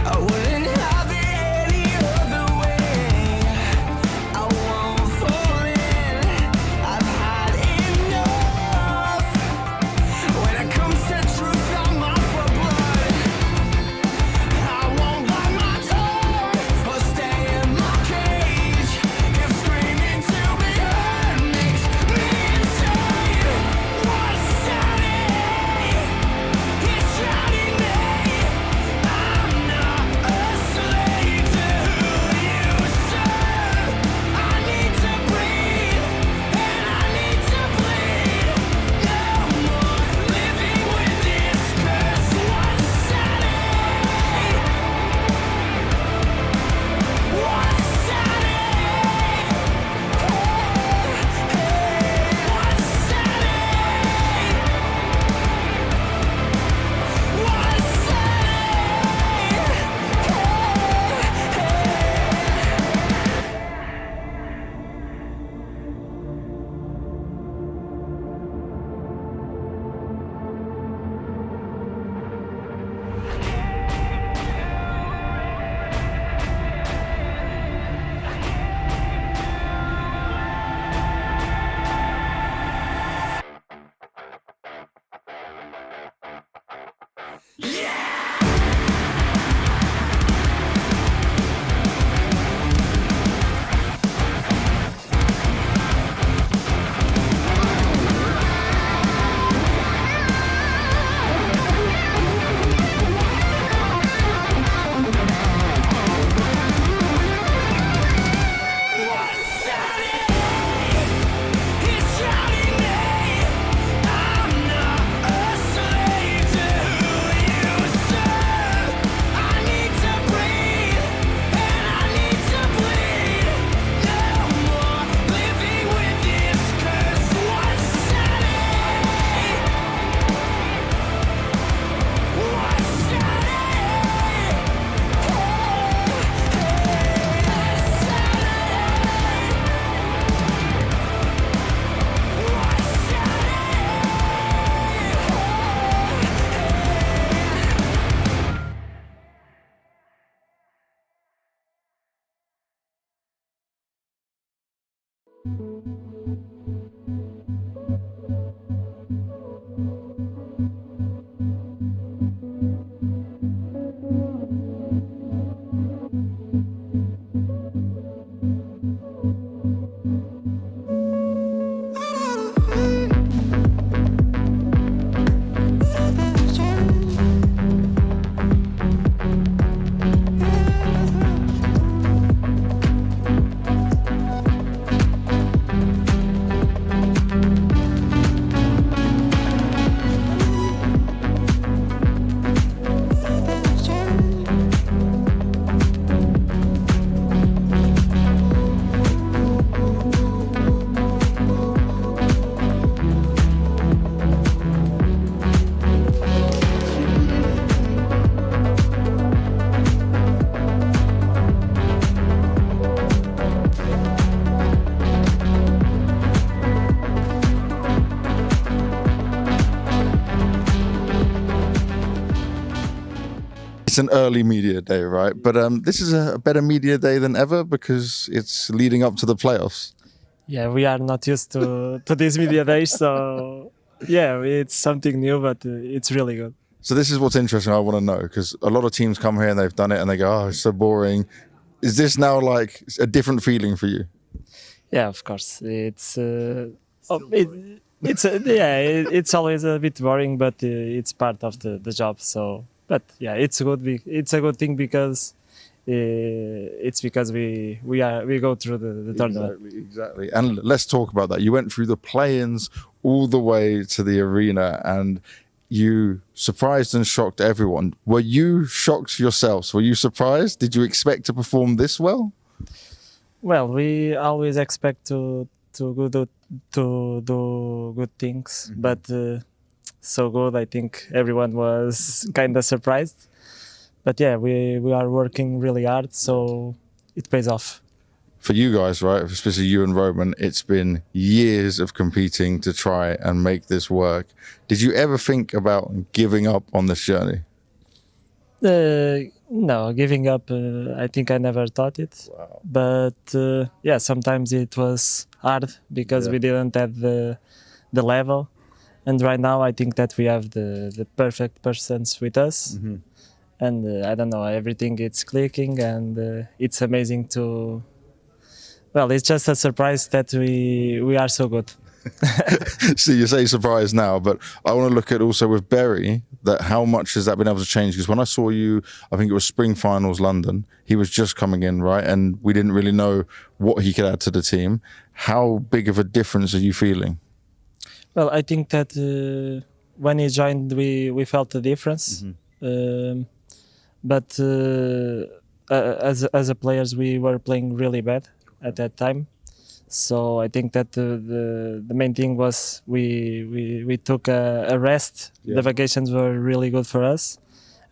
I wouldn't have it any other way. I won't fall in. I've had enough. When it comes to truth, I'm out for blood. I won't bite my tongue or stay in my cage. If screaming to be heard makes me insane, what's sanity? It's shouting me. I'm not a slave to who you serve. I need to breathe and I need to bleed. No more living with this curse. What's sanity? What's sanity? What's sanity? What's It's an early media day, right? But this is a better media day than ever because it's leading up to the playoffs. Yeah, we are not used to these media days, so yeah, it's something new, but it's really good. So this is what's interesting. I want to know because a lot of teams come here and they've done it and they go, "Oh, it's so boring." Is this now like a different feeling for you? Yeah, of course, it's it's always a bit boring, but it's part of the job. So, but yeah, it's good. It's a good thing because it's because we go through the tournament. Exactly. And let's talk about that. You went through the play-ins all the way to the arena and you surprised and shocked everyone. Were you shocked yourselves? Were you surprised? Did you expect to perform this well? Well, we always expect to do good things, but so good. I think everyone was kind of surprised. But yeah, we are working really hard, so it pays off. For you guys, right, especially you and Roman, it's been years of competing to try and make this work. Did you ever think about giving up on this journey? No, giving up. I think I never thought it. Wow. But yeah, sometimes it was hard because Yeah. we didn't have the level. And right now, I think that we have the perfect persons with us. Mm-hmm. And I don't know, everything is clicking, and it's amazing to. Well, it's just a surprise that we are so good. See, you say surprise now, but I want to look at also with Berry, that how much has that been able to change? Because when I saw you, I think it was Spring Finals London, he was just coming in, right? And we didn't really know what he could add to the team. How big of a difference are you feeling? Well, I think that when he joined, we felt the difference. But as a players, we were playing really bad at that time. So I think that the main thing was we took a rest. Yeah. The vacations were really good for us,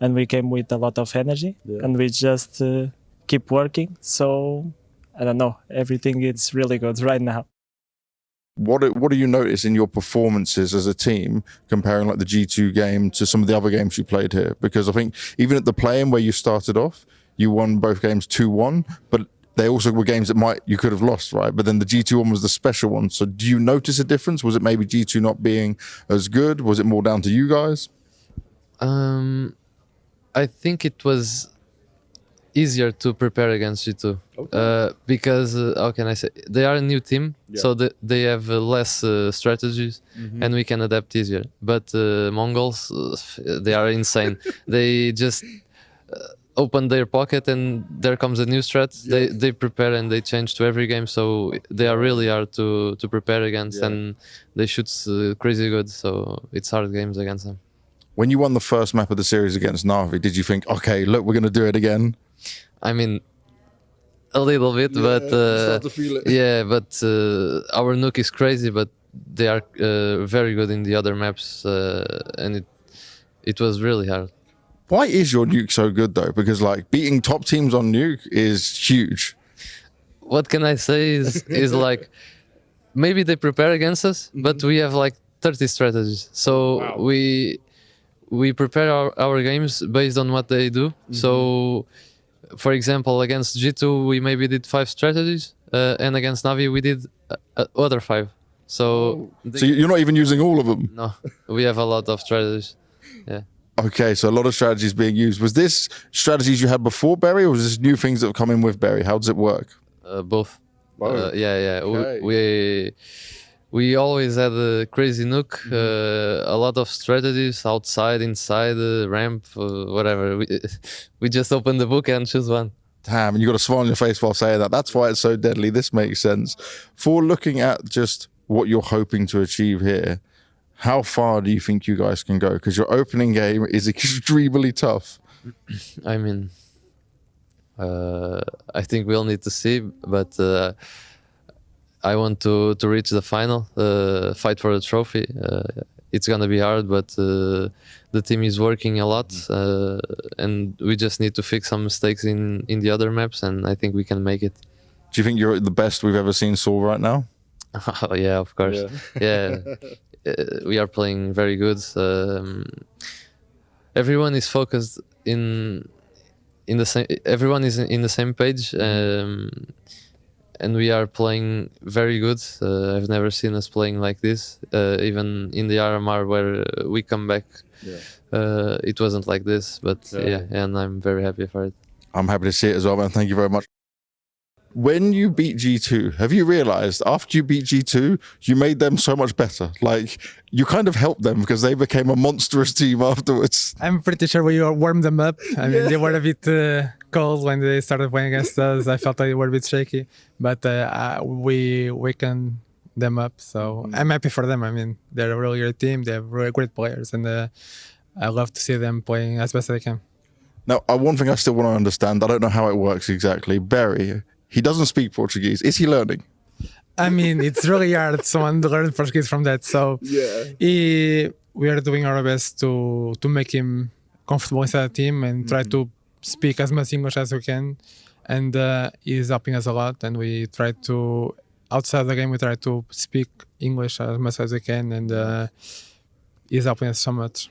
and we came with a lot of energy, and we just keep working. So I don't know, everything is really good right now. What do you notice in your performances as a team comparing like the G2 game to some of the other games you played here? Because I think even at the play-in where you started off, you won both games 2-1, but they also were games that you could have lost, right? But then the G2 one was the special one. So do you notice a difference? Was it maybe G2 not being as good? Was it more down to you guys? I think it was easier to prepare against G2 because how can I say, they are a new team, so they have less strategies, and we can adapt easier. But Mongols, they are insane. They just open their pocket and there comes a new strat. They prepare and they change to every game, so they are really hard to prepare against, and they shoot crazy good, so it's hard games against them. When you won the first map of the series against Na'Vi, did you think, okay, look, we're going to do it again? I mean, a little bit, but start to feel it. yeah, but our Nuke is crazy, but they are very good in the other maps, and it was really hard. Why is your Nuke so good though? Because like beating top teams on Nuke is huge. What can I say is like, maybe they prepare against us, but we have like 30 strategies, so we prepare our games based on what they do. So for example, against G2 we maybe did 5 strategies, and against Na'Vi we did other 5. So you're not even using all of them? No, we have a lot of strategies. Yeah. Okay, so a lot of strategies being used. Was this strategies you had before Berry, or was this new things that have come in with Berry? How does it work? Both. Yeah. Okay. We always had a crazy Nuke, a lot of strategies outside, inside, ramp, whatever. We just open the book and choose one. Damn, and you got a smile on your face while saying that. That's why it's so deadly. This makes sense. For looking at just what you're hoping to achieve here, how far do you think you guys can go? Because your opening game is extremely tough. I mean, I think we'll need to see, but I want to reach the final, fight for the trophy. It's gonna be hard, but the team is working a lot, and we just need to fix some mistakes in the other maps, and I think we can make it. Do you think you're the best we've ever seen Saul right now? Oh, yeah, of course. Yeah. We are playing very good. Everyone is focused in the same. Everyone is in the same page, and we are playing very good. I've never seen us playing like this. Even in the RMR where we come back, it wasn't like this. But yeah, and I'm very happy for it. I'm happy to see it as well, man. Thank you very much. When you beat G2, have you realized after you beat G2, you made them so much better? Like, you kind of helped them because they became a monstrous team afterwards. I'm pretty sure we warmed them up. I mean, they were a bit cold when they started playing against us. I felt they were a bit shaky, but we wakened them up. So I'm happy for them. I mean, they're a really great team. They have really great players, and I love to see them playing as best as they can. Now, one thing I still want to understand, I don't know how it works exactly. Berry, he doesn't speak Portuguese. Is he learning? I mean, it's really hard someone to learn Portuguese from that. So we are doing our best to make him comfortable inside the team and try to speak as much English as we can. And he's helping us a lot. And we try to, outside the game, we try to speak English as much as we can. And he's helping us so much.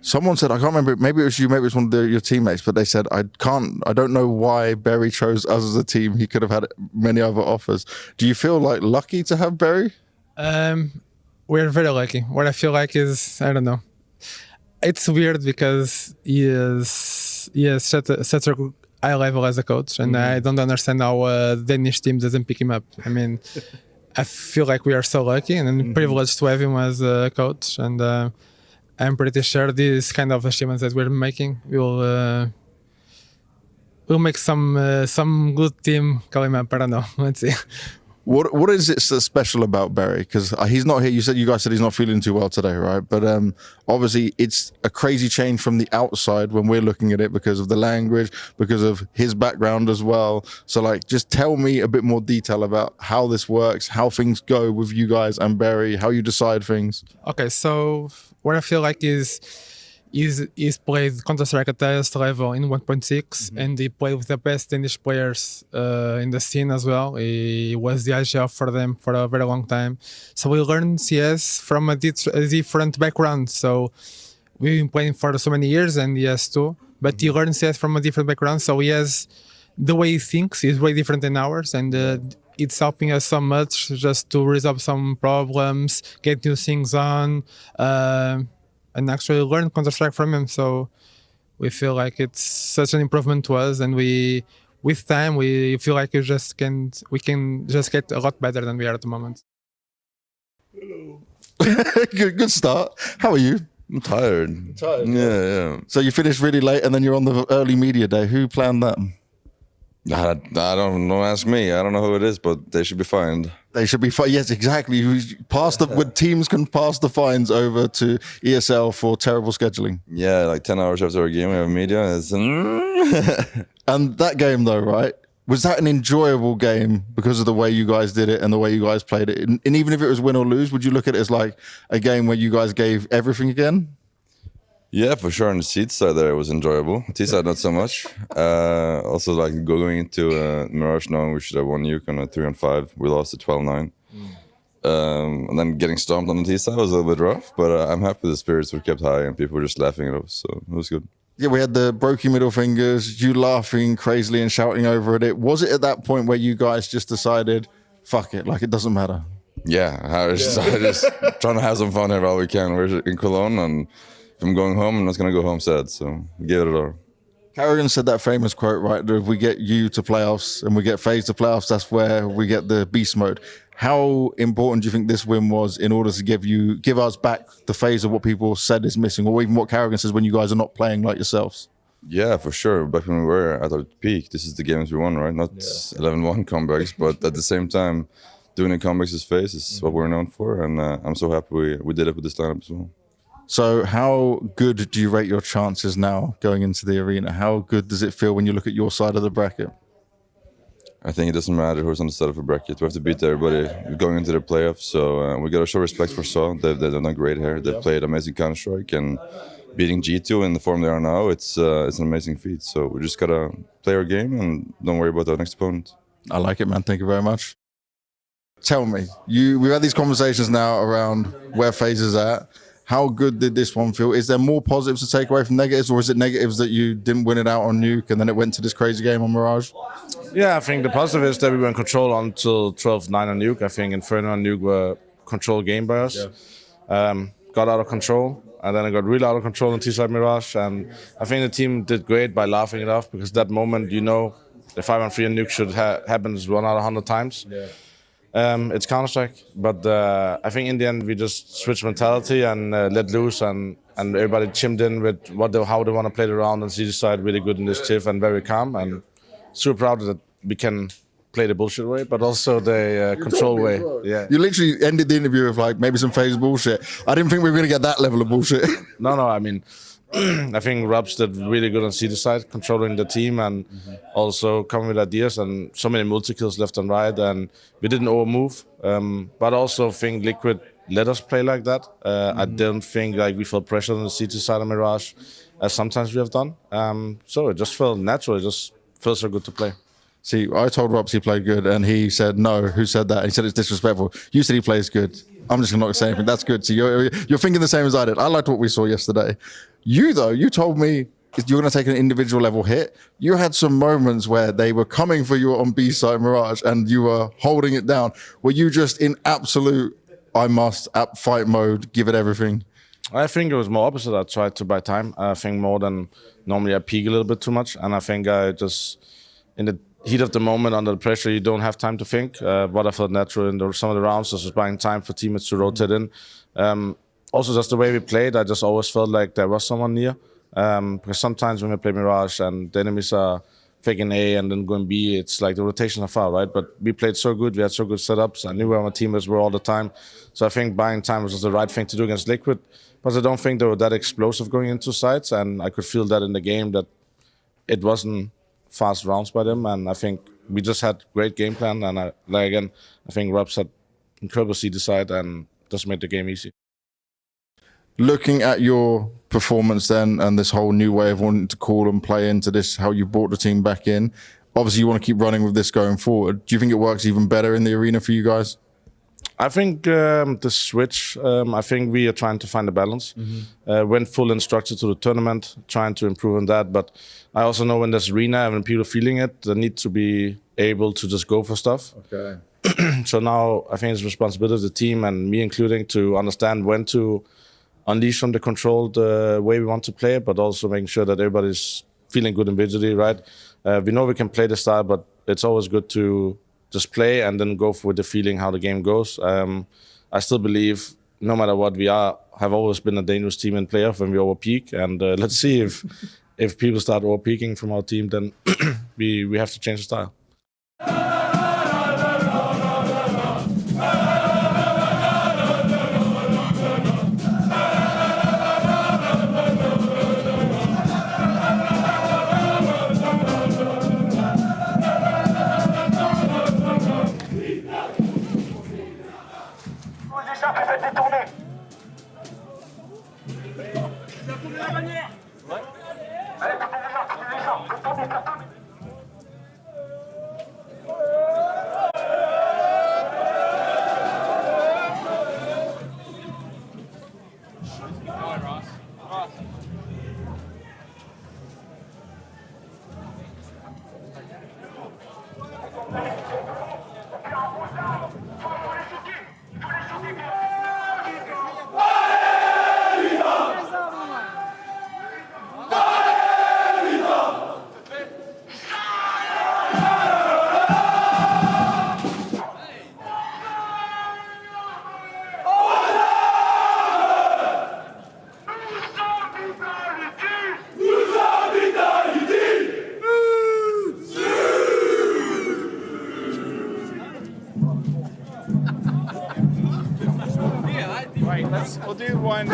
Someone said, I can't remember, maybe it was you, maybe it was one of your teammates, but they said, I don't know why Berry chose us as a team. He could have had many other offers. Do you feel like lucky to have Berry? We're very lucky. What I feel like is, I don't know. It's weird because he is such a high level as a coach, and I don't understand how Danish team doesn't pick him up. I mean, I feel like we are so lucky and privileged to have him as a coach, and I'm pretty sure these kind of achievements that we're making will make some good team call him up. I don't know. Let's see. What is it so special about Berry? Because he's not here. You guys said he's not feeling too well today, right? But obviously it's a crazy change from the outside when we're looking at it because of the language, because of his background as well. So like, just tell me a bit more detail about how this works, how things go with you guys and Berry, how you decide things. Okay, so what I feel like is he's played Counter-Strike at the highest level in 1.6, and he played with the best Danish players in the scene as well. He was the IGL for them for a very long time. So we learned CS from a different background. So we've been playing for so many years, and he has too. But he learned CS from a different background. So he has the way he thinks is way different than ours, and it's helping us so much just to resolve some problems, get new things on, and actually learn Counter-Strike from him. So we feel like it's such an improvement to us, and with time we feel like we can just get a lot better than we are at the moment. good start. How are you? I'm tired. Yeah. So you finished really late and then you're on the early media day. Who planned that? I don't know. Ask me. I don't know who it is, but they should be fined. They should be fine. Yes, exactly. When teams can pass the fines over to ESL for terrible scheduling. Yeah, like 10 hours after our game, we have media. And that game, though, right? Was that an enjoyable game because of the way you guys did it and the way you guys played it? And even if it was win or lose, would you look at it as like a game where you guys gave everything again? Yeah, for sure. On the seat side there, it was enjoyable. T side, not so much. Also, like going into Mirage knowing we should have won Nuke on a 3-on-5. We lost at 12-9. And then getting stomped on the T side was a little bit rough, but I'm happy the spirits were kept high and people were just laughing at us, so it was good. Yeah, we had the brokey middle fingers, you laughing crazily and shouting over at it. Was it at that point where you guys just decided, fuck it, like it doesn't matter? Yeah, I was just trying to have some fun here all we can. We're in Cologne, and if I'm going home, I'm not going to go home sad, so we gave it all. Carrigan said that famous quote, right? That if we get you to playoffs and we get FaZe to playoffs, that's where we get the beast mode. How important do you think this win was in order to give us back the FaZe of what people said is missing, or even what Carrigan says when you guys are not playing like yourselves? Yeah, for sure. Back when we were at our peak, this is the games we won, right? Not 11-1 comebacks, but at the same time, doing the comebacks as FaZe is what we're known for, and I'm so happy we did it with this lineup as well. So how good do you rate your chances now going into the arena? How good does it feel when you look at your side of the bracket? I think it doesn't matter who's on the side of the bracket. We have to beat everybody going into the playoffs. So we got to show respect for Saw. They've done great here. They've played amazing Counter-Strike, and beating G2 in the form they are now, it's an amazing feat. So we just got to play our game and don't worry about our next opponent. I like it, man. Thank you very much. Tell me, we've had these conversations now around where FaZe is at. How good did this one feel? Is there more positives to take away from negatives, or is it negatives that you didn't win it out on Nuke and then it went to this crazy game on Mirage? Yeah, I think the positive is that we were in control until 12-9 on Nuke. I think Inferno and Nuke were controlled game by us. Yeah. Got out of control, and then I got really out of control in T-side Mirage. And I think the team did great by laughing it off, because that moment, the 5-on-3 on Nuke should happen 1 out of 100 times. Yeah. It's Counter-Strike, but I think in the end we just switched mentality and let loose, and everybody chimed in with how they want to play the round, and see the side really good initiative and very calm, and super proud that we can play the bullshit way, but also the control way. Well. Yeah. You literally ended the interview with like maybe some FaZe bullshit. I didn't think we were going to get that level of bullshit. No, I mean, I think Robs did really good on CD side, controlling the team and also coming with ideas, and so many multi-kills left and right, and we didn't overmove. But also think Liquid let us play like that. I don't think like we felt pressure on the CT side of Mirage, as sometimes we have done. So it just felt natural. It just feels so good to play. See, I told Robs he played good, and he said, no, who said that? He said it's disrespectful. You said he plays good. I'm just not going to say anything. That's good. So you're thinking the same as I did. I liked what we saw yesterday. You, though, you told me you're going to take an individual level hit. You had some moments where they were coming for you on B-side Mirage and you were holding it down. Were you just in absolute, I must, fight mode, give it everything? I think it was more opposite. I tried to buy time. I think more than normally I peak a little bit too much. And I think I just, in the heat of the moment, under the pressure, you don't have time to think. What I felt natural in some of the rounds was just buying time for teammates to rotate in. Also, just the way we played, I just always felt like there was someone near. Because sometimes when we play Mirage and the enemies are faking A and then going B, it's like the rotations are far, right? But we played so good, we had so good setups. I knew where my teammates were all the time. So I think buying time was just the right thing to do against Liquid. But I don't think they were that explosive going into sides, and I could feel that in the game that it wasn't fast rounds by them. And I think we just had great game plan. And I think Robs had incredible CD side and just made the game easy. Looking at your performance then and this whole new way of wanting to call and play into this, how you brought the team back in, obviously you want to keep running with this going forward. Do you think it works even better in the arena for you guys? I think the switch, I think we are trying to find a balance. Went full in structure to the tournament, trying to improve on that. But I also know in this arena, when people are feeling it, they need to be able to just go for stuff. Okay. So now I think it's responsibility of the team and me including to understand when to unleash from the controlled way we want to play it, but also making sure that everybody's feeling good individually, right? We know we can play the style, but it's always good to just play and then go for the feeling how the game goes. I still believe no matter what we have always been a dangerous team in playoff when we overpeak. And let's see if people start overpeaking from our team, then we have to change the style. We'll do one.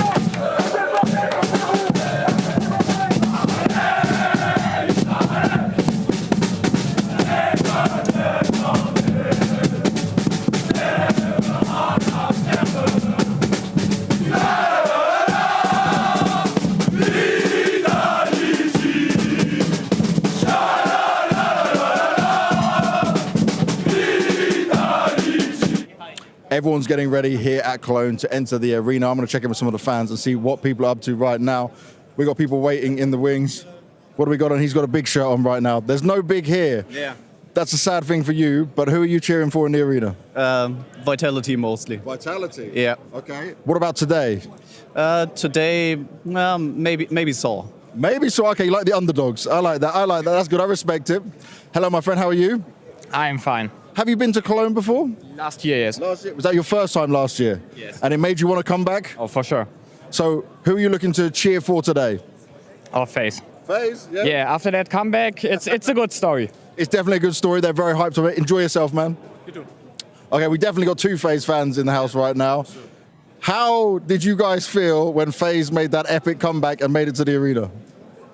Everyone's getting ready here at Cologne to enter the arena. I'm going to check in with some of the fans and see what people are up to right now. We got people waiting in the wings. What do we got on? He's got a big shirt on right now. There's no big here. Yeah. That's a sad thing for you, but who are you cheering for in the arena? Vitality mostly. Vitality? Yeah. Okay. What about today? Today, maybe Saul. Maybe so. Okay, you like the underdogs. I like that. That's good. I respect it. Hello, my friend. How are you? I'm fine. Have you been to Cologne before? Last year, yes. Last year. Was that your first time last year? Yes. And it made you want to come back? Oh, for sure. So who are you looking to cheer for today? Our FaZe. FaZe? Yeah. Yeah, after that comeback, it's a good story. It's definitely a good story. They're very hyped on it. Enjoy yourself, man. You too. Okay, we definitely got two FaZe fans in the house right now. How did you guys feel when FaZe made that epic comeback and made it to the arena?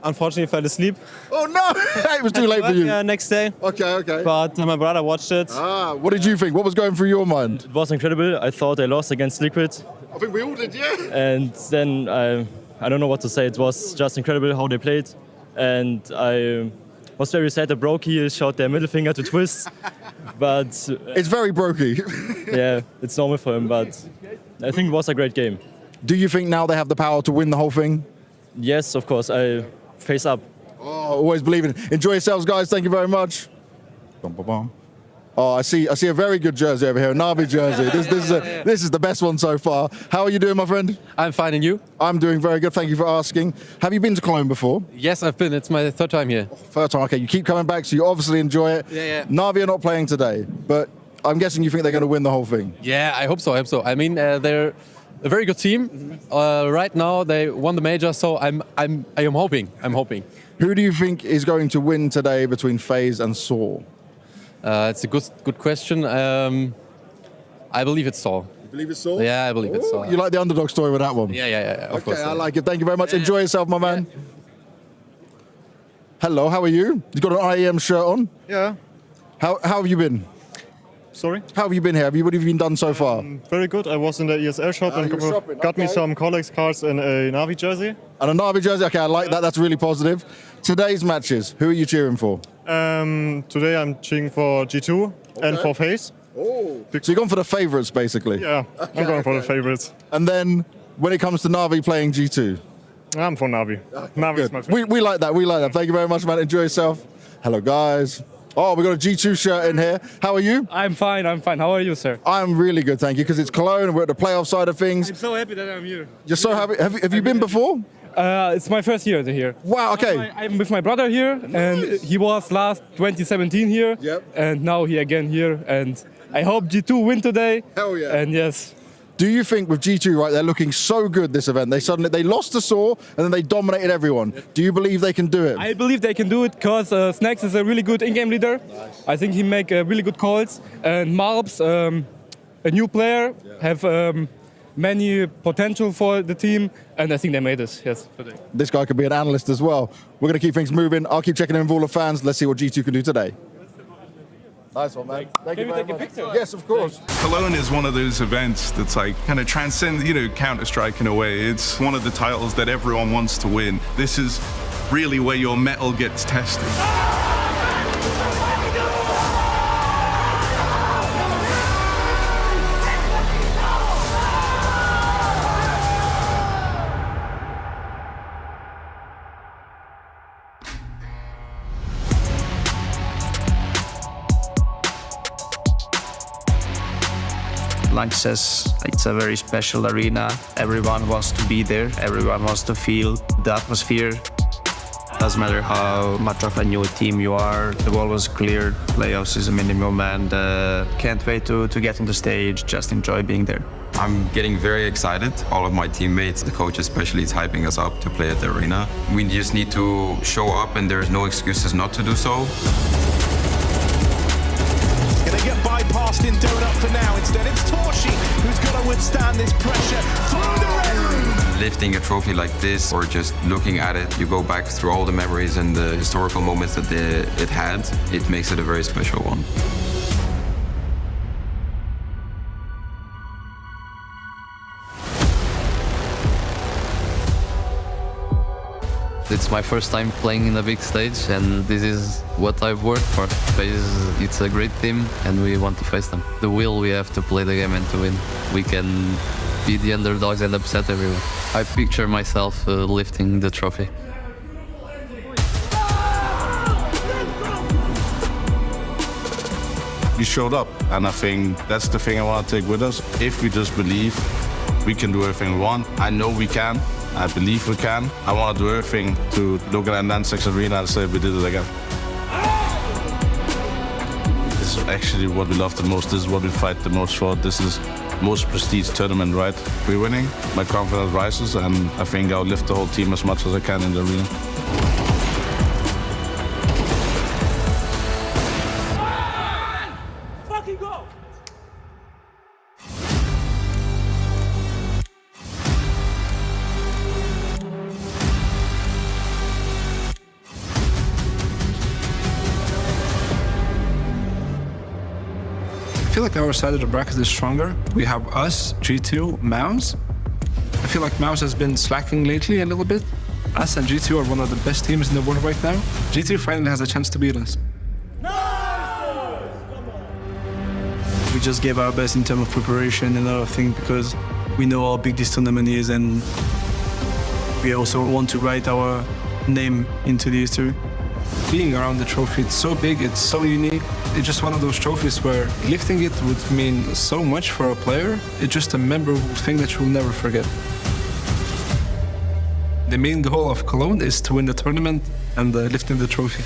Unfortunately, fell asleep. Oh no! It was too late for you. Yeah, next day. Okay. But my brother watched it. What did you think? What was going through your mind? It was incredible. I thought they lost against Liquid. I think we all did, yeah. And then I don't know what to say. It was just incredible how they played. And I was very sad that Brokey showed their middle finger to Twist. But it's very Brokey. Yeah, it's normal for him. But I think it was a great game. Do you think now they have the power to win the whole thing? Yes, of course. I face up. Oh, always believing. Enjoy yourselves, guys. Thank you very much. Bum, bum, bum. Oh, I see a very good jersey over here, a Navi jersey. This is the best one so far. How are you doing, my friend? I'm fine, and you? I'm doing very good. Thank you for asking. Have you been to Cologne before? Yes, I've been. It's my third time here. Third time. Okay, you keep coming back, so you obviously enjoy it. Yeah. Navi are not playing today, but I'm guessing you think they're going to win the whole thing. Yeah, I hope so. I mean, they're a very good team. Right now, they won the major, so I am hoping. Who do you think is going to win today between FaZe and Saw? It's a good question. I believe it's Saul. You believe it's Saw? Yeah, I believe it's Saul. You like the underdog story with that one? Yeah. Of course. Okay, I like it. Thank you very much. Enjoy yourself, my man. Hello, how are you? You got an IEM shirt on? Yeah. How have you been? Sorry? How have you been here? What have you been done so far? Very good. I was in the ESL shop and you were shopping, got me okay. some colleagues cards and a Navi jersey. And a Navi jersey? Okay, I like that. That's really positive. Today's matches, who are you cheering for? Today I'm cheering for G2 and for FaZe. Oh. So you've gone for the favourites, basically? Yeah, I'm going for the favorites. And then, when it comes to Navi playing G2? I'm for Navi. Navi is my favorite. We like that. Thank you very much, man. Enjoy yourself. Hello, guys. Oh, we got a G2 shirt in here. How are you? I'm fine. How are you, sir? I'm really good, thank you, because it's Cologne and we're at the playoff side of things. I'm so happy that I'm here. You're so happy. Have you been before? It's my first year here. Wow, okay. I'm with my brother here, and he was last 2017 here. Yep. And now he again here, and I hope G2 win today. Hell yeah. And yes. Do you think with G2, right, they're looking so good this event, they lost to Saw and then they dominated everyone. Do you believe they can do it? I believe they can do it because Snacks is a really good in-game leader. Nice. I think he make really good calls. And MOUZ, a new player, have many potential for the team. And I think they made this, yes, today. This guy could be an analyst as well. We're going to keep things moving. I'll keep checking in with all the fans. Let's see what G2 can do today. Nice one, man. Thank you very much. Picture? Yes, of course. Cologne is one of those events that's like kind of transcends, Counter-Strike in a way. It's one of the titles that everyone wants to win. This is really where your mettle gets tested. Like says, it's a very special arena. Everyone wants to be there. Everyone wants to feel the atmosphere. Doesn't matter how much of a new team you are. The goal was clear. Playoffs is a minimum, and can't wait to get on the stage. Just enjoy being there. I'm getting very excited. All of my teammates, the coach especially, is hyping us up to play at the arena. We just need to show up, and there's no excuses not to do so. Gonna get bypassed in donut for now. Instead, it's Torshi who's gonna withstand this pressure through the red room. Lifting a trophy like this, or just looking at it, you go back through all the memories and the historical moments that it had. It makes it a very special one. It's my first time playing in a big stage, and this is what I've worked for. FaZe, it's a great team, and we want to face them. The will, we have to play the game and to win. We can be the underdogs and upset everyone. I picture myself lifting the trophy. We showed up, and I think that's the thing I want to take with us. If we just believe we can do everything we want, I know we can. I believe we can. I want to do everything to look at N96 Arena and say we did it again. This is actually what we love the most. This is what we fight the most for. This is most prestige tournament, right? We're winning. My confidence rises, and I think I'll lift the whole team as much as I can in the arena. I feel like our side of the bracket is stronger. We have us, G2, MOUZ. I feel like MOUZ has been slacking lately a little bit. Us and G2 are one of the best teams in the world right now. G2 finally has a chance to beat us. We just gave our best in terms of preparation and other things because we know how big this tournament is, and We also want to write our name into the history. Being around the trophy, it's so big, it's so unique. It's just one of those trophies where lifting it would mean so much for a player. It's just a memorable thing that you'll never forget. The main goal of Cologne is to win the tournament and lifting the trophy.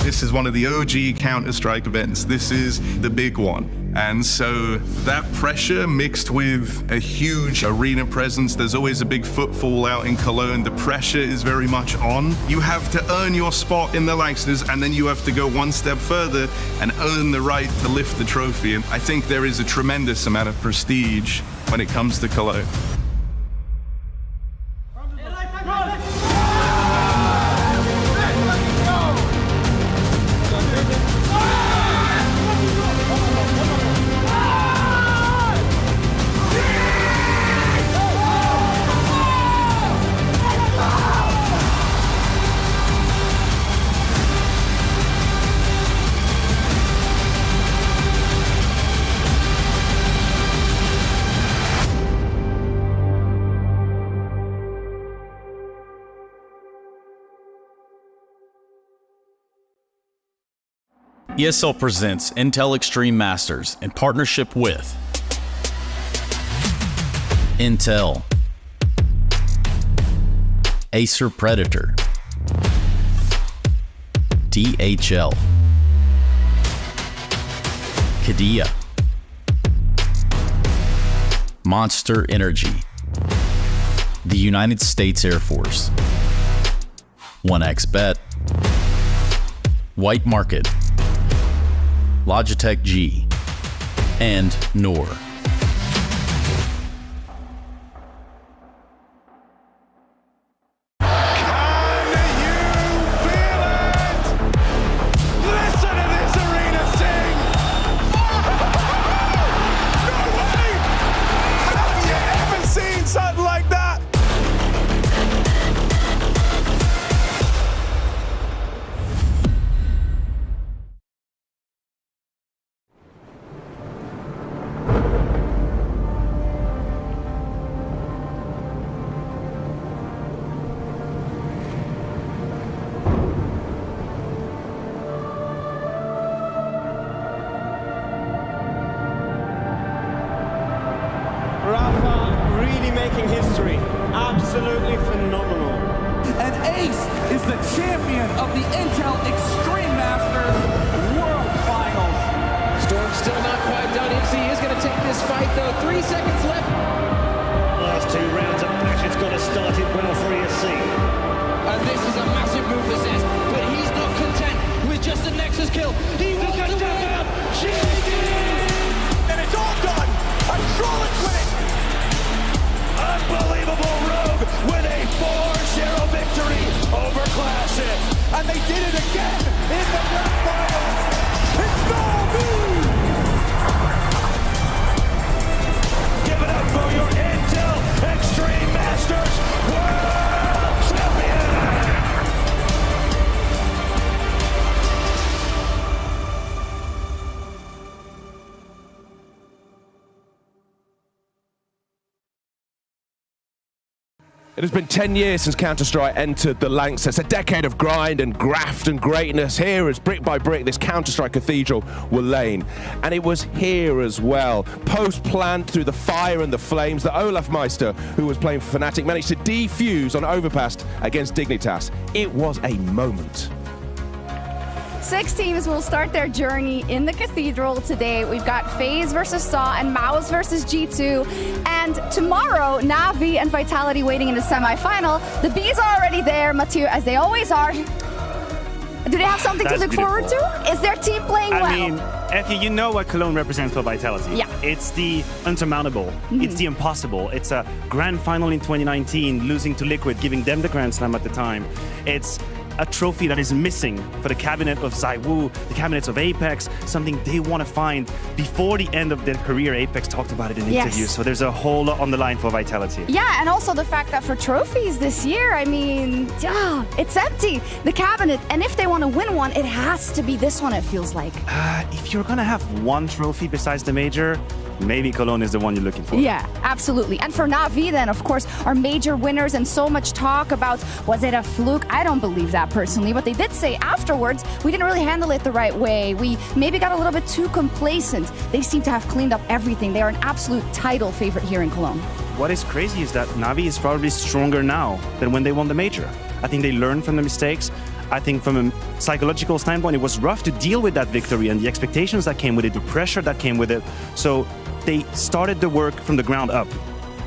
This is one of the OG Counter-Strike events. This is the big one. And so that pressure mixed with a huge arena presence, there's always a big footfall out in Cologne. The pressure is very much on. You have to earn your spot in the Lancers, and then you have to go one step further and earn the right to lift the trophy. And I think there is a tremendous amount of prestige when it comes to Cologne. ESL presents Intel Extreme Masters in partnership with Intel, Acer Predator, DHL, Qiddiya, Monster Energy, the United States Air Force, 1xBet, White Market, Logitech G, and Noor. Making history. Absolutely phenomenal. And Ace is the champion of the Intel Extreme Masters World Finals. Storm's still not quite done. MC is going to take this fight though. 3 seconds left. Last 2 rounds of action's got to start it well for ESC. And this is a massive move for Zez, but he's not content with just the Nexus kill. He wants to win. And it's all done. I'm Strollet's winning. Unbelievable Rogue with a 4-0 victory over Classic. And they did it again in the grand finals. It's MOUZ! Give it up for your Intel Extreme Masters World Champion! It has been 10 years since Counter-Strike entered the Lancs. It's a decade of grind and graft and greatness. Here as brick by brick this Counter-Strike cathedral were laying. And it was here as well. Post-plant through the fire and the flames, the Olaf Meister, who was playing for Fnatic, managed to defuse on Overpass against Dignitas. It was a moment. 6 teams will start their journey in the Cathedral today. We've got FaZe versus SAW and MOUZ versus G2. And tomorrow, Na'Vi and Vitality waiting in the semi-final. The Bees are already there, Mathieu, as they always are. Do they have something to look forward to? Is their team playing well? I mean, Effie, you know what Cologne represents for Vitality. Yeah. It's the unsurmountable. It's the impossible. It's a grand final in 2019, losing to Liquid, giving them the Grand Slam at the time. It's a trophy that is missing for the cabinet of ZywOo, the cabinets of Apex, something they want to find before the end of their career. Apex talked about it in interviews, so there's a whole lot on the line for Vitality. Yeah, and also the fact that for trophies this year, I mean, it's empty, the cabinet. And if they want to win one, it has to be this one, it feels like. If you're gonna have one trophy besides the major, maybe Cologne is the one you're looking for. Yeah, absolutely. And for Na'Vi then, of course, our major winners, and so much talk about, was it a fluke? I don't believe that personally, but they did say afterwards, we didn't really handle it the right way. We maybe got a little bit too complacent. They seem to have cleaned up everything. They are an absolute title favorite here in Cologne. What is crazy is that Na'Vi is probably stronger now than when they won the major. I think they learned from the mistakes. I think from a psychological standpoint, it was rough to deal with that victory and the expectations that came with it, the pressure that came with it. So they started the work from the ground up,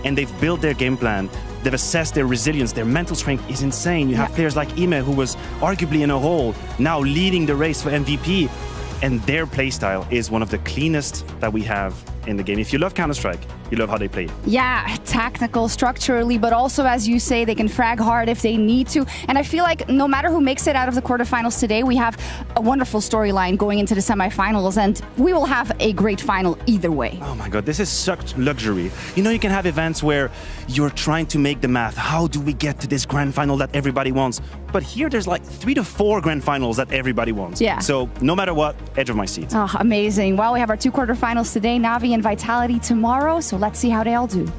and they've built their game plan. They've assessed their resilience. Their mental strength is insane. You have players like IEM, who was arguably in a hole, now leading the race for MVP. And their playstyle is one of the cleanest that we have in the game. If you love Counter-Strike, you love how they play. Yeah, tactical, structurally, but also, as you say, they can frag hard if they need to. And I feel like no matter who makes it out of the quarterfinals today, we have a wonderful storyline going into the semifinals, and we will have a great final either way. Oh my God, this is such luxury. You know, you can have events where you're trying to make the math. How do we get to this grand final that everybody wants? But here there's like 3 to 4 grand finals that everybody wants. Yeah. So no matter what, edge of my seat. Oh, amazing. Well, we have our 2 quarterfinals today, Na'Vi and Vitality tomorrow, so let's see how they all do.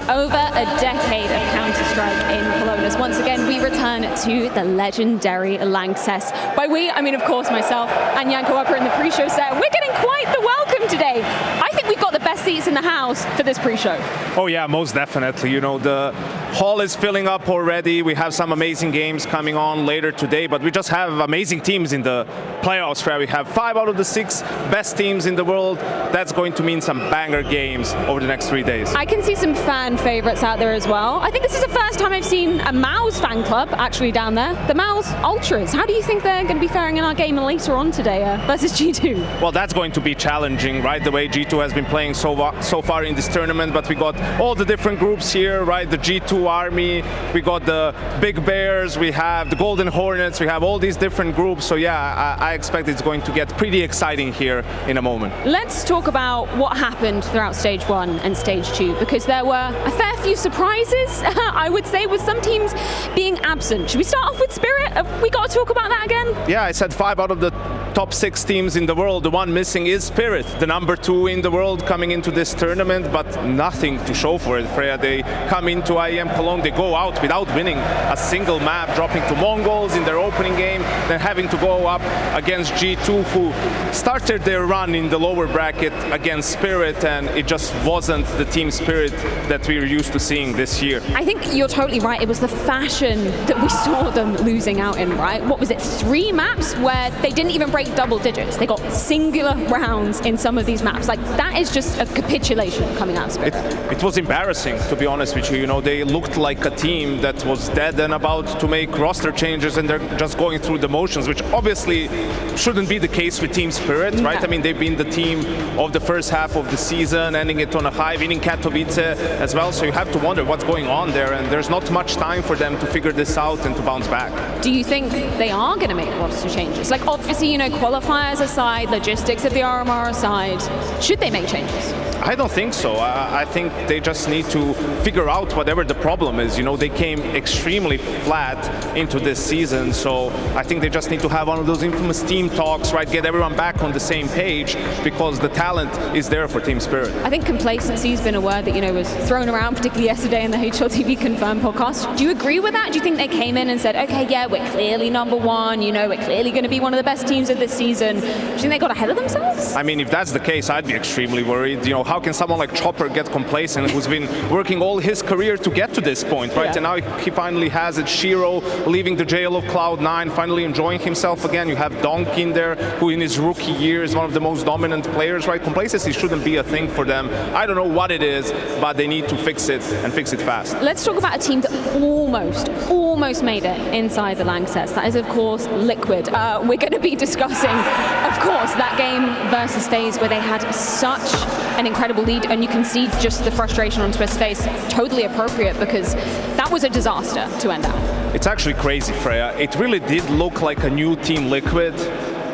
Over a decade of Counter-Strike in Cologne, as once again we return to the legendary LANXESS. By we, I mean of course myself and Janko Upper in the pre-show set. We're getting quite the welcome today. I think we've got the best seats in the house for this pre-show. Oh yeah, most definitely. You know, the hall is filling up already. We have some amazing games coming on later today, but we just have amazing teams in the playoffs where we have 5 out of the 6 best teams in the world. That's going to mean some banger games over the next 3 days. I can see some fan favorites out there as well. I think this is the first time I've seen a MOUZ fan club actually down there. The MOUZ Ultras. How do you think they're going to be faring in our game later on today versus G2? Well, that's going to be challenging, right? The way G2 has been playing so far in this tournament, but we got all the different groups here, right? The G2 Army, we got the Big Bears, we have the Golden Hornets, we have all these different groups. So yeah, I expect it's going to get pretty exciting here in a moment. Let's talk about what happened throughout stage 1 and stage 2, because there were a fair few surprises, I would say, with some teams being absent. Should we start off with Spirit? Have we got to talk about that again? Yeah, I said 5 out of the top 6 teams in the world. The one missing is Spirit, the number 2 in the world coming into this tournament, but nothing to show for it. Freya, they come into IEM Cologne, they go out without winning a single map, dropping to Mongols in their opening game, then having to go up against G2, who started their run in the lower bracket against Spirit, and it just wasn't the team spirit that we're used to seeing this year. I think you're totally right. It was the fashion that we saw them losing out in, right? What was it, 3 maps where they didn't even break double digits? They got singular rounds in some of these maps. Like, that is just a capitulation coming out of Spirit. It was embarrassing, to be honest with you. You know, they looked like a team that was dead and about to make roster changes, and they're just going through the motions, which obviously shouldn't be the case with Team Spirit, right? I mean, they've been the team of the first half of the season, ending it on a high, winning Katowice as well. So you have to wonder what's going on there, and there's not much time for them to figure this out and to bounce back. Do you think they are going to make roster changes? Like, obviously, you know, qualifiers aside, logistics of the RMR aside, should they make changes? I don't think so. I think they just need to figure out whatever the problem is. You know, they came extremely flat into this season, so I think they just need to have one of those infamous team talks, right? Get everyone back on the same page, because the talent is there for Team Spirit. I think complacency has been a word that, you know, was thrown around, particularly yesterday in the HLTV Confirmed podcast. Do you agree with that? Do you think they came in and said, okay, yeah, we're clearly number 1, you know, we're clearly going to be one of the best teams of this season? Do you think they got ahead of themselves? I mean, if that's the case, I'd be extremely worried. You know, how can someone like Chopper get complacent, who's been working all his career to get to this point, right? Yeah. And now he finally has it. Shiro leaving the jail of Cloud9, finally enjoying himself again. You have Donkey in there, who in his rookie year is one of the most dominant players, right? Complacency shouldn't be a thing for them. I don't know what it is, but they need to fix it, and fix it fast. Let's talk about a team that almost made it inside the LANXESS. That is, of course, Liquid. We're going to be discussing, of course, that game versus FaZe, where they had such an incredible lead, and you can see just the frustration on Twist's face. Totally appropriate, because that was a disaster to end up. It's actually crazy, Freya. It really did look like a new Team Liquid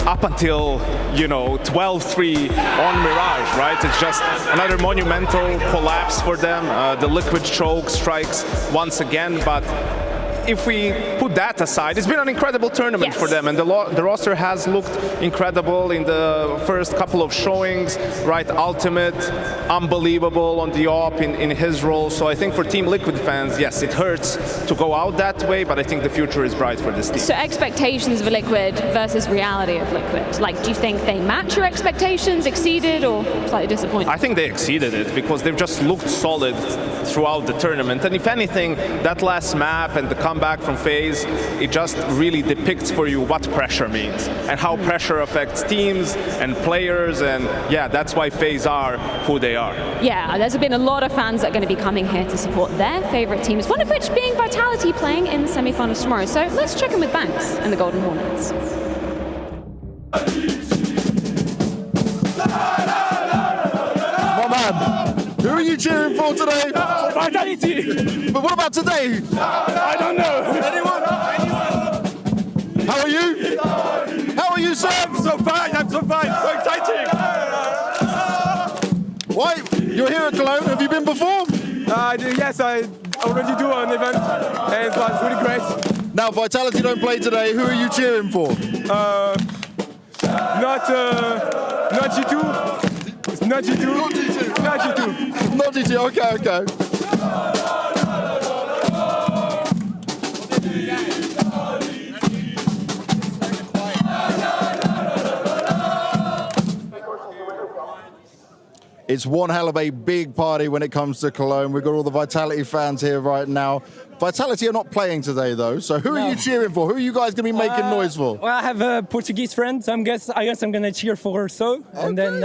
up until, 12-3 on Mirage, right? It's just another monumental collapse for them. The Liquid choke strikes once again, but if we put that aside, it's been an incredible tournament for them, and the roster has looked incredible in the first couple of showings, right? Ultimate, unbelievable on the op in his role. So I think for Team Liquid fans, yes, it hurts to go out that way, but I think the future is bright for this team. So expectations of Liquid versus reality of Liquid. Like, do you think they match your expectations, exceeded, or slightly disappointed? I think they exceeded it because they've just looked solid throughout the tournament. And if anything, that last map and the comeback from FaZe, it just really depicts for you what pressure means and how pressure affects teams and players. And yeah, that's why FaZe are who they are. Yeah, there's been a lot of fans that are going to be coming here to support their favorite teams, one of which being Vitality playing in the semi-finals tomorrow. So let's check in with Banks and the Golden Hornets. My man, who are you cheering for today? Vitality. But what about today? I don't know. Anyone? How are you? How are you, sir? I'm so fine, so exciting. Why? You're here at Cologne, have you been before? Yes, I already do an event, and it was really great. Now, Vitality don't play today, who are you cheering for? Not G2. It's not G2. Not G2. Not G2. Not G2, okay. It's one hell of a big party when it comes to Cologne. We've got all the Vitality fans here right now. Vitality are not playing today, though. So who are you cheering for? Who are you guys going to be making noise for? Well, I have a Portuguese friend, so I guess I'm going to cheer for so. Okay. And then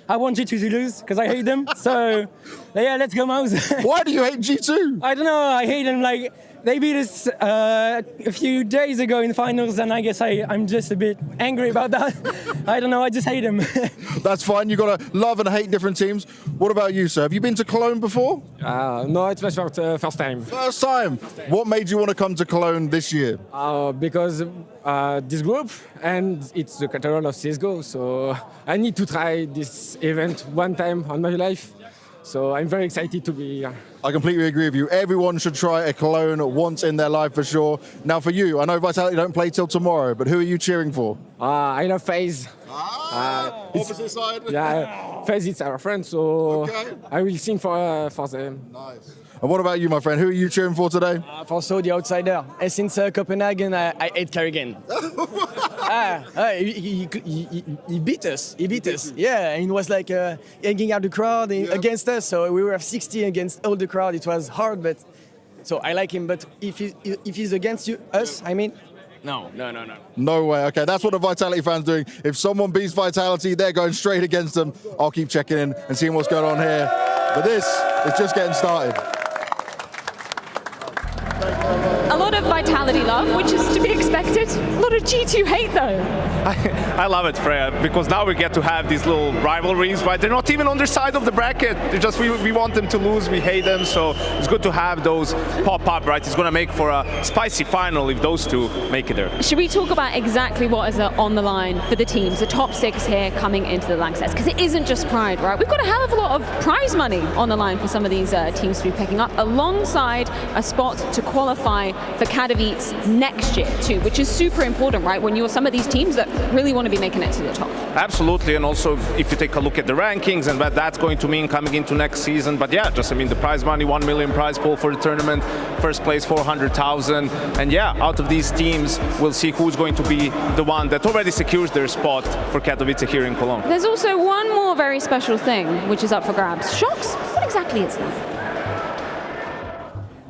I want G2 to lose because I hate them. So, yeah, let's go, MOUZ. Why do you hate G2? I don't know. I hate them. Like, they beat us a few days ago in the finals, and I guess I'm just a bit angry about that. I don't know. I just hate them. That's fine. You've got to love and hate different teams. What about you, sir? Have you been to Cologne before? No, it's my first time. First time. What made you want to come to Cologne this year? Because this group, and it's the cathedral of CSGO, so I need to try this event one time on my life. So I'm very excited to be here. I completely agree with you. Everyone should try a Cologne once in their life for sure. Now for you, I know Vitality don't play till tomorrow, but who are you cheering for? I love FaZe. Opposite side? Yeah, FaZe is our friend, so I will sing for them. Nice. And what about you, my friend? Who are you cheering for today? For so the outsider. And since Copenhagen, I hate Carrigan. He beat us. Yeah, and it was like hanging out the crowd against us. So we were 60 against all the crowd. It was hard, but so I like him. But if he's against us, I mean. No. No way. Okay, that's what the Vitality fans doing. If someone beats Vitality, they're going straight against them. I'll keep checking in and seeing what's going on here. But this is just getting started. A lot of Vitality love, which is to be expected. A lot of G2 hate, though. I love it, Freya, because now we get to have these little rivalries, right? They're not even on their side of the bracket. They're just we want them to lose, we hate them, so it's good to have those pop up, right? It's going to make for a spicy final if those two make it there. Should we talk about exactly what is on the line for the teams, the top 6 here coming into the LANXESS? Because it isn't just pride, right? We've got a hell of a lot of prize money on the line for some of these teams to be picking up, alongside a spot to qualify for Katowice next year too, which is super important, right? When you're some of these teams that really want to be making it to the top. Absolutely, and also if you take a look at the rankings and what that's going to mean coming into next season. But yeah, the prize money, 1 million prize pool for the tournament, first place 400,000, and yeah, out of these teams, we'll see who's going to be the one that already secures their spot for Katowice here in Cologne. There's also one more very special thing which is up for grabs. Shocks, what exactly is that?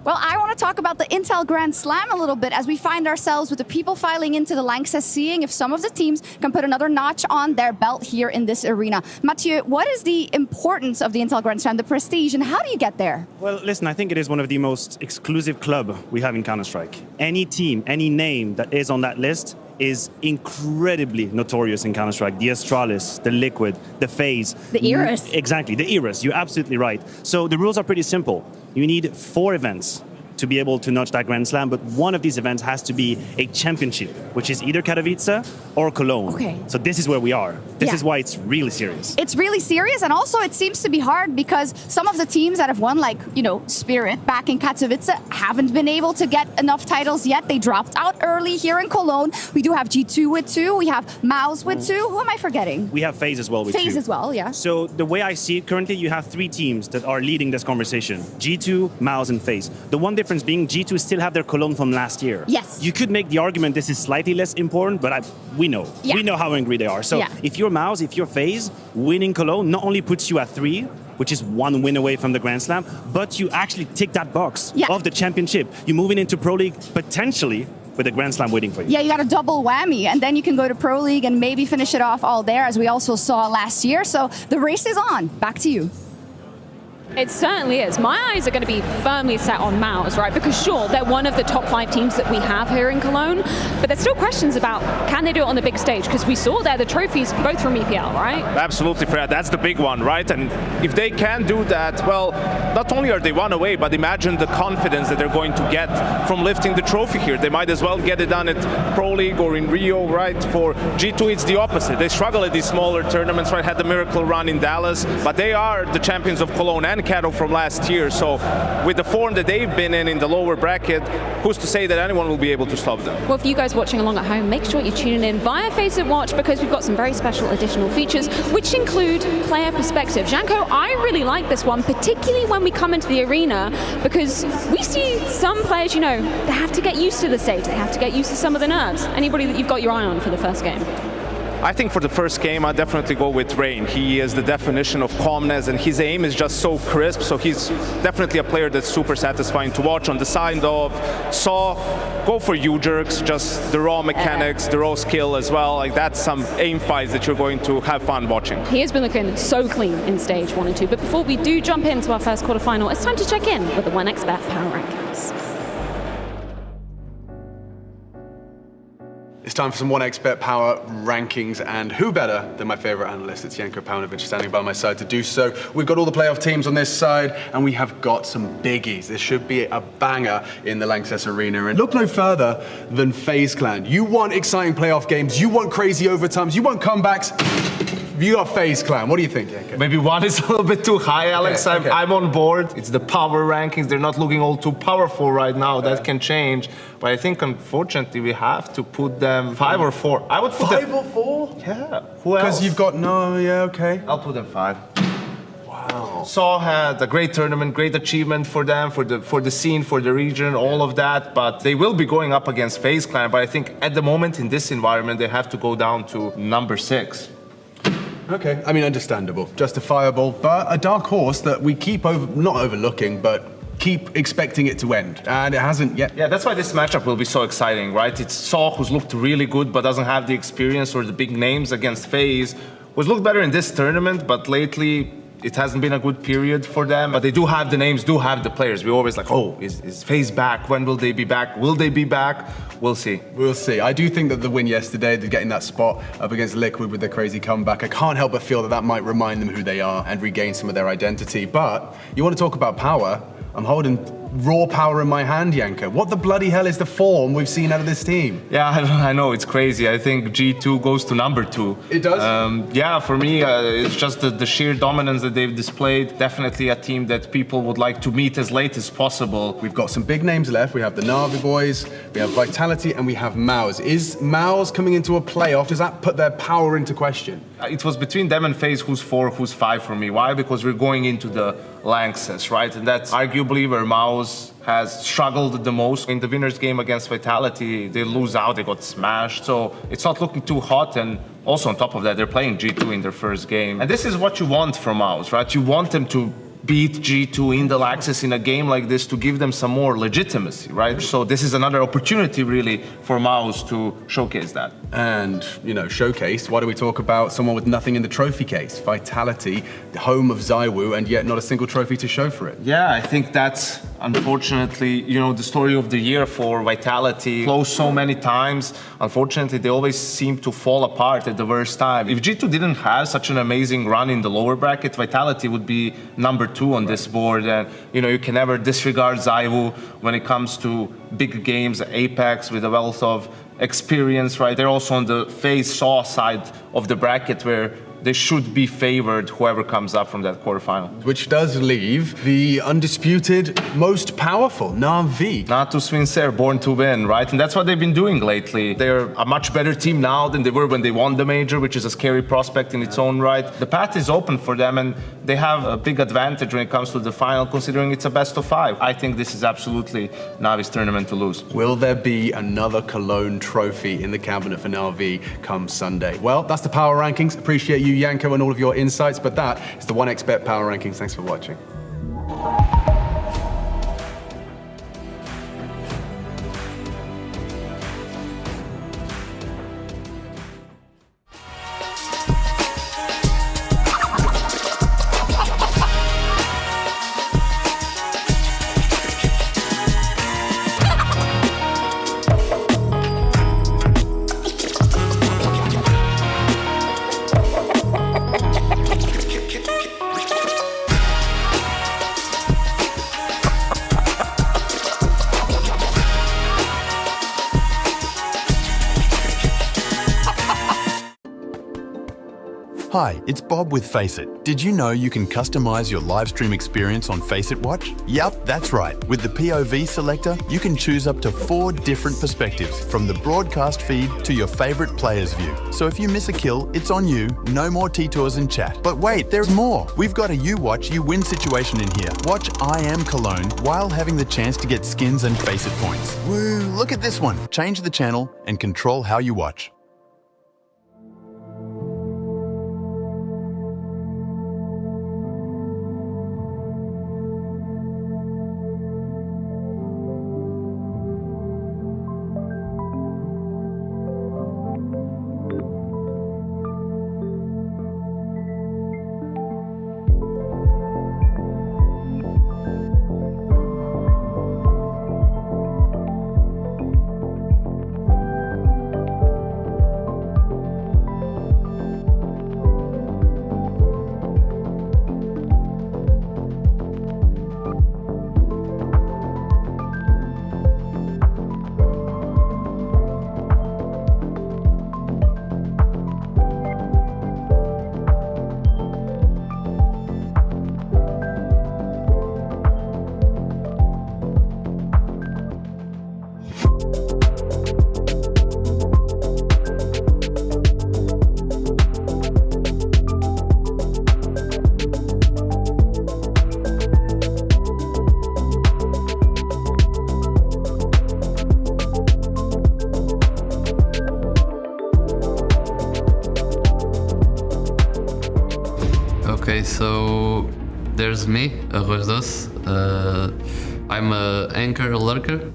Well, I want to talk about the Intel Grand Slam a little bit as we find ourselves with the people filing into the LANXESS, seeing if some of the teams can put another notch on their belt here in this arena. Mathieu, what is the importance of the Intel Grand Slam, the prestige, and how do you get there? Well, listen, I think it is one of the most exclusive club we have in Counter-Strike. Any team, any name that is on that list is incredibly notorious in Counter-Strike. The Astralis, the Liquid, the FaZe. The Eras. Exactly, the Eras. You're absolutely right. So the rules are pretty simple. You need 4 events to be able to notch that Grand Slam, but one of these events has to be a championship, which is either Katowice or Cologne. Okay. So this is where we are. This is why it's really serious. It's really serious, and also it seems to be hard because some of the teams that have won, like, Spirit back in Katowice, haven't been able to get enough titles yet. They dropped out early here in Cologne. We do have G2 with 2. We have MOUZ with 2. Who am I forgetting? We have FaZe as well with 2. FaZe as well, yeah. So the way I see it currently, you have 3 teams that are leading this conversation. G2, MOUZ, and FaZe. The one difference being G2 still have their Cologne from last year. Yes. You could make the argument this is slightly less important, but we know. Yeah. We know how angry they are. So if you're MOUZ, if you're FaZe, winning Cologne not only puts you at 3, which is 1 win away from the Grand Slam, but you actually tick that box of the championship. You're moving into Pro League potentially with a Grand Slam waiting for you. Yeah, you got a double whammy, and then you can go to Pro League and maybe finish it off all there, as we also saw last year. So the race is on. Back to you. It certainly is. My eyes are going to be firmly set on MOUZ, right? Because sure, they're one of the top 5 teams that we have here in Cologne, but there's still questions about can they do it on the big stage? Because we saw there the trophies both from EPL, right? Absolutely, Freya. That's the big one, right? And if they can do that, well, not only are they 1 away, but imagine the confidence that they're going to get from lifting the trophy here. They might as well get it done at Pro League or in Rio, right? For G2, it's the opposite. They struggle at these smaller tournaments, right? Had the miracle run in Dallas, but they are the champions of Cologne and Cato from last year. So with the form that they've been in the lower bracket, who's to say that anyone will be able to stop them? Well, for you guys watching along at home, make sure you're tuning in via Facebook Watch because we've got some very special additional features, which include player perspective. Janko, I really like this one, particularly when we come into the arena, because we see some players, they have to get used to the stage. They have to get used to some of the nerves. Anybody that you've got your eye on for the first game? I think for the first game, I'd definitely go with Rain. He is the definition of calmness, and his aim is just so crisp, so he's definitely a player that's super satisfying to watch. On the side of Saw, go for U-jerks, just the raw mechanics, the raw skill as well. Like, that's some aim fights that you're going to have fun watching. He has been looking so clean in stage 1 and 2, but before we do jump into our first quarterfinal, it's time to check in with the 1xBet Power Rankings. It's time for some 1xBet Power Rankings, and who better than my favorite analyst? It's Janko Paunovic standing by my side to do so. We've got all the playoff teams on this side, and we have got some biggies. This should be a banger in the Lanxess Arena, and look no further than FaZe Clan. You want exciting playoff games, you want crazy overtimes, you want comebacks. You got FaZe Clan. What do you think, Janko? Maybe 1 is a little bit too high, Alex. Okay. I'm on board. It's the power rankings. They're not looking all too powerful right now. That can change. But I think, unfortunately, we have to put them 5 or 4. I would put 5 or 4? Yeah. Who else? Because you've got okay. I'll put them 5. Wow. Saw had a great tournament, great achievement for them, for the scene, for the region, all of that. But they will be going up against FaZe Clan. But I think at the moment, in this environment, they have to go down to number 6. Okay, I mean, understandable, justifiable, but a dark horse that we keep not overlooking, but keep expecting it to end, and it hasn't yet. Yeah, that's why this matchup will be so exciting, right? It's Saw, who's looked really good, but doesn't have the experience or the big names, against FaZe, who's looked better in this tournament, but lately it hasn't been a good period for them. But they do have the names, do have the players. We're always like, oh, is FaZe back? When will they be back? Will they be back? We'll see. We'll see. I do think that the win yesterday, they're getting that spot up against Liquid with their crazy comeback. I can't help but feel that might remind them who they are and regain some of their identity. But you want to talk about power? I'm holding raw power in my hand, Janko. What the bloody hell is the form we've seen out of this team? Yeah, I know, it's crazy. I think G2 goes to number 2. It does? Yeah, for me, it's just the sheer dominance that they've displayed. Definitely a team that people would like to meet as late as possible. We've got some big names left. We have the Navi boys, we have Vitality, and we have MOUZ. Is MOUZ coming into a playoff? Does that put their power into question? It was between them and FaZe who's 4, who's 5 for me. Why? Because we're going into the Lanxess, right? And that's arguably where MOUZ has struggled the most. In the winner's game against Vitality, they lose out, they got smashed. So it's not looking too hot. And also on top of that, they're playing G2 in their first game. And this is what you want from MOUZ, right? You want them to beat G2 in the Lanxess in a game like this to give them some more legitimacy, right? So this is another opportunity really for MOUZ to showcase that. And, showcase, why do we talk about someone with nothing in the trophy case? Vitality, the home of Zywoo, and yet not a single trophy to show for it. Yeah, I think that's Unfortunately, you know, the story of the year for Vitality, close so many times. Unfortunately, they always seem to fall apart at the worst time. If G2 didn't have such an amazing run in the lower bracket, Vitality would be number 2 on this board. And, you know, you can never disregard Zaiwu when it comes to big games, Apex with a wealth of experience, right? They're also on the FaZe Saw side of the bracket where they should be favored, whoever comes up from that quarterfinal. Which does leave the undisputed most powerful, Na'Vi. Not to sincere, born to win, right? And that's what they've been doing lately. They're a much better team now than they were when they won the major, which is a scary prospect in its own right. The path is open for them, and they have a big advantage when it comes to the final, considering it's a best of 5. I think this is absolutely Navi's tournament to lose. Will there be another Cologne trophy in the cabinet for Na'Vi come Sunday? Well, that's the power rankings. Appreciate you, Janko, and all of your insights, but that is the 1xBet Power Rankings. Thanks for watching. Hi, it's Bob with Faceit. Did you know you can customize your live stream experience on Faceit Watch? Yup, that's right. With the POV selector, you can choose up to 4 different perspectives, from the broadcast feed to your favorite player's view. So if you miss a kill, it's on you, no more T-Tours in chat. But wait, there's more. We've got a You Watch, You Win situation in here. Watch IEM Cologne while having the chance to get skins and Faceit points. Woo, look at this one. Change the channel and control how you watch. Okay, so there's me, Rosdos. I'm an anchor, a lurker.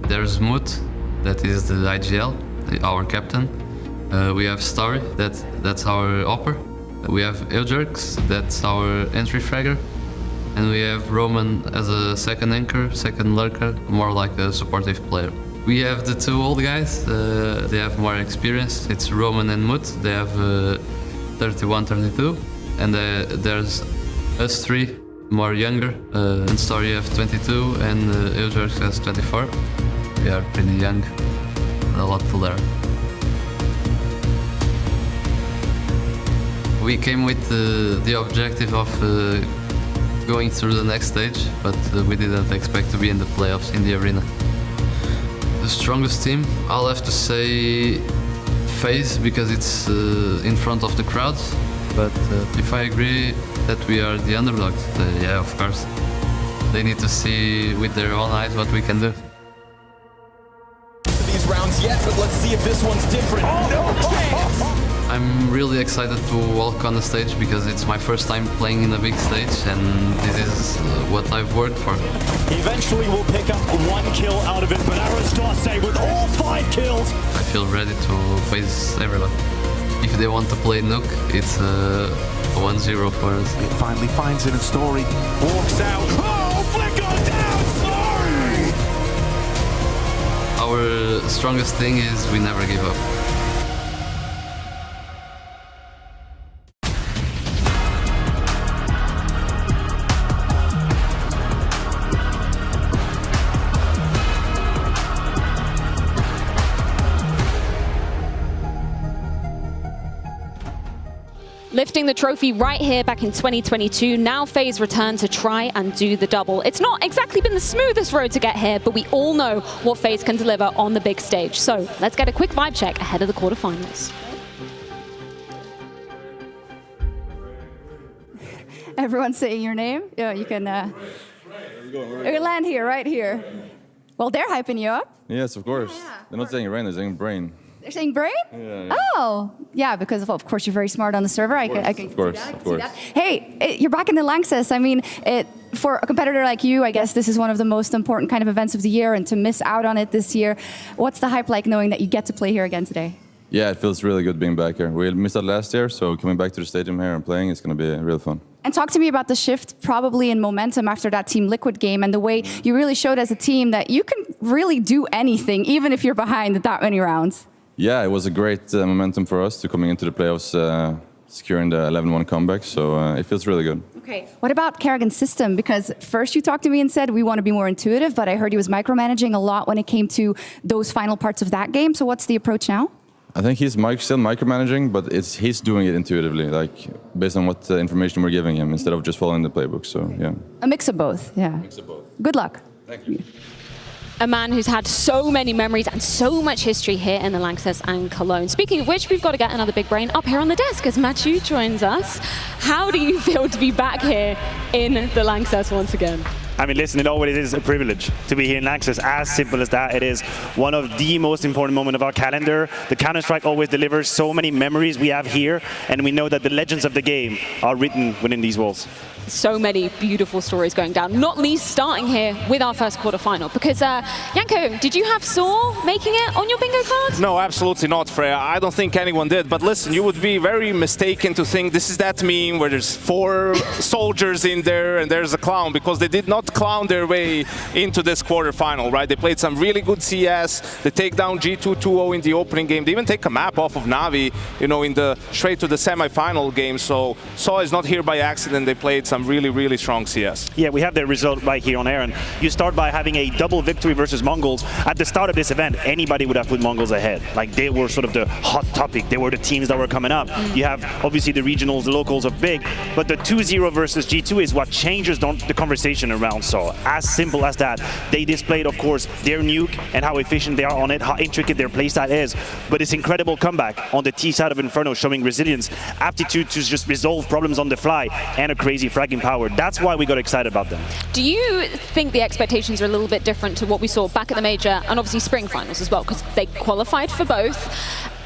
There's MOUZ, that is the IGL, our captain. We have Story, that's our upper. We have Eljurks, that's our entry fragger. And we have Roman as a second anchor, second lurker, more like a supportive player. We have the 2 old guys, they have more experience. It's Roman and MOUZ, they have 31, 32. And there's us 3, more younger. And Story have 22 and Eljurks has 24. We are pretty young, a lot to learn. We came with the objective of going through the next stage, but we didn't expect to be in the playoffs in the arena. The strongest team, I'll have to say FaZe, because it's in front of the crowds. But if I agree that we are the underdogs, yeah, of course. They need to see with their own eyes what we can do. These rounds yet, but let's see if this one's different. No chance! I'm really excited to walk on the stage because it's my first time playing in a big stage, and this is what I've worked for. Eventually we'll pick up 1 kill out of it, but Aristase with all 5 kills. I feel ready to face everyone. If they want to play Nuke, it's a 1-0 for us. It finally finds it in Story. Walks out. Oh, Flicker! Our strongest thing is we never give up. Lifting the trophy right here back in 2022, now FaZe return to try and do the double. It's not exactly been the smoothest road to get here, but we all know what FaZe can deliver on the big stage. So let's get a quick vibe check ahead of the quarterfinals. Everyone's saying your name. Yeah, you can land here, right here. Well, they're hyping you up. Yes, of course. They're not saying rain, they're saying brain. They're saying brain? Yeah. Oh, yeah, because of course you're very smart on the server. I can Of course. see that. Hey, you're back in the Lanxess. I mean, for a competitor like you, I guess this is one of the most important kind of events of the year, and to miss out on it this year, what's the hype like knowing that you get to play here again today? Yeah, it feels really good being back here. We missed that last year, so coming back to the stadium here and playing is going to be real fun. And talk to me about the shift probably in momentum after that Team Liquid game and the way you really showed as a team that you can really do anything, even if you're behind that many rounds. Yeah, it was a great momentum for us to coming into the playoffs, securing the 11-1 comeback, so it feels really good. Okay, what about Kerrigan's system? Because first you talked to me and said we want to be more intuitive, but I heard he was micromanaging a lot when it came to those final parts of that game. So what's the approach now? I think he's still micromanaging, but he's doing it intuitively, like based on what information we're giving him, instead of just following the playbook. So yeah, a mix of both. Yeah. Mix of both. Good luck. Thank you. A man who's had so many memories and so much history here in the Lanxess and Cologne. Speaking of which, we've got to get another big brain up here on the desk as MOUZ joins us. How do you feel to be back here in the Lanxess once again? I mean, listen, it always is a privilege to be here in Lanxess. As simple as that. It is one of the most important moments of our calendar. The Counter-Strike always delivers so many memories we have here, and we know that the legends of the game are written within these walls. So many beautiful stories going down, not least starting here with our first quarterfinal. Because, Janko, did you have Saw making it on your bingo card? No, absolutely not, Freya. I don't think anyone did. But listen, you would be very mistaken to think this is that meme where there's 4 soldiers in there and there's a clown, because they did not clown their way into this quarterfinal, right? They played some really good CS. They take down G2 2-0 in the opening game. They even take a map off of Navi, you know, in the straight to the semi-final game. So Saw is not here by accident. They played some really strong CS. Yeah, we have the result right here on air, and you start by having a double victory versus Mongols. At the start of this event, anybody would have put Mongols ahead. Like, they were sort of the hot topic. They were the teams that were coming up. You have obviously the regionals, the locals of big, but the 2-0 versus G2 is what changes the conversation around Saw. As simple as that. They displayed, of course, their nuke and how efficient they are on it, how intricate their playstyle is, but it's incredible comeback on the T side of Inferno, showing resilience, aptitude to just resolve problems on the fly, and a crazy fragging power. That's why we got excited about them. Do you think the expectations are a little bit different to what we saw back at the Major and obviously Spring Finals as well? Because they qualified for both,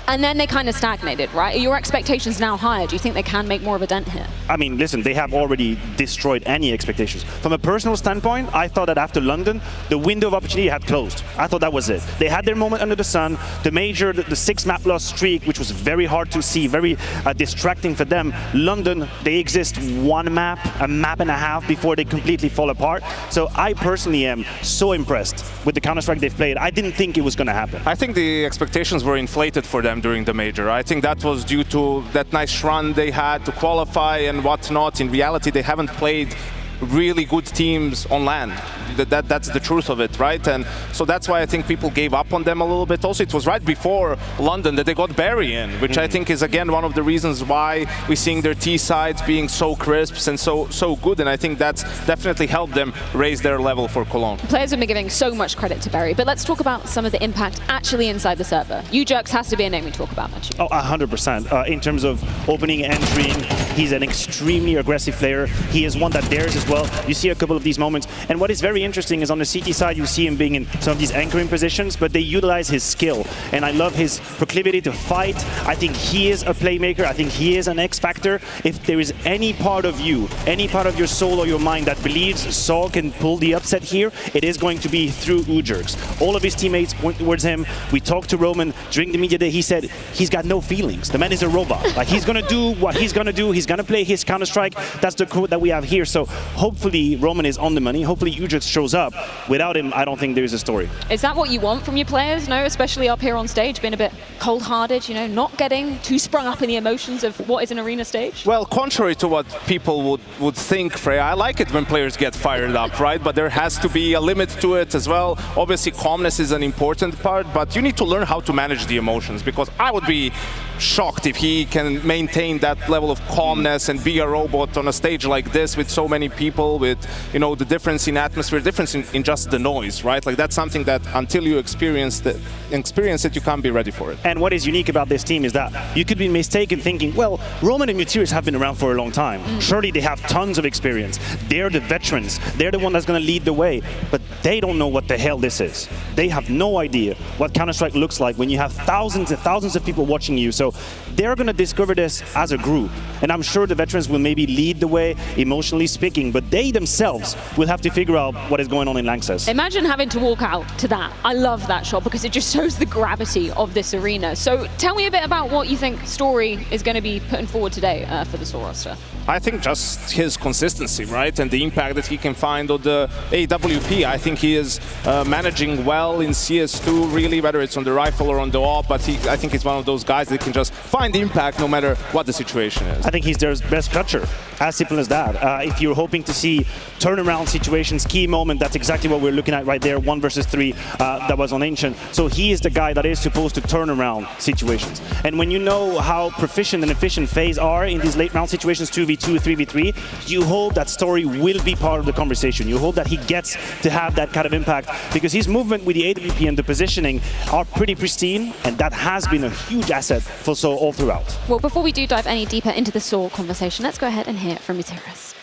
and then they kind of stagnated, right? Are your expectations now higher? Do you think they can make more of a dent here? I mean, listen, they have already destroyed any expectations. From a personal standpoint, I thought that after London, the window of opportunity had closed. I thought that was it. They had their moment under the sun. The Major, the 6 map loss streak, which was very hard to see, very distracting for them. London, they exist 1 map, a map and a half before they completely fall apart. So I personally am so impressed with the Counter-Strike they've played. I didn't think it was going to happen. I think the expectations were inflated for them during the Major. I think that was due to that nice run they had to qualify and whatnot. In reality, they haven't played really good teams on LAN. That's the truth of it, right? And so that's why I think people gave up on them a little bit. Also, it was right before London that they got Barry in, which I think is, again, one of the reasons why we're seeing their T sides being so crisp and so good. And I think that's definitely helped them raise their level for Cologne. Players have been giving so much credit to Barry, but let's talk about some of the impact actually inside the server. UJerks has to be a name we talk about, Matthew. Oh, 100%. In terms of opening and entering, he's an extremely aggressive player. He is one that dares as well. You see a couple of these moments. And what is very interesting is on the CT side, you see him being in some of these anchoring positions, but they utilize his skill. And I love his proclivity to fight. I think he is a playmaker. I think he is an X factor. If there is any part of you, any part of your soul or your mind that believes Saw can pull the upset here, it is going to be through UJerks. All of his teammates went towards him. We talked to Roman during the media day. He said he's got no feelings. The man is a robot. Like, he's going to do what he's going to do. He's going to play his Counter-Strike. That's the quote that we have here. So hopefully Roman is on the money. Hopefully Udrix shows up. Without him, I don't think there's a story. Is that what you want from your players? No, especially up here on stage, being a bit cold-hearted, you know, not getting too sprung up in the emotions of what is an arena stage? Well, contrary to what people would think, Freya, I like it when players get fired up, right? But there has to be a limit to it as well. Obviously, calmness is an important part, but you need to learn how to manage the emotions, because I would be shocked if he can maintain that level of calmness and be a robot on a stage like this with so many people, with, you know, the difference in atmosphere, difference in just the noise, right? Like, that's something that until you experience it, you can't be ready for it. And what is unique about this team is that you could be mistaken thinking, well, Roman and Mutiris have been around for a long time. Surely they have tons of experience. They're the veterans. They're the one that's going to lead the way. But they don't know what the hell this is. They have no idea what Counter-Strike looks like when you have thousands and thousands of people watching you. So they're going to discover this as a group. And I'm sure the veterans will maybe lead the way, emotionally speaking, but they themselves will have to figure out what is going on in Lanxess. Imagine having to walk out to that. I love that shot because it just shows the gravity of this arena. So tell me a bit about what you think Story is going to be putting forward today for the Soul roster. I think just his consistency, right, and the impact that he can find on the AWP. I think he is managing well in CS2, really, whether it's on the rifle or on the AWP, but I think he's one of those guys that can just find the impact no matter what the situation is. I think he's their best clutcher, as simple as that. If you're hoping to see turnaround situations, key moment, that's exactly what we're looking at right there, 1 versus 3, that was on Ancient. So he is the guy that is supposed to turn around situations. And when you know how proficient and efficient FaZe are in these late round situations, 2v2, 3v3, you hope that Story will be part of the conversation. You hope that he gets to have that kind of impact, because his movement with the AWP and the positioning are pretty pristine, and that has been a huge asset for Soul all throughout. Well, before we do dive any deeper into the Soul conversation, let's go ahead and hear from Mutiris.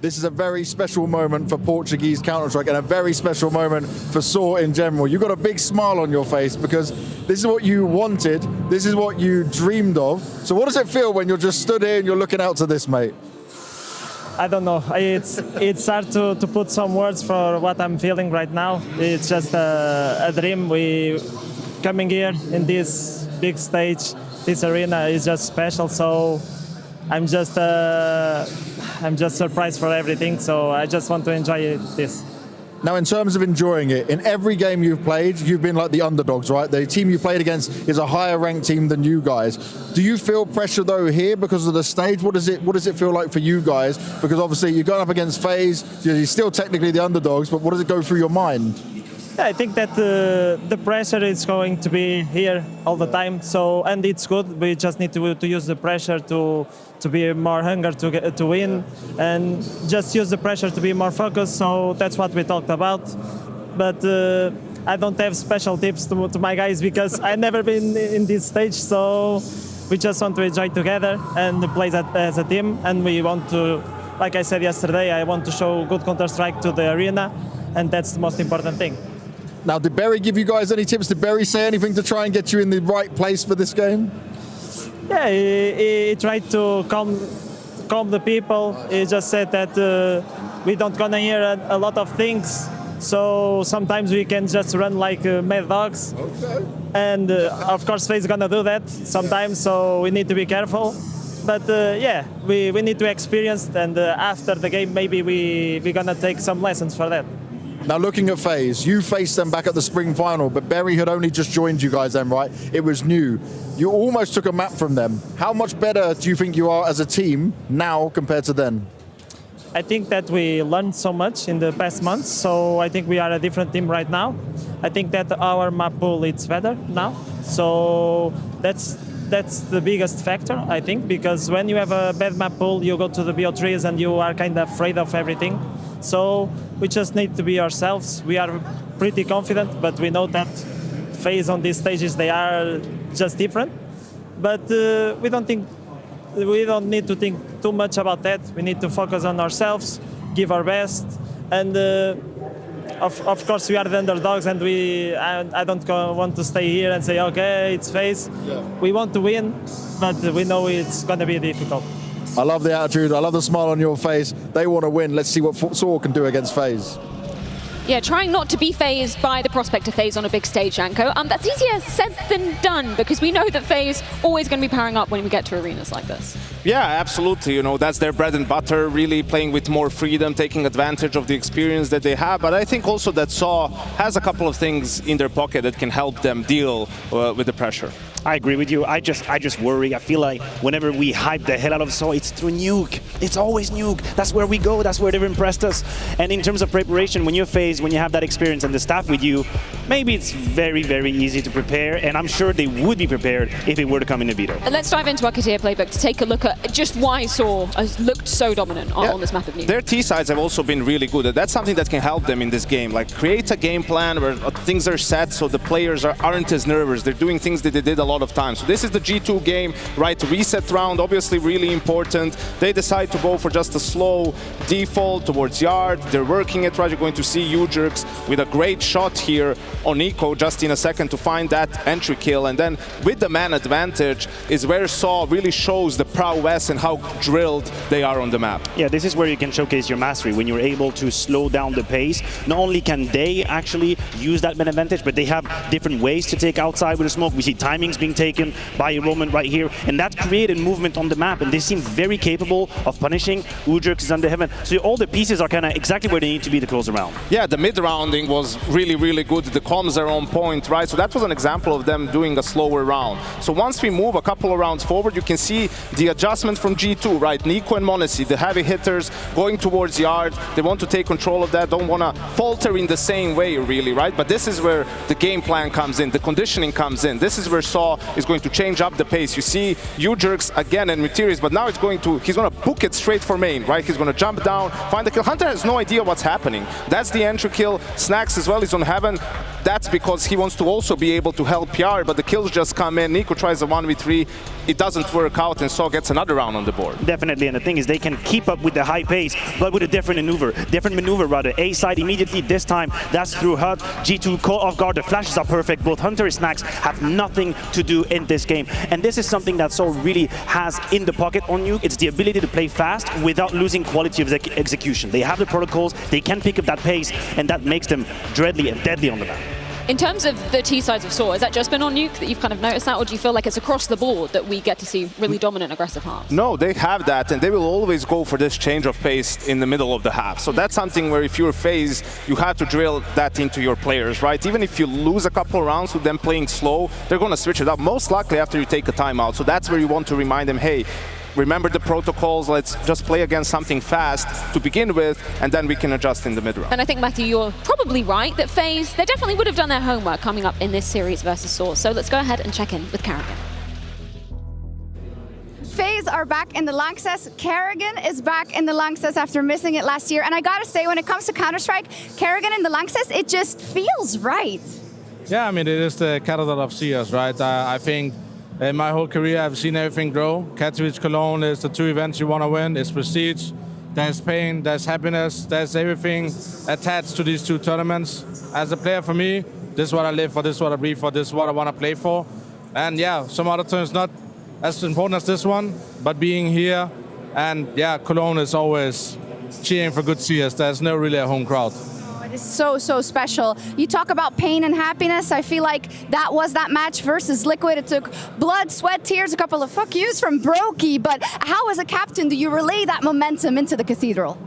This is a very special moment for Portuguese Counter-Strike and a very special moment for Soul in general. You've got a big smile on your face because this is what you wanted, this is what you dreamed of. So what does it feel when you're just stood here and you're looking out to this, mate? I don't know. It's hard to put some words for what I'm feeling right now. It's just a dream. We coming here in this big stage, this arena is just special. So I'm just surprised for everything. So I just want to enjoy this. Now, in terms of enjoying it, in every game you've played, you've been like the underdogs, right? The team you played against is a higher ranked team than you guys. Do you feel pressure though here because of the stage? What does it feel like for you guys? Because obviously you're going up against FaZe, you're still technically the underdogs, but what does it go through your mind? Yeah, I think that the pressure is going to be here all the time. So, and it's good. We just need to use the pressure to be more hunger to win, and just use the pressure to be more focused. So that's what we talked about. But I don't have special tips to my guys because I've never been in this stage. So we just want to enjoy together and play as a team. And we want to, like I said yesterday, I want to show good Counter-Strike to the arena, and that's the most important thing. Now, did Barry give you guys any tips? Did Barry say anything to try and get you in the right place for this game? Yeah, he tried to calm the people. He just said that we don't gonna hear a lot of things, so sometimes we can just run like mad dogs. Okay. And of course, FaZe gonna do that sometimes, so we need to be careful. But yeah, we need to experience, and after the game, maybe we're gonna take some lessons for that. Now, looking at FaZe, you faced them back at the spring final, but Barry had only just joined you guys then, right? It was new. You almost took a map from them. How much better do you think you are as a team now compared to then? I think that we learned so much in the past months, so I think we are a different team right now. I think that our map pool is better now, so that's the biggest factor, I think, because when you have a bad map pool, you go to the BO3s and you are kind of afraid of everything. So we just need to be ourselves. We are pretty confident, but we know that FaZe on these stages, they are just different. But we don't need to think too much about that. We need to focus on ourselves, give our best, and of course we are the underdogs, and I don't want to stay here and say, okay, it's FaZe. Yeah. We want to win, but we know it's going to be difficult. I love the attitude. I love the smile on your face. They want to win. Let's see what Soul can do against FaZe. Yeah, trying not to be fazed by the prospect of FaZe on a big stage, Janko. That's easier said than done, because we know that FaZe always going to be powering up when we get to arenas like this. Yeah, absolutely. You know, that's their bread and butter, really playing with more freedom, taking advantage of the experience that they have. But I think also that Saw has a couple of things in their pocket that can help them deal with the pressure. I agree with you. I just worry. I feel like whenever we hype the hell out of Saw, it's through Nuke. It's always Nuke. That's where we go. That's where they've impressed us. And in terms of preparation, when you have that experience and the staff with you, maybe it's very, very easy to prepare. And I'm sure they would be prepared if it were to come in a veto. Let's dive into our Katia playbook to take a look at just why Saw has looked so dominant on this map of Nuke. Their T-sides have also been really good. That's something that can help them in this game. Like, create a game plan where things are set so the players aren't as nervous. They're doing things that they did a lot of times. So this is the G2 game, right? Reset round, obviously really important. They decide to go for just a slow default towards Yard. They're working it right. You're going to see Ujerks with a great shot here on Nico just in a second to find that entry kill. And then with the man advantage is where Saw really shows the prowess and how drilled they are on the map. Yeah, this is where you can showcase your mastery, when you're able to slow down the pace. Not only can they actually use that man advantage, but they have different ways to take outside with the smoke. We see timings being taken by Roman right here, and that created movement on the map, and they seem very capable of punishing. Ujerks is under heaven, so all the pieces are kind of exactly where they need to be to close the round. Yeah, the mid-rounding was really, really good. The comms are on point, right? So that was an example of them doing a slower round. So once we move a couple of rounds forward, you can see the adjustment from G2, right? Nico and m0NESY, the heavy hitters, going towards Yard. They want to take control of that, don't want to falter in the same way, really, right? But this is where the game plan comes in, the conditioning comes in. This is where Saw is going to change up the pace. You see Ujerks again and Materials, but now he's going to book it straight for main, right? He's going to jump down, find the kill. Hunter has no idea what's happening. That's the entry kill. Snacks as well, he's on heaven. That's because he wants to also be able to help Yard, but the kills just come in. Nico tries a 1v3. It doesn't work out, and Saw gets another round on the board. Definitely, and the thing is they can keep up with the high pace, but with a different maneuver rather. A side immediately, this time that's through HUD. G2 caught off guard, the flashes are perfect. Both Hunter and Snacks have nothing to do in this game. And this is something that Saw really has in the pocket on Nuke. It's the ability to play fast without losing quality of execution. They have the protocols, they can pick up that pace, and that makes them deadly on the map. In terms of the T-sides of Saw, has that just been on Nuke that you've kind of noticed that, or do you feel like it's across the board that we get to see really dominant aggressive halves? No, they have that, and they will always go for this change of pace in the middle of the half. So that's something where if you're FaZe, you have to drill that into your players, right? Even if you lose a couple of rounds with them playing slow, they're going to switch it up, most likely after you take a timeout. So that's where you want to remind them, hey, remember the protocols, let's just play against something fast to begin with, and then we can adjust in the mid-round. And I think, Matthew, you're probably right that FaZe, they definitely would have done their homework coming up in this series versus Saw. So let's go ahead and check in with Kerrigan. FaZe are back in the Lanxess. Kerrigan is back in the Lanxess after missing it last year. And I gotta say, when it comes to Counter-Strike, Kerrigan in the Lanxess, it just feels right. Yeah, I mean, it is the capital of CS, right? I think in my whole career, I've seen everything grow. Katowice, Cologne is the two events you want to win. It's prestige, there's pain, there's happiness, there's everything attached to these two tournaments. As a player, for me, this is what I live for, this is what I breathe for, this is what I want to play for. And yeah, some other tournaments not as important as this one, but being here, and yeah, Cologne is always cheering for good CS. There's no really a home crowd. It is so, so special. You talk about pain and happiness. I feel like that was that match versus Liquid. It took blood, sweat, tears, a couple of fuck yous from Brokey. But how, as a captain, do you relay that momentum into the Cathedral?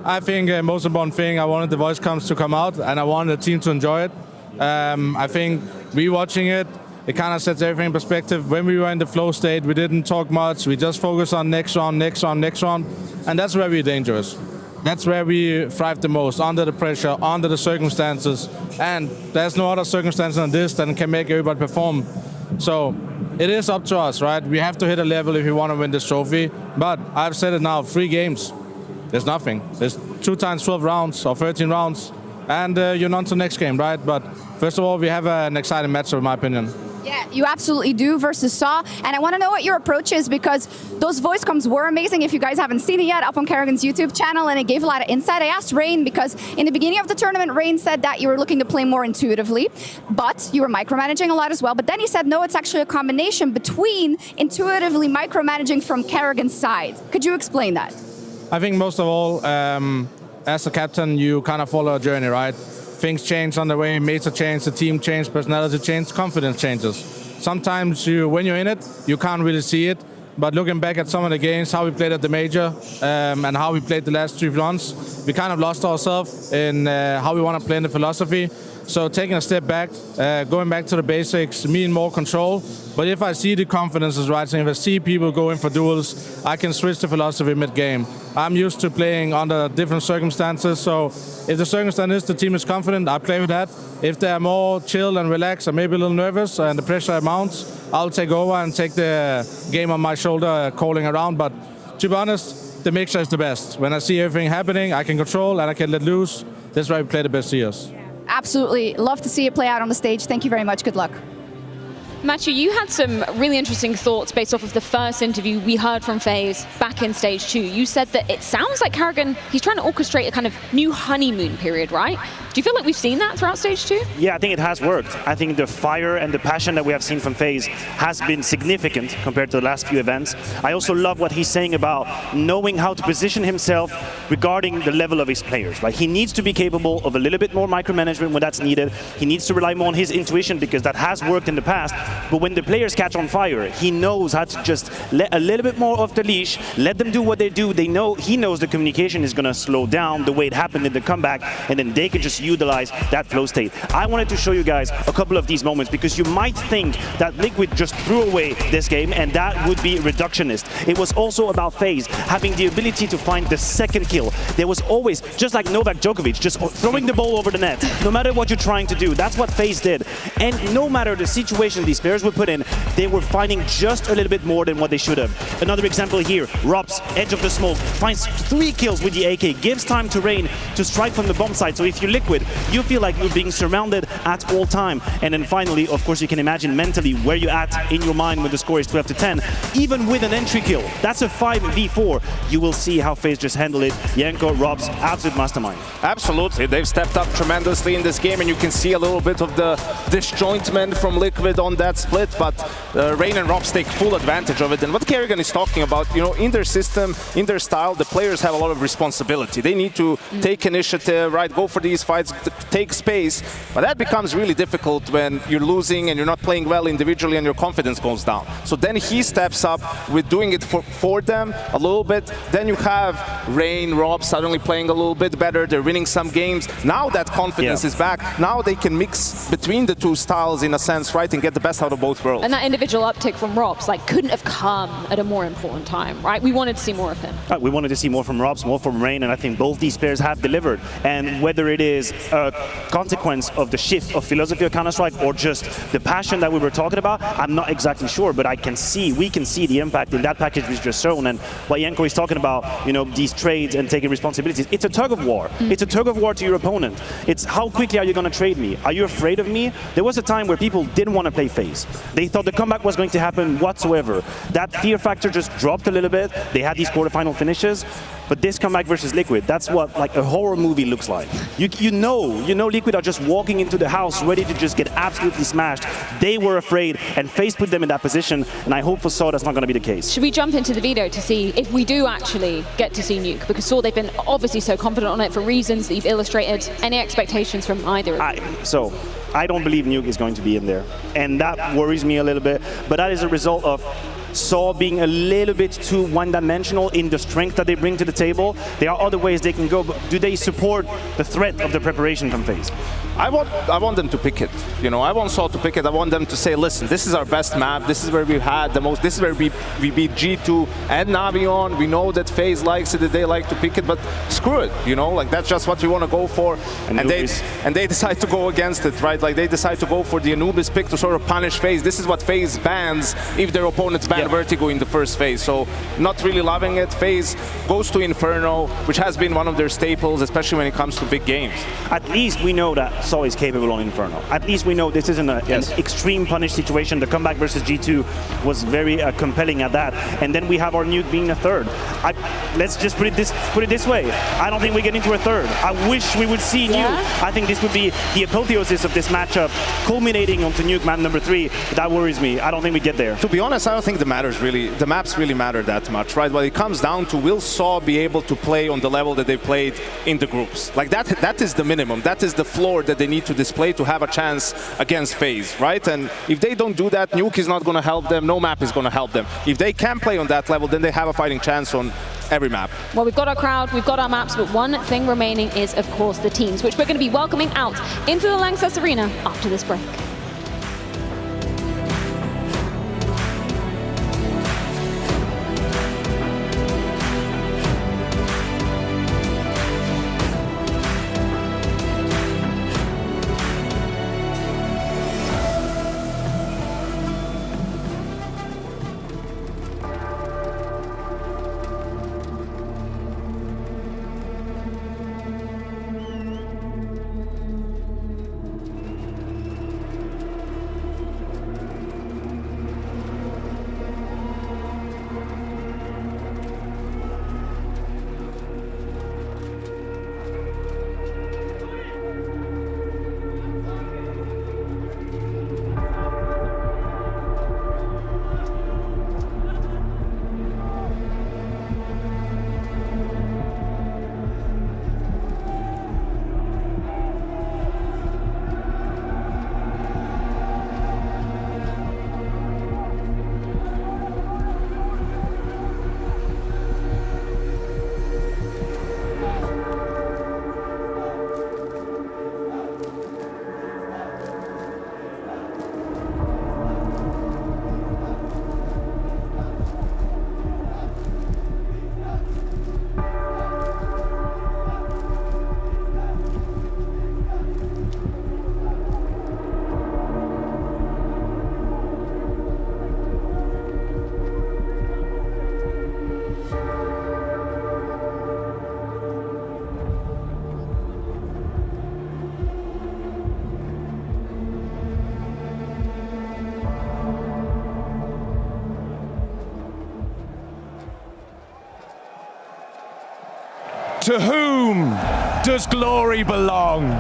I think most important thing, I wanted the voice comms to come out, and I wanted the team to enjoy it. I think rewatching it, it kind of sets everything in perspective. When we were in the flow state, we didn't talk much. We just focused on next round, next round, next round. And that's where we're dangerous. That's where we thrive the most, under the pressure, under the circumstances. And there's no other circumstance than this that can make everybody perform. So it is up to us, right? We have to hit a level if we want to win this trophy. But I've said it now, 3 games, there's nothing. There's 2 times 12 rounds or 13 rounds. And you're on to the next game, right? But first of all, we have an exciting matchup, in my opinion. Yeah, you absolutely do versus Saw. And I want to know what your approach is, because those voice comms were amazing. If you guys haven't seen it yet, up on Kerrigan's YouTube channel, and it gave a lot of insight. I asked Rain, because in the beginning of the tournament, Rain said that you were looking to play more intuitively, but you were micromanaging a lot as well. But then he said, no, it's actually a combination between intuitively micromanaging from Kerrigan's side. Could you explain that? I think most of all, as a captain, you kind of follow a journey, right? Things change on the way, mates change, the team change, personality change, confidence changes. Sometimes when you're in it, you can't really see it, but looking back at some of the games, how we played at the major, and how we played the last 3 runs, we kind of lost ourselves in how we want to play in the philosophy. So taking a step back, going back to the basics, me in more control. But if I see the confidence is right, so if I see people going for duels, I can switch the philosophy mid-game. I'm used to playing under different circumstances, so if the circumstance is the team is confident, I play with that. If they're more chill and relaxed and maybe a little nervous and the pressure mounts, I'll take over and take the game on my shoulder, calling around. But to be honest, the mixture is the best. When I see everything happening, I can control and I can let loose. That's why we play the best years. Absolutely. Love to see it play out on the stage. Thank you very much. Good luck. Matthew, you had some really interesting thoughts based off of the first interview we heard from FaZe back in stage 2. You said that it sounds like Karrigan, he's trying to orchestrate a kind of new honeymoon period, right? Do you feel like we've seen that throughout stage 2? Yeah, I think it has worked. I think the fire and the passion that we have seen from FaZe has been significant compared to the last few events. I also love what he's saying about knowing how to position himself regarding the level of his players. Right? He needs to be capable of a little bit more micromanagement when that's needed. He needs to rely more on his intuition because that has worked in the past. But when the players catch on fire, he knows how to just let a little bit more off the leash, let them do what they do. He knows the communication is going to slow down the way it happened in the comeback, and then they can just utilize that flow state. I wanted to show you guys a couple of these moments because you might think that Liquid just threw away this game and that would be reductionist. It was also about FaZe having the ability to find the second kill. There was always, just like Novak Djokovic, just throwing the ball over the net. No matter what you're trying to do, that's what FaZe did. And no matter the situation these players were put in, they were finding just a little bit more than what they should have. Another example here, Robs, edge of the smoke, finds 3 kills with the AK, gives time to Rain to strike from the bomb site. So if you're Liquid, you feel like you're being surrounded at all time. And then finally, of course, you can imagine mentally where you're at in your mind when the score is 12-10. Even with an entry kill, that's a 5v4. You will see how FaZe just handle it. Janko, Robs, absolute mastermind. Absolutely, they've stepped up tremendously in this game, and you can see a little bit of the disjointment from Liquid on that split, but Rain and Robs take full advantage of it. And what Karrigan is talking about, you know, in their system, in their style, the players have a lot of responsibility. They need to take initiative, right, go for these fights, take space, but that becomes really difficult when you're losing and you're not playing well individually and your confidence goes down. So then he steps up with doing it for them a little bit. Then you have Rain, Rob suddenly playing a little bit better. They're winning some games. Now that confidence is back. Now they can mix between the two styles in a sense, right, and get the best out of both worlds. And that individual uptick from Robs like couldn't have come at a more important time, right? We wanted to see more of him. We wanted to see more from Robs, more from Rain, and I think both these players have delivered. And whether it is a consequence of the shift of philosophy of Counter-Strike or just the passion that we were talking about, I'm not exactly sure, but we can see the impact in that package we've just shown. And what Janko is talking about, you know, these trades and taking responsibilities, it's a tug of war. It's a tug of war to your opponent. It's how quickly are you going to trade me? Are you afraid of me? There was a time where people didn't want to play FaZe. They thought the comeback was going to happen whatsoever. That fear factor just dropped a little bit. They had these quarterfinal finishes. But this comeback versus Liquid, that's what like a horror movie looks like. You know Liquid are just walking into the house ready to just get absolutely smashed. They were afraid, and FaZe put them in that position, and I hope for Saw that's not going to be the case. Should we jump into the veto to see if we do actually get to see Nuke? Because Saw, they've been obviously so confident on it for reasons that you've illustrated. Any expectations from either of you? I don't believe Nuke is going to be in there, and that worries me a little bit, but that is a result of Saw being a little bit too one-dimensional in the strength that they bring to the table. There are other ways they can go, but do they support the threat of the preparation from FaZe? I want them to pick it. You know, I want Saw to pick it. I want them to say, listen, this is our best map. This is where we've had the most. This is where we beat G2 and Navi on. We know that FaZe likes it, that they like to pick it, but screw it. You know, like that's just what we want to go for. And they decide to go against it, right? Like they decide to go for the Anubis pick to sort of punish FaZe. This is what FaZe bans if their opponents ban Vertigo in the first phase. So not really loving it. FaZe goes to Inferno, which has been one of their staples, especially when it comes to big games. At least we know that Saw is capable on Inferno. At least we know this isn't an extreme punish situation. The comeback versus G2 was very compelling at that. And then we have our Nuke being a third. Let's just put it this way. I don't think we get into a third. I wish we would see Nuke. I think this would be the apotheosis of this matchup, culminating onto Nuke map number 3. That worries me. I don't think we get there. To be honest, I don't think the maps really matter that much, right? What it comes down to, will Saw be able to play on the level that they played in the groups? Like that is the minimum. That is the floor that that they need to display to have a chance against FaZe, right? And if they don't do that, Nuke is not going to help them, no map is going to help them. If they can play on that level, then they have a fighting chance on every map. Well, we've got our crowd, we've got our maps, but one thing remaining is, of course, the teams, which we're going to be welcoming out into the Lanxess Arena after this break. To whom does glory belong?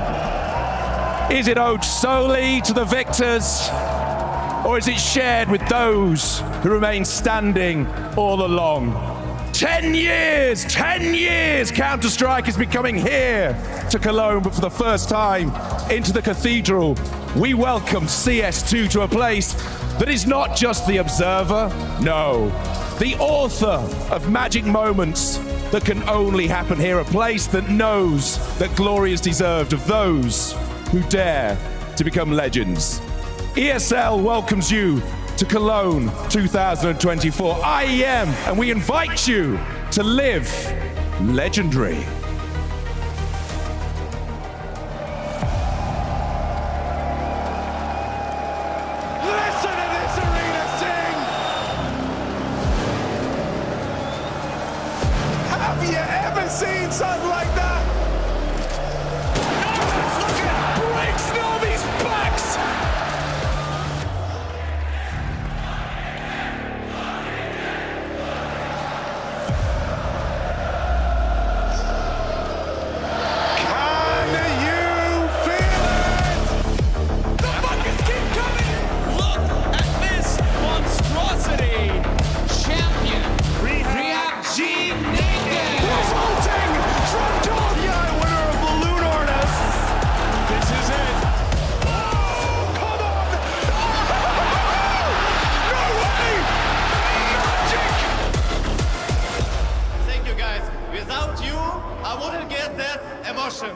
Is it owed solely to the victors, or is it shared with those who remain standing all along? 10 years, Counter-Strike has been coming here to Cologne, but for the first time into the cathedral, we welcome CS2 to a place that is not just the observer, no, the author of magic moments that can only happen here, a place that knows that glory is deserved of those who dare to become legends. ESL welcomes you to Cologne 2024 IEM, and we invite you to live legendary. Have you ever seen something like that? Look at it! Breaks Navi's backs! Can you feel it? The buckets keep coming! Look at this monstrosity! Champion! Rehab G Naked! Resulting from Tokyo, winner of Balloon Artists. This is it. Oh, come on! Oh, no way! Magic! Thank you guys. Without you, I wouldn't get that emotion.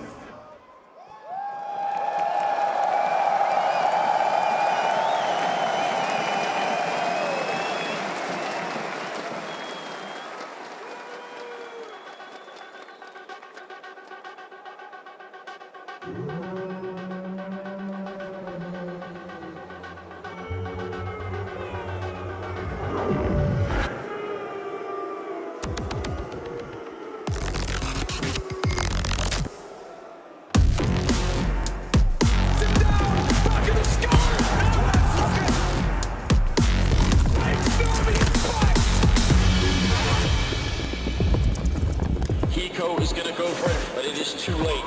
Hiko is going to go for it, but it is too late.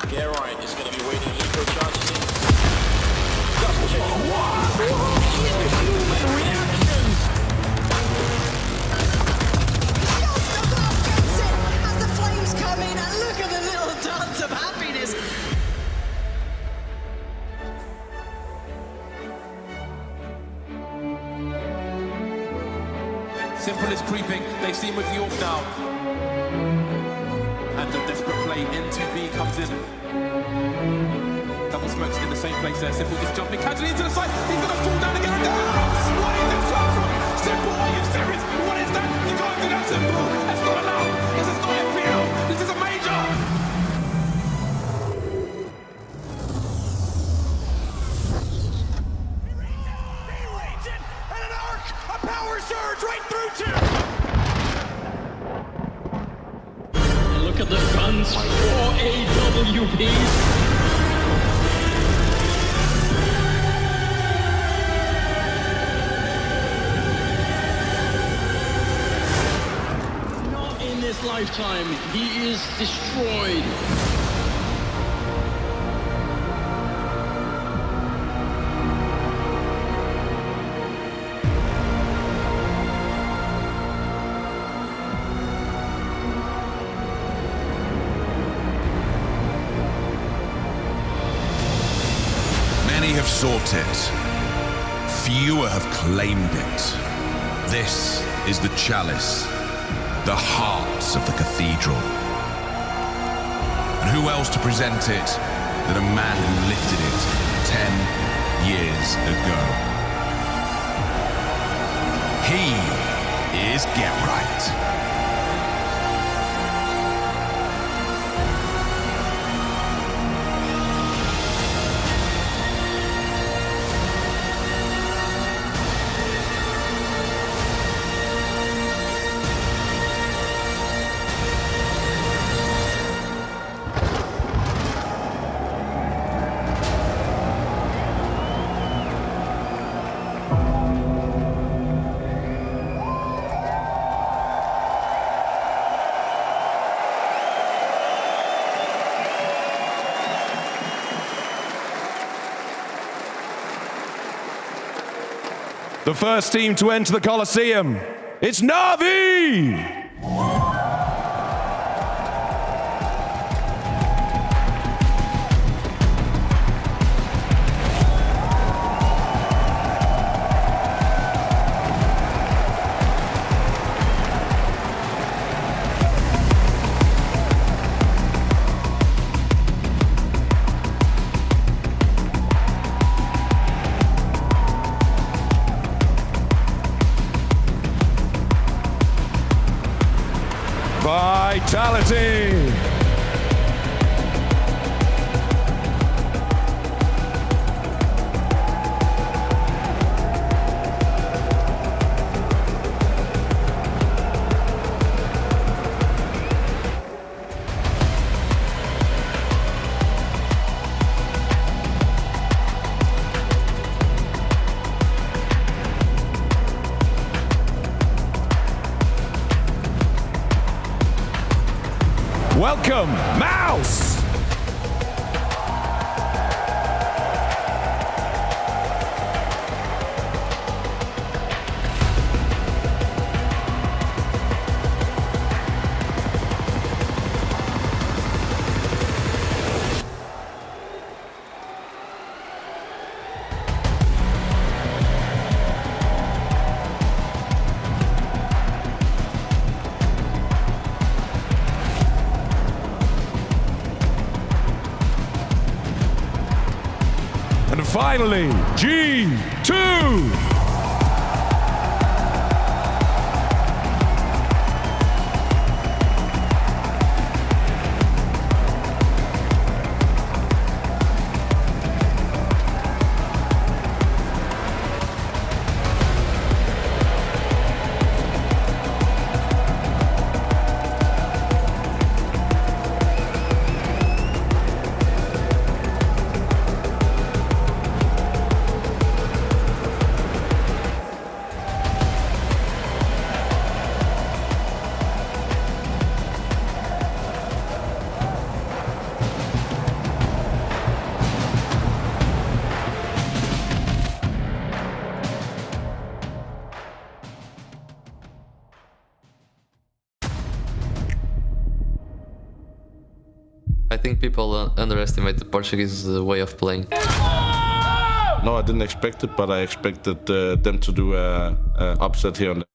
Geraint is going to be waiting. Hiko charges in. Just checking. Reactions! As the flames come in, and look at the little dance of happiness. we've seen with York now. And the desperate play into B comes in. Double smokes in the same place there. Simple is jumping casually into the side. He's going to fall down again. No! What is this shot from Simple? Are you serious? What is that? You can't do that, Simple. That's not allowed. This is not FPL. This is a major. Power surge right through two. And look at the guns for AWPs. Not in this lifetime. He is destroyed. Many have sought it, fewer have claimed it. This is the chalice, the heart of the cathedral. And who else to present it than a man who lifted it 10 years ago? He is Get Right. The first team to enter the Coliseum, it's Na'Vi! Vitality! Welcome, MOUZ! And finally, G2! I think people underestimate the Portuguese way of playing. No, I didn't expect it, but I expected them to do an upset here and there.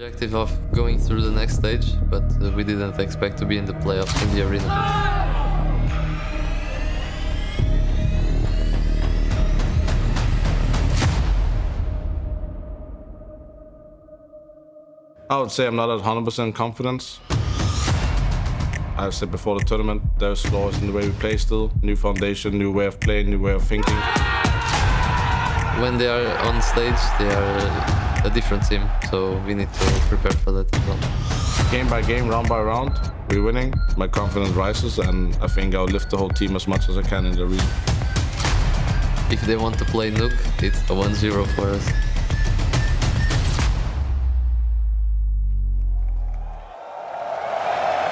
Objective of going through the next stage, but we didn't expect to be in the playoffs in the arena. I would say I'm not at 100% confidence. I said before the tournament, there's flaws in the way we play still. New foundation, new way of playing, new way of thinking. When they are on stage, they are a different team, so we need to prepare for that as well. Game by game, round by round, we're winning. My confidence rises, and I think I'll lift the whole team as much as I can in the arena. If they want to play Nuke, it's a 1-0 for us.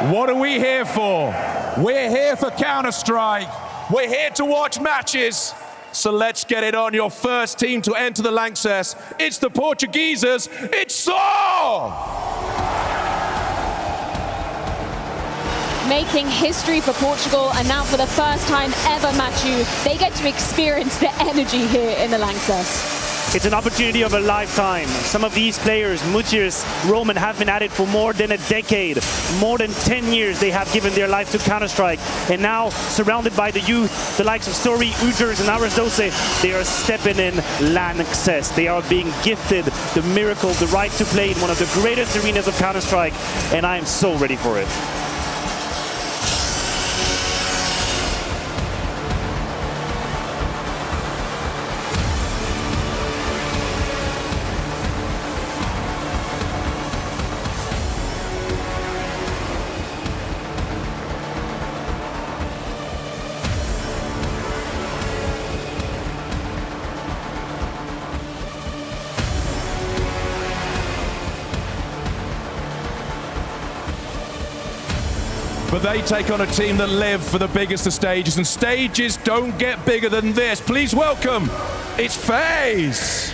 What are we here for? We're here for Counter-Strike. We're here to watch matches. So let's get it on. Your first team to enter the Lanxess. It's the Portugueses. It's Saw! Making history for Portugal, and now for the first time ever, MOUZ, they get to experience the energy here in the Lanxess. It's an opportunity of a lifetime. Some of these players, Mutiers, Roman, have been at it for more than a decade. More than 10 years they have given their life to Counter-Strike. And now, surrounded by the youth, the likes of Story, Ujers, and Aras Dose, they are stepping in Lanxess. They are being gifted the miracle, the right to play in one of the greatest arenas of Counter-Strike. And I am so ready for it. But they take on a team that live for the biggest of stages, and stages don't get bigger than this. Please welcome, it's FaZe!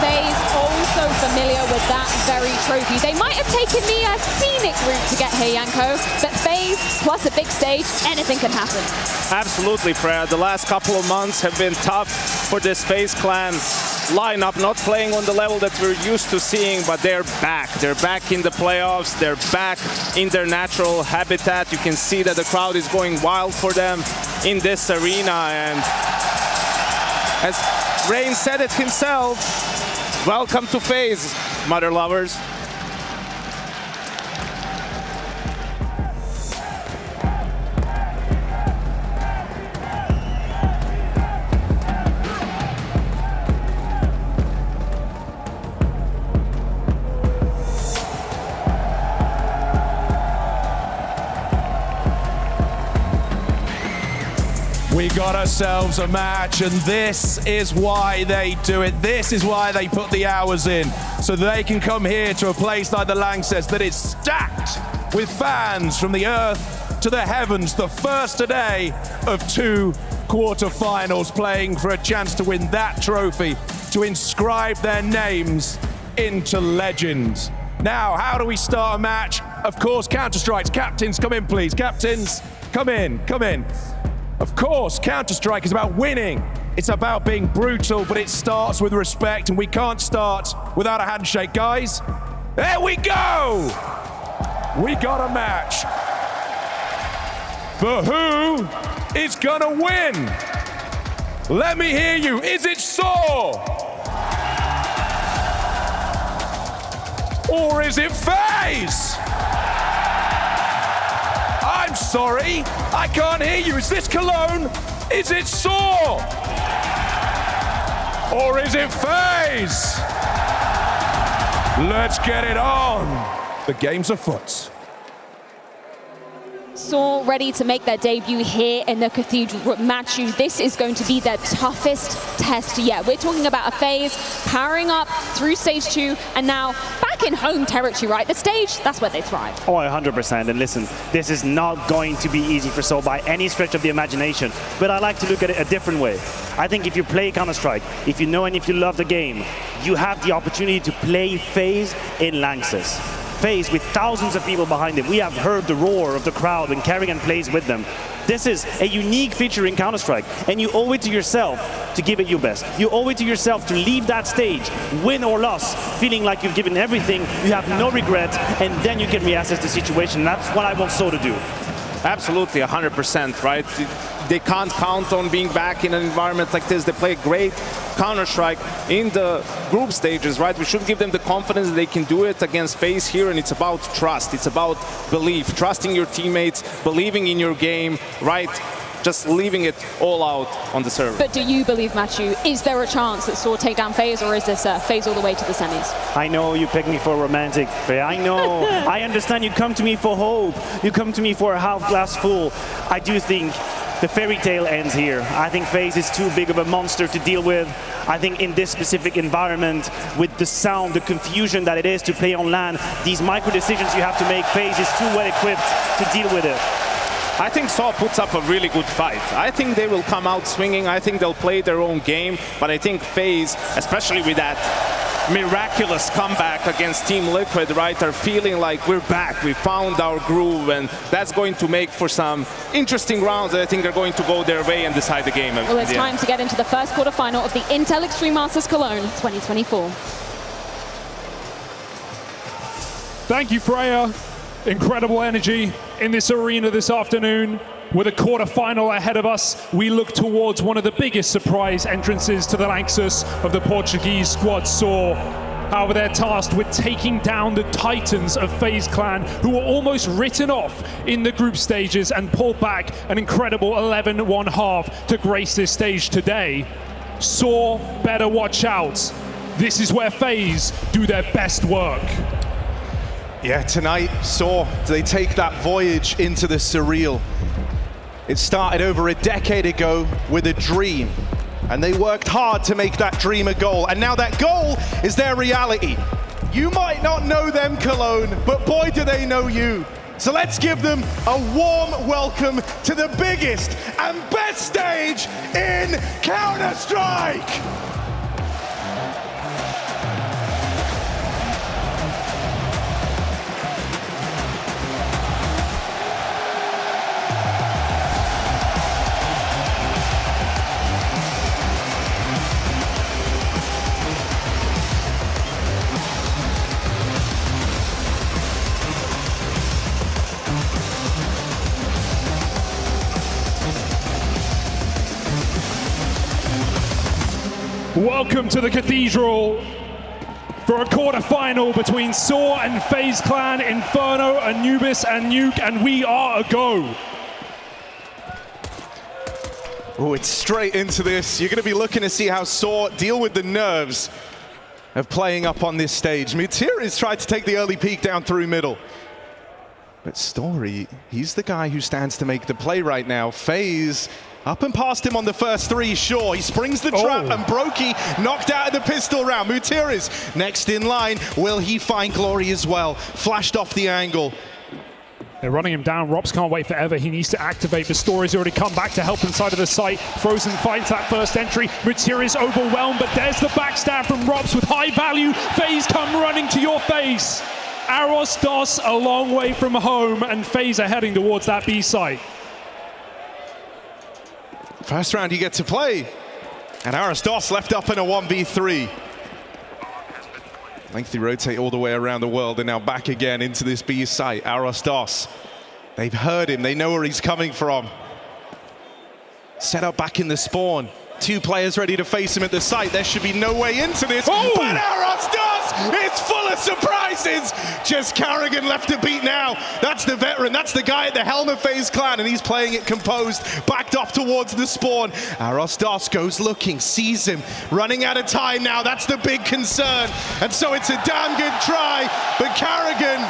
FaZe also familiar with that very trophy. They might have taken the scenic route to get here, Janko, but FaZe plus a big stage, anything can happen. Absolutely, Freya. The last couple of months have been tough for this FaZe Clan lineup, not playing on the level that we're used to seeing, but they're back. They're back in the playoffs. They're back in their natural habitat. You can see that the crowd is going wild for them in this arena. And as Rain said it himself, welcome to FaZe, mother lovers. We got ourselves a match, and this is why they do it. This is why they put the hours in, so they can come here to a place like the Lanxess that is stacked with fans from the earth to the heavens. The first today of 2 quarterfinals, playing for a chance to win that trophy, to inscribe their names into legend. Now, how do we start a match? Of course, Counter-Strike's captains, come in please. Captains, come in, come in. Of course, Counter-Strike is about winning. It's about being brutal, but it starts with respect, and we can't start without a handshake, guys. There we go! We got a match. But who is gonna win? Let me hear you. Is it Saw? Or is it FaZe? I'm sorry, I can't hear you. Is this Cologne? Is it Saw? Or is it FaZe? Let's get it on. The game's afoot. Saw ready to make their debut here in the Cathedral. MOUZ, this is going to be their toughest test yet. We're talking about a FaZe powering up through stage 2 and now back in home territory, right? The stage, that's where they thrive. Oh, 100%. And listen, this is not going to be easy for Saw by any stretch of the imagination. But I like to look at it a different way. I think if you play Counter-Strike, if you know and if you love the game, you have the opportunity to play FaZe in Lanxess. FaZe with thousands of people behind them. We have heard the roar of the crowd when Kerrigan plays with them. This is a unique feature in Counter-Strike, and you owe it to yourself to give it your best. You owe it to yourself to leave that stage, win or loss, feeling like you've given everything, you have no regret, and then you can reassess the situation. That's what I want So to do. Absolutely, 100%, right? They can't count on being back in an environment like this. They play great Counter-Strike in the group stages, right? We should give them the confidence that they can do it against FaZe here, and it's about trust. It's about belief, trusting your teammates, believing in your game, right? Just leaving it all out on the server. But do you believe, Matthew, is there a chance that SoaR take down FaZe, or is this FaZe all the way to the semis? I know you pick me for romantic, Faye. I know. I understand you come to me for hope. You come to me for a half glass full. I do think the fairy tale ends here. I think FaZe is too big of a monster to deal with. I think in this specific environment, with the sound, the confusion that it is to play on LAN, these micro decisions you have to make, FaZe is too well equipped to deal with it. I think SoaR puts up a really good fight. I think they will come out swinging. I think they'll play their own game. But I think FaZe, especially with that miraculous comeback against Team Liquid, right, are feeling like we're back. We found our groove, and that's going to make for some interesting rounds that I think are going to go their way and decide the game. Well, it's time to get into the first quarterfinal of the Intel Extreme Masters Cologne 2024. Thank you, Freya. Incredible energy in this arena this afternoon. With a quarterfinal ahead of us, we look towards one of the biggest surprise entrances to the Lanxess of the Portuguese squad, SoaR. However, they're tasked with taking down the titans of FaZe Clan, who were almost written off in the group stages and pulled back an incredible 11-1/2 to grace this stage today. SoaR better watch out. This is where FaZe do their best work. Yeah, tonight, SoaR, they take that voyage into the surreal. It started over a decade ago with a dream, and they worked hard to make that dream a goal, and now that goal is their reality. You might not know them, Cologne, but boy, do they know you. So let's give them a warm welcome to the biggest and best stage in Counter-Strike! Welcome to the Cathedral for a quarterfinal between SoaR and FaZe Clan, Inferno, Anubis, and Nuke, and we are a go. Oh, it's straight into this. You're going to be looking to see how SoaR deal with the nerves of playing up on this stage. Mutira's tried to take the early peek down through middle. But Story, he's the guy who stands to make the play right now. FaZe up and past him on the first three, sure. He springs the trap, and Brokey knocked out of the pistol round. Mutira's next in line. Will he find glory as well? Flashed off the angle. They're running him down. Robs can't wait forever. He needs to activate. The Story's already come back to help inside of the site. Frozen finds that first entry. Mutira's overwhelmed, but there's the backstab from Robs with high value. FaZe come running to your face. Aros DOS a long way from home, and FaZe are heading towards that B site. First round you get to play, and Aros DOS left up in a 1v3. Lengthy rotate all the way around the world, and now back again into this B site. Aros DOS, they've heard him, they know where he's coming from. Set up back in the spawn. Two players ready to face him at the site. There should be no way into this, but Aros DOS, it's full of surprises. Just Carrigan left to beat now. That's the veteran, that's the guy at the helm of FaZe Clan, and he's playing it composed, backed off towards the spawn. Aros DOS goes looking, sees him, running out of time now. That's the big concern, and so it's a damn good try, but Carrigan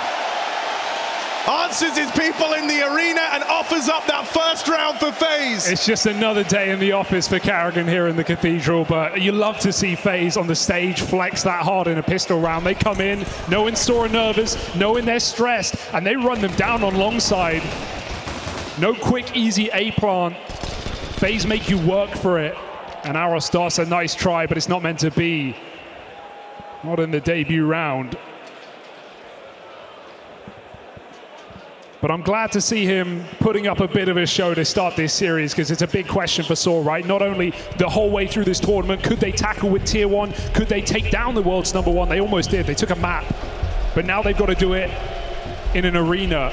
answers his people in the arena and offers up that first round for FaZe. It's just another day in the office for Carrigan here in the Cathedral, but you love to see FaZe on the stage flex that hard in a pistol round. They come in, knowing SoaR are nervous, knowing they're stressed, and they run them down on long side. No quick, easy A-plant. FaZe make you work for it. And Aros DOS, a nice try, but it's not meant to be. Not in the debut round. But I'm glad to see him putting up a bit of a show to start this series, because it's a big question for Saw, right? Not only the whole way through this tournament, could they tackle with tier 1? Could they take down the world's #1? They almost did. They took a map. But now they've got to do it in an arena,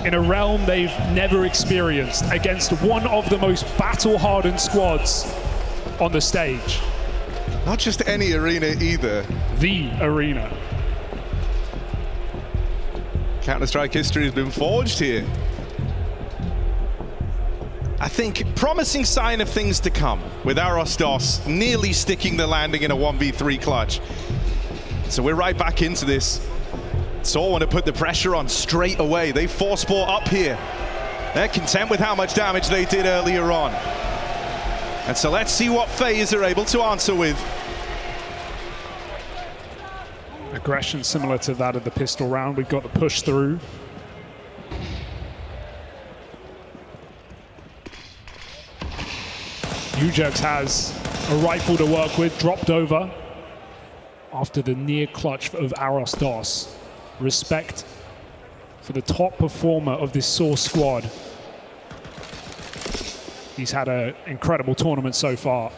in a realm they've never experienced, against one of the most battle-hardened squads on the stage. Not just any arena either. The arena. Counter-Strike history has been forged here. I think promising sign of things to come with Arostos nearly sticking the landing in a 1v3 clutch. So we're right back into this. Saw want to put the pressure on straight away. They force sport up here. They're content with how much damage they did earlier on. And so let's see what FaZe are able to answer with. Aggression similar to that of the pistol round. We've got to push through. UJerks has a rifle to work with, dropped over after the near clutch of Arostos. Respect for the top performer of this Saw squad. He's had an incredible tournament so far,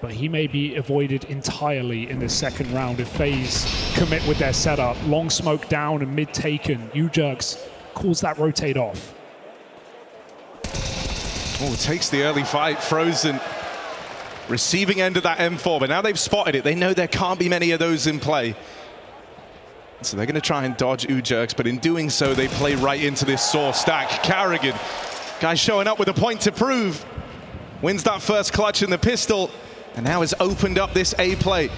but he may be avoided entirely in the second round if FaZe commit with their setup. Long smoke down and mid taken. UJerks calls that rotate off. Oh, takes the early fight. Frozen receiving end of that M4, but now they've spotted it. They know there can't be many of those in play. So they're going to try and dodge UJerks, but in doing so, they play right into this Saw stack. Carrigan, guy showing up with a point to prove. Wins that first clutch in the pistol, and now has opened up this A play.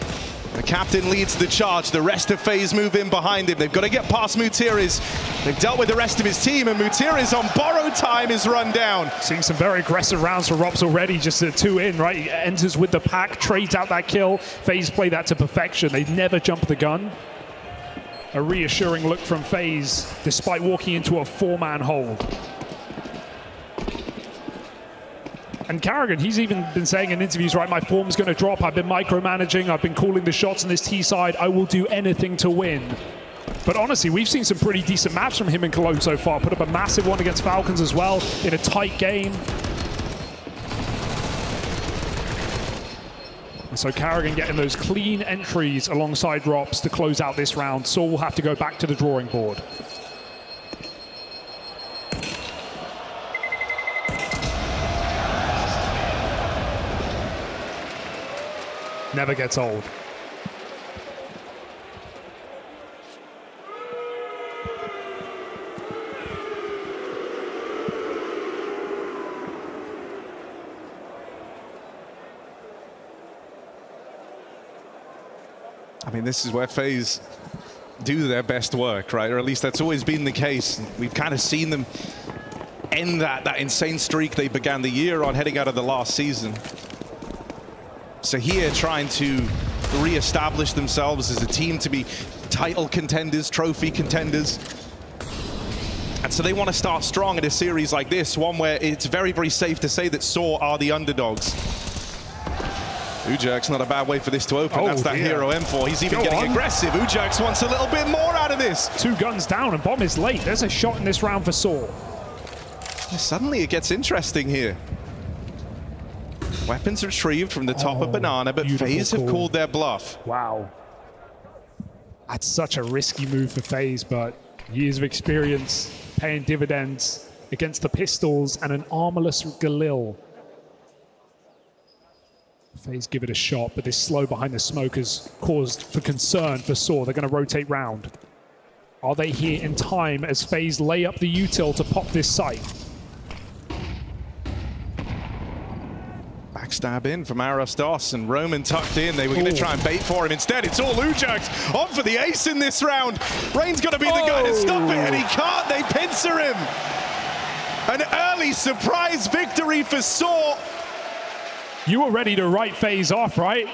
The captain leads the charge. The rest of FaZe move in behind him. They've got to get past Mutiris. They've dealt with the rest of his team, and Mutiris on borrowed time is run down. Seeing some very aggressive rounds for Robs already, just a 2 in, right? He enters with the pack, trades out that kill. FaZe play that to perfection. They never jump the gun. A reassuring look from FaZe, despite walking into a 4-man hold. And Carrigan, he's even been saying in interviews, right, my form's going to drop. I've been micromanaging. I've been calling the shots on this T side. I will do anything to win. But honestly, we've seen some pretty decent maps from him in Cologne so far. Put up a massive one against Falcons as well in a tight game. And so Carrigan getting those clean entries alongside Rops to close out this round. Saw will have to go back to the drawing board. Never gets old. I mean, this is where FaZe do their best work, right? Or at least that's always been the case. We've kind of seen them end that insane streak they began the year on heading out of the last season. So here, trying to re-establish themselves as a team to be title contenders, trophy contenders. And so they want to start strong in a series like this, one where it's very, very safe to say that Saw are the underdogs. UJerks, not a bad way for this to open. Oh, that's that hero M4. He's even getting aggressive. UJerks wants a little bit more out of this. 2 guns down and bomb is late. There's a shot in this round for Saw. Suddenly it gets interesting here. Weapons retrieved from the top of Banana, but FaZe have called their bluff. Wow. That's such a risky move for FaZe, but years of experience paying dividends against the pistols and an armorless Galil. FaZe give it a shot, but this slow behind the smoke has caused for concern for Saw. They're going to rotate round. Are they here in time as FaZe lay up the util to pop this site? Backstab in from Arostos, and Roman tucked in. They were going to try and bait for him. Instead, it's all UJerks on for the ace in this round. Rain's going to be the guy to stop it, and he can't. They pincer him. An early surprise victory for Saw. You were ready to write FaZe off, right?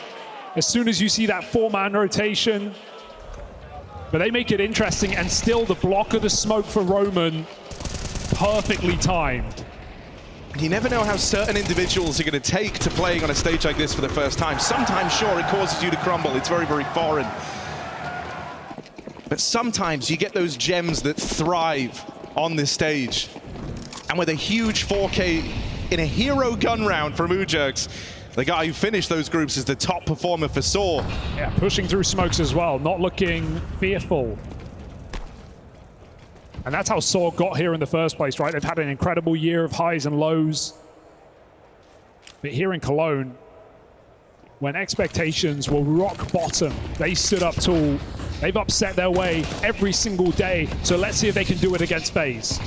As soon as you see that 4-man rotation. But they make it interesting, and still the block of the smoke for Roman, perfectly timed. You never know how certain individuals are going to take to playing on a stage like this for the first time. Sometimes, sure, it causes you to crumble. It's very, very foreign. But sometimes you get those gems that thrive on this stage. And with a huge 4K in a hero gun round from MOUZ, the guy who finished those groups is the top performer for Saw. Yeah, pushing through smokes as well, not looking fearful. And that's how Saw got here in the first place, right? They've had an incredible year of highs and lows. But here in Cologne, when expectations were rock bottom, they stood up tall. They've upset their way every single day. So let's see if they can do it against FaZe.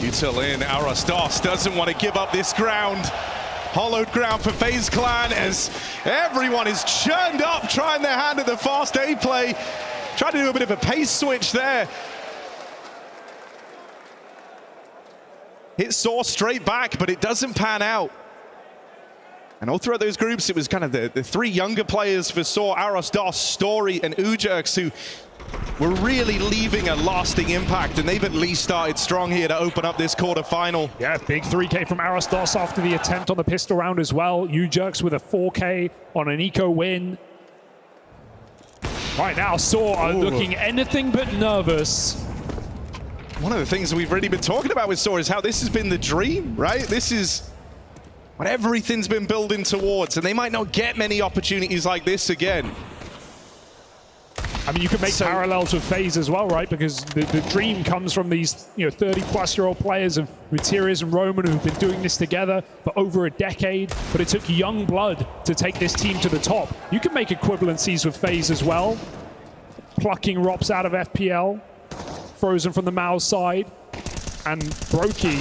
Util in, Arostos doesn't want to give up this ground. Hollowed ground for FaZe Clan as everyone is churned up, trying their hand at the fast A play. Trying to do a bit of a pace switch there. Hit Saw straight back, but it doesn't pan out. And all throughout those groups, it was kind of the three younger players for Saw, Arostos, Story, and MOUZ, who were really leaving a lasting impact, and they've at least started strong here to open up this quarterfinal. Yeah, big 3K from Arostos after the attempt on the pistol round as well. MOUZ with a 4K on an eco win. Right now, Saw are looking anything but nervous. One of the things that we've really been talking about with Saw is how this has been the dream, right? This is what everything's been building towards, and they might not get many opportunities like this again. I mean, you could make parallels with FaZe as well, right? Because the dream comes from these, 30-plus-year-old players of Gutierrez and Roman who've been doing this together for over a decade. But it took young blood to take this team to the top. You can make equivalencies with FaZe as well. Plucking Rops out of FPL, Frozen from the MOUZ side, and Brokey,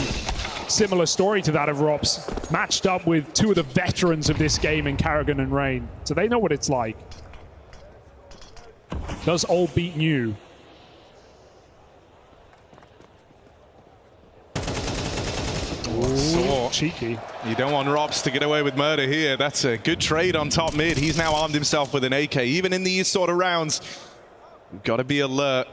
similar story to that of Rops, matched up with two of the veterans of this game in Carrigan and Rain. So they know what it's like. Does old beat new? Saw. Cheeky. You don't want Rops to get away with murder here. That's a good trade on top mid. He's now armed himself with an AK. Even in these sort of rounds, you've got to be alert.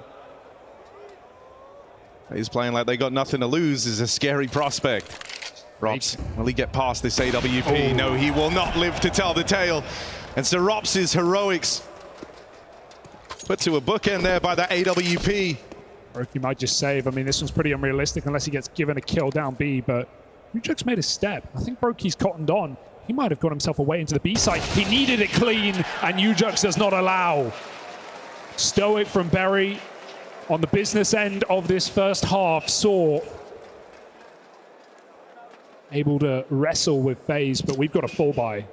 He's playing like they got nothing to lose. Is a scary prospect. Rops, will he get past this AWP? No, he will not live to tell the tale. And so Rops' heroics put to a bookend there by that AWP. Brokey might just save. I mean, this one's pretty unrealistic unless he gets given a kill down B, but MOUZ made a step. I think Brokey's cottoned on. He might have got himself away into the B side. He needed it clean, and MOUZ does not allow. Stoic from Berry on the business end of this first half. Saw able to wrestle with FaZe, but we've got a full buy.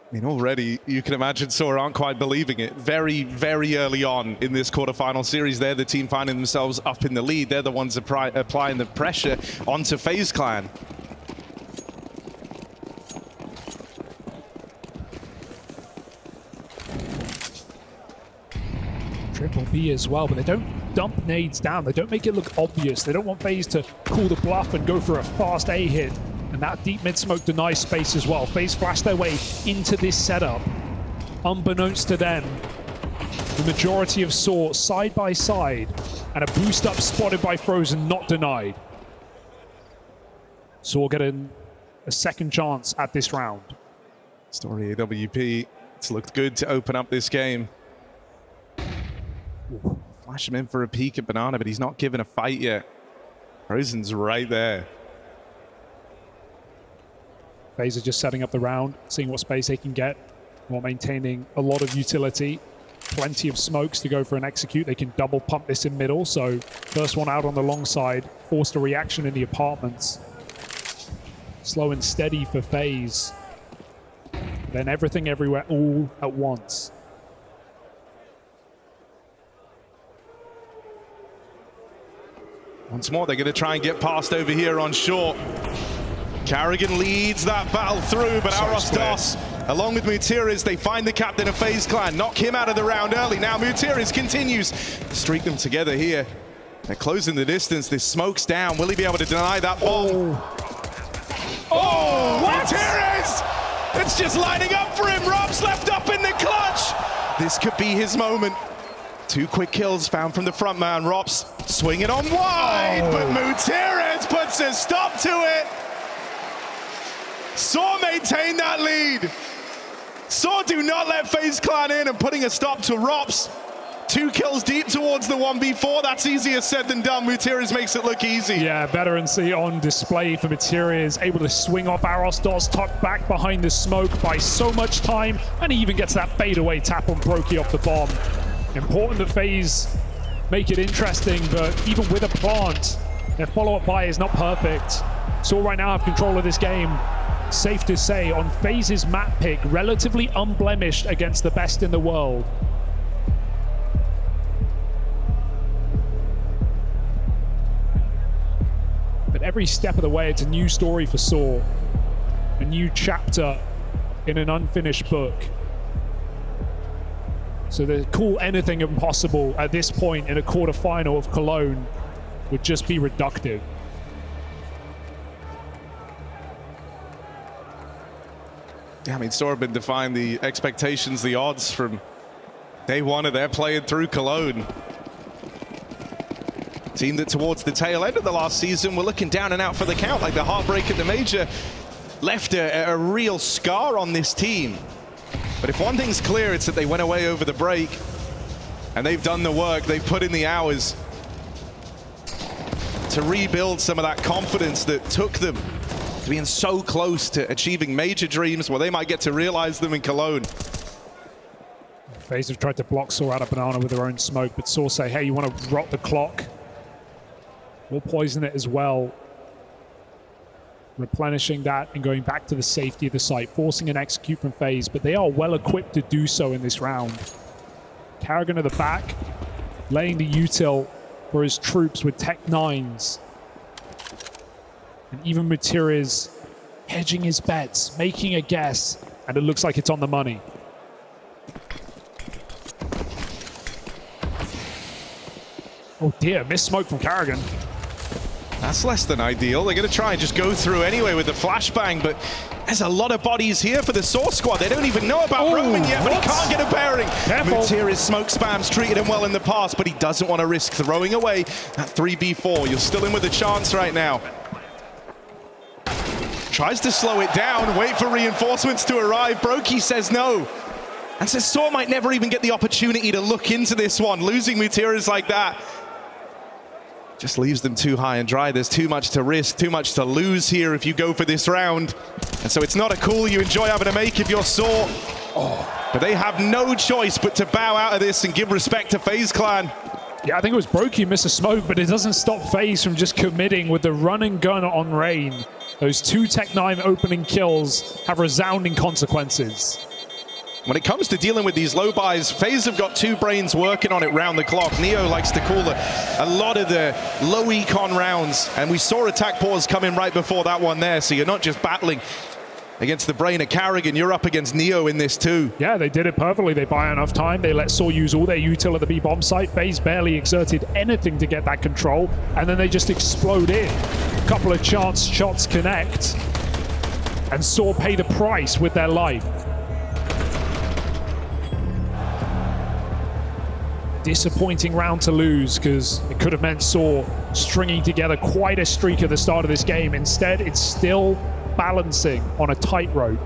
I mean, already you can imagine Saw aren't quite believing it. Very, very early on in this quarterfinal series, they're the team finding themselves up in the lead. They're the ones applying the pressure onto FaZe Clan. Triple B as well, but they don't dump nades down. They don't make it look obvious. They don't want FaZe to call the bluff and go for a fast A hit. And that deep mid smoke denies space as well. FaZe flash their way into this setup. Unbeknownst to them, the majority of Saw side by side, and a boost up spotted by Frozen, not denied. Saw getting a second chance at this round. Story AWP, it's looked good to open up this game. Ooh, flash him in for a peek at Banana, but he's not given a fight yet. Frozen's right there. FaZe are just setting up the round, seeing what space they can get, while maintaining a lot of utility. Plenty of smokes to go for an execute. They can double pump this in middle, so first one out on the long side, forced a reaction in the apartments. Slow and steady for FaZe. Then everything everywhere all at once. Once more, they're going to try and get past over here on short. Carrigan leads that battle through, but Arostos, along with Gutierrez, they find the captain of FaZe Clan, knock him out of the round early. Now Gutierrez continues to streak them together here. They're closing the distance. This smoke's down. Will he be able to deny that bomb? Oh, Gutierrez! It's just lining up for him. Rob's left up in the clutch. This could be his moment. 2 quick kills found from the front man. Rops swing it on wide, but Gutierrez puts a stop to it. Saw maintain that lead. Saw do not let FaZe Clan in and putting a stop to Rops. 2 kills deep towards the 1v4. That's easier said than done. Mutiris makes it look easy. Yeah, veterancy on display for Mutiris, able to swing off Arostos, tucked back behind the smoke by so much time, and he even gets that fadeaway tap on Brokey off the bomb. Important that FaZe make it interesting, but even with a plant, their follow-up buy is not perfect. So right now have control of this game. Safe to say, on FaZe's map pick, relatively unblemished against the best in the world. But every step of the way, it's a new story for Saw. A new chapter in an unfinished book. So to call anything impossible at this point in a quarterfinal of Cologne would just be reductive. Yeah, I mean, Saw have been defying the expectations, the odds from day one of their playing through Cologne. Team that towards the tail end of the last season were looking down and out for the count, like the heartbreak at the major left a real scar on this team. But if one thing's clear, it's that they went away over the break and they've done the work, they've put in the hours to rebuild some of that confidence that took them to being so close to achieving major dreams where they might get to realize them in Cologne. FaZe have tried to block Saw out of Banana with their own smoke, but Saw say, hey, you want to rot the clock? We'll poison it as well. Replenishing that and going back to the safety of the site, forcing an execute from FaZe, but they are well equipped to do so in this round. Carrigan at the back, laying the util for his troops with Tech 9s. And even Mutiris hedging his bets, making a guess, and it looks like it's on the money. Oh dear, missed smoke from Carrigan. That's less than ideal. They're going to try and just go through anyway with the flashbang, but there's a lot of bodies here for the Saw squad. They don't even know about Roman yet, but he can't get a bearing. Mutiris smoke spams treated him well in the past, but he doesn't want to risk throwing away that 3v4. You're still in with a chance right now. Tries to slow it down, wait for reinforcements to arrive. Brokey says no. And says Saw might never even get the opportunity to look into this one. Losing Mutiris like that just leaves them too high and dry. There's too much to risk, too much to lose here if you go for this round. And so it's not a call you enjoy having to make if you're Saw. But they have no choice but to bow out of this and give respect to FaZe Clan. Yeah, I think it was Brokey who missed a smoke, but it doesn't stop FaZe from just committing with the run and gun on Rain. Those 2 Tech 9 opening kills have resounding consequences. When it comes to dealing with these low buys, FaZe have got 2 brains working on it round the clock. Neo likes to call a lot of the low econ rounds, and we saw attack pause come in right before that one there, so you're not just battling against the brain of Carrigan, you're up against Neo in this too. Yeah, they did it perfectly. They buy enough time. They let Saw use all their util at the B-bomb site. FaZe barely exerted anything to get that control, and then they just explode in. A couple of chance shots connect, and Saw pay the price with their life. Disappointing round to lose, because it could have meant Saw stringing together quite a streak at the start of this game. Instead, it's still balancing on a tightrope.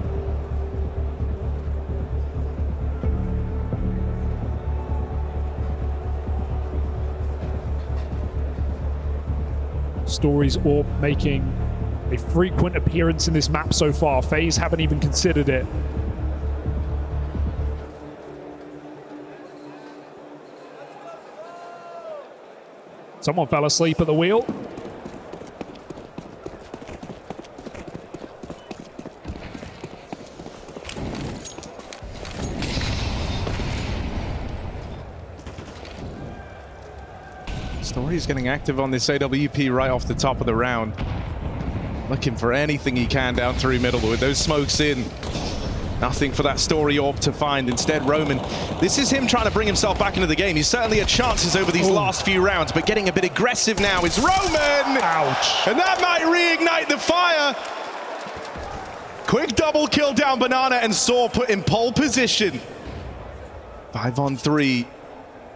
Stories Orb making a frequent appearance in this map so far. FaZe haven't even considered it. Someone fell asleep at the wheel. Story's getting active on this AWP right off the top of the round. Looking for anything he can down through middle, but with those smokes in, nothing for that Story Orb to find. Instead, Roman, this is him trying to bring himself back into the game. He's certainly had chances over these last few rounds, but getting a bit aggressive now is Roman! Ouch. And that might reignite the fire. Quick double kill down Banana, and Saw put in pole position. 5 on 3.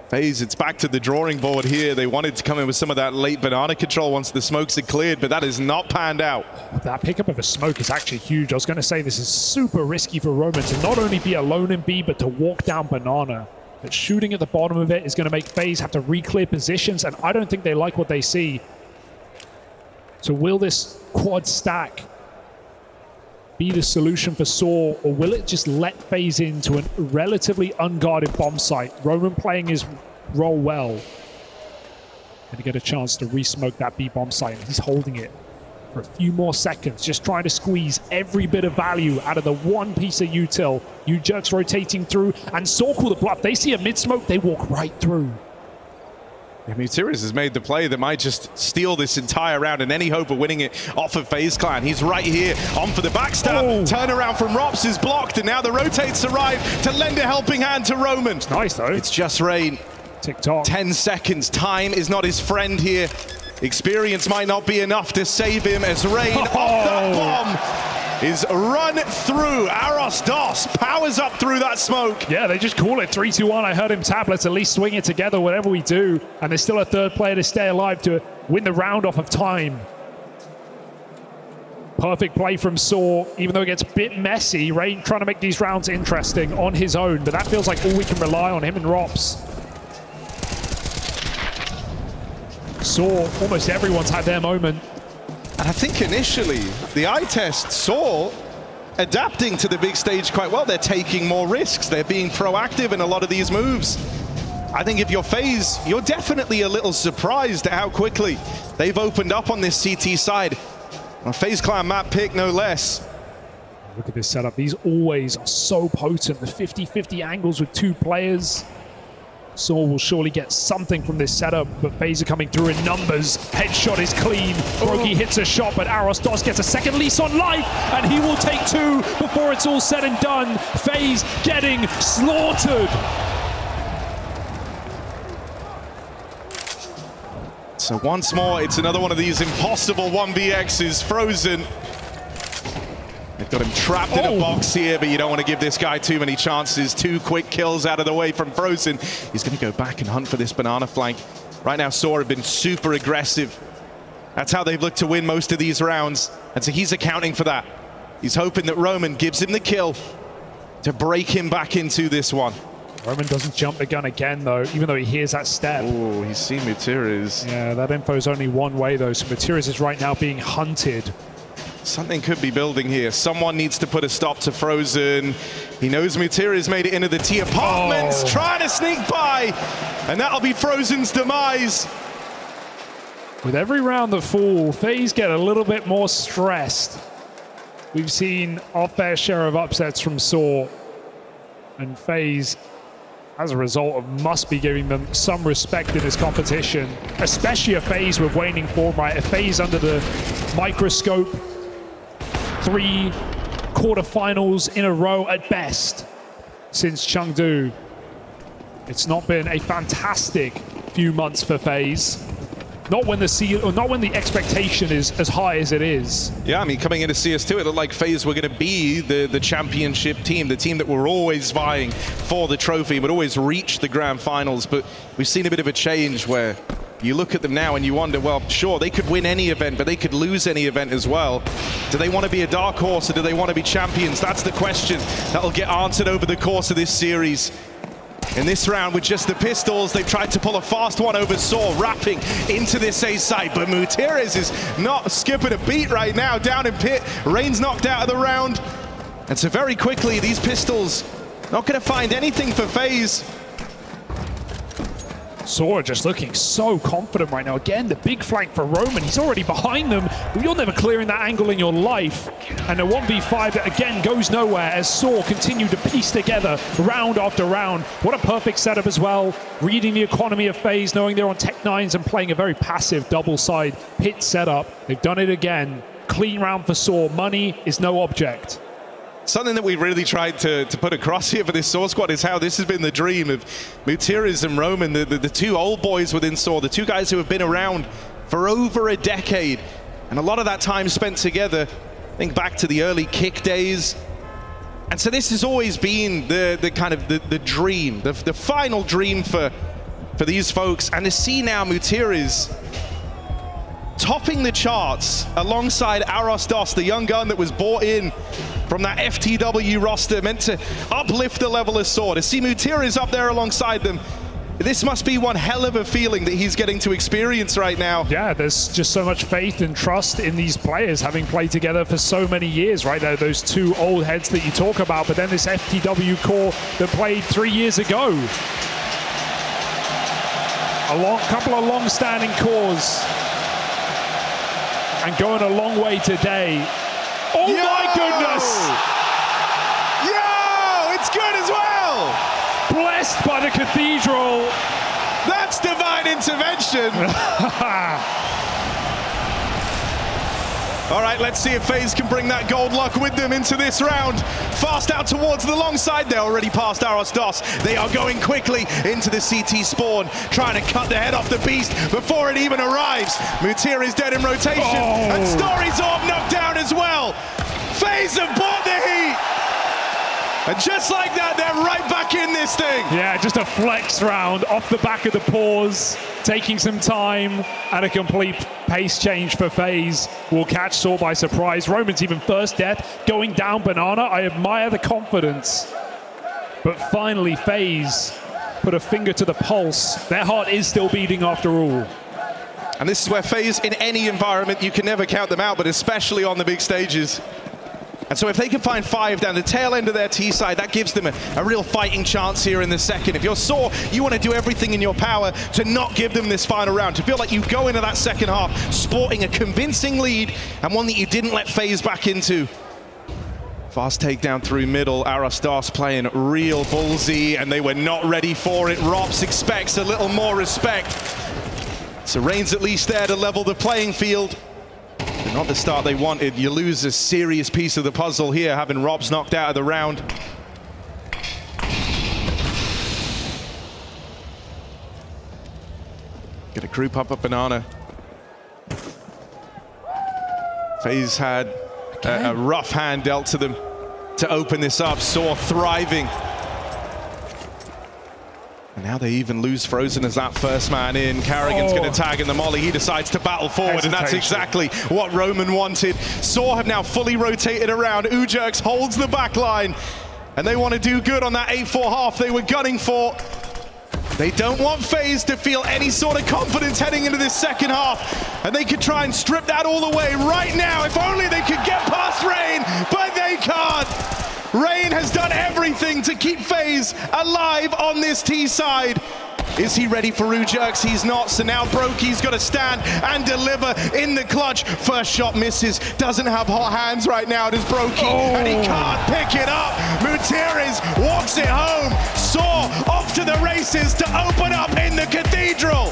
FaZe, it's back to the drawing board here. They wanted to come in with some of that late banana control once the smokes had cleared, but that has not panned out. That pickup of a smoke is actually huge. I was going to say this is super risky for Roman to not only be alone in B, but to walk down banana. But shooting at the bottom of it is going to make FaZe have to re-clear positions, and I don't think they like what they see. So will this quad stack be the solution for Saw, or will it just let FaZe into a relatively unguarded bomb site? Roman playing his role well. Going to get a chance to re-smoke that B bomb site, and he's holding it for a few more seconds, just trying to squeeze every bit of value out of the one piece of util. U-Jerks rotating through, and Saw call the bluff. They see a mid-smoke, they walk right through. Yeah, Mutiris has made the play that might just steal this entire round, and any hope of winning it off of FaZe Clan. He's right here, on for the backstab. Turnaround from Rops is blocked, and now the rotates arrive to lend a helping hand to Roman. It's nice, though. It's just rain. Tick-tock. 10 seconds. Time is not his friend here. Experience might not be enough to save him as rain off that bomb is run through. Aros Dos powers up through that smoke. Yeah, they just call it 3-2-1. I heard him tap, let's at least swing it together, whatever we do. And there's still a third player to stay alive to win the round off of time. Perfect play from Saw, even though it gets a bit messy. Rain trying to make these rounds interesting on his own, but that feels like all we can rely on, him and Rops. Saw, almost everyone's had their moment. And I think initially, the eye test saw adapting to the big stage quite well. They're taking more risks. They're being proactive in a lot of these moves. I think if you're FaZe, you're definitely a little surprised at how quickly they've opened up on this CT side. A FaZe Clan map pick, no less. Look at this setup. These always are so potent. The 50-50 angles with two players. Saw will surely get something from this setup, but FaZe are coming through in numbers. Headshot is clean. Brogy hits a shot, but Aros Dos gets a second lease on life, and he will take two before it's all said and done. FaZe getting slaughtered. So once more, it's another one of these impossible 1vx's. Frozen. They've got him trapped in a box here, but you don't want to give this guy too many chances. 2 quick kills out of the way from Frozen. He's going to go back and hunt for this banana flank. Right now, Saw have been super aggressive. That's how they've looked to win most of these rounds. And so he's accounting for that. He's hoping that Roman gives him the kill to break him back into this one. Roman doesn't jump the gun again, though, even though he hears that step. Oh, he's seen Mutiris. Yeah, that info is only one way, though. So Mutiris is right now being hunted. Something could be building here. Someone needs to put a stop to Frozen. He knows Mutiris made it into the T apartments, trying to sneak by, and that'll be Frozen's demise. With every round that fall, FaZe get a little bit more stressed. We've seen our fair share of upsets from Saw, and FaZe, as a result, must be giving them some respect in this competition, especially a FaZe with waning form, right? A FaZe under the microscope. 3 quarterfinals in a row at best since Chengdu. It's not been a fantastic few months for FaZe. Not when the expectation is as high as it is. Yeah, I mean, coming into CS2, it looked like FaZe were going to be the championship team, the team that were always vying for the trophy, would always reach the grand finals. But we've seen a bit of a change where you look at them now and you wonder, well, sure, they could win any event, but they could lose any event as well. Do they want to be a dark horse, or do they want to be champions? That's the question that'll get answered over the course of this series. In this round, with just the pistols, they've tried to pull a fast one over Saw, wrapping into this A site, but Mutiris is not skipping a beat right now, down in pit. Rain's knocked out of the round. And so very quickly, these pistols not going to find anything for FaZe. Saw just looking so confident right now. Again, the big flank for Roman. He's already behind them, but you're never clearing that angle in your life. And a 1v5 that again goes nowhere as Saw continue to piece together round after round. What a perfect setup as well. Reading the economy of FaZe, knowing they're on Tech 9s and playing a very passive double side pit setup. They've done it again. Clean round for Saw. Money is no object. Something that we've really tried to put across here for this Saw squad is how this has been the dream of Mutiris and Roman, the 2 old boys within Saw, the 2 guys who have been around for over a decade. And a lot of that time spent together, think back to the early Kick days. And so this has always been the kind of the dream, the final dream for for these folks. And to see now Mutiris topping the charts alongside Aros Dos, the young gun that was brought in from that FTW roster, meant to uplift the level of Saw. To see Mutiris up there alongside them, this must be one hell of a feeling that he's getting to experience right now. Yeah, there's just so much faith and trust in these players, having played together for so many years, right? There, those two old heads that you talk about, but then this FTW core that played 3 years ago. Couple of long-standing cores, and going a long way today. Oh my goodness! Yo, it's good as well! Blessed by the cathedral. That's divine intervention. All right, let's see if FaZe can bring that gold luck with them into this round. Fast out towards the long side. They're already past Aros Dos. They are going quickly into the CT spawn, trying to cut the head off the beast before it even arrives. Mutir is dead in rotation, and Story's Orb knocked down as well. FaZe have bought the heat. And just like that, they're right back in this thing. Yeah, just a flex round off the back of the pause, taking some time, and a complete pace change for FaZe will catch Saw by surprise. Roman's even first death, going down Banana. I admire the confidence. But finally, FaZe put a finger to the pulse. Their heart is still beating after all. And this is where FaZe, in any environment, you can never count them out, but especially on the big stages. And so if they can find 5 down the tail end of their T side, that gives them a real fighting chance here in the second. If you're Saw, you want to do everything in your power to not give them this final round, to feel like you go into that second half sporting a convincing lead and one that you didn't let FaZe back into. Fast takedown through middle. Aros Dos playing real ballsy, and they were not ready for it. Rops expects a little more respect. So Rain's at least there to level the playing field. Not the start they wanted. You lose a serious piece of the puzzle here, having Robs knocked out of the round. Gonna group up a Banana. FaZe had a rough hand dealt to them to open this up. Saw thriving. And now they even lose Frozen as that first man in. Carrigan's going to tag in the molly. He decides to battle forward, and that's exactly what Roman wanted. Saw have now fully rotated around. Ujerks holds the back line, and they want to do good on that 8-4 half they were gunning for. They don't want FaZe to feel any sort of confidence heading into this second half, and they could try and strip that all away right now. If only they could get past Rain, but they can't. Rain has done everything to keep FaZe alive on this T side. Is he ready for Ujerks? He's not, so now Brokey's got to stand and deliver in the clutch. First shot misses, doesn't have hot hands right now, does Brokey, and he can't pick it up. Mutiris walks it home. Saw off to the races to open up in the cathedral.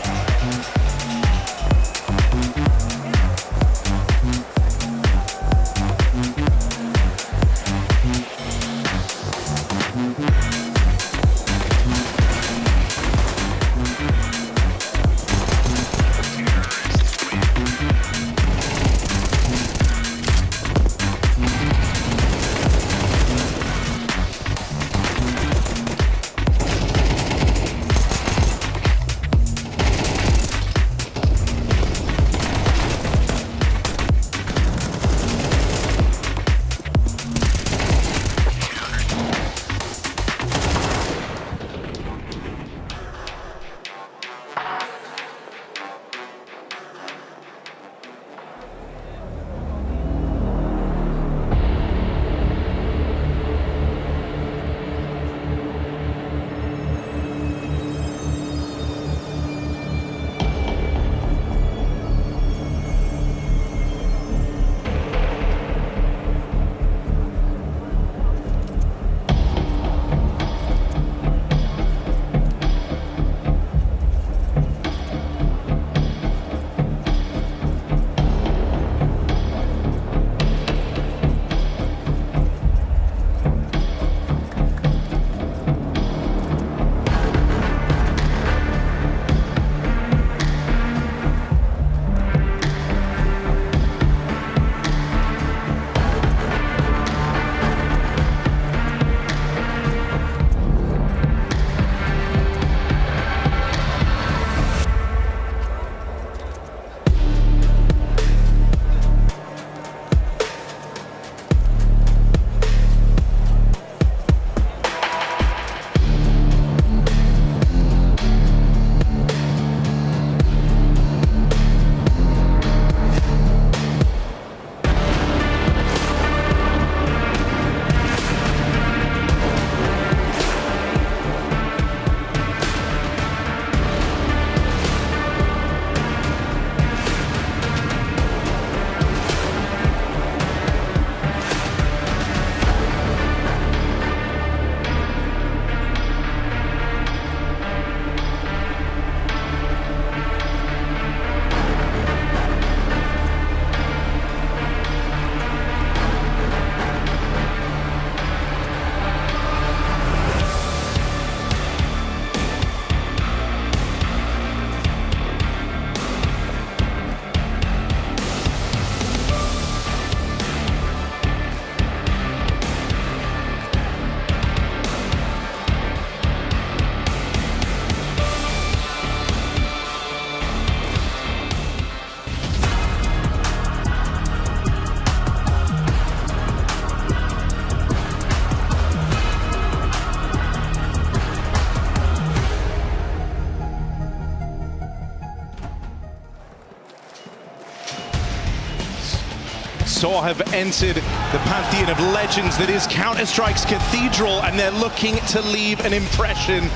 Saw have entered the pantheon of legends that is Counter-Strike's cathedral, and they're looking to leave an impression.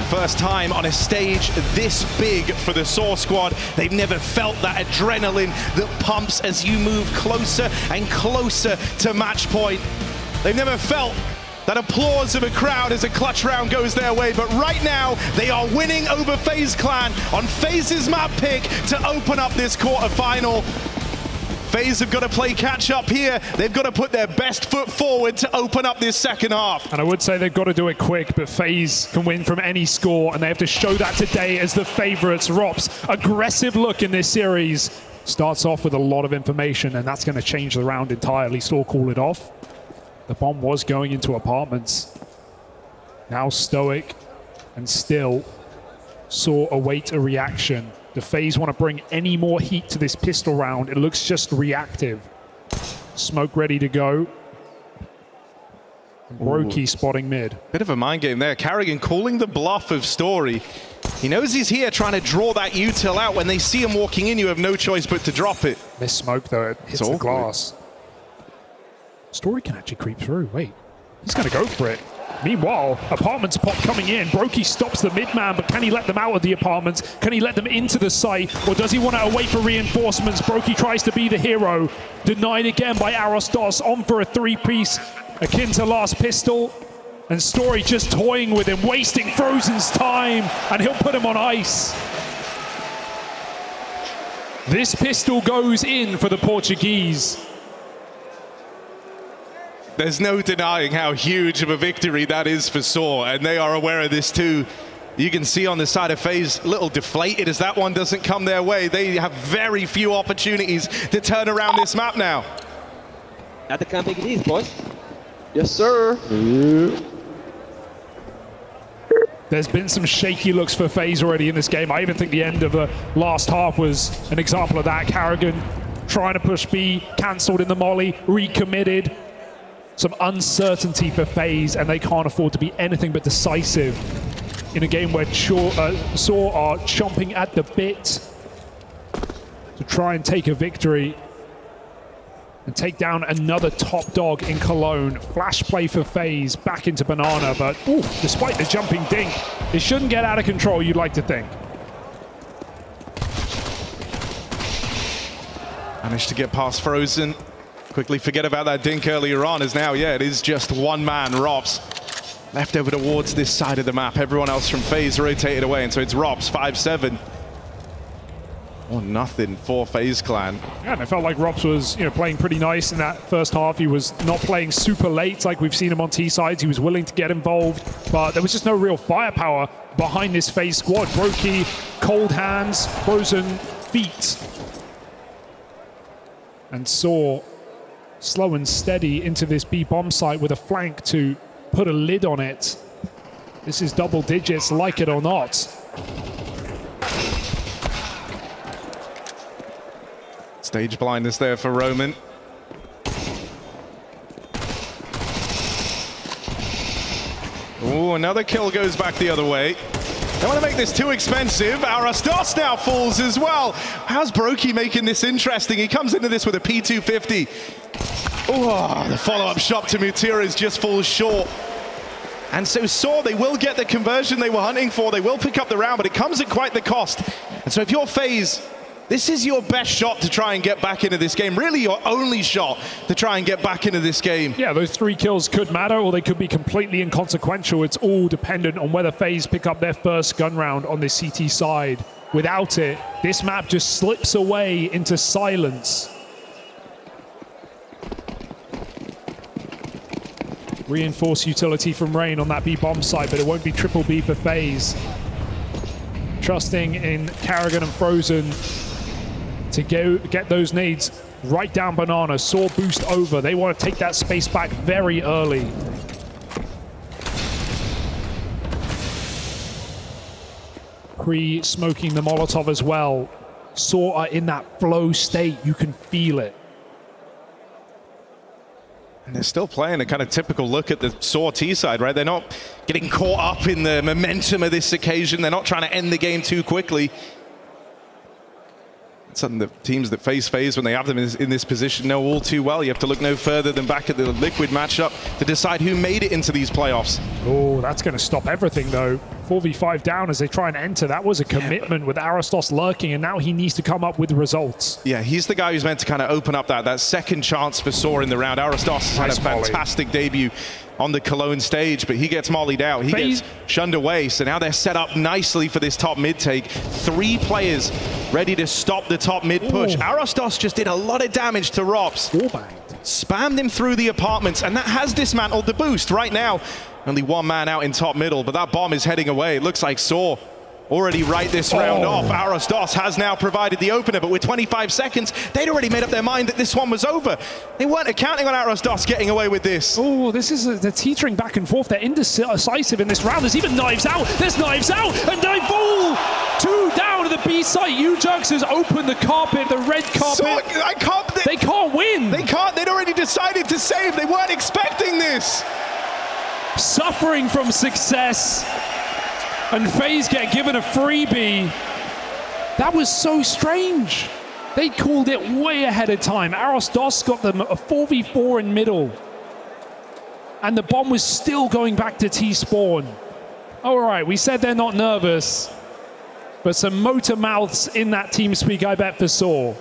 First time on a stage this big for the Saw squad. They've never felt that adrenaline that pumps as you move closer and closer to match point. They've never felt that applause of a crowd as a clutch round goes their way, but right now they are winning over FaZe Clan on FaZe's map pick to open up this quarterfinal. FaZe have got to play catch up here. They've got to put their best foot forward to open up this second half. And I would say they've got to do it quick, but FaZe can win from any score, and they have to show that today as the favorites. Rop's aggressive look in this series starts off with a lot of information, and that's going to change the round entirely. Still call it off. The bomb was going into apartments. Now stoic and still Saw await a reaction. The FaZe want to bring any more heat to this pistol round. It looks just reactive. Smoke ready to go. Brokey spotting mid. Bit of a mind game there. Carrigan calling the bluff of Story. He knows he's here trying to draw that util out. When they see him walking in, you have no choice but to drop it. Miss smoke though, it hits the glass. Story can actually creep through. Wait, he's going to go for it. Meanwhile, apartments pop coming in. Brokey stops the mid man, but can he let them out of the apartments? Can he let them into the site? Or does he want to wait for reinforcements? Brokey tries to be the hero. Denied again by Arostos. On for a three-piece akin to last pistol. And Story just toying with him, wasting Frozen's time. And he'll put him on ice. This pistol goes in for the Portuguese. There's no denying how huge of a victory that is for Saw, and they are aware of this too. You can see on the side of FaZe, a little deflated as that one doesn't come their way. They have very few opportunities to turn around this map now. At the camp, take it easy, boys. Yes, sir. There's been some shaky looks for FaZe already in this game. I even think the end of the last half was an example of that. Carrigan trying to push B, cancelled in the molly, recommitted. Some uncertainty for FaZe, and they can't afford to be anything but decisive in a game where Saw are chomping at the bit to try and take a victory and take down another top dog in Cologne. Flash play for FaZe back into Banana, but ooh, despite the jumping dink, it shouldn't get out of control, you'd like to think. Managed to get past Frozen. Quickly forget about that dink earlier on, as now, yeah, it is just one man, Rops. Left over towards this side of the map. Everyone else from FaZe rotated away, and so it's Rops, 5-7. Or nothing for FaZe Clan. Yeah, and I felt like Rops was, playing pretty nice in that first half. He was not playing super late like we've seen him on T-sides. He was willing to get involved, but there was just no real firepower behind this FaZe squad. Brokey, cold hands, frozen feet. And Saw slow and steady into this B bomb site with a flank to put a lid on it. This is double digits, like it or not. Stage blindness there for Roman. Oh, another kill goes back the other way. Don't want to make this too expensive. Arostos now falls as well. How's Brokey making this interesting? He comes into this with a P250. Oh, the follow-up shot to Mutiras just falls short. And so Saw, they will get the conversion they were hunting for. They will pick up the round, but it comes at quite the cost. And so if you're FaZe, this is your best shot to try and get back into this game. Really your only shot to try and get back into this game. Yeah, those 3 kills could matter, or they could be completely inconsequential. It's all dependent on whether FaZe pick up their first gun round on this CT side. Without it, this map just slips away into silence. Reinforced utility from Rain on that B bomb site, but it won't be triple B for FaZe. Trusting in Carrigan and Frozen to get those nades right down Banana. Saw boost over. They want to take that space back very early. Smoking the Molotov as well. Saw are in that flow state. You can feel it. And they're still playing a kind of typical look at the Saw T side, right? They're not getting caught up in the momentum of this occasion. They're not trying to end the game too quickly. Something that teams that face FaZe when they have them in this position know all too well. You have to look no further than back at the Liquid matchup to decide who made it into these playoffs. Oh, that's going to stop everything, though. 4v5 down as they try and enter. That was a commitment with Arastos lurking, and now he needs to come up with results. Yeah, he's the guy who's meant to kind of open up that second chance for Saw in the round. Arastos has had a fantastic debut on the Cologne stage, but he gets mollied out. He gets shunned away, so now they're set up nicely for this top mid take. 3 players ready to stop the top mid push. Arastos just did a lot of damage to Rops. Spammed him through the apartments, and that has dismantled the boost right now. Only 1 man out in top middle, but that bomb is heading away. It looks like Saw already write this round off. Arastos has now provided the opener, but with 25 seconds, they'd already made up their mind that this one was over. They weren't accounting on Arastos getting away with this. Oh, this is they're teetering back and forth. They're indecisive in this round. There's even knives out. There's knives out, and they fall. 2 down to the B site. UJUX has opened the carpet, the red carpet. So, they can't win. They can't. They'd already decided to save. They weren't expecting this. Suffering from success. And FaZe get given a freebie. That was so strange. They called it way ahead of time. Arastos got them a 4v4 in middle. And the bomb was still going back to T-spawn. All right, we said they're not nervous. But some motor mouths in that team speak, I bet, for Saw.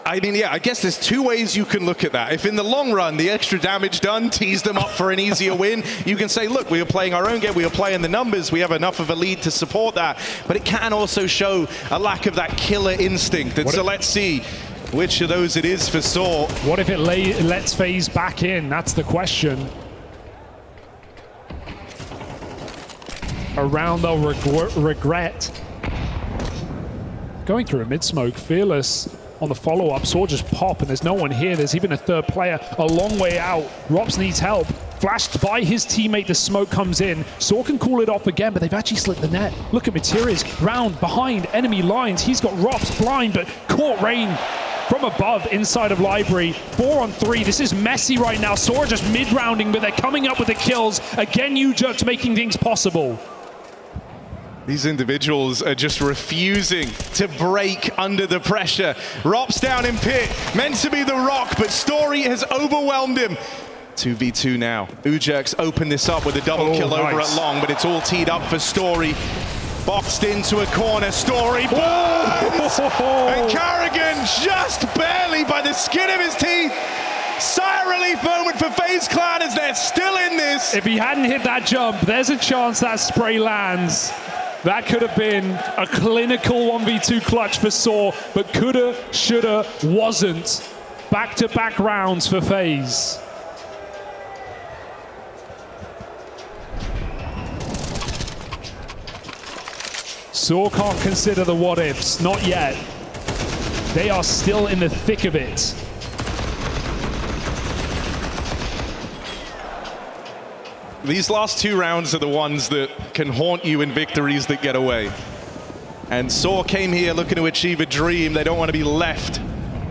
I mean, yeah, I guess there's 2 ways you can look at that. If in the long run, the extra damage done tees them up for an easier win, you can say, look, we were playing our own game, we were playing the numbers, we have enough of a lead to support that. But it can also show a lack of that killer instinct. And so let's see which of those it is for Saw. What if it lets FaZe back in? That's the question. Around they'll regret. Going through a mid-smoke, Fearless on the follow-up. Saw just pop, and there's no one here. There's even a 3rd player a long way out. Rops needs help. Flashed by his teammate, the smoke comes in. Saw can call it off again, but they've actually slit the net. Look at Materials, round behind enemy lines. He's got Rops blind, but caught Rain from above inside of Library. 4 on 3. This is messy right now. Saw just mid-rounding, but they're coming up with the kills. Again, UJUX making things possible. These individuals are just refusing to break under the pressure. Rops down in pit, meant to be the rock, but Story has overwhelmed him. 2v2 now. UJUX opened this up with a double kill over at long, but it's all teed up for Story. Boxed into a corner, Story burns! And Carrigan just barely by the skin of his teeth. Sigh of relief moment for FaZe Clan as they're still in this. If he hadn't hit that jump, there's a chance that spray lands. That could have been a clinical 1v2 clutch for Saw, but coulda, shoulda, wasn't. Back-to-back rounds for FaZe. Saw can't consider the what-ifs, not yet. They are still in the thick of it. These last 2 rounds are the ones that can haunt you in victories that get away. And Saw came here looking to achieve a dream. They don't want to be left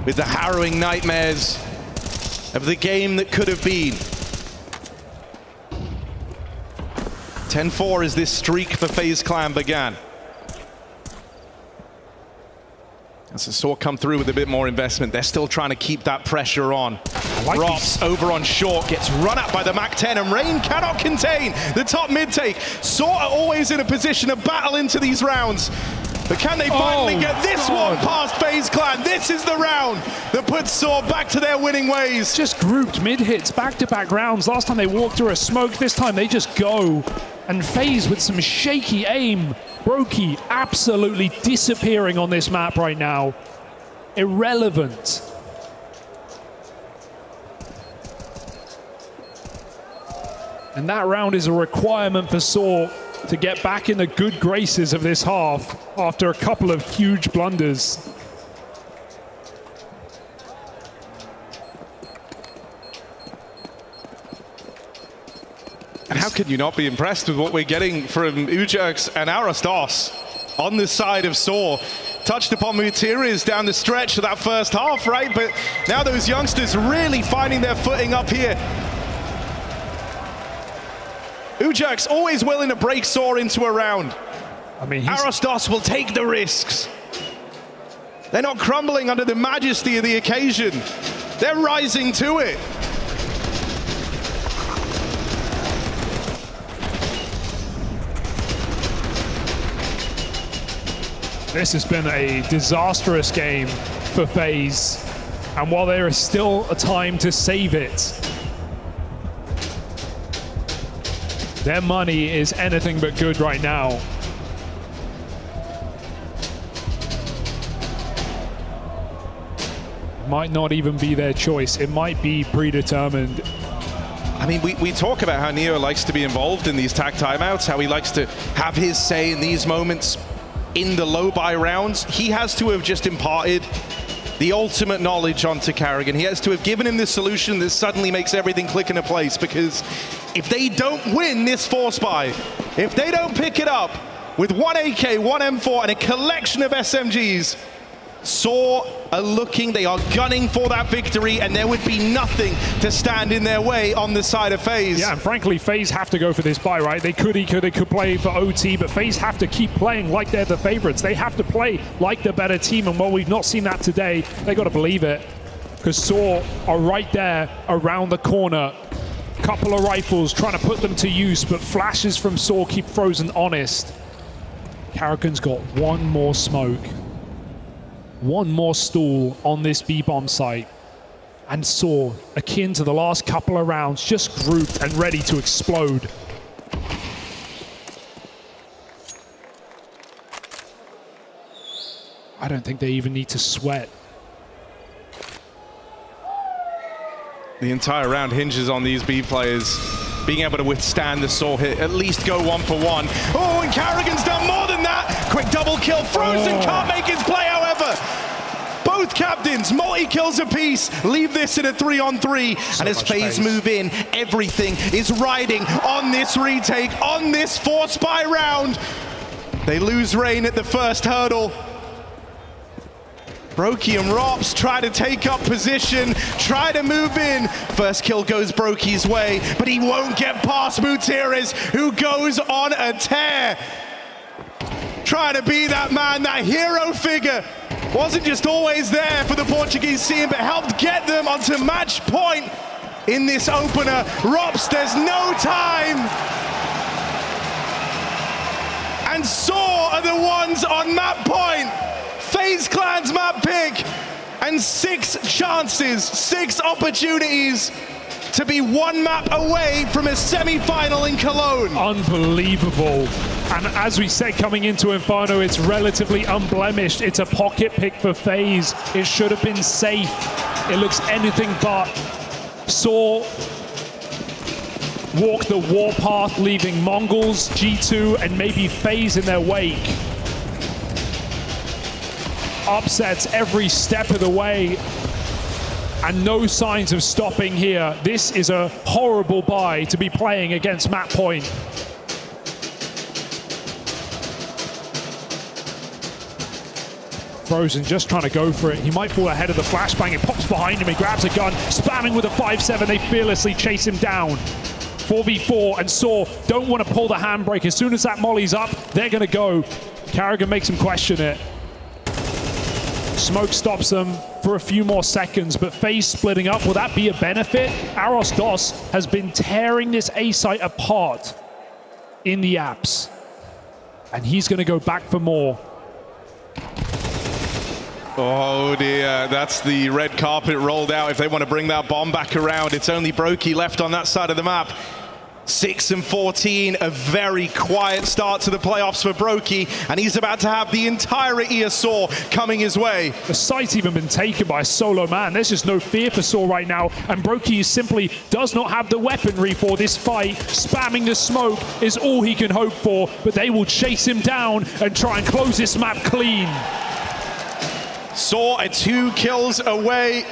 with the harrowing nightmares of the game that could have been. 10-4 as this streak for FaZe Clan began. As the Saw come through with a bit more investment, they're still trying to keep that pressure on. Rops over on short, gets run up by the MAC-10, and Rain cannot contain the top mid take. Saw are always in a position to battle into these rounds. But can they finally get this one past FaZe Clan? This is the round that puts Saw back to their winning ways. Just grouped mid-hits, back-to-back rounds. Last time they walked through a smoke, this time they just go. And FaZe with some shaky aim. Brokey absolutely disappearing on this map right now. Irrelevant. And that round is a requirement for Saw to get back in the good graces of this half after a couple of huge blunders. And how could you not be impressed with what we're getting from UJUX and Arastos on the side of Saw? Touched upon Mutiris down the stretch of that first half, right? But now those youngsters really finding their footing up here. UJUX always willing to break Saw into a round. I mean, Arastos will take the risks. They're not crumbling under the majesty of the occasion. They're rising to it. This has been a disastrous game for FaZe, and while there is still a time to save it, their money is anything but good right now. It might not even be their choice. It might be predetermined. I mean, we talk about how Neo likes to be involved in these tag timeouts, how he likes to have his say in these moments in the low buy rounds. He has to have just imparted the ultimate knowledge onto Karrigan. He has to have given him the solution that suddenly makes everything click into place, because if they don't win this force buy, if they don't pick it up with 1 AK, 1 M4 and a collection of SMGs, Saw are looking, they are gunning for that victory, and there would be nothing to stand in their way on the side of FaZe. Yeah, and frankly, FaZe have to go for this buy, right? They could play for OT, but FaZe have to keep playing like they're the favorites. They have to play like the better team, and while we've not seen that today, they got to believe it, because Saw are right there around the corner. Couple of rifles trying to put them to use, but flashes from Saw keep Frozen honest. Karrigan's got one more smoke. One more stall on this B-bomb site, and Saw, akin to the last couple of rounds, just grouped and ready to explode. I don't think they even need to sweat. The entire round hinges on these B players being able to withstand the Saw hit, at least go 1 for 1. Oh, and Karrigan's done more than that. Quick double kill. Frozen can't make his play, however. Both captains, multi-kills apiece, leave this in a 3-on-3. And as FaZe move in, everything is riding on this retake, on this force buy round. They lose Rain at the first hurdle. Brokey and Rops try to take up position, try to move in. First kill goes Brokey's way, but he won't get past Mutierrez, who goes on a tear. Trying to be that man, that hero figure. Wasn't just always there for the Portuguese team, but helped get them onto match point in this opener. Rops, there's no time. And Saw are the ones on map point. FaZe Clan's map pick, and 6 chances, 6 opportunities to be 1 map away from a semi-final in Cologne. Unbelievable. And as we said coming into Inferno, it's relatively unblemished. It's a pocket pick for FaZe. It should have been safe. It looks anything but. Saw walk the warpath, leaving Mongols, G2, and maybe FaZe in their wake. Upsets every step of the way, and no signs of stopping here. This is a horrible buy to be playing against map point. Frozen just trying to go for it. He might fall ahead of the flashbang. It pops behind him. He grabs a gun, spamming with a 5-7. They fearlessly chase him down. 4v4, and Saw don't want to pull the handbrake. As soon as that molly's up, they're going to go. Karrigan makes him question it. Smoke stops them for a few more seconds, but FaZe splitting up, will that be a benefit? Aros Dos has been tearing this A site apart in the apps, and he's going to go back for more. Oh dear, that's the red carpet rolled out. If they want to bring that bomb back around, it's only Brokey left on that side of the map. 6-14, a very quiet start to the playoffs for Brokey, and he's about to have the entirety of Saw coming his way. The site's even been taken by a solo man. There's just no fear for Saw right now, and Brokey simply does not have the weaponry for this fight. Spamming the smoke is all he can hope for, but they will chase him down and try and close this map clean. Saw are 2 kills away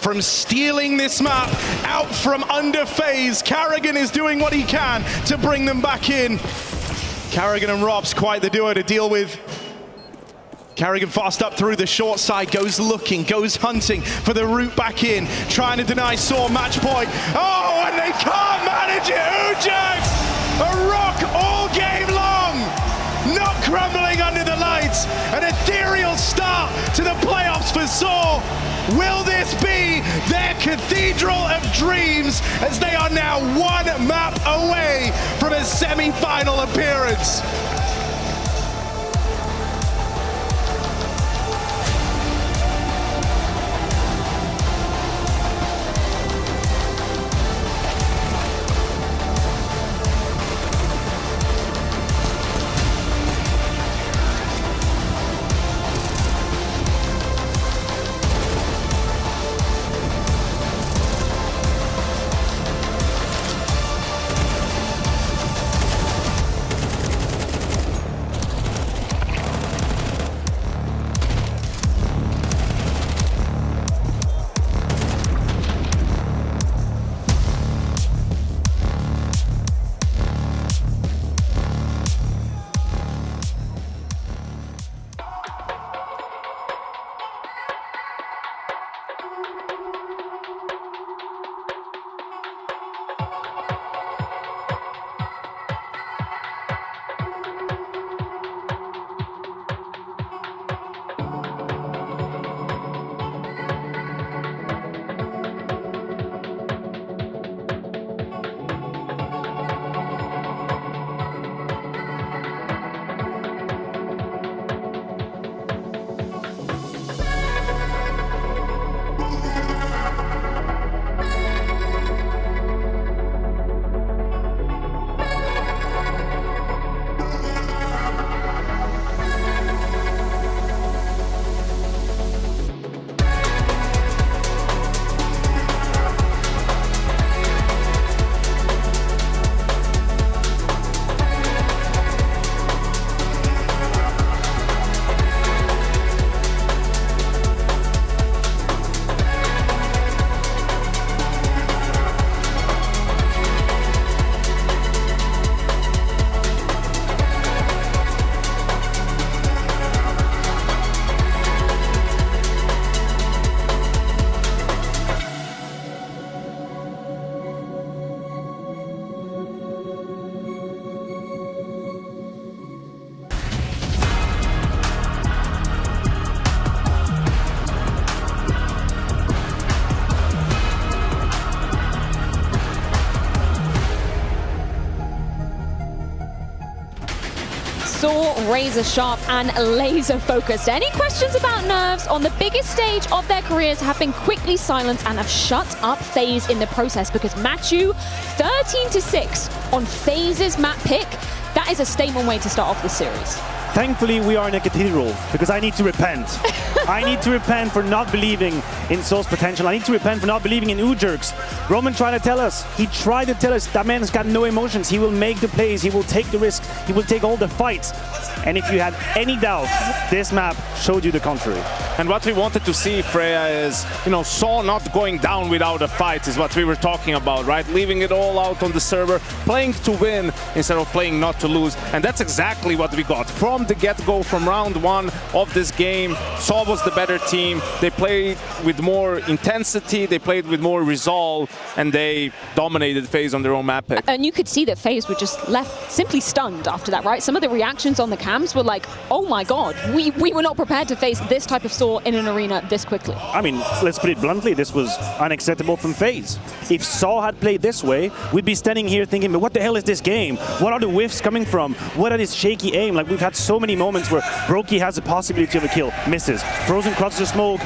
from stealing this map out from under FaZe. Karrigan is doing what he can to bring them back in. Karrigan and Rops, quite the duo to deal with. Karrigan fast up through the short side, goes looking, goes hunting for the route back in, trying to deny Saw match point. Oh, and they can't manage it. Ujax, a rock all game long. Not crumbling under the lights. An ethereal start to the saw. Will this be their cathedral of dreams as they are now one map away from a semi-final appearance? Razor sharp and laser focused. Any questions about nerves on the biggest stage of their careers have been quickly silenced and have shut up FaZe in the process, because MOUZ 13-6 on FaZe's map pick. That is a statement way to start off this series. Thankfully, we are in a cathedral, because I need to repent. I need to repent for not believing in Soul's potential. I need to repent for not believing in Ujerks. Roman tried to tell us, he tried to tell us that man's got no emotions. He will make the plays, he will take the risk, he will take all the fights. And if you had any doubt, this map showed you the contrary. And what we wanted to see, Freya, is, Saw not going down without a fight is what we were talking about, right? Leaving it all out on the server, playing to win instead of playing not to lose. And that's exactly what we got. From the get-go, from round one of this game, Saw was the better team. They played with more intensity, they played with more resolve, and they dominated FaZe on their own map pick. And you could see that FaZe were just left simply stunned after that, right? Some of the reactions on the cams were like, oh my god, we were not prepared to face this type of Saw in an arena this quickly. I mean, let's put it bluntly, this was unacceptable from FaZe. If Saw had played this way, we'd be standing here thinking, but what the hell is this game? What are the whiffs coming from? What are this shaky aim? Like, we've had so many moments where Brokey has a possibility of a kill, misses. Frozen crosses the smoke,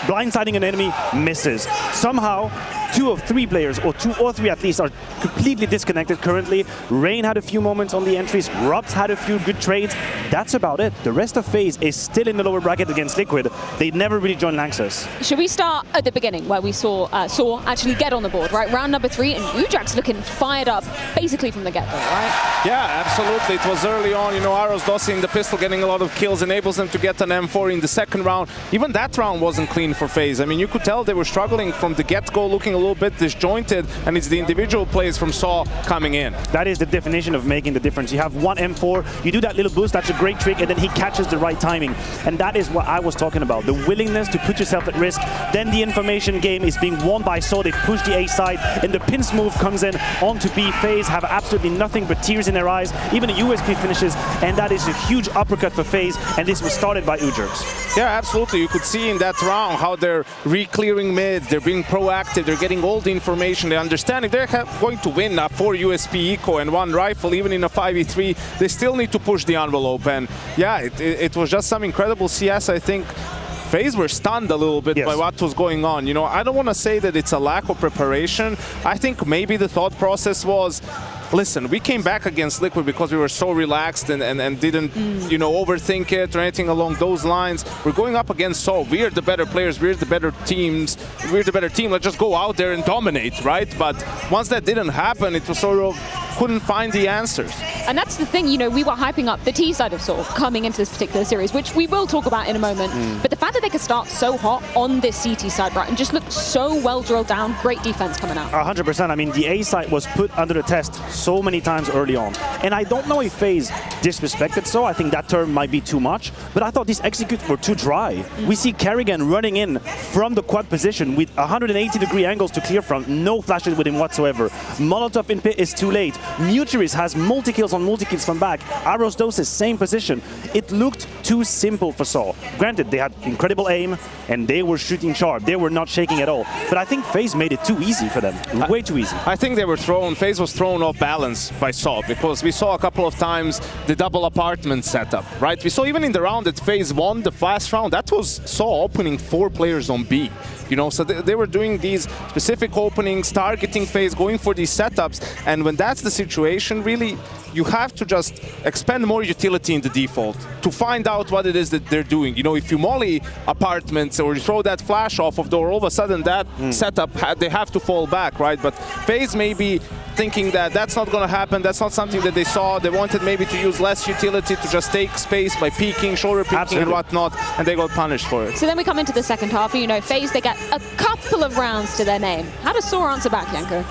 blindsiding an enemy, misses. Somehow, 2 of 3 players, or 2 or 3 at least, are completely disconnected currently. Rain had a few moments on the entries, Rubs had a few good trades. That's about it. The rest of FaZe is still in the lower bracket against Liquid. They never really joined Lanxess. Should we start at the beginning, where we saw Saw actually get on the board, right? Round number 3, and Ujak's looking fired up, basically from the get-go, right? Yeah, absolutely. It was early on, Aros dossing the pistol, getting a lot of kills, enables them to get an M4 in the second round. Even that round wasn't clean for FaZe. I mean, you could tell they were struggling from the get-go, looking a little bit disjointed, and it's the individual plays from Saw coming in. That is the definition of making the difference. You have one M4, you do that little boost, that's a great trick, and then he catches the right timing. And that is what I was talking about, the willingness to put yourself at risk. Then the information game is being won by Saw. They've pushed the A side, and the pinch move comes in onto B. FaZe have absolutely nothing but tears in their eyes, even a USP finishes, and that is a huge uppercut for FaZe, and this was started by Ujurgs. Yeah, absolutely. You could see in that round how they're re-clearing mid, they're being proactive, they're getting all the information, they understand if they're going to win a 4 USP eco and 1 rifle, even in a 5v3, they still need to push the envelope. And yeah, it was just some incredible CS, I think. FaZe were stunned a little bit by what was going on. You know, I don't want to say that it's a lack of preparation. I think maybe the thought process was, listen, we came back against Liquid because we were so relaxed and didn't, you know, overthink it or anything along those lines. We're going up against Saw. We're the better players. We're the better teams. We're the better team. Let's just go out there and dominate, right? But once that didn't happen, it was sort of couldn't find the answers. And that's the thing, you know, we were hyping up the T side of Saw coming into this particular series, which we will talk about in a moment. But the fact that they could start so hot on this CT side, right, and just look so well drilled down, great defense coming out. 100%. I mean, the A side was put under the test so many times early on. And I don't know if FaZe disrespected Saw. I think that term might be too much. But I thought these executes were too dry. We see Kerrigan running in from the quad position with 180-degree angles to clear from. No flashes with him whatsoever. Molotov in pit is too late. Muturis has multi-kills on multi-kills from back. Aros Doses, same position. It looked too simple for Saw. Granted, they had incredible aim, and they were shooting sharp. They were not shaking at all. But I think FaZe made it too easy for them. Way too easy. I think they were FaZe was thrown off balance by Saw, because we saw a couple of times the double apartment setup, right? We saw even in the round that FaZe won the last round, that was Saw opening 4 players on B. You know, so they were doing these specific openings, targeting FaZe, going for these setups, and when that's the situation, really, you have to just expend more utility in the default to find out what it is that they're doing. You know, if you molly apartments or you throw that flash off of door, all of a sudden that setup, they have to fall back, right? But FaZe may be thinking that that's not going to happen, that's not something that they saw. They wanted maybe to use less utility to just take space by peeking, shoulder peeking and whatnot, and they got punished for it. So then we come into the second half, and you know, FaZe, they get a couple of rounds to their name. How does Saw answer back, Janko?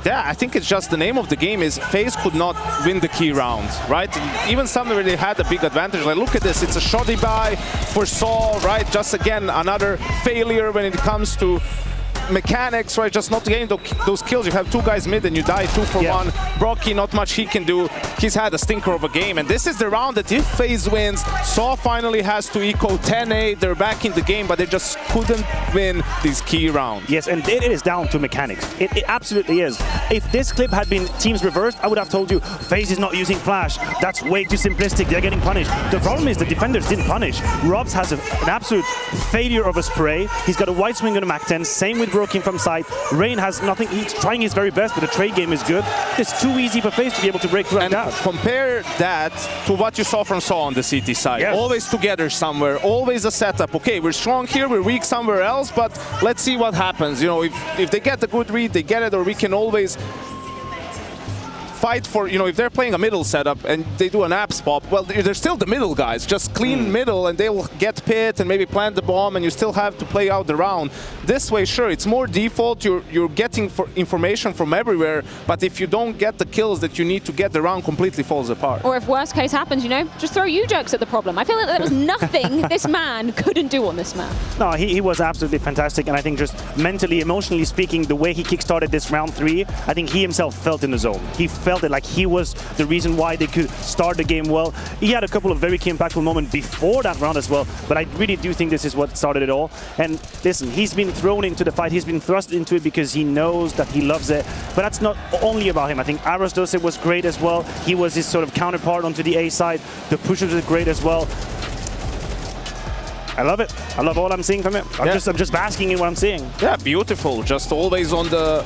Yeah, I think it's just the name of the game is FaZe could not win the key rounds, right? Even some where they had a big advantage. Like, look at this, it's a shoddy buy for Saw, right? Just again, another failure when it comes to mechanics, right? Just not getting those kills. You have 2 guys mid and you die 2 for 1. Brocky, not much he can do. He's had a stinker of a game, and this is the round that if FaZe wins, Saw finally has to eco 10-8. They're back in the game, but they just couldn't win these key rounds. Yes, and it is down to mechanics. It absolutely is. If this clip had been teams reversed, I would have told you FaZe is not using flash. That's way too simplistic. They're getting punished. The problem is the defenders didn't punish. Robs has an absolute failure of a spray. He's got a white swing on a Mac 10. Same with Broken from side. Rain has nothing. He's trying his very best, but the trade game is good. It's too easy for FaZe to be able to break through and down. Compare that to what you saw from Saw on the CT side. Yes. Always together somewhere, always a setup. Okay, we're strong here, we're weak somewhere else, but let's see what happens. You know, if they get a good read, they get it, or we can always fight for, you know, if they're playing a middle setup and they do an apps pop, well, they're still the middle guys. Just clean middle and they will get pit and maybe plant the bomb and you still have to play out the round. This way, sure, it's more default. You're getting information from everywhere, but if you don't get the kills that you need to get, the round completely falls apart. Or if worst case happens, you know, just throw Ujurgs at the problem. I feel like there was nothing this man couldn't do on this map. No, he was absolutely fantastic, and I think just mentally, emotionally speaking, the way he kickstarted this round 3, I think he himself felt in the zone. He felt it like he was the reason why they could start the game well. He had a couple of very key impactful moments before that round as well, but I really do think this is what started it all. And listen, he's been thrown into the fight, he's been thrust into it because he knows that he loves it, but that's not only about him. I think Aros Dose was great as well. He was his sort of counterpart onto the A side. The pushers were great as well. I love it. I love all I'm seeing from him. I'm just basking in what I'm seeing. Yeah, beautiful. Just always on the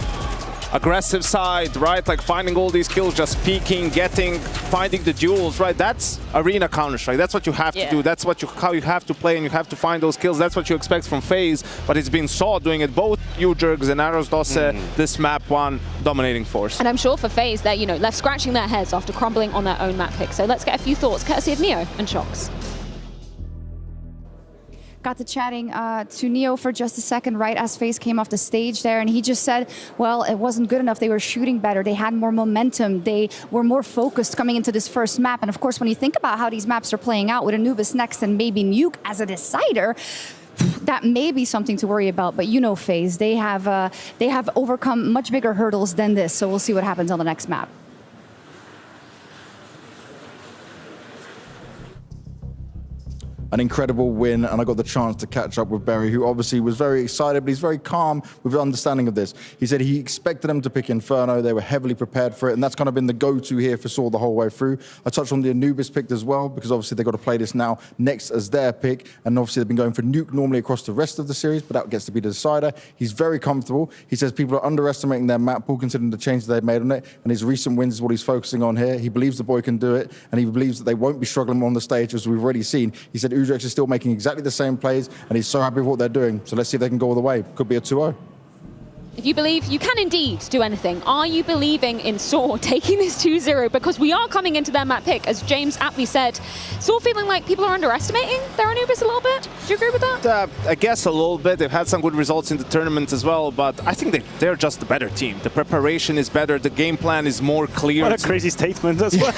aggressive side, right? Like finding all these kills, just peeking, finding the duels, right? That's arena Counter-Strike. That's what you have to do. That's what how you have to play, and you have to find those kills. That's what you expect from FaZe, but it's been Saw doing it. Both Ujurgs and Aros Dose, this map one dominating force. And I'm sure for FaZe, they're, you know, left scratching their heads after crumbling on their own map pick. So let's get a few thoughts, courtesy of Neo and Shox. got to chatting to Neo for just a second right as FaZe came off the stage there, and he just said, well, it wasn't good enough. They were shooting better. They had more momentum. They were more focused coming into this first map. And of course, when you think about how these maps are playing out with Anubis next and maybe Nuke as a decider, that may be something to worry about. But you know FaZe, they have overcome much bigger hurdles than this. So we'll see what happens on the next map. An incredible win, and I got the chance to catch up with Berry, who obviously was very excited, but he's very calm with the understanding of this. He said he expected them to pick Inferno. They were heavily prepared for it, and that's kind of been the go-to here for Saw the whole way through. I touched on the Anubis pick as well, because obviously they've got to play this now next as their pick, and obviously they've been going for Nuke normally across the rest of the series, but that gets to be the decider. He's very comfortable. He says people are underestimating their map pool considering the changes they've made on it, and his recent wins is what he's focusing on here. He believes the boy can do it, and he believes that they won't be struggling on the stage, as we've already seen. He said Udrex is still making exactly the same plays, and he's so happy with what they're doing. So let's see if they can go all the way. Could be a 2-0. If you believe you can indeed do anything, are you believing in Saw taking this 2-0? Because we are coming into their map pick, as James aptly said. Saw feeling like people are underestimating their Anubis a little bit? Do you agree with that? I guess a little bit. They've had some good results in the tournament as well, but I think they're just the better team. The preparation is better. The game plan is more clear. What a crazy statement as well.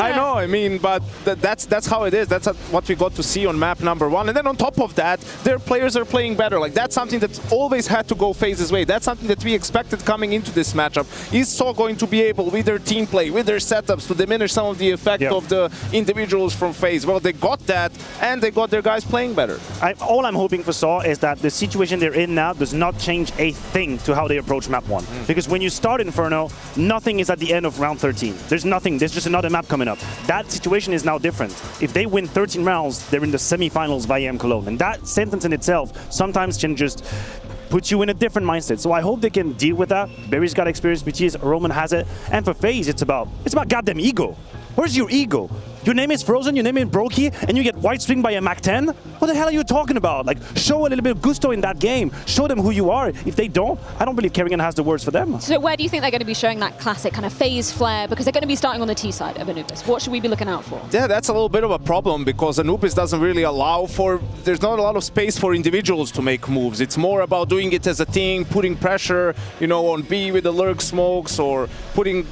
I know, I mean, but that's how it is. That's what we got to see on map number 1. And then on top of that, their players are playing better. Like, that's something that always had to go FaZe's way. That's something that we expected coming into this matchup. Is Saw going to be able, with their team play, with their setups, to diminish some of the effect of the individuals from FaZe? Well, they got that, and they got their guys playing better. All I'm hoping for Saw is that the situation they're in now does not change a thing to how they approach map 1. Because when you start Inferno, nothing is at the end of round 13. There's nothing. There's just another map coming up. That situation is now different. If they win 13 rounds, they're in the semi-finals of IEM Cologne. And that sentence in itself sometimes can just put you in a different mindset. So I hope they can deal with that. Barry's got experience, BTS, Roman has it. And for FaZe, it's about goddamn ego. Where's your ego? Your name is Frozen, your name is Brokey, and you get white string by a Mac 10? What the hell are you talking about? Like, show a little bit of gusto in that game. Show them who you are. If they don't, I don't believe Kerrigan has the words for them. So where do you think they're going to be showing that classic kind of FaZe flair? Because they're going to be starting on the T side of Anubis. What should we be looking out for? Yeah, that's a little bit of a problem, because Anubis doesn't really allow for... There's not a lot of space for individuals to make moves. It's more about doing it as a team, putting pressure, you know, on B with the lurk smokes, or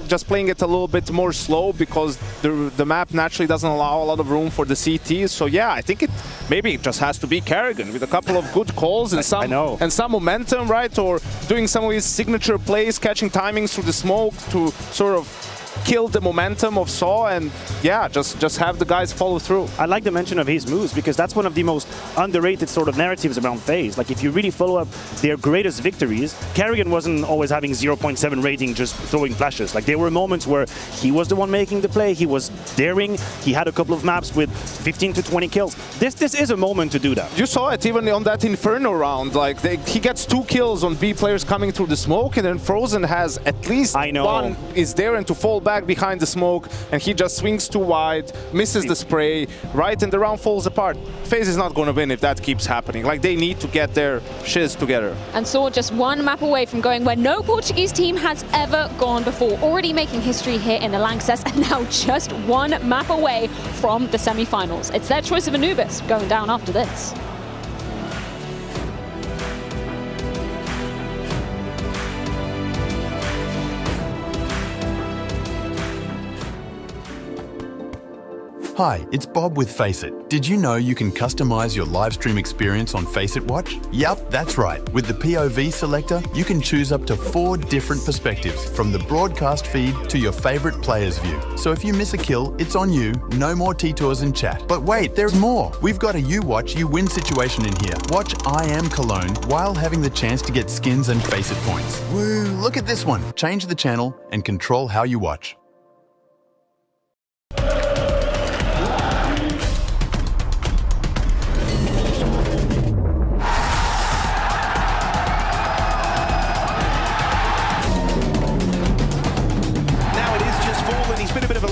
just playing it a little bit more slow, because the map naturally doesn't allow a lot of room for the CTs. So yeah, I think maybe it just has to be Kerrigan with a couple of good calls and some momentum, right? Or doing some of his signature plays, catching timings through the smoke to sort of kill the momentum of Saw, and yeah, just have the guys follow through. I like the mention of his MOUZ, because that's one of the most underrated sort of narratives around FaZe. Like, if you really follow up their greatest victories, Kerrigan wasn't always having 0.7 rating just throwing flashes. Like, there were moments where he was the one making the play, he was daring, he had a couple of maps with 15 to 20 kills. This is a moment to do that. You saw it even on that Inferno round. Like, he gets 2 kills on B players coming through the smoke, and then Frozen has at least one is there, and to fall back behind the smoke, and he just swings too wide, misses the spray, right, and the round falls apart. FaZe is not going to win if that keeps happening. Like, they need to get their shiz together. And Saw just one map away from going where no Portuguese team has ever gone before. Already making history here in the Lanxess, and now just one map away from the semi-finals. It's their choice of Anubis going down after this. Hi, it's Bob with Faceit. Did you know you can customize your live stream experience on Faceit Watch? Yup, that's right. With the POV selector, you can choose up to 4 different perspectives, from the broadcast feed to your favorite player's view. So if you miss a kill, it's on you. No more T-Tours in chat. But wait, there's more. We've got a You Watch, You Win situation in here. Watch IEM Cologne while having the chance to get skins and Faceit points. Woo, look at this one. Change the channel and control how you watch.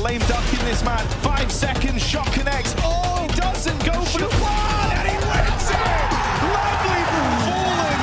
Lame duck in this man. 5 seconds, shot connects. Oh, he doesn't go for the one, and he wins it! Lovely falling.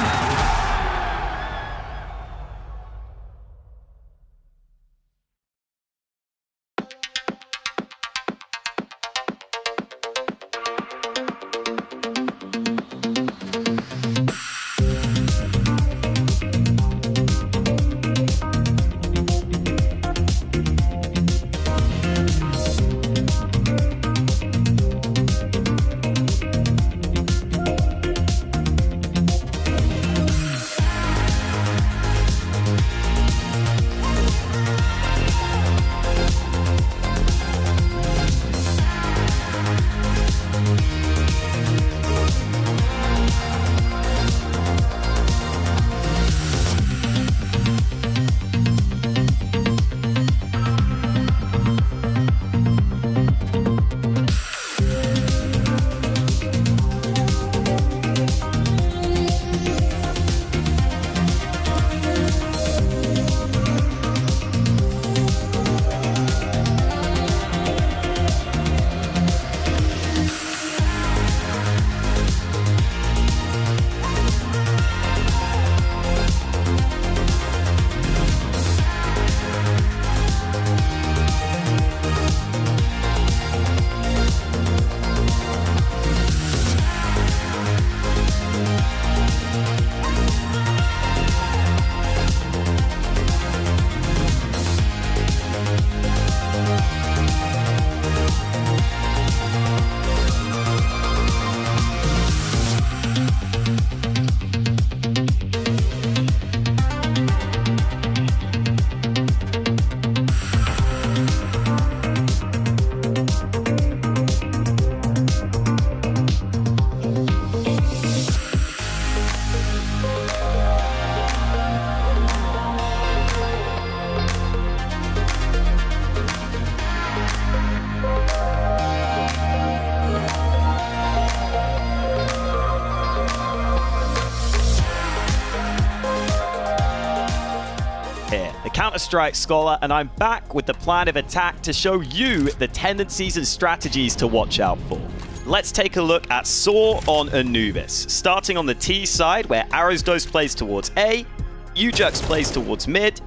Counter-Strike Scholar, and I'm back with the plan of attack to show you the tendencies and strategies to watch out for. Let's take a look at Saw on Anubis. Starting on the T side, where Arrowsdose plays towards A, Ujux plays towards mid,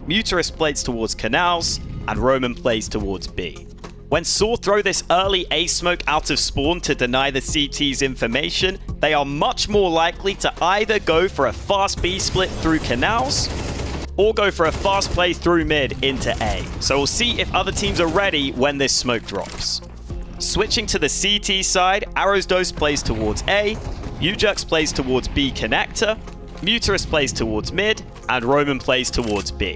Muterus plays towards Canals, and Roman plays towards B. When Saw throw this early A smoke out of spawn to deny the CT's information, they are much more likely to either go for a fast B split through Canals, or go for a fast play through mid into A. So we'll see if other teams are ready when this smoke drops. Switching to the CT side, Arrowsdose plays towards A, Ujux plays towards B connector, Muterus plays towards mid, and Roman plays towards B.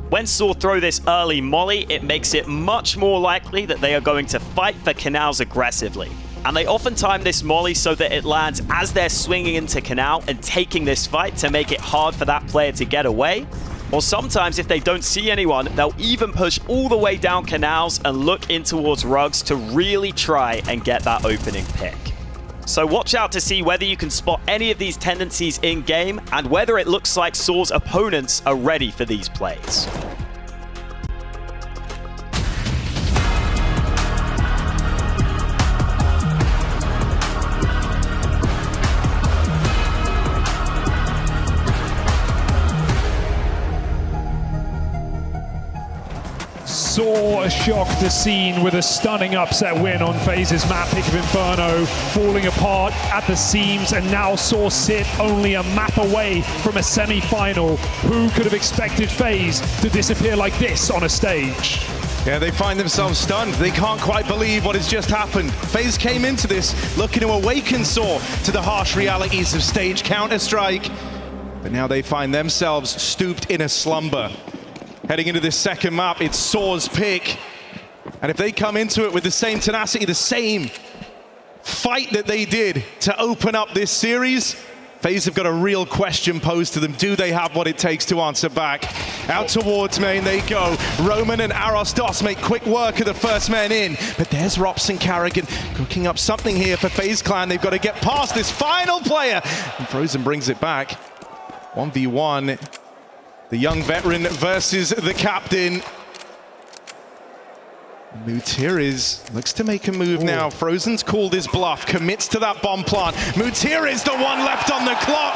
When Saw throw this early molly, it makes it much more likely that they are going to fight for Canals aggressively. And they often time this molly so that it lands as they're swinging into Canal and taking this fight to make it hard for that player to get away. Or sometimes if they don't see anyone, they'll even push all the way down Canals and look in towards Rugs to really try and get that opening pick. So watch out to see whether you can spot any of these tendencies in-game and whether it looks like Saw's opponents are ready for these plays. Saw shocked the scene with a stunning upset win on FaZe's map pick of Inferno, falling apart at the seams, and now Saw sit only a map away from a semi-final. Who could have expected FaZe to disappear like this on a stage? Yeah, they find themselves stunned. They can't quite believe what has just happened. FaZe came into this looking to awaken Saw to the harsh realities of stage Counter-Strike, but now they find themselves stooped in a slumber. Heading into this second map, it's Saw's pick. And if they come into it with the same tenacity, the same fight that they did to open up this series, FaZe have got a real question posed to them. Do they have what it takes to answer back? Out towards main they go. Roman and Arrowsdose make quick work of the first men in. But there's Rops and Carrigan cooking up something here for FaZe Clan. They've got to get past this final player. And Frozen brings it back. 1v1. The young veteran versus the captain. Mutiriz looks to make a move now. Frozen's called his bluff, commits to that bomb plant. Mutiriz, the one left on the clock.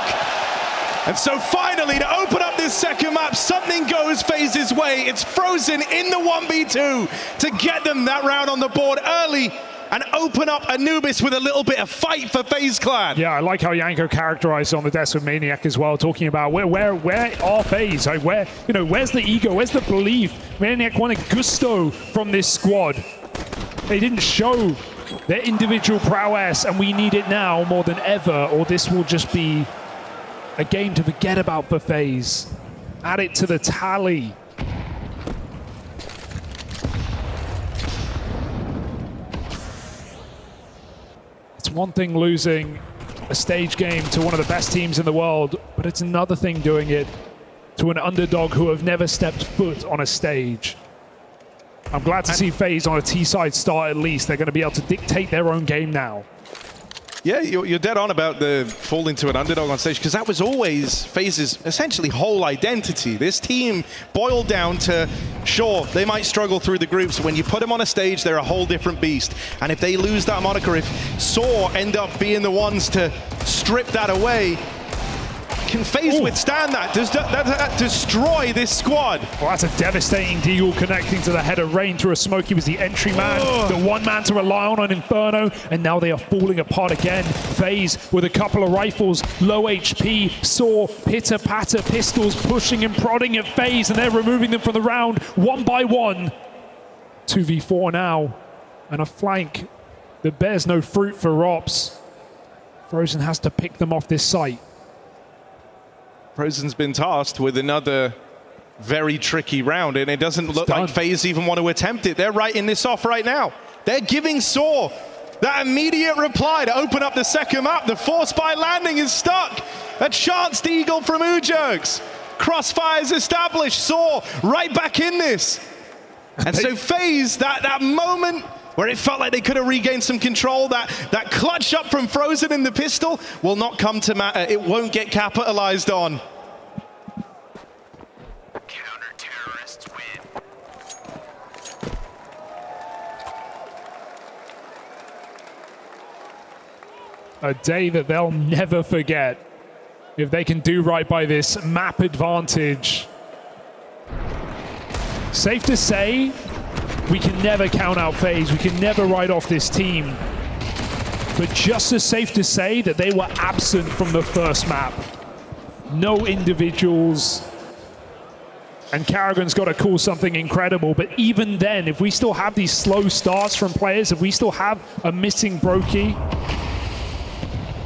And so finally, to open up this second map, something goes FaZe's way. It's Frozen in the 1v2 to get them that round on the board early and open up Anubis with a little bit of fight for FaZe Clan. Yeah, I like how Yanko characterized on the desk with Maniac as well, talking about where are FaZe? Like where's the ego? Where's the belief? Maniac wanted gusto from this squad. They didn't show their individual prowess, and we need it now more than ever, or this will just be a game to forget about for FaZe. Add it to the tally. It's one thing losing a stage game to one of the best teams in the world, but it's another thing doing it to an underdog who have never stepped foot on a stage. I'm glad to see FaZe on a T-side start at least. They're going to be able to dictate their own game now. Yeah, you're dead on about the falling to an underdog on stage, because that was always FaZe's essentially whole identity. This team boiled down to, sure, they might struggle through the groups, but when you put them on a stage, they're a whole different beast. And if they lose that moniker, if Saw end up being the ones to strip that away, can FaZe withstand that? Does that destroy this squad? Well, that's a devastating deagle connecting to the head of Rain through a smoke. He was the entry man, the one man to rely on Inferno, and now they are falling apart again. FaZe with a couple of rifles, low HP, Saw, pitter-patter pistols pushing and prodding at FaZe, and they're removing them from the round one by one. 2v4 now, and a flank that bears no fruit for Rops. Frozen has to pick them off this site. Frozen's been tasked with another very tricky round, and it doesn't look like FaZe even want to attempt it. They're writing this off right now. They're giving Saw that immediate reply to open up the second map. The force by landing is stuck. A chanced eagle from Ujux. Crossfire's established. Saw right back in this. And so FaZe, that moment where it felt like they could have regained some control, that clutch up from Frozen in the pistol will not come to matter. It won't get capitalized on. A day that they'll never forget if they can do right by this map advantage. Safe to say, we can never count out FaZe. We can never write off this team. But just as safe to say that they were absent from the first map. No individuals. And Carrigan's got to call something incredible. But even then, if we still have these slow starts from players, if we still have a missing Brokey,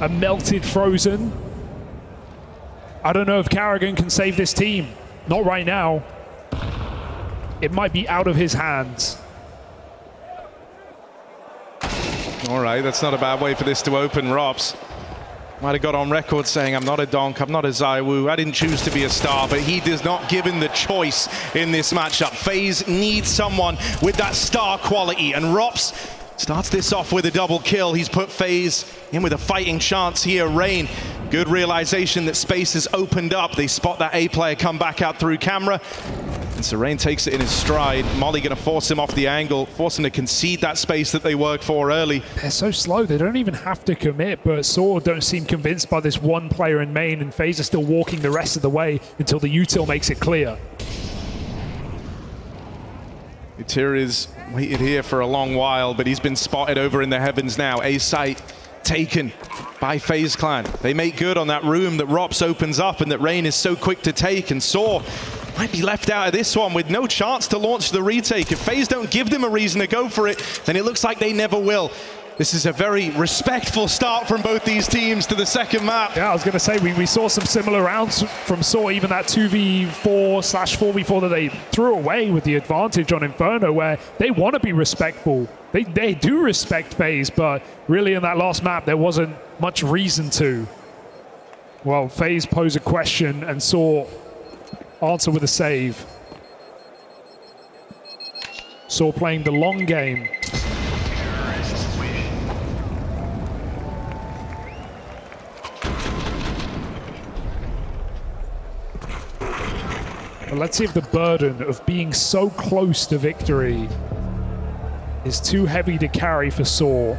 a melted Frozen, I don't know if Carrigan can save this team. Not right now. It might be out of his hands. All right, that's not a bad way for this to open. Robs might have got on record saying, I'm not a donk, I'm not a Zywoo, I didn't choose to be a star, but he is not given the choice in this matchup. FaZe needs someone with that star quality, and Robs starts this off with a double kill. He's put FaZe in with a fighting chance here. Rain, good realization that space has opened up. They spot that A player come back out through camera. And so Rain takes it in his stride. Molly going to force him off the angle, force him to concede that space that they worked for early. They're so slow, they don't even have to commit, but Saw don't seem convinced by this one player in main, and FaZe are still walking the rest of the way until the util makes it clear. Utira's waited here for a long while, but he's been spotted over in the heavens now. A site taken by FaZe Clan. They make good on that room that Rops opens up and that Rain is so quick to take, and Saw might be left out of this one with no chance to launch the retake. If FaZe don't give them a reason to go for it, then it looks like they never will. This is a very respectful start from both these teams to the second map. Yeah, I was going to say, we saw some similar rounds from Saw, even that 2v4/4v4 that they threw away with the advantage on Inferno, where they want to be respectful. They do respect FaZe, but really in that last map, there wasn't much reason to. Well, FaZe pose a question and Saw answer with a save. Saw playing the long game. But let's see if the burden of being so close to victory is too heavy to carry for Saw.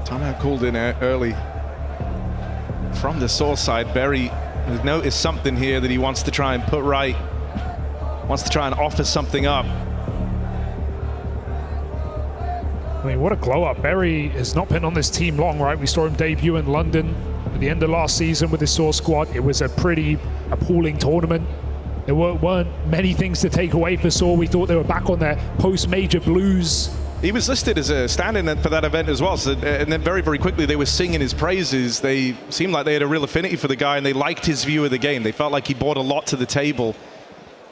Timeout called in early from the Saw side. Berry has noticed something here that he wants to try and put right, wants to try and offer something up. I mean, what a glow up. Berry has not been on this team long, right? We saw him debut in London at the end of last season with his Saw squad. It was a pretty appalling tournament. There weren't many things to take away for Saw. We thought they were back on their post-major blues. He was listed as a stand-in for that event as well. So, and then very, very quickly they were singing his praises. They seemed like they had a real affinity for the guy and they liked his view of the game. They felt like he brought a lot to the table.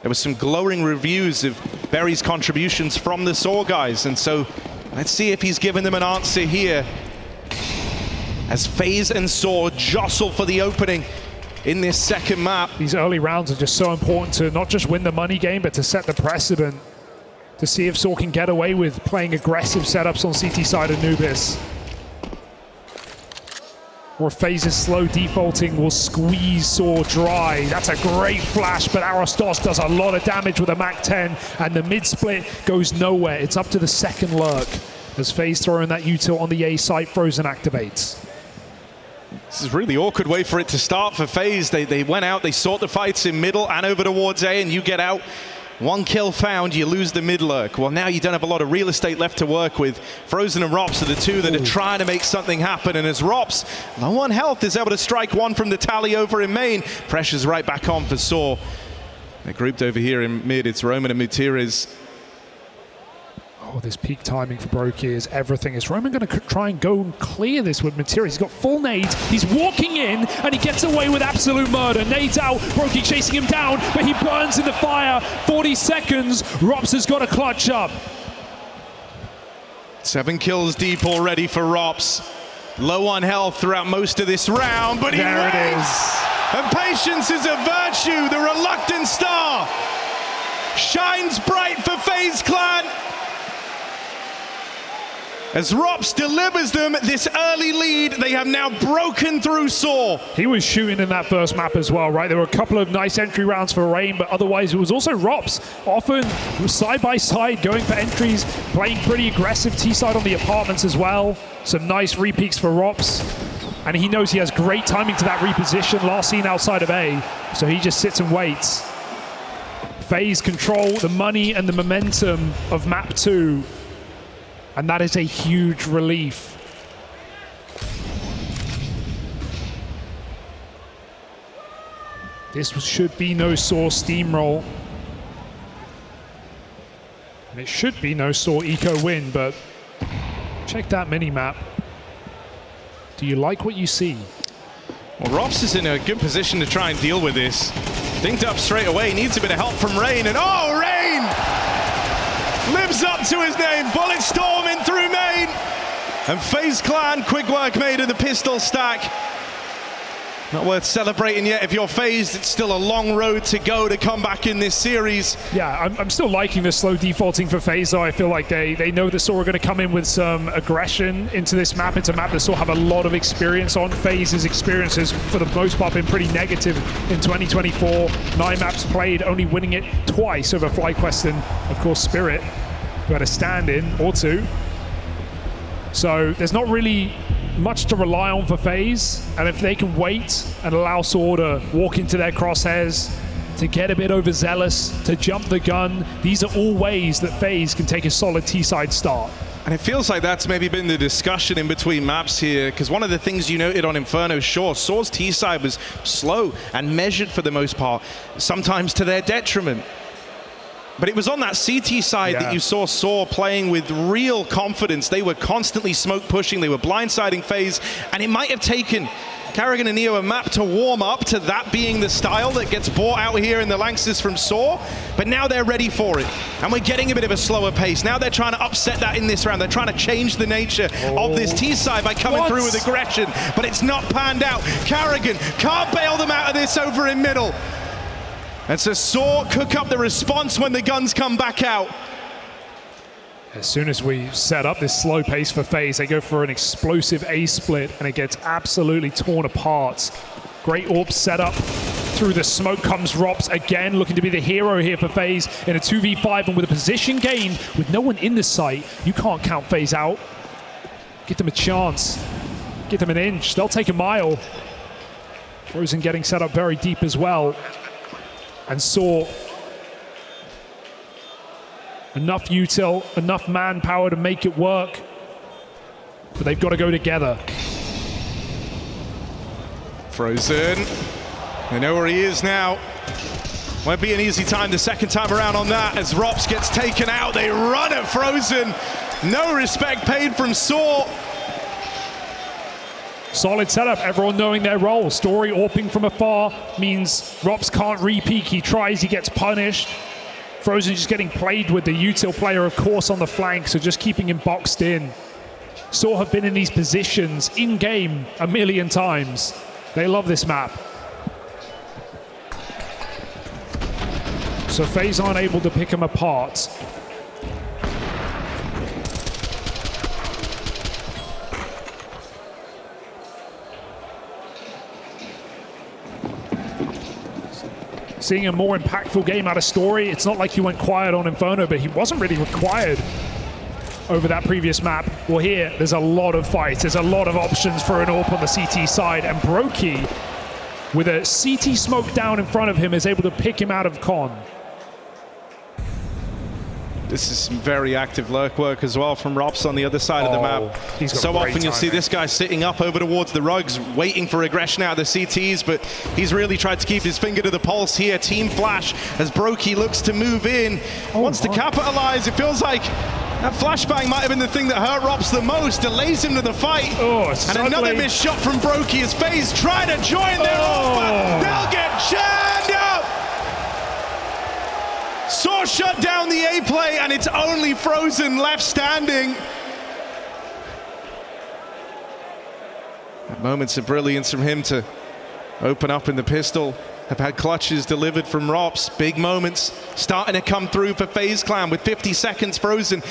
There was some glowing reviews of Berry's contributions from the Saw guys. And so let's see if he's given them an answer here as FaZe and Saw jostle for the opening in this second map. These early rounds are just so important to not just win the money game, but to set the precedent, to see if Saw can get away with playing aggressive setups on CT side of Anubis. Or FaZe's slow defaulting will squeeze Saw dry. That's a great flash, but Arostos does a lot of damage with a MAC-10, and the mid-split goes nowhere. It's up to the second lurk as FaZe throwing that util on the A site. Frozen activates. This is a really awkward way for it to start for FaZe. They went out, they sought the fights in middle and over towards A, and you get out. One kill found, you lose the mid lurk. Well, now you don't have a lot of real estate left to work with. Frozen and Rops are the two that are trying to make something happen. And as Rops, low on health, is able to strike one from the tally over in main, pressure's right back on for Saw. They're grouped over here in mid. It's Roman and Mutiris. Oh, this peak timing for Brokey is everything. Is Roman going to try and go and clear this with Materia? He's got full nades. He's walking in, and he gets away with absolute murder. Nades out. Brokey chasing him down, but he burns in the fire. 40 seconds. Rops has got a clutch up. 7 kills deep already for Rops. Low on health throughout most of this round, but he wins! And patience is a virtue. The reluctant star shines bright for FaZe Clan. As Rops delivers them this early lead, they have now broken through Saw. He was shooting in that first map as well, right? There were a couple of nice entry rounds for Rain, but otherwise it was also Rops. Often side by side, going for entries, playing pretty aggressive T-side on the apartments as well. Some nice re-peaks for Rops. And he knows he has great timing to that reposition, last seen outside of A. So he just sits and waits. FaZe control the money and the momentum of map 2. And that is a huge relief. This should be no Saw steamroll. And it should be no Saw eco win, but check that mini-map. Do you like what you see? Well, Rops is in a good position to try and deal with this. Dinked up straight away, needs a bit of help from Rain, and oh, Rain! Lives up to his name, bullet storming through main. And FaZe Clan, quick work made of the pistol stack. Not worth celebrating yet. If you're FaZe, it's still a long road to go to come back in this series. Yeah, I'm still liking the slow defaulting for FaZe, though. I feel like they know that Saw are going to come in with some aggression into this map. It's a map that Saw have a lot of experience on. FaZe's experiences, for the most part, been pretty negative in 2024. 9 maps played, only winning it twice over FlyQuest and, of course, Spirit, who had a stand-in or 2. So there's not really much to rely on for FaZe, and if they can wait and allow Saw to walk into their crosshairs, to get a bit overzealous, to jump the gun, these are all ways that FaZe can take a solid T-side start. And it feels like that's maybe been the discussion in between maps here, because one of the things you noted on Inferno, sure, Saw's T-side was slow and measured for the most part, sometimes to their detriment. But it was on that CT side that you saw Saw playing with real confidence. They were constantly smoke pushing, they were blindsiding FaZe, and it might have taken Karrigan and Neo a map to warm up to that being the style that gets brought out here in the Lanxess from Saw, but now they're ready for it. And we're getting a bit of a slower pace. Now they're trying to upset that in this round. They're trying to change the nature of this T-side by coming through with aggression, but it's not panned out. Karrigan can't bail them out of this over in middle. And so Saw cook up the response when the guns come back out. As soon as we set up this slow pace for FaZe, they go for an explosive A split, and it gets absolutely torn apart. Great AWP setup. Through the smoke comes Rops again, looking to be the hero here for FaZe in a 2v5, and with a position gained, with no one in the site, you can't count FaZe out. Give them a chance. Give them an inch. They'll take a mile. Frozen getting set up very deep as well. And Saw, enough util, enough manpower to make it work, but they've got to go together. Frozen, they know where he is now. Won't be an easy time the second time around on that as Rops gets taken out. They run at Frozen. No respect paid from Saw. Solid setup, everyone knowing their role. Story AWPing from afar means Rops can't re-peek. He tries, he gets punished. Frozen just getting played with, the util player, of course, on the flank, so just keeping him boxed in. Saw have been in these positions in-game a million times. They love this map. So FaZe aren't able to pick them apart. Seeing a more impactful game out of Story. It's not like he went quiet on Inferno, but he wasn't really required over that previous map. Well, here, there's a lot of fights. There's a lot of options for an AWP on the CT side, and Brokey, with a CT smoke down in front of him, is able to pick him out of con. This is some very active lurk work as well from Rops on the other side of the map. So often you'll see this guy sitting up over towards the rugs, waiting for aggression out of the CTs, but he's really tried to keep his finger to the pulse here. Team Flash as Brokey looks to move in, wants to capitalize. It feels like that flashbang might have been the thing that hurt Rops the most, delays him to the fight. And another missed shot from Brokey as FaZe trying to join their offer. They'll get jammed up. Saw shut down the A play, and it's only Frozen left standing. Moments of brilliance from him to open up in the pistol. Have had clutches delivered from Rops. Big moments starting to come through for FaZe Clan with 50 seconds. Frozen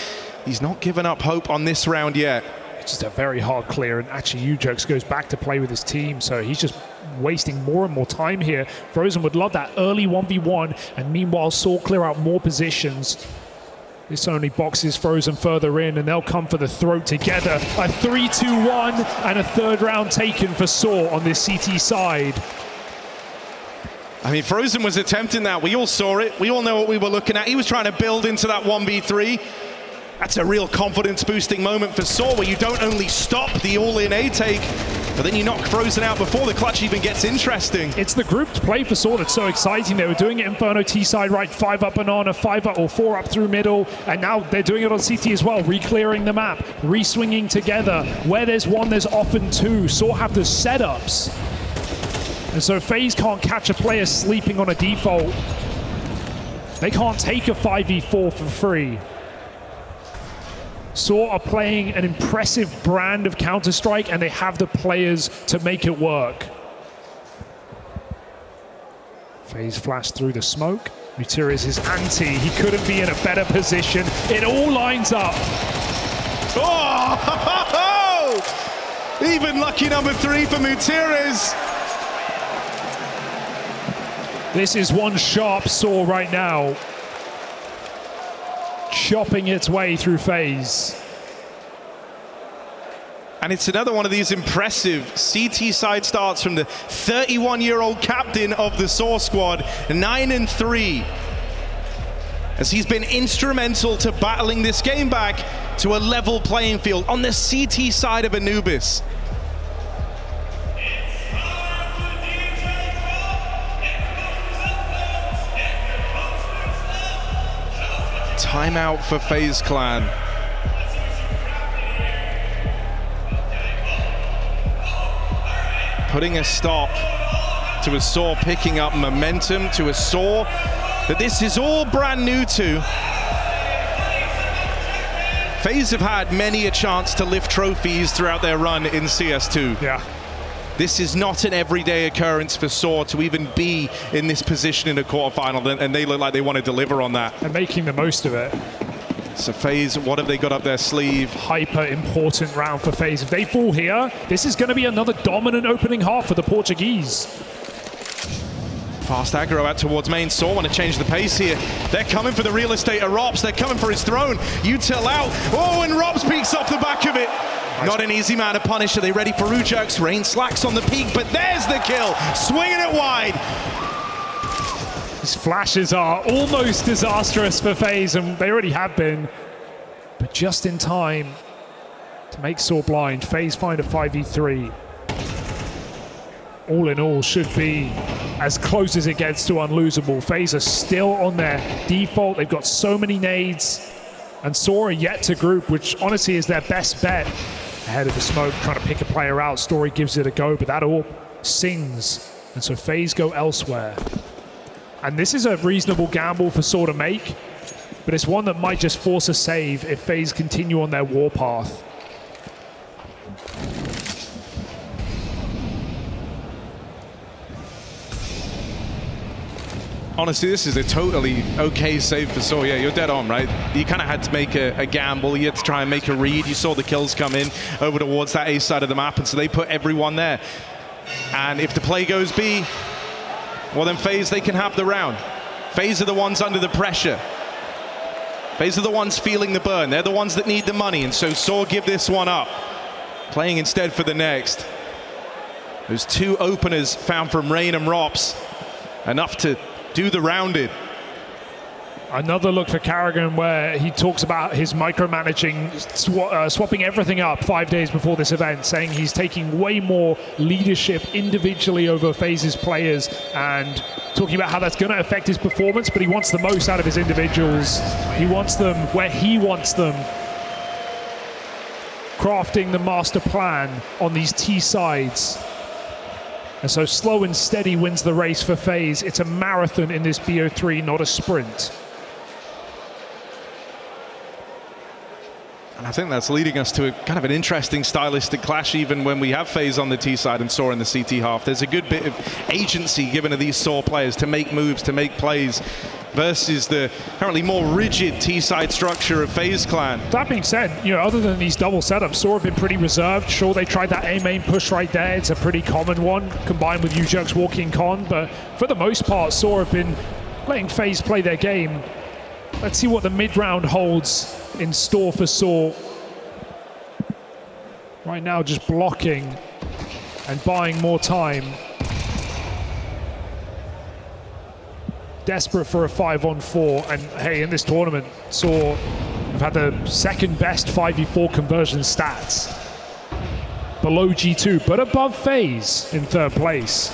He's not given up hope on this round yet. It's just a very hard clear, and actually Ujux goes back to play with his team, so he's just wasting more and more time here. Frozen would love that early 1v1, and meanwhile Saw clear out more positions. This only boxes Frozen further in, and they'll come for the throat together. A 3-2-1 and a third round taken for Saw on this CT side. I mean, Frozen was attempting that. We all saw it. We all know what we were looking at. He was trying to build into that 1v3. That's a real confidence-boosting moment for Saw, where you don't only stop the all-in A take, but then you knock Frozen out before the clutch even gets interesting. It's the grouped play for Saw that's so exciting. They were doing it Inferno T side right, 5 up and on, a 5 up or 4 up through middle, and now they're doing it on CT as well, re-clearing the map, re-swinging together. Where there's one, there's often two. Saw have the setups. And so FaZe can't catch a player sleeping on a default. They can't take a 5v4 for free. Saw are playing an impressive brand of Counter-Strike, and they have the players to make it work. FaZe flashed through the smoke. Mutiriz is anti. He couldn't be in a better position. It all lines up. Oh! Even lucky number 3 for Mutiriz. This is one sharp Saw right now, chopping its way through FaZe. And it's another one of these impressive CT side starts from the 31-year-old captain of the Saw squad, 9-3. As he's been instrumental to battling this game back to a level playing field on the CT side of Anubis. Timeout for FaZe Clan. Putting a stop to a Saw picking up momentum, to a Saw that this is all brand new to. FaZe have had many a chance to lift trophies throughout their run in CS2. Yeah. This is not an everyday occurrence for Saw to even be in this position in a quarterfinal, and they look like they want to deliver on that. And making the most of it. So FaZe, what have they got up their sleeve? Hyper important round for FaZe. If they fall here, this is going to be another dominant opening half for the Portuguese. Fast aggro out towards main. Saw want to change the pace here. They're coming for the real estate of Rops. They're coming for his throne. Util out. Oh, and Rops peeks off the back of it. Not an easy man to punish. Are they ready for Ujux? Rain slacks on the peak, but there's the kill. Swinging it wide. These flashes are almost disastrous for FaZe, and they already have been. But just in time to make Saw blind. FaZe find a 5v3. All in all, should be as close as it gets to unlosable. FaZe are still on their default. They've got so many nades. And Saw are yet to group, which honestly is their best bet. Ahead of the smoke, trying to pick a player out. Story gives it a go, but that all sings. And so FaZe go elsewhere. And this is a reasonable gamble for Saw to make, but it's one that might just force a save if FaZe continue on their warpath. Honestly, this is a totally okay save for Saw. Yeah, you're dead on, right? You kind of had to make a gamble. You had to try and make a read. You saw the kills come in over towards that A side of the map, and so they put everyone there. And if the play goes B, well then FaZe, they can have the round. FaZe are the ones under the pressure. FaZe are the ones feeling the burn. They're the ones that need the money, and so Saw give this one up. Playing instead for the next. Those 2 openers found from Rain and Rops. Enough to do the rounded. Another look for Carrigan where he talks about his micromanaging, swapping everything up 5 days before this event, saying he's taking way more leadership individually over FaZe's players and talking about how that's going to affect his performance, but he wants the most out of his individuals. He wants them where he wants them. Crafting the master plan on these T sides. And so slow and steady wins the race for FaZe. It's a marathon in this BO3, not a sprint. And I think that's leading us to a kind of an interesting stylistic clash even when we have FaZe on the T side and Saw in the CT half. There's a good bit of agency given to these Saw players to make moves, to make plays, versus the apparently more rigid T side structure of FaZe Clan. That being said, other than these double setups, Saw have been pretty reserved. Sure, they tried that A main push right there. It's a pretty common one, combined with UJerks walking con, but for the most part, Saw have been letting FaZe play their game. Let's see what the mid-round holds in store for Saw. Right now, just blocking and buying more time. Desperate for a 5-on-4, and hey, in this tournament, Saw have had the second best 5v4 conversion stats. Below G2, but above FaZe in third place.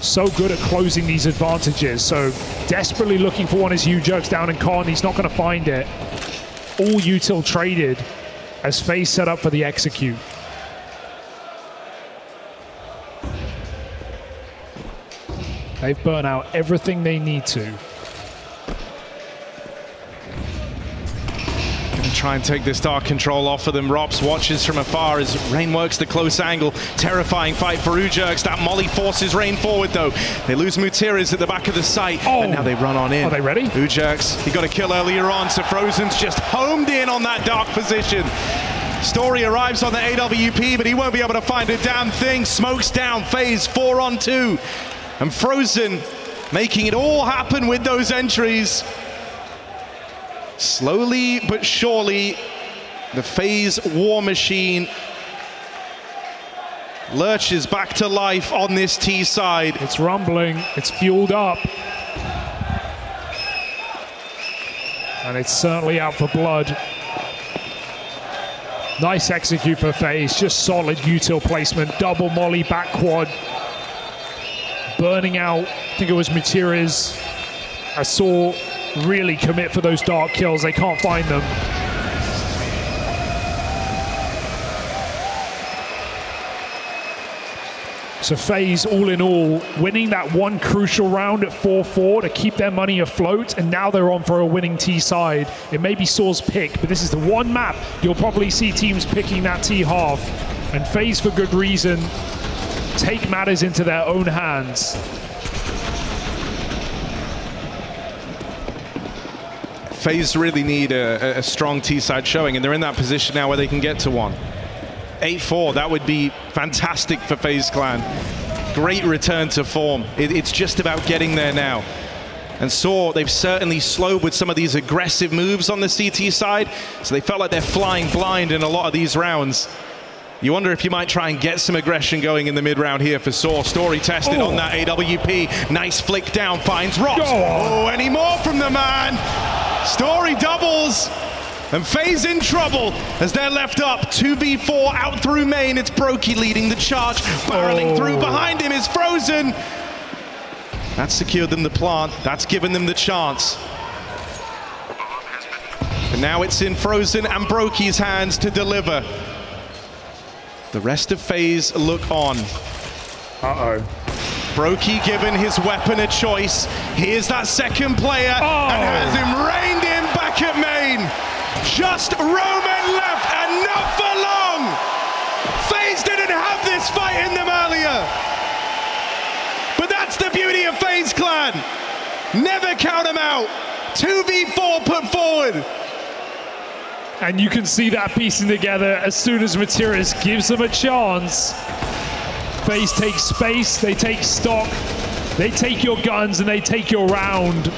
So good at closing these advantages. So desperately looking for one as UJerks down in con. He's not going to find it. All util traded as FaZe set up for the execute. They've burnt out everything they need to. Gonna try and take this dark control off of them. Rops watches from afar as Rain works the close angle. Terrifying fight for UJerks. That molly forces Rain forward though. They lose Mutiris at the back of the site, but now they run on in. Are they ready? UJerks, he got a kill earlier on, so Frozen's just homed in on that dark position. Story arrives on the AWP, but he won't be able to find a damn thing. Smokes down, FaZe 4-on-2. And Frozen making it all happen with those entries. Slowly but surely, the FaZe war machine lurches back to life on this T side. It's rumbling, it's fueled up. And it's certainly out for blood. Nice execute for FaZe, just solid util placement, double molly back quad. Burning out, I think it was Mutiris. I saw really commit for those dark kills. They can't find them. So FaZe, all in all, winning that one crucial round at 4-4 to keep their money afloat, and now they're on for a winning T side. It may be Saw's pick, but this is the one map you'll probably see teams picking that T half. And FaZe, for good reason, take matters into their own hands. FaZe really need a strong T-side showing, and they're in that position now where they can get to one. 8-4, that would be fantastic for FaZe Clan. Great return to form. It's just about getting there now. And Saw, they've certainly slowed with some of these aggressive moves on the CT side, so they felt like they're flying blind in a lot of these rounds. You wonder if you might try and get some aggression going in the mid-round here for Saw. Story tested on that AWP. Nice flick down, finds Rops. Oh, any more from the man? Story doubles, and FaZe in trouble as they're left up. 2v4 out through main. It's Brokey leading the charge. Barreling through behind him is Frozen. That's secured them the plant. That's given them the chance. And now it's in Frozen and Brokey's hands to deliver. The rest of FaZe look on. Brokey given his weapon a choice. Here's that second player and has him reined in back at main. Just Roman left and not for long. FaZe didn't have this fight in them earlier. But that's the beauty of FaZe Clan. Never count them out. 2v4 put forward. And you can see that piecing together as soon as Mutiris gives them a chance. FaZe take space, they take stock, they take your guns, and they take your round.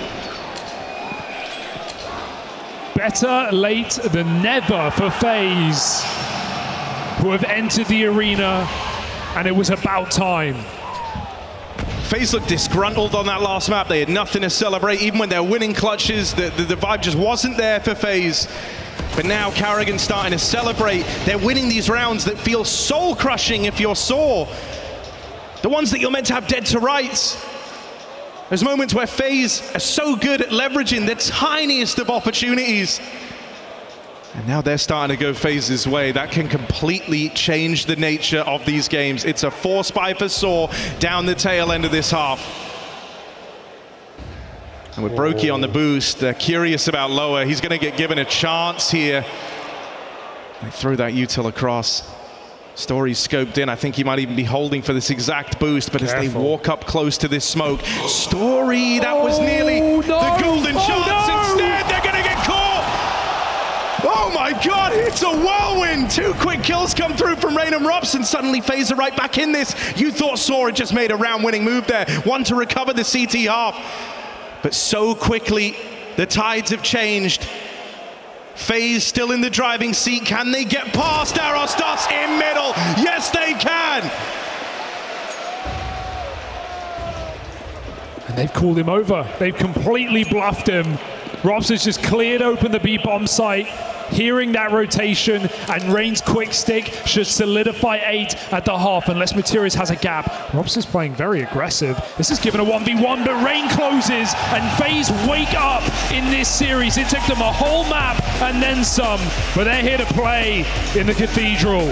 Better late than never for FaZe, who have entered the arena, and it was about time. FaZe looked disgruntled on that last map. They had nothing to celebrate. Even when they're winning clutches, the vibe just wasn't there for FaZe. But now Carrigan's starting to celebrate. They're winning these rounds that feel soul-crushing if you're Saw. The ones that you're meant to have dead to rights. There's moments where FaZe are so good at leveraging the tiniest of opportunities. And now they're starting to go FaZe's way. That can completely change the nature of these games. It's a force buy for Saw down the tail end of this half. And with Brokey on the boost, they're curious about Lower. He's going to get given a chance here. They throw that util across. Story's scoped in. I think he might even be holding for this exact boost, but as they walk up close to this smoke, Story, that was nearly the golden chance. Instead, they're going to get caught. Oh my God, it's a whirlwind. 2 quick kills come through from Rain and Robson. Suddenly, FaZe are right back in this. You thought Saw had just made a round-winning move there. One to recover the CT half. But so quickly, the tides have changed. FaZe still in the driving seat. Can they get past Arostas in middle? Yes, they can. And they've called him over. They've completely bluffed him. Robson's just cleared open the B-bomb site. Hearing that rotation, and Rain's quick stick should solidify 8 at the half unless Materius has a gap. Robson's playing very aggressive. This is given a 1v1, but Rain closes and FaZe wake up in this series. It took them a whole map and then some, but they're here to play in the Cathedral.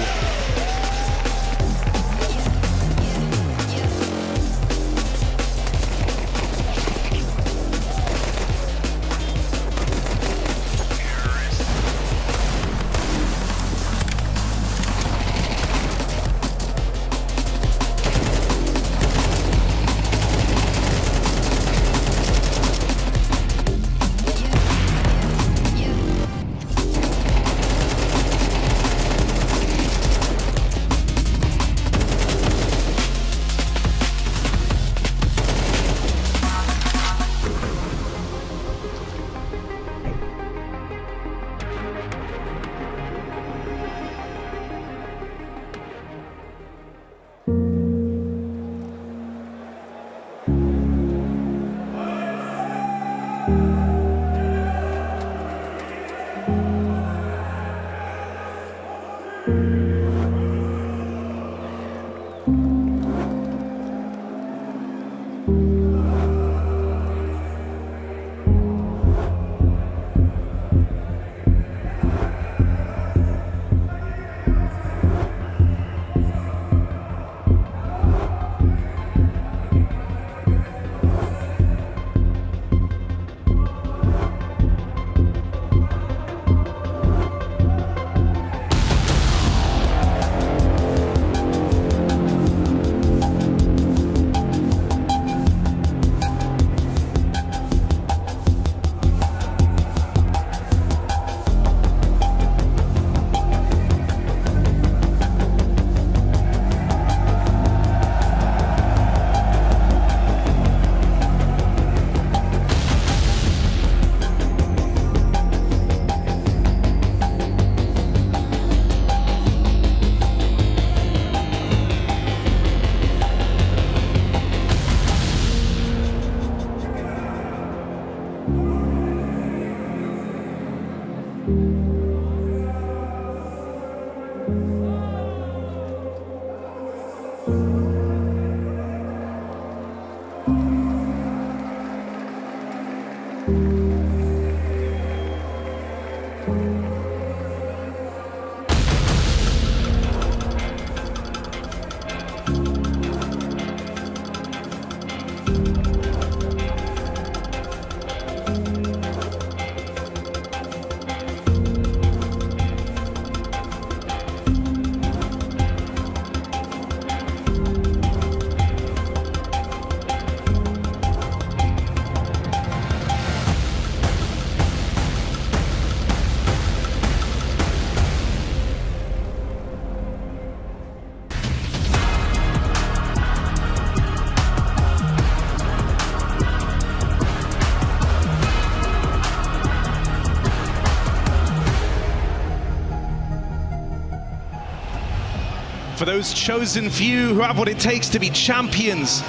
For those chosen few who have what it takes to be champions,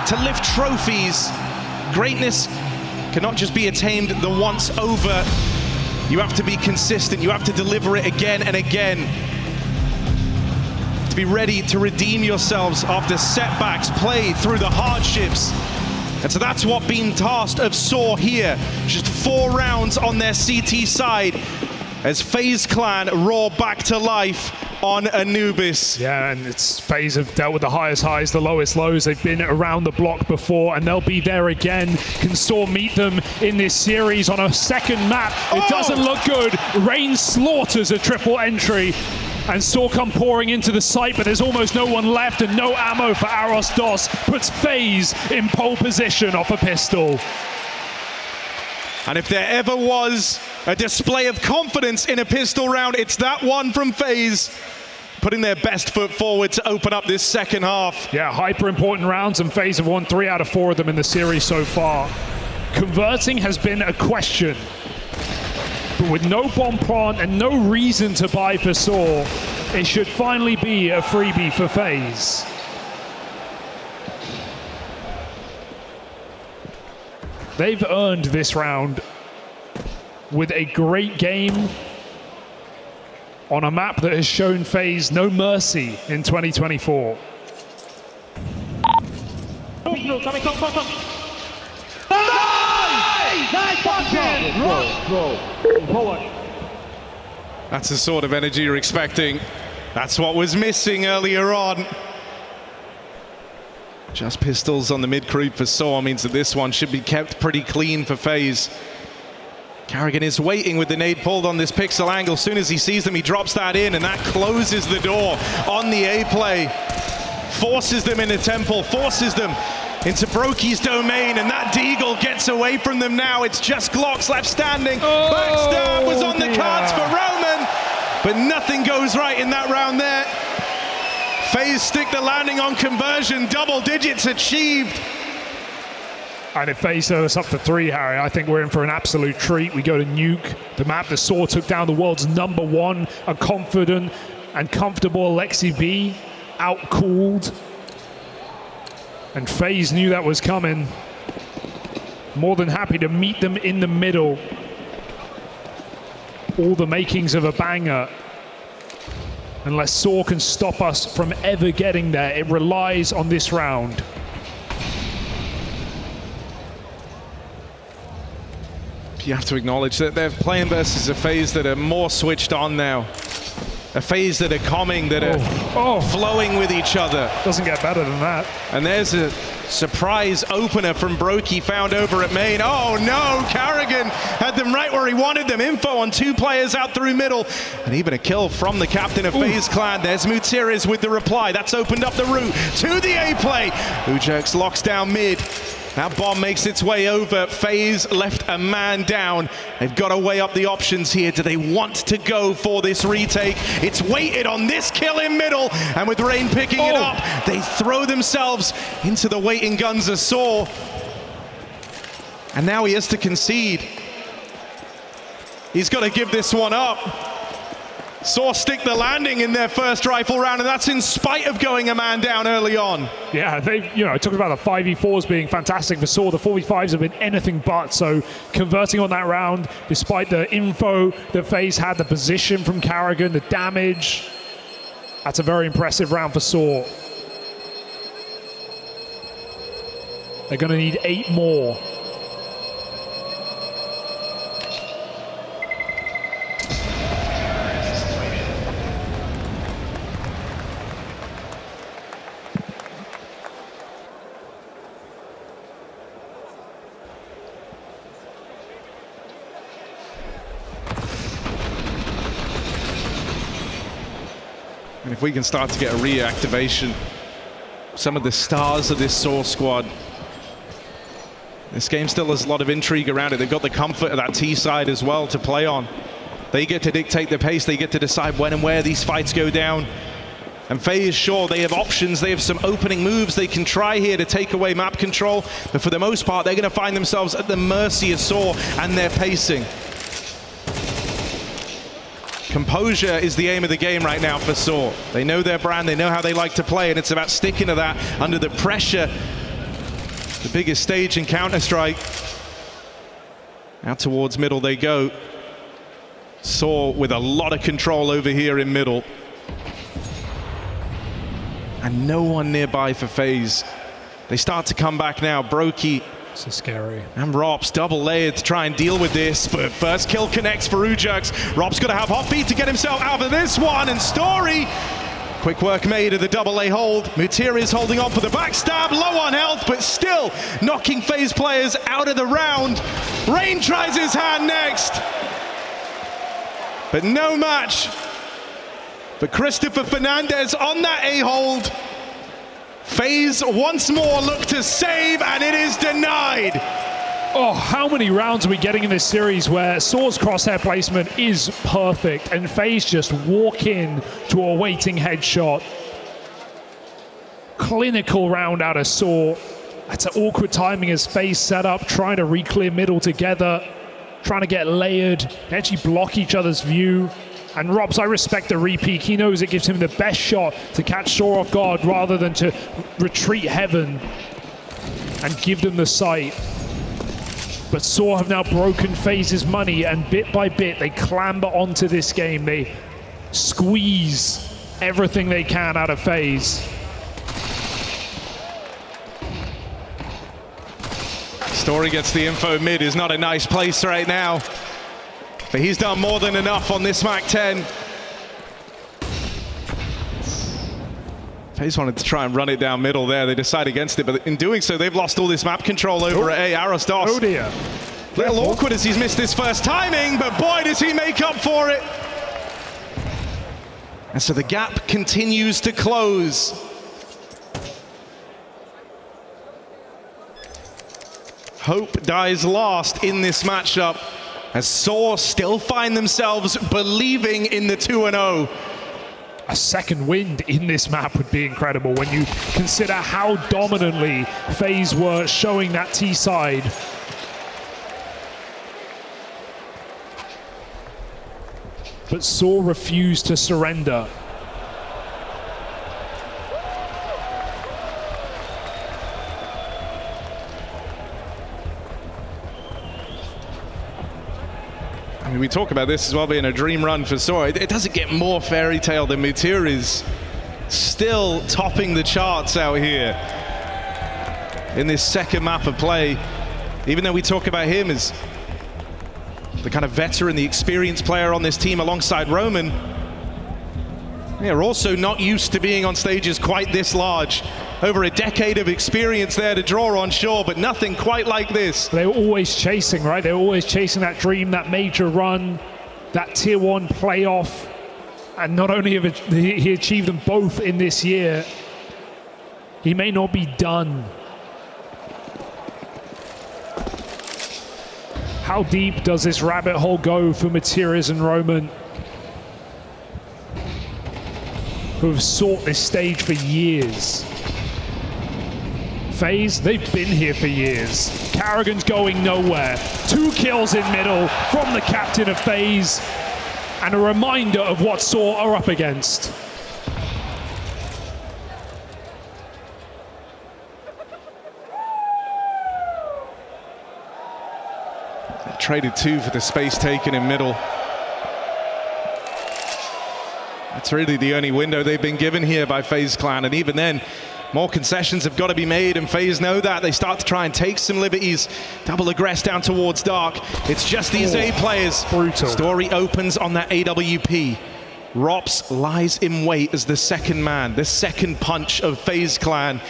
to lift trophies, greatness cannot just be attained the once over. You have to be consistent, you have to deliver it again and again. To be ready to redeem yourselves after setbacks, play through the hardships. And so that's what being tasked of Saw here. Just 4 rounds on their CT side as FaZe Clan roar back to life. on Anubis. Yeah, and it's FaZe have dealt with the highest highs, the lowest lows. They've been around the block before, and they'll be there again. Can Saw meet them in this series on a second map? It doesn't look good. Rain slaughters a triple entry, and Saw come pouring into the site, but there's almost no one left and no ammo for Aros Dos. Puts FaZe in pole position off a pistol. And if there ever was a display of confidence in a pistol round, it's that one from FaZe, putting their best foot forward to open up this second half. Yeah, hyper important rounds, and FaZe have won 3 out of 4 of them in the series so far. Converting has been a question, but with no bomb plant and no reason to buy for Saw, it should finally be a freebie for FaZe. They've earned this round with a great game on a map that has shown FaZe no mercy in 2024. That's the sort of energy you're expecting. That's what was missing earlier on. Just pistols on the mid creep for Saw means that this one should be kept pretty clean for FaZe. Carrigan is waiting with the nade pulled on this pixel angle. As soon as he sees them, he drops that in, and that closes the door on the A play. Forces them into Temple, forces them into Brokey's domain, and that Deagle gets away from them now. It's just Glocks left standing. Backstab was on the cards for Roman, but nothing goes right in that round there. FaZe stick the landing on conversion, double digits achieved. And if FaZe set us up for 3, Harry, I think we're in for an absolute treat. We go to Nuke, the map that Saw took down the world's #1, a confident and comfortable Alexi B, out-cooled. And FaZe knew that was coming. More than happy to meet them in the middle. All the makings of a banger. Unless Saw can stop us from ever getting there, it relies on this round. You have to acknowledge that they're playing versus a FaZe that are more switched on now. A FaZe that are calming, that are flowing with each other. Doesn't get better than that. And there's a surprise opener from Brokey found over at main. Oh no, Carrigan had them right where he wanted them. Info on 2 players out through middle. And even a kill from the captain of FaZe Clan. There's Mutiris with the reply. That's opened up the route to the A play. Ujerx locks down mid. That bomb makes its way over. FaZe left a man down. They've got to weigh up the options here. Do they want to go for this retake? It's weighted on this kill in middle, and with Rain picking it up, they throw themselves into the waiting guns of Saw. And now he has to concede. He's got to give this one up. Saw stick the landing in their first rifle round, and that's in spite of going a man down early on. Yeah, they've, talking about the 5v4s being fantastic for Saw. The 4v5s have been anything but. So converting on that round, despite the info that FaZe had, the position from Carrigan, the damage, that's a very impressive round for Saw. They're going to need 8 more. And if we can start to get a reactivation, some of the stars of this Saw squad, this game still has a lot of intrigue around it. They've got the comfort of that T side as well to play on. They get to dictate the pace. They get to decide when and where these fights go down. And FaZe, sure, they have options. They have some opening moves they can try here to take away map control. But for the most part, they're going to find themselves at the mercy of Saw and their pacing. Composure is the aim of the game right now for Saw. They know their brand, they know how they like to play, and it's about sticking to that under the pressure. The biggest stage in Counter-Strike. Out towards middle they go. Saw with a lot of control over here in middle. And no one nearby for FaZe. They start to come back now. Brokey So scary. And Rob's double layered to try and deal with this, but first kill connects for Ujax. Rob's got to have hot feet to get himself out of this one, and Story, quick work made of the double A hold. Mutir is holding on for the backstab, low on health, but still knocking FaZe players out of the round. Rain tries his hand next, but no match for Christopher Fernandez on that A hold. FaZe once more look to save, and it is denied. Oh, how many rounds are we getting in this series where Soar's crosshair placement is perfect and FaZe just walk in to a waiting headshot. Clinical round out of Soar. That's an awkward timing as FaZe set up, trying to re-clear middle together, trying to get layered, actually block each other's view. And Robs, I respect the re-peek. He knows it gives him the best shot to catch Soar off guard rather than to retreat heaven and give them the sight. But Soar have now broken FaZe's money, and bit by bit they clamber onto this game. They squeeze everything they can out of FaZe. Story gets the info mid, is not a nice place right now. But he's done more than enough on this Mac 10. FaZe wanted to try and run it down middle there. They decide against it, but in doing so, they've lost all this map control over at A. Arostos. Oh dear. Little awkward as he's missed his first timing, but boy, does he make up for it. And so the gap continues to close. Hope dies last in this matchup, as Soar still find themselves believing in the 2-0. A second wind in this map would be incredible when you consider how dominantly FaZe were showing that T side. But Soar refused to surrender. I mean, we talk about this as well being a dream run for Soar. It doesn't get more fairy tale than Mutir is still topping the charts out here in this second map of play. Even though we talk about him as the kind of veteran, the experienced player on this team alongside Roman, they're also not used to being on stages quite this large. Over a decade of experience there to draw on, sure, but nothing quite like this. They were always chasing, right? They were always chasing that dream, that major run, that tier 1 playoff. And not only have he achieved them both in this year, he may not be done. How deep does this rabbit hole go for Materis and Roman, who have sought this stage for years? FaZe, they've been here for years. Carrigan's going nowhere. 2 kills in middle from the captain of FaZe, and a reminder of what Soar are up against. They traded 2 for the space taken in middle. That's really the only window they've been given here by FaZe Clan, and even then, more concessions have got to be made, and FaZe know that. They start to try and take some liberties. Double aggress down towards Dark. It's just these A players. Brutal. Story opens on that AWP. Rops lies in wait as the second man, the second punch of FaZe Clan.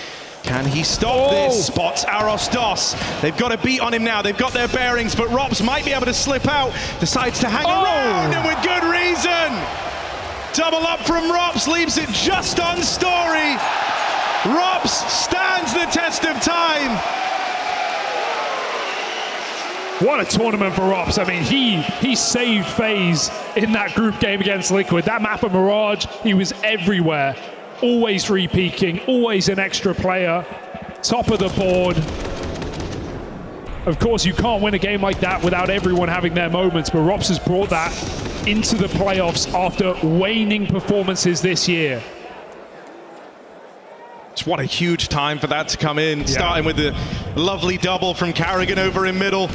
Can he stop this? Spots Arostos. They've got a beat on him now. They've got their bearings, but Rops might be able to slip out. Decides to hang around, and with good reason. Double up from Rops, leaves it just on Story. Rops stands the test of time. What a tournament for Rops. I mean, he saved FaZe in that group game against Liquid. That map of Mirage, he was everywhere. Always re-peaking, always an extra player. Top of the board. Of course, you can't win a game like that without everyone having their moments, but Rops has brought that into the playoffs after waning performances this year. What a huge time for that to come in, starting with the lovely double from Carrigan over in middle.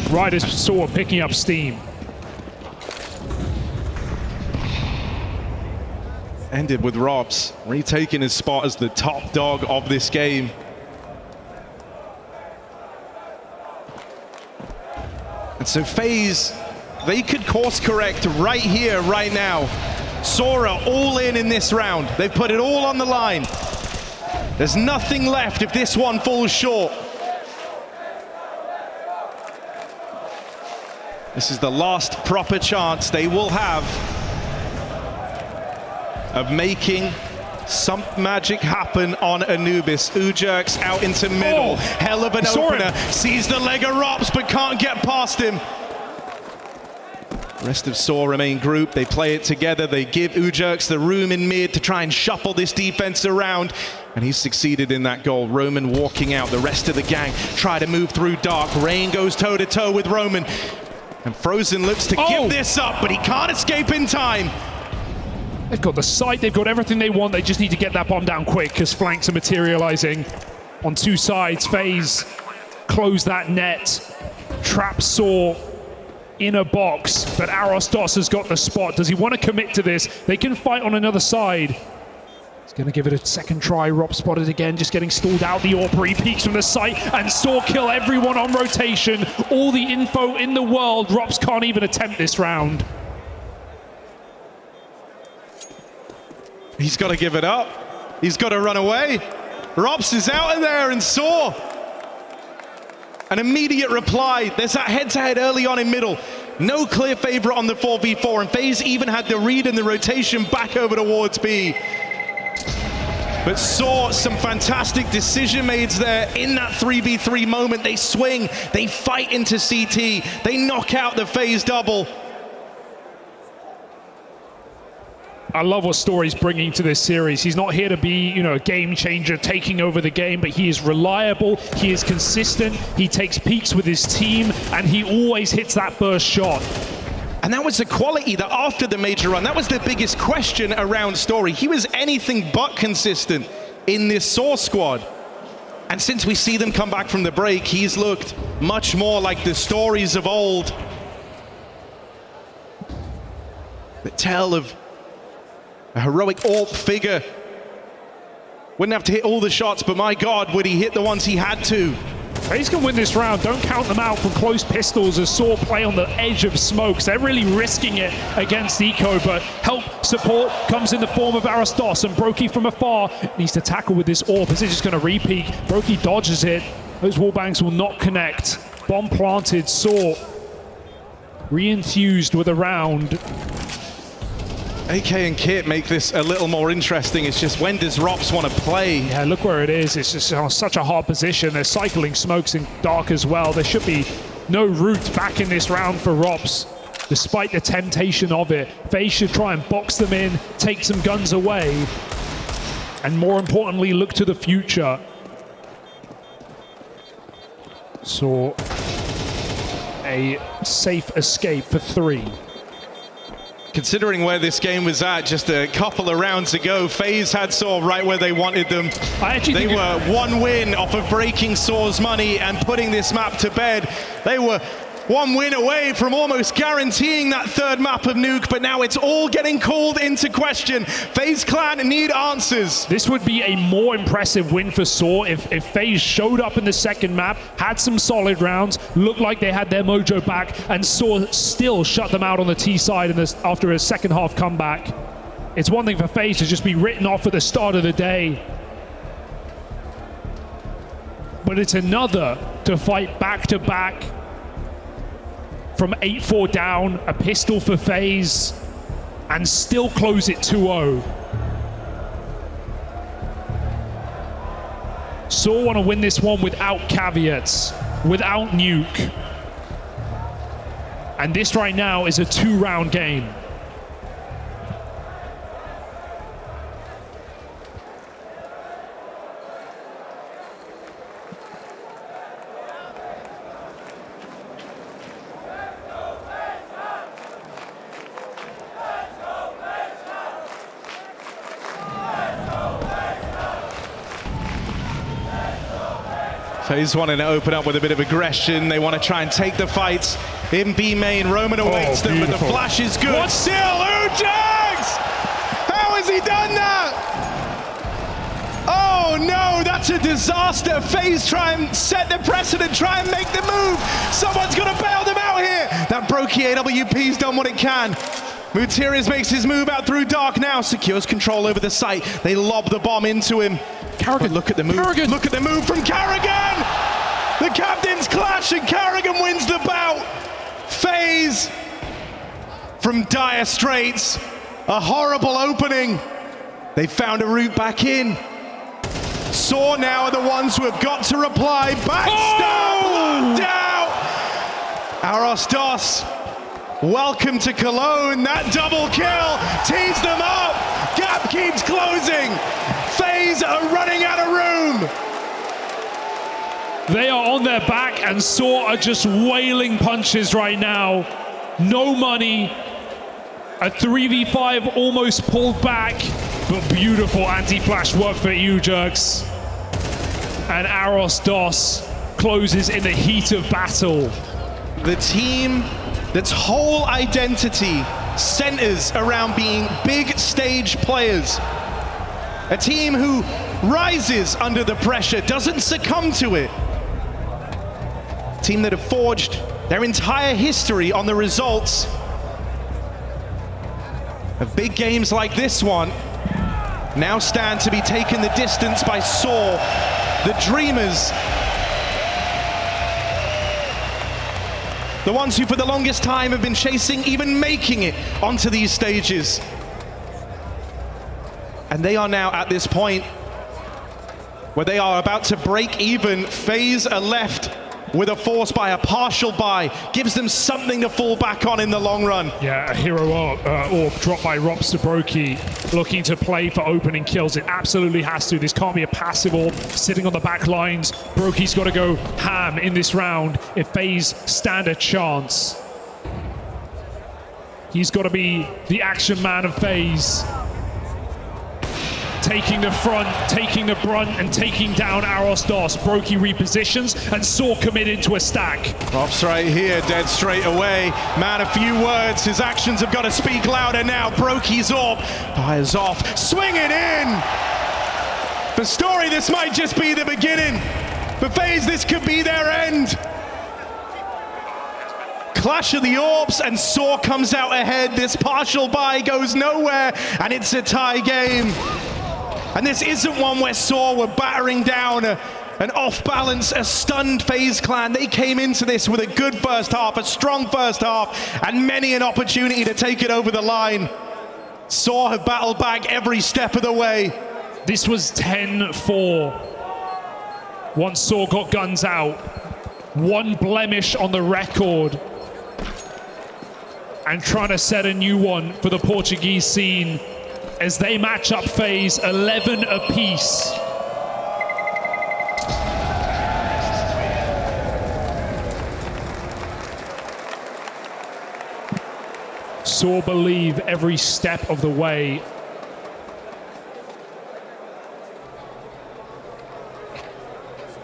Right as Soar picking up steam. Ended with Robs retaking his spot as the top dog of this game. And so FaZe, they could course correct right here, right now. Sora all in this round. They've put it all on the line. There's nothing left if this one falls short. This is the last proper chance they will have of making some magic happen on Anubis. Ujerks out into middle. Hell of an opener. Sees the leg of Rops, but can't get past him. Rest of SOAR remain grouped. They play it together. They give Ujerks the room in mid to try and shuffle this defense around. And he's succeeded in that goal. Roman walking out. The rest of the gang try to move through Dark. Rain goes toe-to-toe with Roman. And Frozen looks to give this up, but he can't escape in time. They've got the sight, they've got everything they want. They just need to get that bomb down quick because flanks are materializing on two sides. FaZe close that net. Trap SOAR in a box, but Arostos has got the spot. Does he want to commit to this? They can fight on another side. He's going to give it a second try. Rob spotted again, just getting stalled out. The AWP, he peeks from the site, and SOAR kill everyone on rotation. All the info in the world. Rops can't even attempt this round. He's got to give it up. He's got to run away. Rops is out of there, and SOAR. An immediate reply. There's that head-to-head early on in middle. No clear favorite on the 4v4, and FaZe even had the read and the rotation back over towards B. But SOAR, some fantastic decision made there in that 3v3 moment. They swing, they fight into CT, they knock out the FaZe double. I love what Story's bringing to this series. He's not here to be, a game changer, taking over the game, but he is reliable, he is consistent, he takes peaks with his team, and he always hits that first shot. And that was the quality that after the major run, that was the biggest question around Story. He was anything but consistent in this SOAR squad. And since we see them come back from the break, he's looked much more like the stories of old that tell of a heroic AWP figure. Wouldn't have to hit all the shots, but my God, would he hit the ones he had to. FaZe can win this round. Don't count them out from close pistols as SOAR play on the edge of smokes. They're really risking it against Eco, but help support comes in the form of Arostos, and Brokey from afar needs to tackle with this AWP. Is it just going to re-peek? Brokey dodges it. Those wallbangs will not connect. Bomb planted. SOAR re-enthused with a round. AK and Kit make this a little more interesting. It's just, when does Rops want to play? Yeah, look where it is. It's just on such a hard position. They're cycling smokes in Dark as well. There should be no route back in this round for Rops, despite the temptation of it. FaZe should try and box them in, take some guns away, and more importantly, look to the future. SOAR, a safe escape for 3. Considering where this game was at just a couple of rounds ago, FaZe had SOAR right where they wanted them. They were one win off of breaking SOAR's money and putting this map to bed. They were one win away from almost guaranteeing that third map of Nuke, but now it's all getting called into question. FaZe Clan need answers. This would be a more impressive win for SOAR if FaZe showed up in the second map, had some solid rounds, looked like they had their mojo back, and SOAR still shut them out on the T side after a second half comeback. It's one thing for FaZe to just be written off at the start of the day, but it's another to fight back to back from 8-4 down, a pistol for FaZe, and still close it 2-0. SOAR want to win this one without caveats, without Nuke. And this right now is a 2-round game. FaZe wanting to open up with a bit of aggression. They want to try and take the fights in B main. Roman awaits them, but the flash is good. What? Still, Ujerks! How has he done that? Oh Oh no, that's a disaster. FaZe try and set the precedent, try and make the move. Someone's gonna bail them out here. That Brokey AWP's done what it can. Mutirius makes his move out through dark now, secures control over the site. They lob the bomb into him. Carrigan, look at the move. Carrigan. Look at the move from Carrigan. The captains clash and Carrigan wins the bout. FaZe from dire straits. A horrible opening. They found a route back in. Saw now are the ones who have got to reply. Backstab, blocked out. Aros DOS, welcome to Cologne. That double kill tees them up. Gap keeps closing. FaZe are running out of room. They are on their back and Saw are just wailing punches right now. No money. A 3v5 almost pulled back, but beautiful anti-flash work for UJerks. And Aros DOS closes in the heat of battle. The team that's whole identity centers around being big stage players. A team who rises under the pressure, doesn't succumb to it. A team that have forged their entire history on the results of big games like this one. Now stand to be taken the distance by Saw, the Dreamers. The ones who for the longest time have been chasing even making it onto these stages. And they are now at this point where they are about to break even. FaZe are left with a force buy, a partial buy, gives them something to fall back on in the long run. Yeah, a hero orb dropped by Robster Brokey, looking to play for opening kills. It absolutely has to. This can't be a passive orb sitting on the back lines. Brokey's got to go ham in this round if FaZe stand a chance. He's got to be the action man of FaZe. Taking the front, taking the brunt, and taking down Aros DOS. Brokey repositions, and Saw committed to a stack. Ops right here, dead straight away. Man, a few words. His actions have got to speak louder now. Brokey's orb fires off, swing it in. For Story, this might just be the beginning. For FaZe, this could be their end. Clash of the orbs, and Saw comes out ahead. This partial buy goes nowhere, and it's a tie game. And this isn't one where Saw were battering down an off-balance, a stunned FaZe Clan. They came into this with a good first half, a strong first half, and many an opportunity to take it over the line. Saw have battled back every step of the way. This was 10-4. Once Saw got guns out, one blemish on the record, and trying to set a new one for the Portuguese scene as they match up FaZe 11 apiece. Saw believe every step of the way.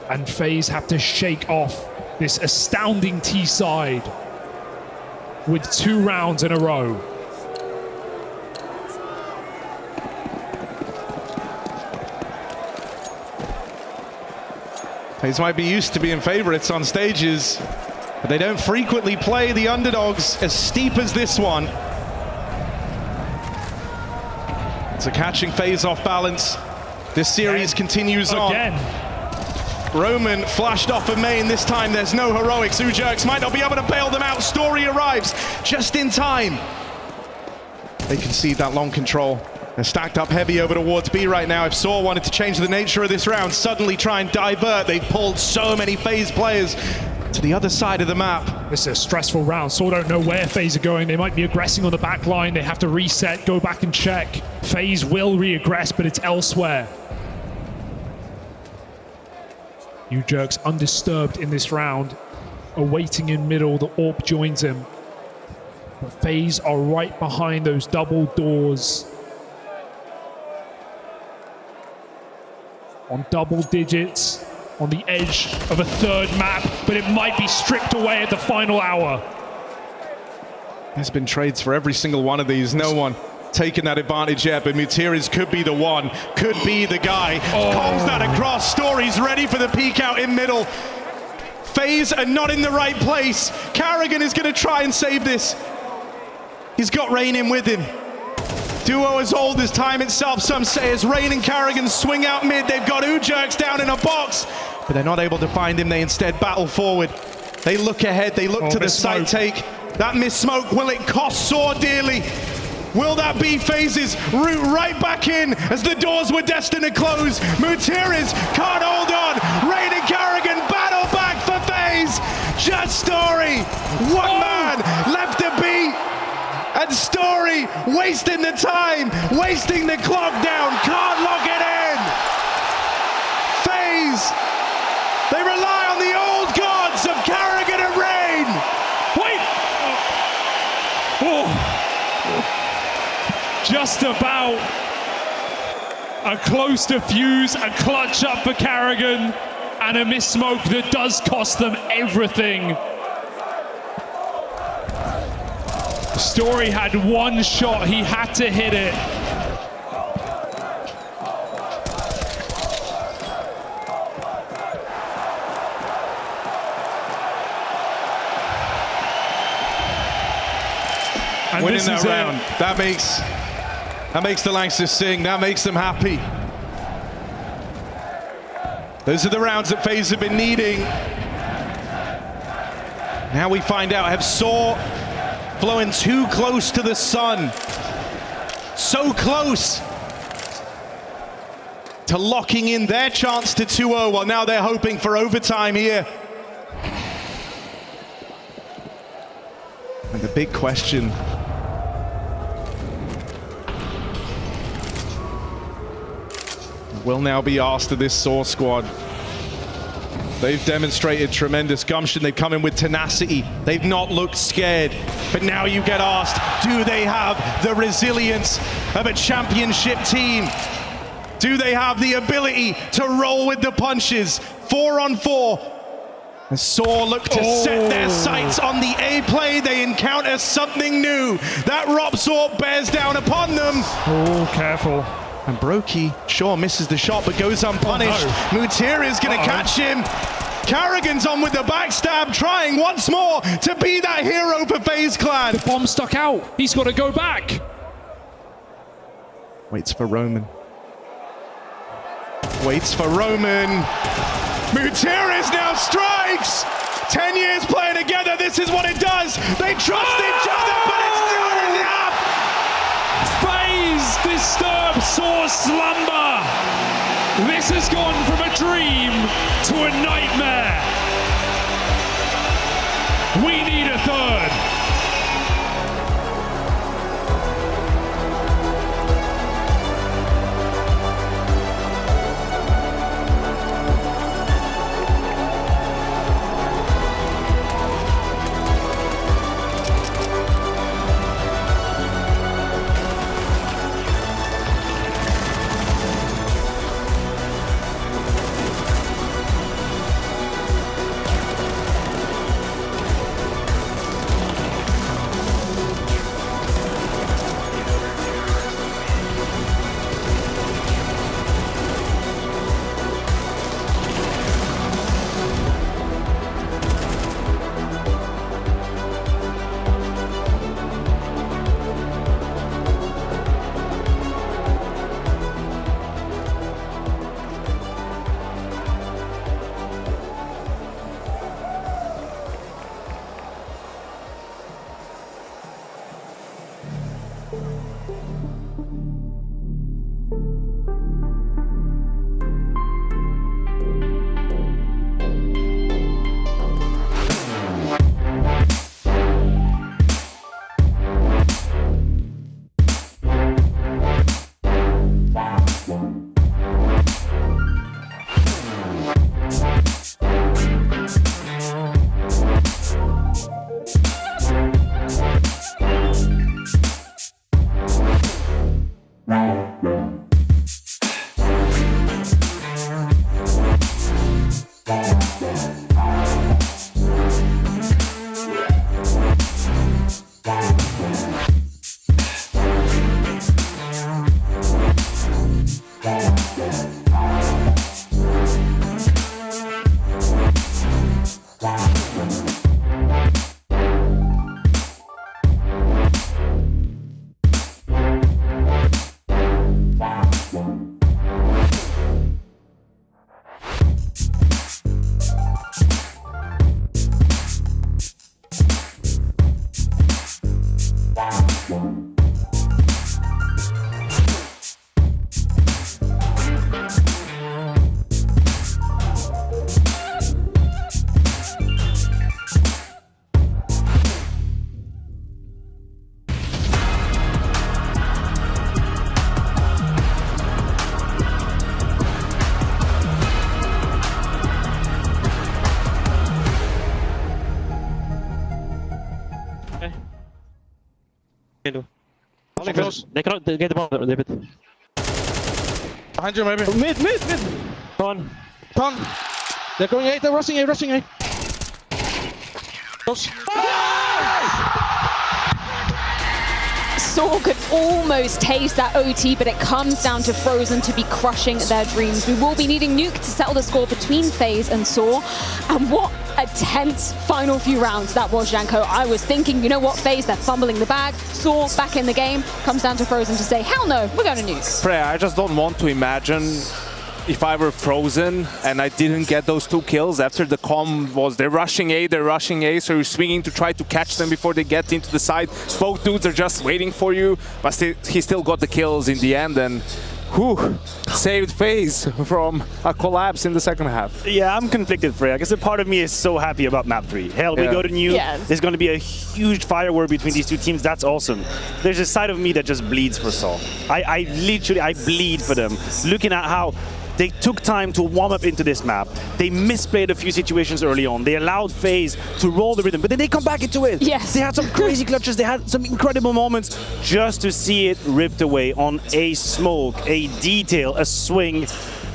And FaZe have to shake off this astounding T side with 2 rounds in a row. FaZe might be used to being favorites on stages, but they don't frequently play the underdogs as steep as this one. So catching FaZe off balance. This series continues on. Roman flashed off of main. This time there's no heroics. UJerks might not be able to bail them out. Story arrives just in time. They concede that long control. They're stacked up heavy over towards B right now. If Saw wanted to change the nature of this round, suddenly try and divert, they've pulled so many FaZe players to the other side of the map. This is a stressful round. Saw don't know where FaZe are going. They might be aggressing on the back line. They have to reset, go back and check. FaZe will re-aggress, but it's elsewhere. UJerks undisturbed in this round, awaiting in middle. The AWP joins him. But FaZe are right behind those double doors. On double digits, on the edge of a third map, but it might be stripped away at the final hour. There's been trades for every single one of these. No one taken that advantage yet, but Mutiris could be the one, could be the guy. Calls that across. Story's ready for the peek out in middle. FaZe are not in the right place. Carrigan is going to try and save this. He's got Rain in with him. Duo as old as time itself, some say, as Rain and Carrigan swing out mid. They've got Ujerks down in a box, but they're not able to find him. They instead battle forward. They look ahead, they look to the side take. That missed smoke, will it cost Saw dearly? Will that be FaZe's route right back in as the doors were destined to close? Mutiris can't hold on. Rain and Carrigan battle back for FaZe. Just Story, one man left to beat. And Story wasting the time, wasting the clock down, can't lock it in. FaZe, they rely on the old gods of Carrigan and Rain. Wait! Just about a close defuse, a clutch up for Carrigan, and a missed smoke that does cost them everything. Story had one shot, he had to hit it. And winning this that is round, that makes the Lancers sing, that makes them happy. Those are the rounds that FaZe have been needing. Now we find out, have Saw blowing too close to the sun. So close to locking in their chance to 2-0, while now they're hoping for overtime here. And the big question will now be asked of this Saw squad. They've demonstrated tremendous gumption. They've come in with tenacity. They've not looked scared. But now you get asked, do they have the resilience of a championship team? Do they have the ability to roll with the punches? 4-on-4. As Saw look to set their sights on the A play, they encounter something new. That Ropsort bears down upon them. Oh, careful. And Brokey, sure, misses the shot, but goes unpunished. Mutir is going to catch him. Carrigan's on with the backstab, trying once more to be that hero for FaZe Clan. The bomb stuck out. He's got to go back. Waits for Roman. Waits for Roman. Mutiris now strikes. 10 years playing together, this is what it does. They trust each other, but it's not enough. FaZe disturb Saw's slumber. This has gone from a dream to a nightmare. We need a third. Only close. They cannot get the ball, David. Behind you, maybe. Mid. Come on. They're going A, they're rushing A. Close. Saw could almost taste that OT, but it comes down to Frozen to be crushing their dreams. We will be needing Nuke to settle the score between FaZe and Saw. And what a tense final few rounds that was, Janko. I was thinking, you know what, FaZe, they're fumbling the bag. Saw back in the game. Comes down to Frozen to say, hell no, we're going to Nuke. Freya, I just don't want to imagine if I were Frozen and I didn't get those 2 kills after the comm was they're rushing A, so you're swinging to try to catch them before they get into the side. Both dudes are just waiting for you, but he still got the kills in the end and saved FaZe from a collapse in the second half. Yeah, I'm conflicted, Freya, because a part of me is so happy about map 3. Hell, we go to Nuke. Yes. There's going to be a huge firework between these two teams. That's awesome. There's a side of me that just bleeds for Saw. I literally bleed for them. Looking at how they took time to warm up into this map. They misplayed a few situations early on. They allowed FaZe to roll the rhythm, but then they come back into it. Yes. They had some crazy clutches. They had some incredible moments just to see it ripped away on a smoke, a detail, a swing.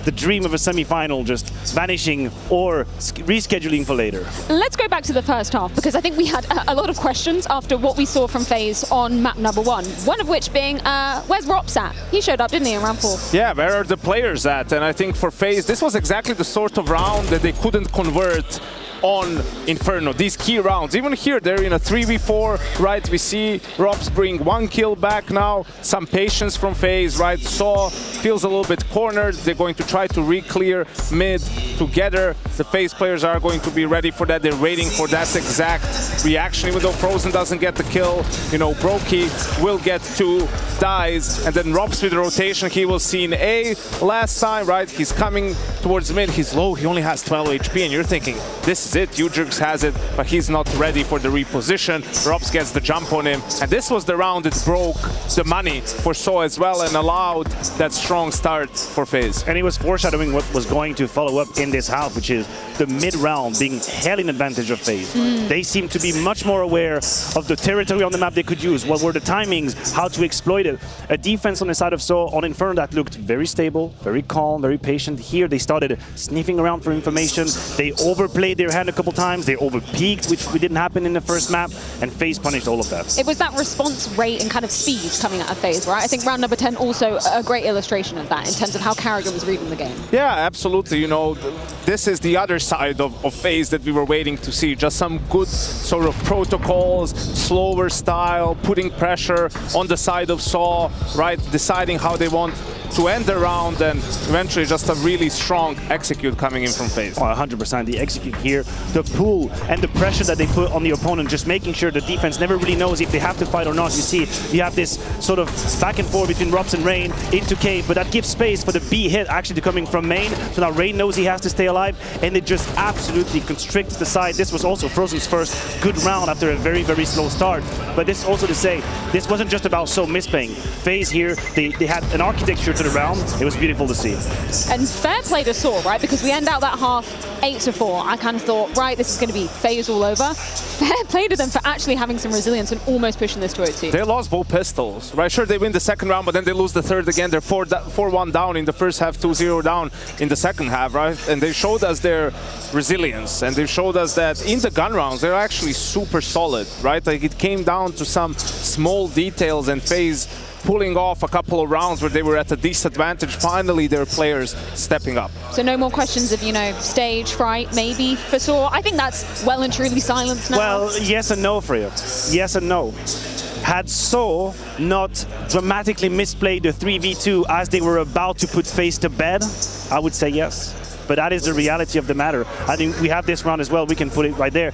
The dream of a semi-final just vanishing or rescheduling for later. Let's go back to the first half, because I think we had a lot of questions after what we saw from FaZe on map number 1. One of which being, where's Rops at? He showed up, didn't he, in round 4? Yeah, where are the players at? And I think for FaZe, this was exactly the sort of round that they couldn't convert on Inferno. These key rounds, even here, they're in a 3v4, right? We see Rops bring 1 kill back now. Some patience from FaZe, right? Saw feels a little bit cornered. They're going to try to re-clear mid together. The FaZe players are going to be ready for that. They're waiting for that exact reaction, even though Frozen doesn't get the kill. You know, Brokey will get 2, dies, and then Rops with the rotation. He was seen A last time, right? He's coming towards mid. He's low. He only has 12 HP, and you're thinking, this is it. Ujurx has it, but he's not ready for the reposition. Rops gets the jump on him, and this was the round that broke the money for Saw as well and allowed that strong start for FaZe. And he was foreshadowing what was going to follow up in this half, which is the mid-round being held in advantage of FaZe. They seem to be much more aware of the territory on the map they could use, what were the timings, how to exploit it. A defense on the side of Saw on Inferno that looked very stable, very calm, very patient. Here they started sniffing around for information. They overplayed their hand a couple times. They overpeaked, which didn't happen in the first map, and FaZe punished all of that. It was that response rate and kind of speed coming out of FaZe, right? I think round number 10 also a great illustration of that in terms of how Carragher was reading the game. Yeah, absolutely. You know, this is the other side of FaZe that we were waiting to see. Just some good sort of protocols, slower style, putting pressure on the side of Saw, right? Deciding how they want to end the round, and eventually just a really strong execute coming in from FaZe. 100% the execute here, the pull and the pressure that they put on the opponent, just making sure the defense never really knows if they have to fight or not. You see, you have this sort of back and forth between Rops and Rain into Cave, but that gives space for the B hit actually coming from main. So now Rain knows he has to stay alive, and it just absolutely constricts the side. This was also Frozen's first good round after a very, very slow start. But this also to say, this wasn't just about so misplaying. FaZe here, they had an architecture to the round. It was beautiful to see. And fair play to Saw, right? Because we end out that half 8-4. I kind of thought, right, this is going to be FaZe all over. Fair play to them for actually having some resilience and almost pushing this to OT. They lost both pistols, right? Sure, they win the second round, but then they lose the third again. They're 4-1 down in the first half, 2-0 down in the second half, right? And they showed us their resilience, and they showed us that in the gun rounds, they're actually super solid, right? Like, it came down to some small details, and FaZe pulling off a couple of rounds where they were at a disadvantage. Finally, their players stepping up. So no more questions of, you know, stage fright maybe for Saw. I think that's well and truly silenced now. Well, yes and no, Freya. Yes and no. Had Saw not dramatically misplayed the 3v2 as they were about to put FaZe to bed, I would say yes. But that is the reality of the matter. I think we have this round as well. We can put it right there.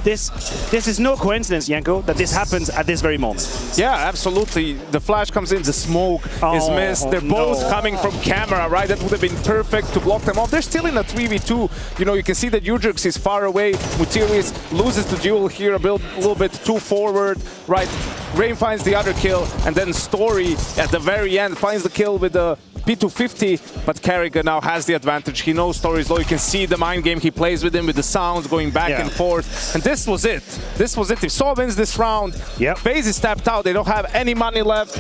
This is no coincidence, Janko, that this happens at this very moment. Yeah, absolutely. The flash comes in, the smoke is missed. They're both coming from camera, right? That would have been perfect to block them off. They're still in a 3v2. You know, you can see that Ujurx is far away. Mutiris loses the duel here a little bit too forward, right? Rain finds the other kill, and then Story at the very end finds the kill with the P250, but Carrigan now has the advantage. He knows Story's low. You can see the mind game he plays with him, with the sounds going back and forth. And this was it. This was it. If Saw wins this round, FaZe is tapped out. They don't have any money left.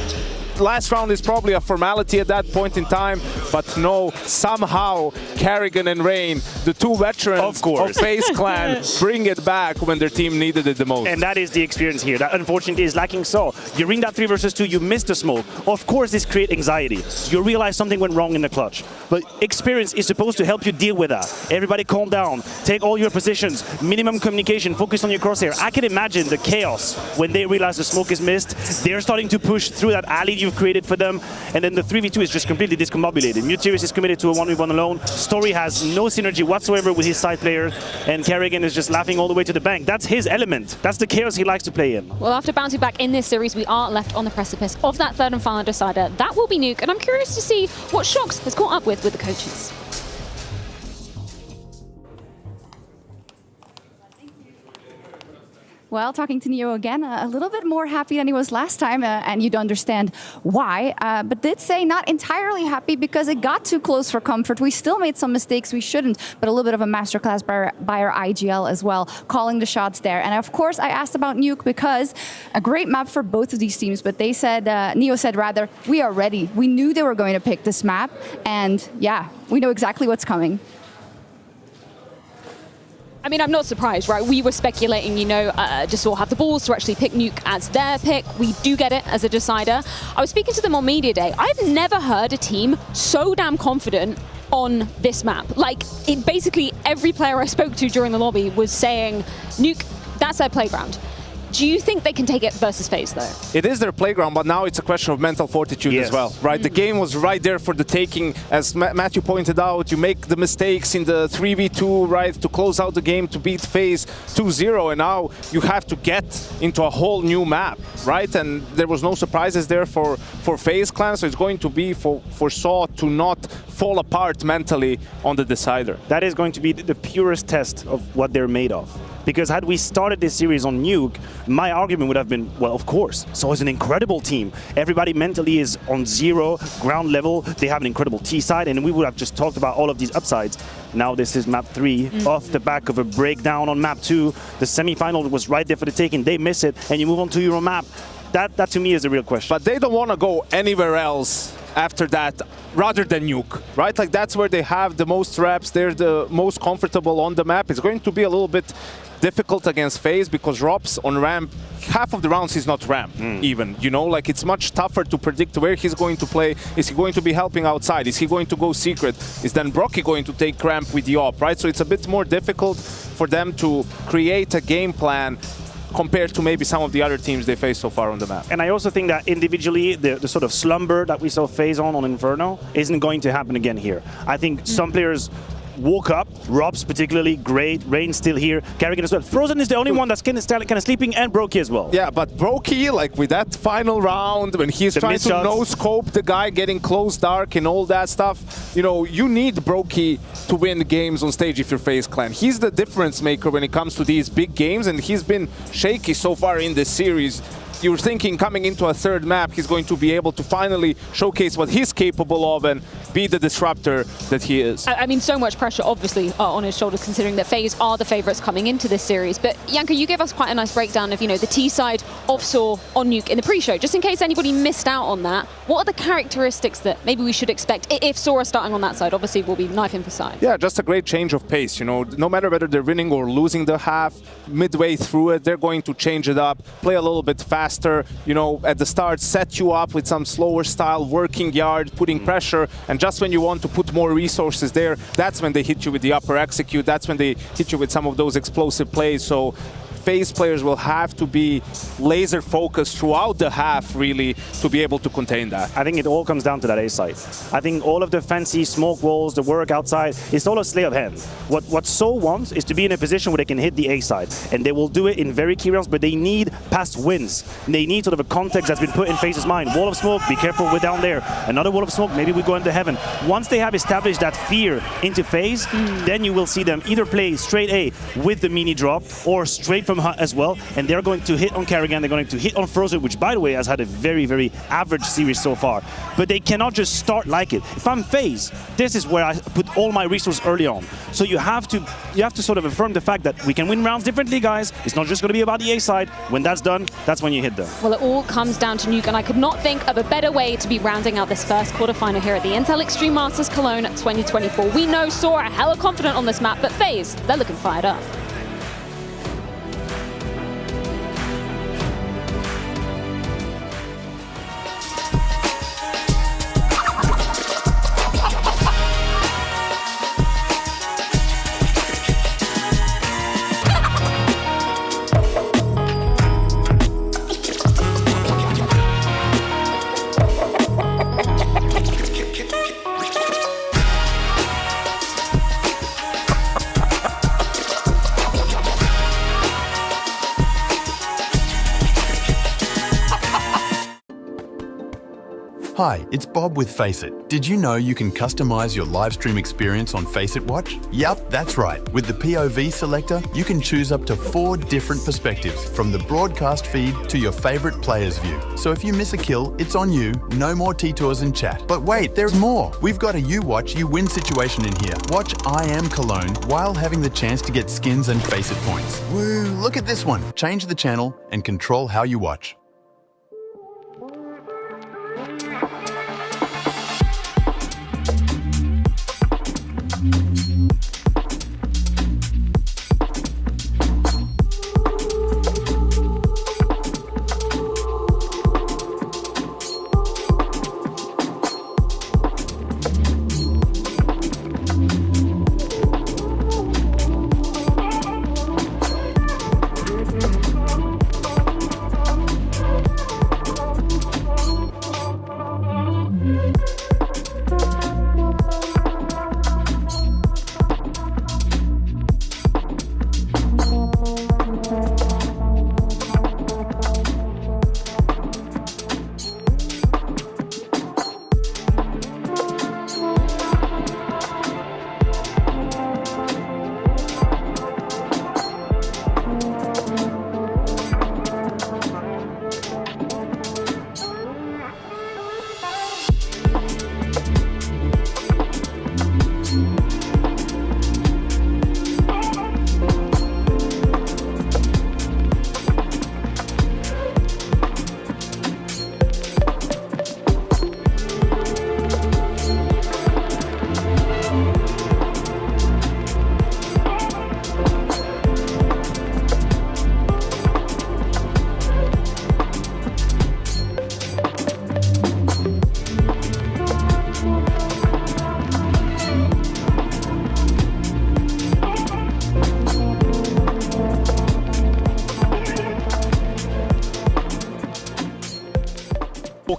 Last round is probably a formality at that point in time, but no, somehow Carrigan and Rain, the two veterans of FaZe Clan, bring it back when their team needed it the most. And that is the experience here. That unfortunately is lacking. So you're in that 3 versus 2, you missed the smoke. Of course this creates anxiety. You realize something went wrong in the clutch. But experience is supposed to help you deal with that. Everybody calm down, take all your positions, minimum communication, focus on your crosshair. I can imagine the chaos when they realize the smoke is missed. They're starting to push through that alley you've created for them, and then the 3v2 is just completely discombobulated. Mutiris is committed to a 1v1 alone. Story has no synergy whatsoever with his side player, and Carrigan is just laughing all the way to the bank. That's his element. That's the chaos he likes to play in. Well, after bouncing back in this series, we are left on the precipice of that third and final decider. That will be Nuke, and I'm curious to see what Shox has caught up with the coaches. Well, talking to Neo again, a little bit more happy than he was last time, and you'd understand why. But did say not entirely happy because it got too close for comfort. We still made some mistakes we shouldn't, but a little bit of a masterclass by our IGL as well, calling the shots there. And of course, I asked about Nuke because a great map for both of these teams, but they said, Neo said rather, we are ready. We knew they were going to pick this map, and yeah, we know exactly what's coming. I mean, I'm not surprised, right? We were speculating, you know, just all have the balls to actually pick Nuke as their pick. We do get it as a decider. I was speaking to them on Media Day. I've never heard a team so damn confident on this map. Like, basically every player I spoke to during the lobby was saying, Nuke, that's their playground. Do you think they can take it versus FaZe, though? It is their playground, but now it's a question of mental fortitude as well, right? The game was right there for the taking. As Matthew pointed out, you make the mistakes in the 3v2, right, to close out the game, to beat FaZe 2-0, and now you have to get into a whole new map, right? And there was no surprises there for FaZe Clan, so it's going to be for Saw to not fall apart mentally on the decider. That is going to be the purest test of what they're made of. Because had we started this series on Nuke, my argument would have been, well, of course, Saw is an incredible team. Everybody mentally is on 0, ground level. They have an incredible T side, and we would have just talked about all of these upsides. Now this is map 3, off the back of a breakdown on map 2. The semi-final was right there for the taking. They miss it, and you move on to your map. That to me is the real question. But they don't want to go anywhere else after that, rather than Nuke, right? Like, that's where they have the most reps. They're the most comfortable on the map. It's going to be a little bit difficult against FaZe because Robs on ramp, half of the rounds he's not ramp even, you know? Like, it's much tougher to predict where he's going to play. Is he going to be helping outside? Is he going to go secret? Is then Brocky going to take ramp with the op, right? So it's a bit more difficult for them to create a game plan compared to maybe some of the other teams they faced so far on the map. And I also think that individually, the sort of slumber that we saw FaZe on Inferno isn't going to happen again here. I think some players woke up, Robs particularly, great, Rain's still here, Carrigan as well. Frozen is the only one that's kind of sleeping, and Brokey as well. Yeah, but Brokey, like with that final round, when he's trying to no-scope the guy, getting close dark and all that stuff, you know, you need Brokey to win games on stage if you're FaZe Clan. He's the difference maker when it comes to these big games, and he's been shaky so far in this series. You're thinking coming into a third map, he's going to be able to finally showcase what he's capable of and be the disruptor that he is. I mean, so much pressure, obviously, on his shoulders, considering that FaZe are the favorites coming into this series. But, Janko, you gave us quite a nice breakdown of, you know, the T side of Saw on Nuke in the pre-show. Just in case anybody missed out on that, what are the characteristics that maybe we should expect if Saw are starting on that side? Obviously, we'll be knife in for side. Yeah, just a great change of pace. You know, no matter whether they're winning or losing the half, midway through it, they're going to change it up, play a little bit faster, you know, at the start, set you up with some slower style, working yard, putting pressure, and just when you want to put more resources there, that's when they hit you with the upper execute, that's when they hit you with some of those explosive plays. So FaZe players will have to be laser focused throughout the half, really, to be able to contain that. I think it all comes down to that A side. I think all of the fancy smoke walls, the work outside, it's all a sleight of hand. What Saw wants is to be in a position where they can hit the A side, and they will do it in very key rounds, but they need past wins. They need sort of a context that's been put in FaZe's mind. Wall of smoke, be careful, we're down there. Another wall of smoke, maybe we go into heaven. Once they have established that fear into FaZe, then you will see them either play straight A with the mini drop or straight from from her as well, and they're going to hit on Karrigan, they're going to hit on Frozen, which by the way has had a very, very average series so far. But they cannot just start like it. If I'm FaZe, this is where I put all my resources early on. So you have to sort of affirm the fact that we can win rounds differently, guys. It's not just going to be about the A side. When that's done, that's when you hit them. Well, it all comes down to Nuke, and I could not think of a better way to be rounding out this first quarterfinal here at the Intel Extreme Masters Cologne 2024. We know Saw are hella confident on this map, but FaZe, they're looking fired up. Hi, it's Bob with FaceIt. Did you know you can customize your live stream experience on FaceIt Watch? Yup, that's right. With the POV selector, you can choose up to 4 different perspectives, from the broadcast feed to your favorite player's view. So if you miss a kill, it's on you. No more T-tours in chat. But wait, there's more. We've got a you watch, you win situation in here. Watch IEM Cologne while having the chance to get skins and FaceIt points. Woo, look at this one. Change the channel and control how you watch.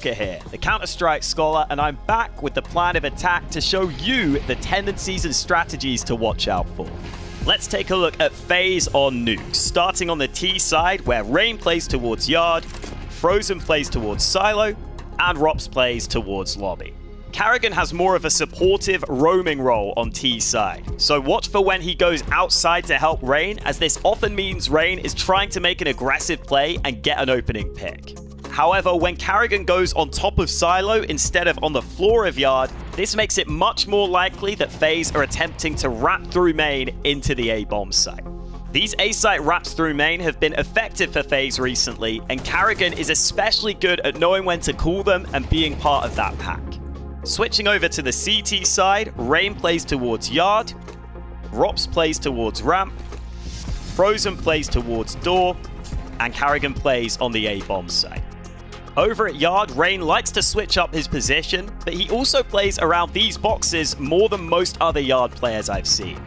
Here, the Counter-Strike scholar, and I'm back with the plan of attack to show you the tendencies and strategies to watch out for. Let's take a look at FaZe on Nuke, starting on the T side where Rain plays towards Yard, Frozen plays towards Silo, and Rops plays towards Lobby. Karrigan has more of a supportive roaming role on T side, so watch for when he goes outside to help Rain, as this often means Rain is trying to make an aggressive play and get an opening pick. However, when Karrigan goes on top of Silo instead of on the floor of Yard, this makes it much more likely that FaZe are attempting to wrap through main into the A-bomb site. These A-site wraps through main have been effective for FaZe recently, and Karrigan is especially good at knowing when to call them and being part of that pack. Switching over to the CT side, Rain plays towards Yard, Rops plays towards Ramp, Frozen plays towards Door, and Karrigan plays on the A-bomb site. Over at Yard, Rain likes to switch up his position, but he also plays around these boxes more than most other Yard players I've seen.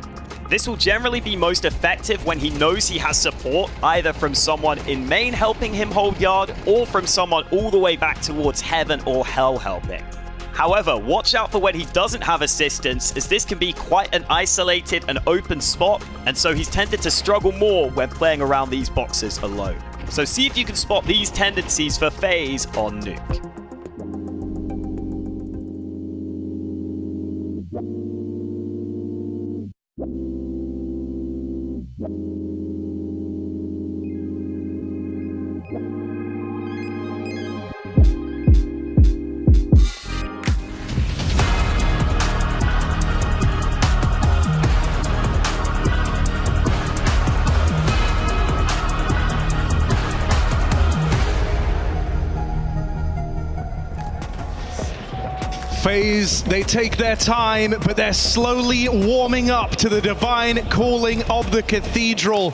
This will generally be most effective when he knows he has support, either from someone in main helping him hold Yard, or from someone all the way back towards Heaven or Hell helping. However, watch out for when he doesn't have assistance, as this can be quite an isolated and open spot, and so he's tended to struggle more when playing around these boxes alone. So see if you can spot these tendencies for FaZe on Nuke. FaZe, they take their time, but they're slowly warming up to the divine calling of the Cathedral.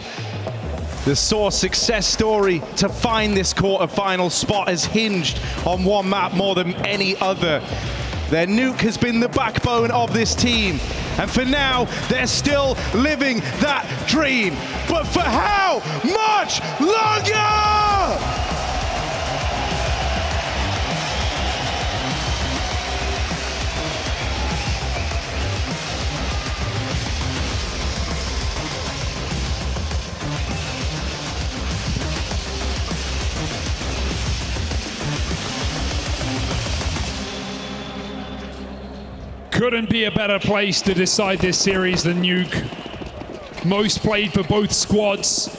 The Source success story to find this quarterfinal spot has hinged on one map more than any other. Their Nuke has been the backbone of this team. And for now, they're still living that dream. But for how much longer? Couldn't be a better place to decide this series than Nuke. Most played for both squads.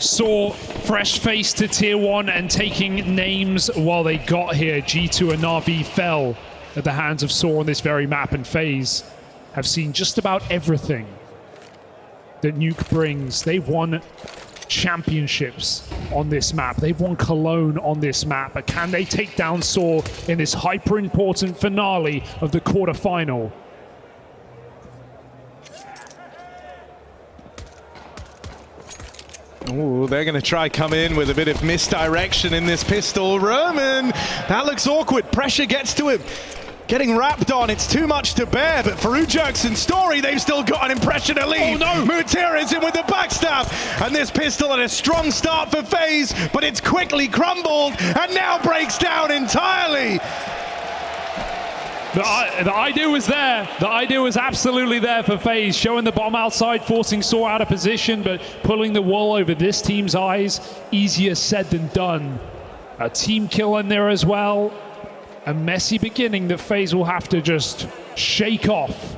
Saw fresh face to tier 1 and taking names while they got here. G2 and Na'Vi fell at the hands of Saw on this very map, and FaZe have seen just about everything that Nuke brings. They've won championships on this map. They've won Cologne on this map. But can they take down Saw in this hyper-important finale of the quarterfinal? Oh, they're going to try come in with a bit of misdirection in this pistol. Roman, that looks awkward. Pressure gets to him. Getting wrapped on, it's too much to bear, but for Ujerks and Story, they've still got an impression to leave. Oh no! Mutir is in with the backstab, and this pistol at a strong start for FaZe, but it's quickly crumbled, and now breaks down entirely. The idea was there. The idea was absolutely there for FaZe, showing the bomb outside, forcing Saw out of position, but pulling the wool over this team's eyes, easier said than done. A team kill in there as well. A messy beginning that FaZe will have to just shake off.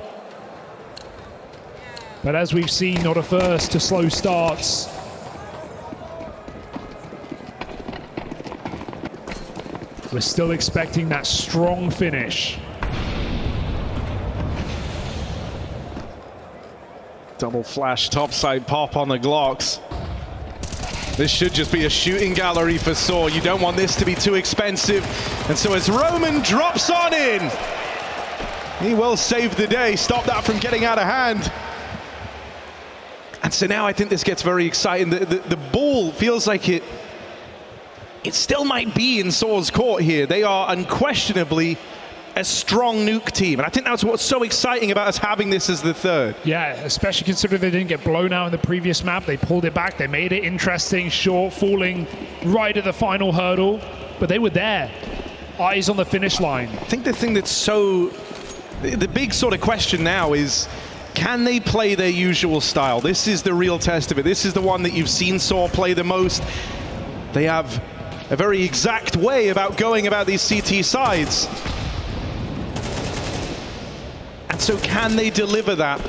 But as we've seen, not averse to slow starts. We're still expecting that strong finish. Double flash topside pop on the Glocks. This should just be a shooting gallery for Saw. You don't want this to be too expensive. And so as Roman drops on in, he will save the day, stop that from getting out of hand. And so now I think this gets very exciting. The ball feels like it still might be in Saw's court here. They are unquestionably a strong Nuke team. And I think that's what's so exciting about us having this as the third. Yeah, especially considering they didn't get blown out in the previous map. They pulled it back. They made it interesting, short, falling right at the final hurdle. But they were there. Eyes on the finish line. I think the thing that's so... The big sort of question now is, can they play their usual style? This is the real test of it. This is the one that you've seen Saw play the most. They have a very exact way about going about these CT sides. And so can they deliver that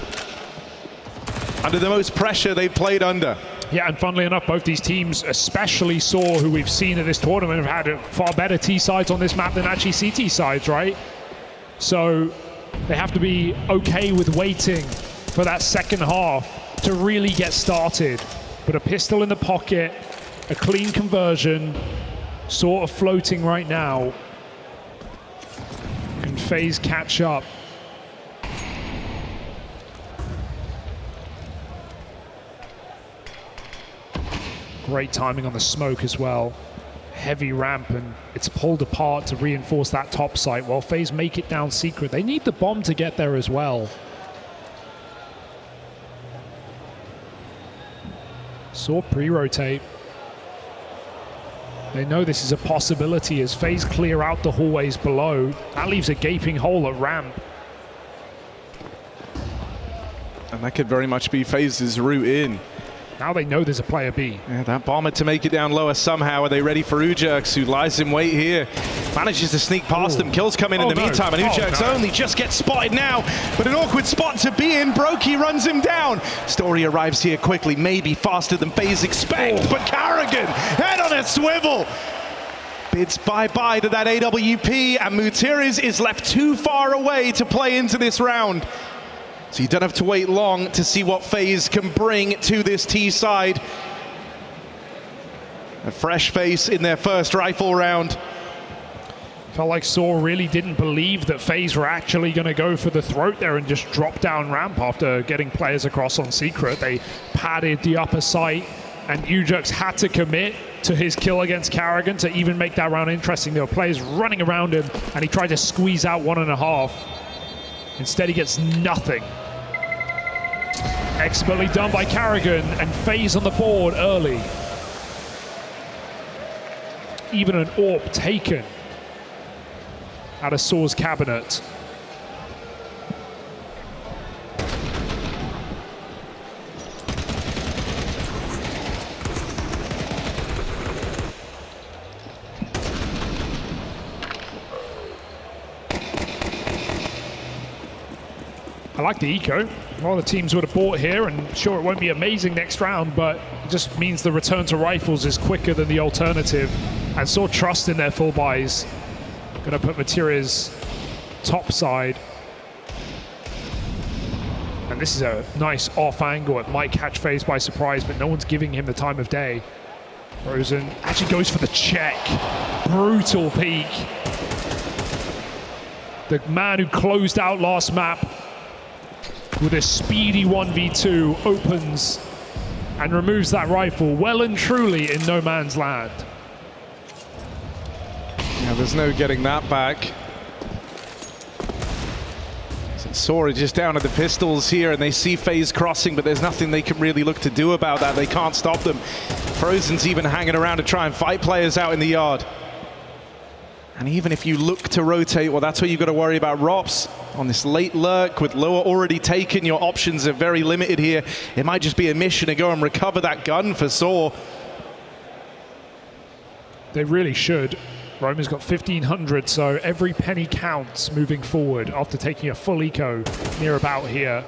under the most pressure they've played under? Yeah, and funnily enough, both these teams, especially Saw, who we've seen at this tournament, have had far better T sides on this map than actually CT sides, right? So they have to be okay with waiting for that second half to really get started. But a pistol in the pocket, a clean conversion, sort of floating right now. Can FaZe catch up? Great timing on the smoke as well. Heavy ramp, and it's pulled apart to reinforce that top site while FaZe make it down secret. They need the bomb to get there as well. Saw pre-rotate. They know this is a possibility as FaZe clear out the hallways below. That leaves a gaping hole at ramp. And that could very much be FaZe's route in. Now they know there's a player B. Yeah, that bomber to make it down lower somehow. Are they ready for Ujerks, who lies in wait here? Manages to sneak past them. Kills come in the meantime, and Ujerks only just gets spotted now. But an awkward spot to be in. Brokey runs him down. Story arrives here quickly, maybe faster than FaZe expect. But Carrigan, head on a swivel. Bids bye-bye to that AWP, and Mutiris is left too far away to play into this round. So you don't have to wait long to see what FaZe can bring to this T side. A fresh face in their first rifle round. Felt like Saw really didn't believe that FaZe were actually going to go for the throat there and just drop down ramp after getting players across on secret. They padded the upper site, and Ujux had to commit to his kill against Carrigan to even make that round interesting. There were players running around him, and he tried to squeeze out 1.5. Instead, he gets nothing. Expertly done by Carrigan, and FaZe on the board early. Even an AWP taken out of Saw's cabinet. I like the eco. A lot of the teams would have bought here, and sure, it won't be amazing next round, but it just means the return to rifles is quicker than the alternative. And Saw trust in their full buys. Gonna put Materia's top side. And this is a nice off angle. It might catch FaZe by surprise, but no one's giving him the time of day. Frozen actually goes for the check. Brutal peek. The man who closed out last map with a speedy 1v2 opens and removes that rifle well and truly in no man's land. Yeah, there's no getting that back. Sora just down at the pistols here, and they see FaZe crossing, but there's nothing they can really look to do about that. They can't stop them. Frozen's even hanging around to try and fight players out in the yard. And even if you look to rotate, well, that's what you've got to worry about. Rops on this late lurk with Loa already taken. Your options are very limited here. It might just be a mission to go and recover that gun for Saw. They really should. Roman's got 1,500, so every penny counts moving forward after taking a full eco near about here.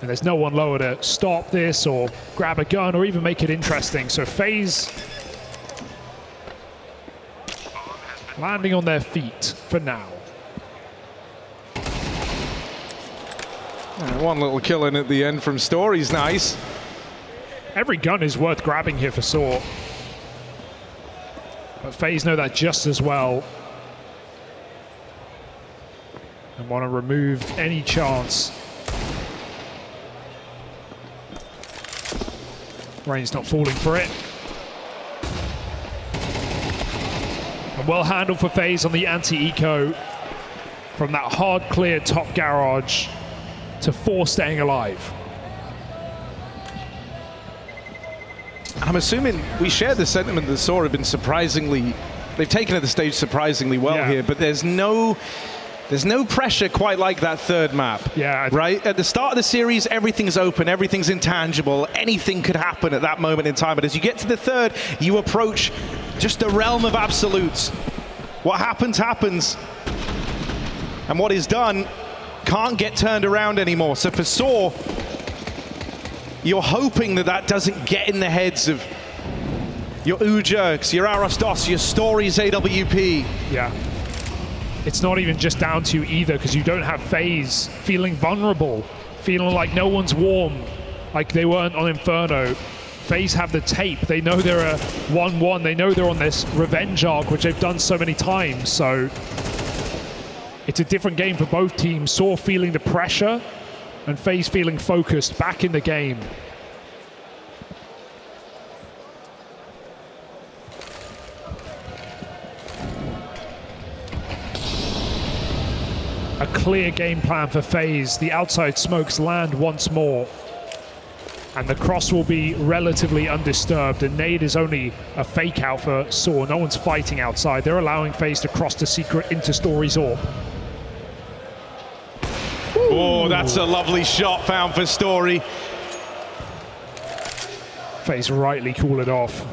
And there's no one lower to stop this or grab a gun or even make it interesting. So FaZe landing on their feet for now. One little kill in at the end from Story's nice. Every gun is worth grabbing here for Saw. But FaZe know that just as well. And want to remove any chance. Rain's not falling for it. And well handled for FaZe on the anti-eco. From that hard clear top garage to 4 staying alive. I'm assuming we share the sentiment that Saw have been surprisingly, they've taken to the stage surprisingly well here, but there's no pressure quite like that third map. Yeah. Right? At the start of the series, everything's open, everything's intangible, anything could happen at that moment in time. But as you get to the third, you approach just the realm of absolutes. What happens, happens. And what is done can't get turned around anymore. So for Saw, you're hoping that that doesn't get in the heads of your Ujux, your Arostos, your Stories AWP. Yeah. It's not even just down to either, because you don't have FaZe feeling vulnerable, feeling like no one's warm, like they weren't on Inferno. FaZe have the tape. They know they're a 1-1. They know they're on this revenge arc, which they've done so many times. So it's a different game for both teams. Saw feeling the pressure, and FaZe feeling focused back in the game. A clear game plan for FaZe. The outside smokes land once more. And the cross will be relatively undisturbed. And nade is only a fake out for Saw. No one's fighting outside. They're allowing FaZe to cross the secret into Story's AWP. Oh, that's a lovely shot found for Story. FaZe rightly cool it off.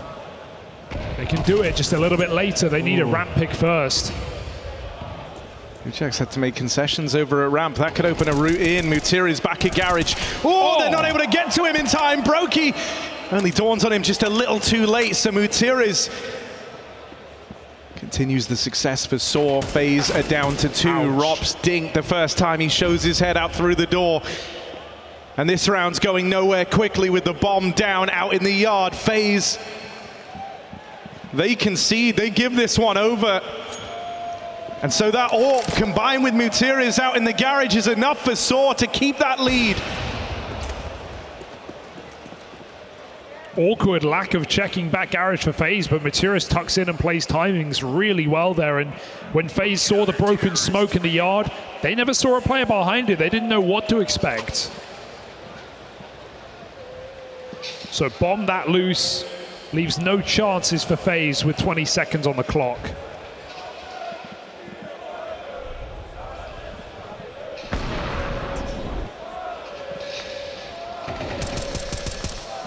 They can do it just a little bit later. They need a ramp pick first. Ujux had to make concessions over at ramp. That could open a route in. Mutir is back at garage. Oh, they're not able to get to him in time. Brokey only dawns on him just a little too late. So Mutir is continues the success for Saw. FaZe are down to 2. Rops dinked the first time he shows his head out through the door. And this round's going nowhere quickly with the bomb down out in the yard. FaZe, they concede, they give this one over. And so that AWP combined with Mutiri's out in the garage is enough for Saw to keep that lead. Awkward lack of checking back garage for FaZe, but Mutiris tucks in and plays timings really well there. And when FaZe saw the broken smoke in the yard, they never saw a player behind it. They didn't know what to expect. So bomb that loose, leaves no chances for FaZe with 20 seconds on the clock.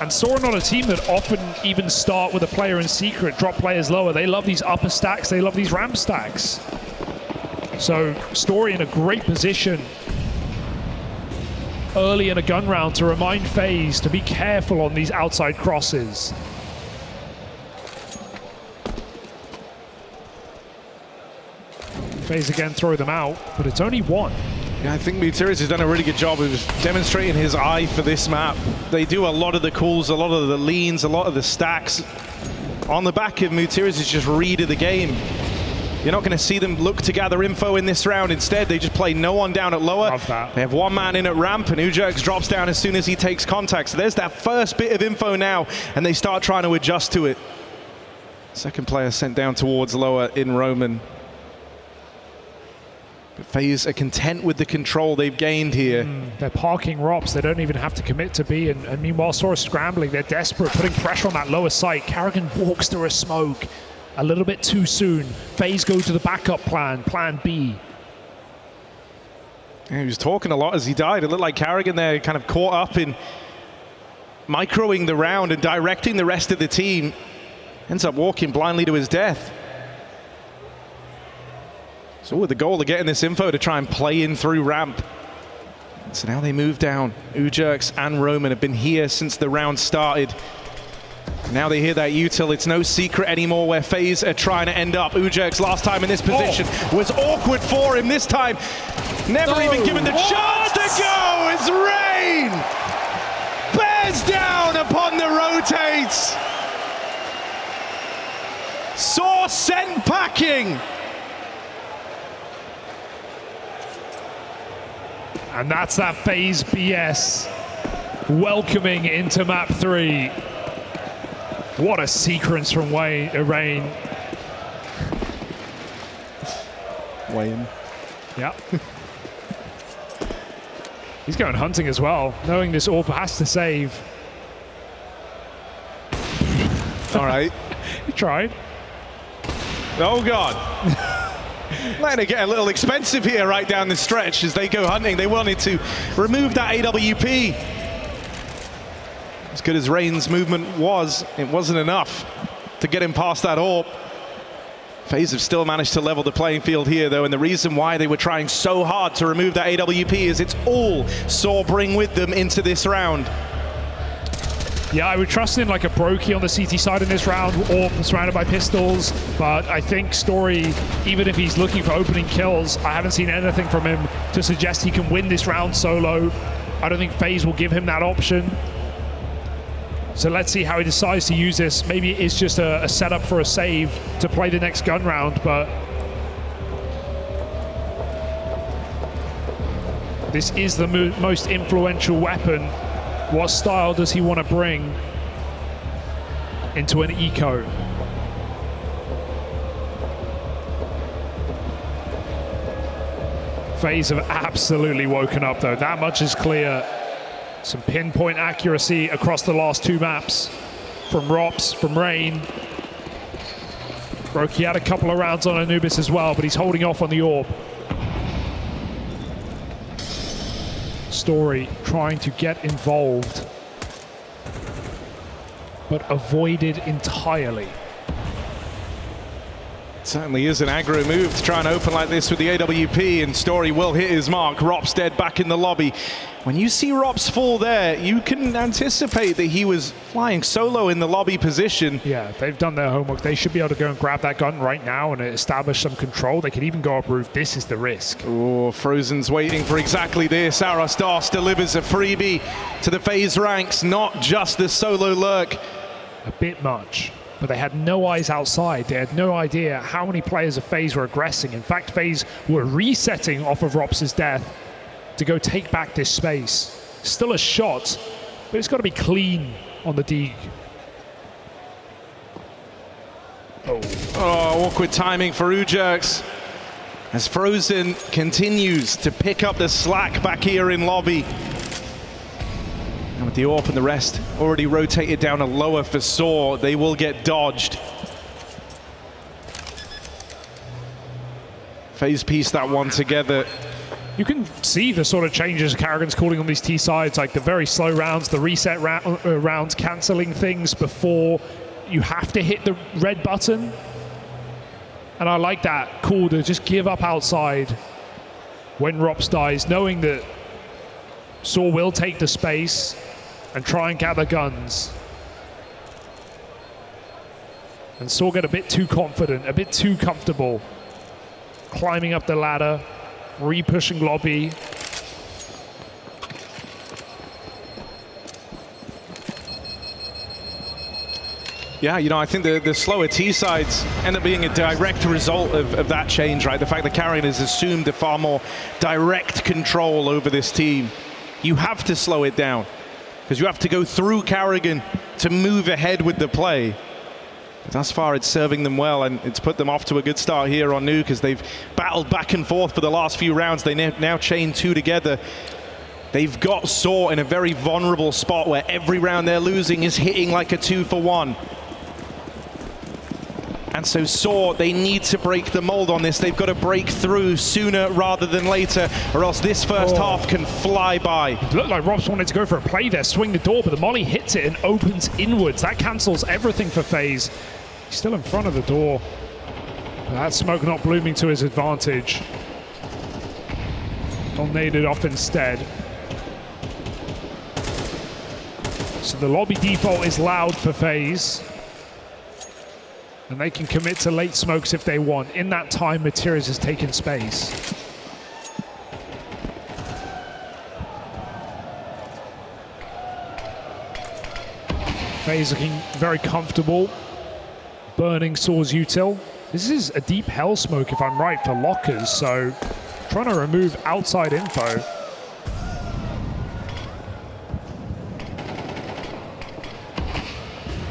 And Saw are not a team that often even start with a player in secret, drop players lower. They love these upper stacks, they love these ramp stacks. So Story in a great position early in a gun round to remind FaZe to be careful on these outside crosses. FaZe again throw them out, but it's only one. Yeah, I think Mutiris has done a really good job of demonstrating his eye for this map. They do a lot of the calls, a lot of the leans, a lot of the stacks. On the back of Mutiris' just read of the game. You're not going to see them look to gather info in this round. Instead, they just play no one down at lower. Love that. They have one man in at ramp, and Ujerks drops down as soon as he takes contact. So there's that first bit of info now, and they start trying to adjust to it. Second player sent down towards lower in Roman. FaZe are content with the control they've gained here. They're parking ROPS, they don't even have to commit to B, and meanwhile Saw is scrambling, they're desperate, putting pressure on that lower site. Carrigan walks through a smoke a little bit too soon. FaZe go to the backup plan, plan B. Yeah, he was talking a lot as he died. It looked like Carrigan there kind of caught up in microing the round and directing the rest of the team. Ends up walking blindly to his death. So with the goal of getting this info to try and play in through ramp. So now they move down. Ujerks and Roman have been here since the round started. Now they hear that util. It's no secret anymore where FaZe are trying to end up. Ujerks last time in this position was awkward for him. This time, never even given the chance to go as Rain bears down upon the rotates. Saw sent packing. And that's that FaZe BS welcoming into map 3. What a sequence from Rain. Wayne. Yeah. He's going hunting as well, knowing this AWP has to save. All right. He tried. Oh, God. Letting it get a little expensive here right down the stretch as they go hunting. They wanted to remove that AWP. As good as Rain's movement was, it wasn't enough to get him past that AWP. FaZe have still managed to level the playing field here, though, and the reason why they were trying so hard to remove that AWP is it's all Saw bring with them into this round. Yeah, I would trust in like a Brokey on the CT side in this round, or surrounded by pistols, but I think Story, even if he's looking for opening kills, I haven't seen anything from him to suggest he can win this round solo. I don't think FaZe will give him that option. So let's see how he decides to use this. Maybe it's just a setup for a save to play the next gun round, but this is the most influential weapon. What style does he want to bring into an eco? FaZe have absolutely woken up though. That much is clear. Some pinpoint accuracy across the last two maps from ROPS, from Rain. Brokey had a couple of rounds on Anubis as well, but he's holding off on the AWP. Story trying to get involved, but avoided entirely. It certainly is an aggro move to try and open like this with the AWP, and Story will hit his mark. Rops dead back in the lobby. When you see Rops fall there, you can anticipate that he was flying solo in the lobby position. Yeah, they've done their homework. They should be able to go and grab that gun right now and establish some control. They could even go up roof. This is the risk. Oh, Frozen's waiting for exactly this. Arastas delivers a freebie to the FaZe ranks, not just the solo lurk. A bit much. but they had no eyes outside. They had no idea how many players of FaZe were aggressing. In fact, FaZe were resetting off of Rops's death to go take back this space. Still a shot, but it's got to be clean on the dig. Oh, awkward timing for Ujerks as Frozen continues to pick up the slack back here in lobby. And with the AWP and the rest already rotated down a lower for Saw, they will get dodged. FaZe piece that one together. You can see the sort of changes Karrigan's calling on these T sides, like the very slow rounds, the reset rounds, cancelling things before you have to hit the red button. And I like that call to just give up outside when Rops dies, knowing that Saw will take the space and try and gather guns. And Saw get a bit too confident, a bit too comfortable, climbing up the ladder, re-pushing lobby. Yeah, you know, I think the slower T sides end up being a direct result of that change, right? The fact that Karrigan has assumed a far more direct control over this team. You have to slow it down because you have to go through Karrigan to move ahead with the play. But thus far, it's serving them well, and it's put them off to a good start here on Nuke as they've battled back and forth for the last few rounds. They now chain two together. They've got Saw in a very vulnerable spot where every round they're losing is hitting like a 2-for-1. And so Saw, they need to break the mold on this. They've got to break through sooner rather than later, or else this first half can fly by. It looked like Robs wanted to go for a play there, swing the door, but the molly hits it and opens inwards. That cancels everything for FaZe. He's still in front of the door. But that smoke not blooming to his advantage. Naded off instead. So the lobby default is loud for FaZe. And they can commit to late smokes if they want. In that time, Materials has taken space. FaZe looking very comfortable. Burning Saw's util. This is a deep hell smoke, if I'm right, for lockers. So trying to remove outside info.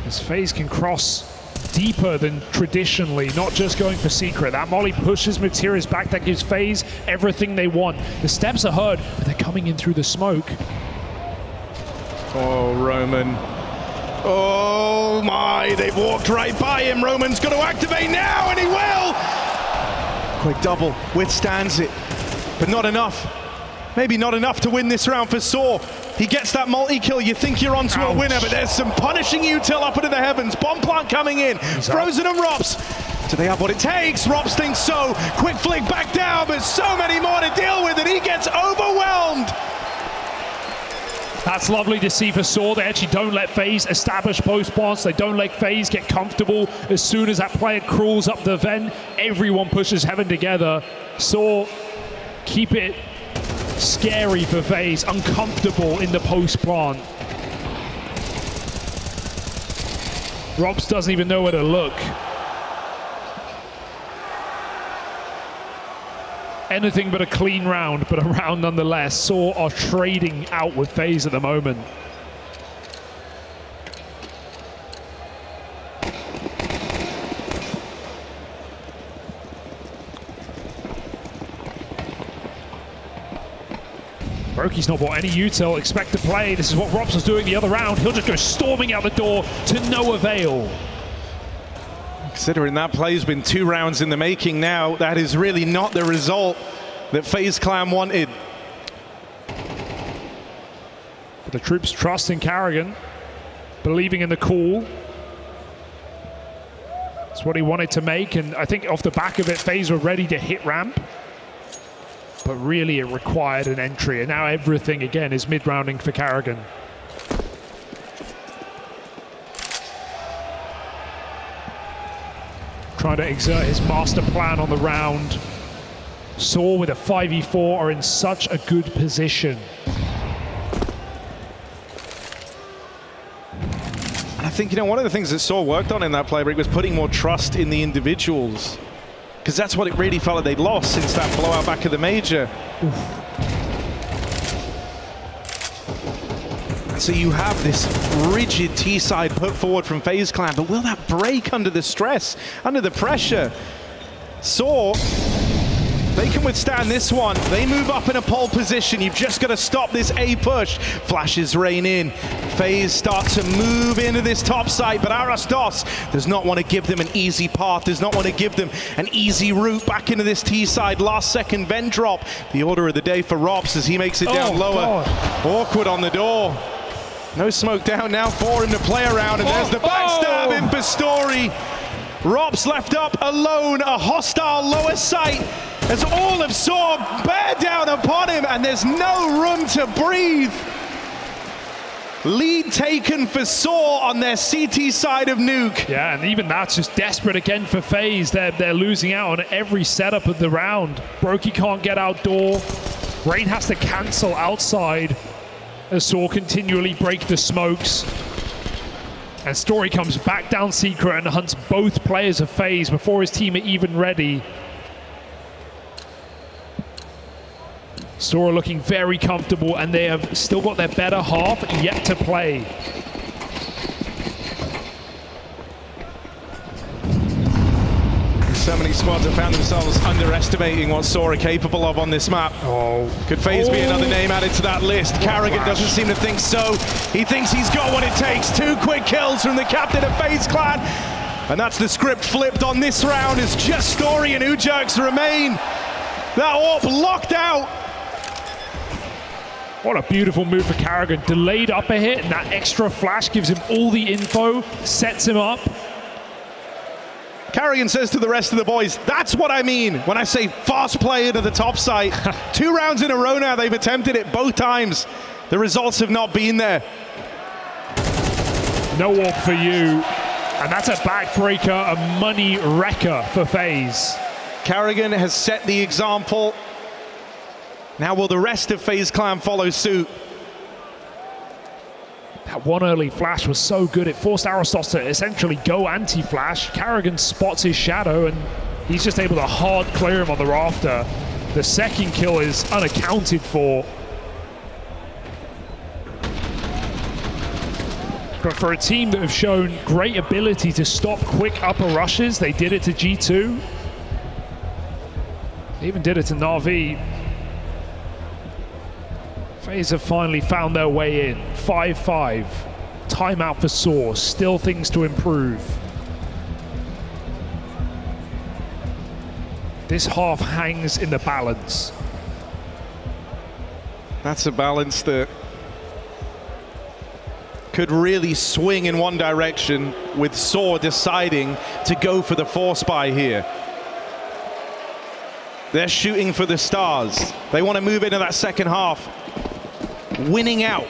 As FaZe can cross deeper than traditionally, not just going for secret. That molly pushes Materials back. That gives FaZe everything they want. The steps are heard, but they're coming in through the smoke. Oh, Roman. Oh my, they've walked right by him. Roman's got to activate now, and he will! Quick double, withstands it, but not enough. Maybe not enough to win this round for Saw. He gets that multi-kill, you think you're onto a winner, but there's some punishing util up into the heavens. Bomb plant coming in, Frozen and Rops. Do they have what it takes? Rops thinks so. Quick flick back down, but so many more to deal with, and he gets overwhelmed. That's lovely to see for Saw. They actually don't let FaZe establish post plants. They don't let FaZe get comfortable. As soon as that player crawls up the vent, everyone pushes heaven together. Saw keep it scary for FaZe, uncomfortable in the post plant. Robs doesn't even know where to look. Anything but a clean round, but a round nonetheless. Saw are trading out with FaZe at the moment. Broky's not bought any util, expect to play. This is what Robs was doing the other round. He'll just go storming out the door to no avail. Considering that play's been 2 rounds in the making now, that is really not the result that FaZe Clan wanted. But the troops trust in Karrigan, believing in the call. It's what he wanted to make, and I think off the back of it, FaZe were ready to hit ramp. But really it required an entry, and now everything again is mid-rounding for Karrigan. Trying to exert his master plan on the round. Saw with a 5v4 are in such a good position. And I think, you know, one of the things that Saw worked on in that play break was putting more trust in the individuals. Because that's what it really felt like they'd lost since that blowout back at the major. And so you have this rigid T-side put forward from FaZe Clan, but will that break under the stress, under the pressure? Saw, they can withstand this one. They move up in a pole position. You've just got to stop this A push. Flashes rain in. FaZe start to move into this top side, but Arastos does not want to give them an easy path, does not want to give them an easy route back into this T side. Last second vent drop. The order of the day for Robs as he makes it down lower. God. Awkward on the door. No smoke down now, 4 in the play around, and there's the backstab in Pistori. Robs left up alone, a hostile lower sight as all of Saw bear down upon him, and there's no room to breathe. Lead taken for Saw on their CT side of Nuke. Yeah, and even that's just desperate again for FaZe. They're losing out on every setup of the round. Brokey can't get outdoor. Rain has to cancel outside as Saw continually break the smokes. And Story comes back down Secret and hunts both players of FaZe before his team are even ready. Sora looking very comfortable, and they have still got their better half yet to play. So many squads have found themselves underestimating what Saw are capable of on this map. Could FaZe be another name added to that list? Carrigan doesn't seem to think so. He thinks he's got what it takes. 2 quick kills from the captain of FaZe Clan. And that's the script flipped on this round as just Story and Ujerks remain. That AWP locked out. What a beautiful move for Carrigan. Delayed upper hit, and that extra flash gives him all the info, sets him up. Carrigan says to the rest of the boys, that's what I mean when I say fast play into the top site. 2 rounds in a row now, they've attempted it both times. The results have not been there. No AWP for you. And that's a backbreaker, a money wrecker for FaZe. Carrigan has set the example. Now will the rest of FaZe Clan follow suit? That one early flash was so good, it forced Arastos to essentially go anti-flash. Carrigan spots his shadow, and he's just able to hard clear him on the rafter. The second kill is unaccounted for. But for a team that have shown great ability to stop quick upper rushes, they did it to G2. They even did it to Na'Vi. FaZe have finally found their way in. 5-5. Timeout for Saw. Still things to improve. This half hangs in the balance. That's a balance that could really swing in one direction, with Saw deciding to go for the force buy here. They're shooting for the stars. They want to move into that second half, winning out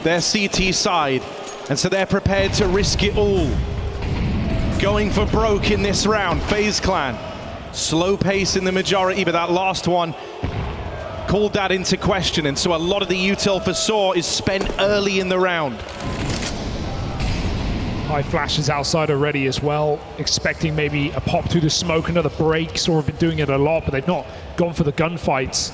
their CT side, and so they're prepared to risk it all. Going for broke in this round, FaZe Clan. Slow pace in the majority, but that last one called that into question, and so a lot of the util for Saw is spent early in the round. High flashes outside already as well, expecting maybe a pop through the smoke, another break. Saw have been doing it a lot, but they've not gone for the gunfights.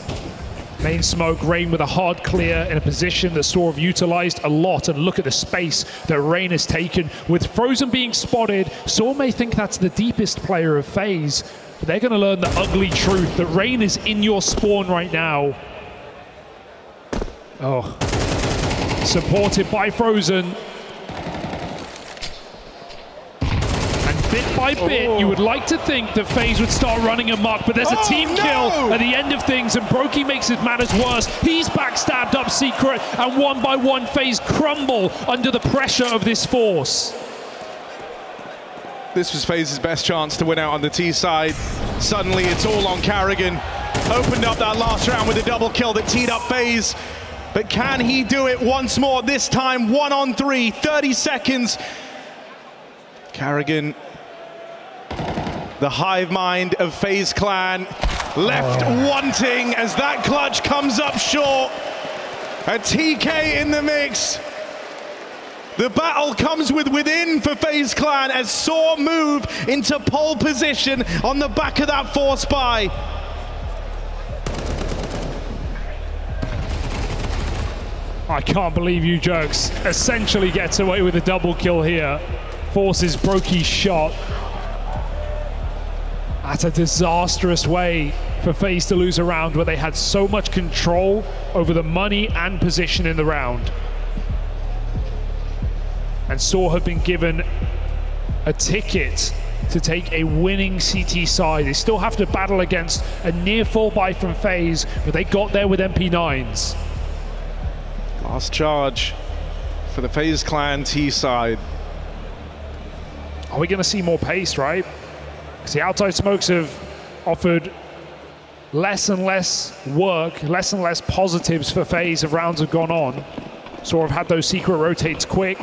Main smoke, Rain with a hard clear in a position that Saw have utilized a lot, and look at the space that Rain has taken. With Frozen being spotted, Saw may think that's the deepest player of FaZe, but they're going to learn the ugly truth that Rain is in your spawn right now. Oh, supported by Frozen. Bit by bit, you would like to think that FaZe would start running amok, but there's a team kill at the end of things, and Brokey makes his matters worse. He's backstabbed up Secret, and one by one, FaZe crumble under the pressure of this force. This was FaZe's best chance to win out on the T side. Suddenly, it's all on Carrigan. Opened up that last round with a double kill that teed up FaZe. But can he do it once more? This time, 1-on-3, 30 seconds. Carrigan, the hive mind of FaZe Clan, left wanting as that clutch comes up short. A TK in the mix. The battle comes within for FaZe Clan as Saw move into pole position on the back of that force buy. I can't believe you jerks essentially gets away with a double kill here. Forces Brokey's shot. That's a disastrous way for FaZe to lose a round where they had so much control over the money and position in the round. And Saw have been given a ticket to take a winning CT side. They still have to battle against a near fall buy from FaZe, but they got there with MP9s. Last charge for the FaZe Clan T side. Are we going to see more pace, right? Because the outside smokes have offered less and less work, less and less positives for FaZe as rounds have gone on. So have had those secret rotates quick,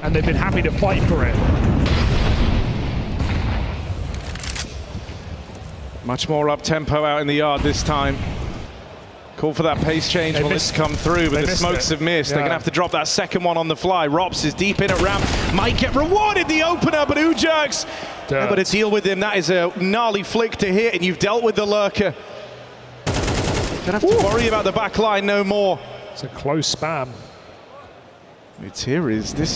and they've been happy to fight for it. Much more up tempo out in the yard this time. Call for that pace change. Will this come through? But the smokes have missed. They're going to have to drop that second one on the fly. Rops is deep in at ramp. Might get rewarded the opener, but Ujerks able to deal with him. That is a gnarly flick to hit, and you've dealt with the lurker. Don't have to worry about the back line no more. It's a close spam. This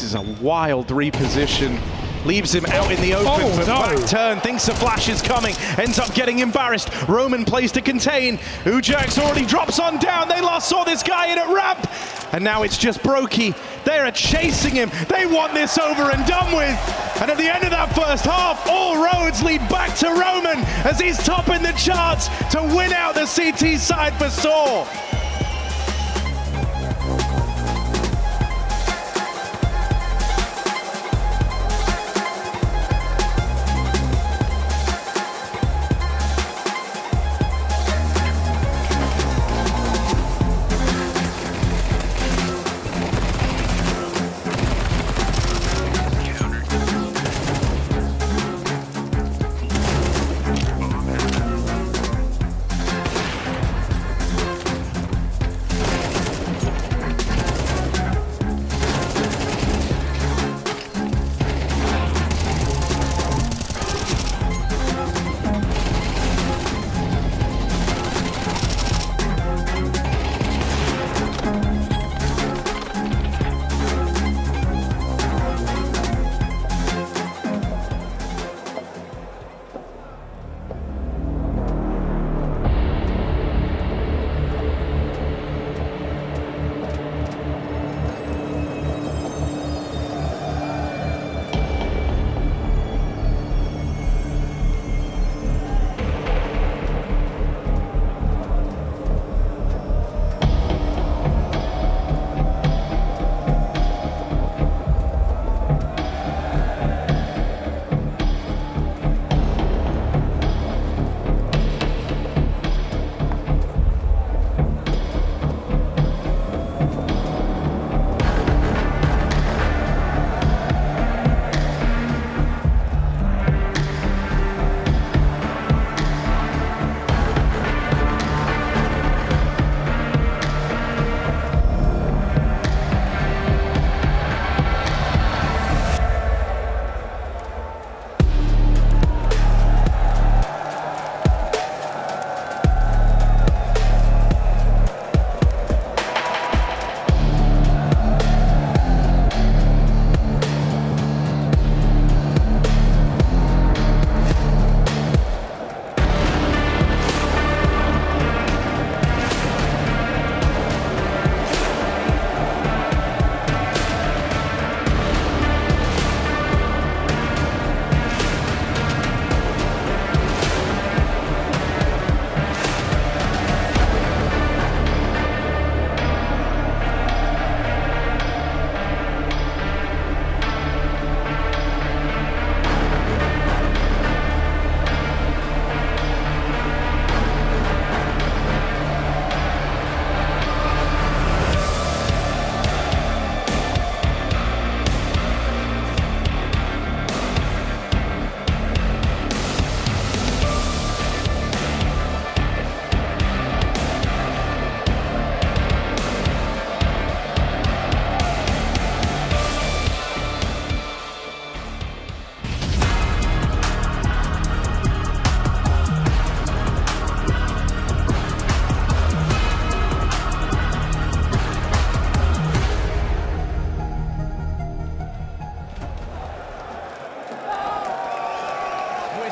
is a wild reposition. Leaves him out in the open for back turn. Thinks a flash is coming. Ends up getting embarrassed. Roman plays to contain. Ujerks already drops on down. They last saw this guy in at ramp. And now it's just Brokey. They are chasing him. They want this over and done with. And at the end of that first half, all roads lead back to Roman as he's topping the charts to win out the CT side for Saw.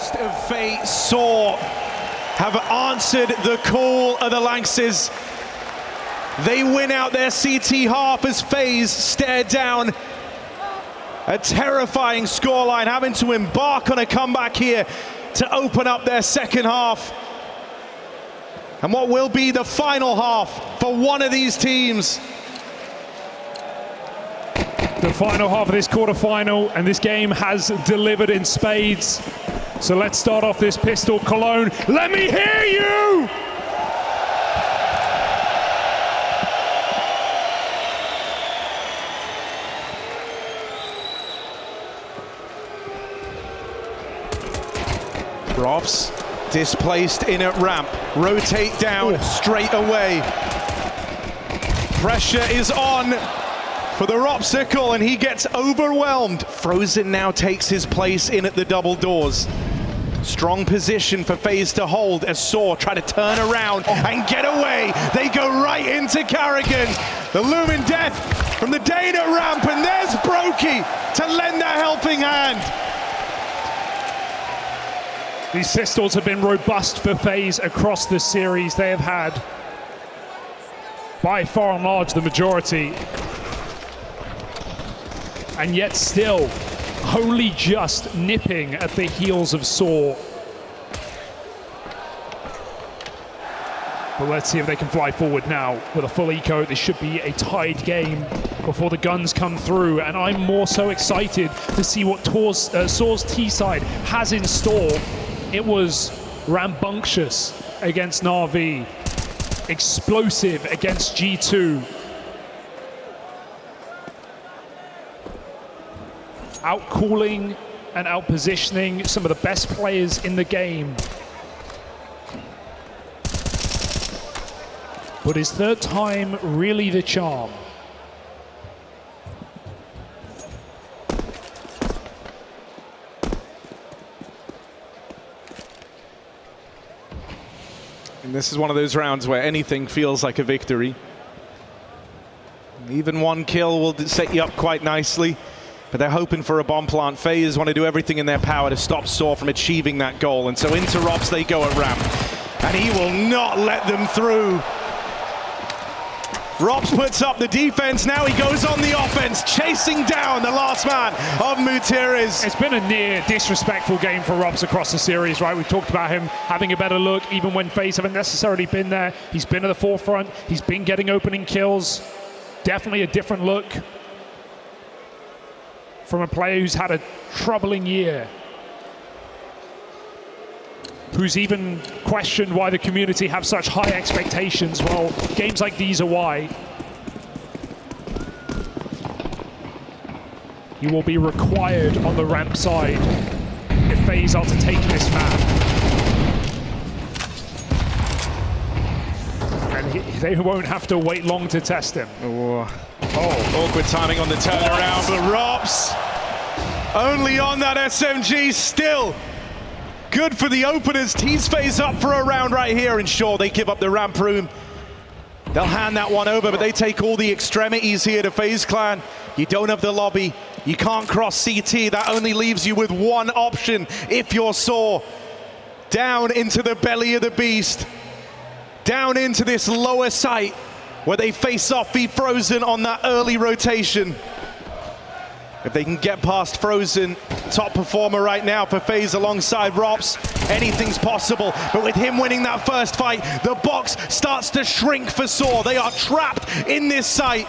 Twist of fate, Saw have answered the call of the Lanxes. They win out their CT half as FaZe stare down a terrifying scoreline, having to embark on a comeback here to open up their second half. And what will be the final half for one of these teams. The final half of this quarterfinal, and this game has delivered in spades. So let's start off this pistol. Cologne, let me hear you! Robs displaced in at ramp, rotate down straight away. Pressure is on for the Ropsicle, and he gets overwhelmed. Frozen now takes his place in at the double doors. Strong position for FaZe to hold as Saw try to turn around and get away. They go right into Carrigan. The looming death from the Dane at ramp, and there's Brokey to lend a helping hand. These pistols have been robust for FaZe across the series. They have had, by far and large, the majority. And yet still, only just nipping at the heels of Saw. But let's see if they can fly forward now with a full eco. This should be a tied game before the guns come through. And I'm more so excited to see what Saw's T-side has in store. It was rambunctious against Na'Vi, explosive against G2. Outcooling and outpositioning some of the best players in the game. But is third time really the charm? And this is one of those rounds where anything feels like a victory. Even one kill will set you up quite nicely. But they're hoping for a bomb plant. FaZe want to do everything in their power to stop Saw from achieving that goal. And so into Robs they go at ramp. And he will not let them through. Robs puts up the defense. Now he goes on the offense, chasing down the last man of Mutiris. It's been a near disrespectful game for Robs across the series, right? We've talked about him having a better look, even when FaZe haven't necessarily been there. He's been at the forefront. He's been getting opening kills. Definitely a different look from a player who's had a troubling year, who's even questioned why the community have such high expectations. Well, games like these are why. He will be required on the ramp side if FaZe are to take this map. And they won't have to wait long to test him. Oh, awkward timing on the turnaround, but Robs only on that SMG still. Good for the openers. Tees FaZe up for a round right here, and sure, they give up the ramp room. They'll hand that one over, but they take all the extremities here to FaZe Clan. You don't have the lobby. You can't cross CT. That only leaves you with one option if you're Saw. Down into the belly of the beast. Down into this lower site where they face off the Frozen on that early rotation. If they can get past Frozen, top performer right now for FaZe alongside Robs, anything's possible. But with him winning that first fight, the box starts to shrink for Saw. They are trapped in this site.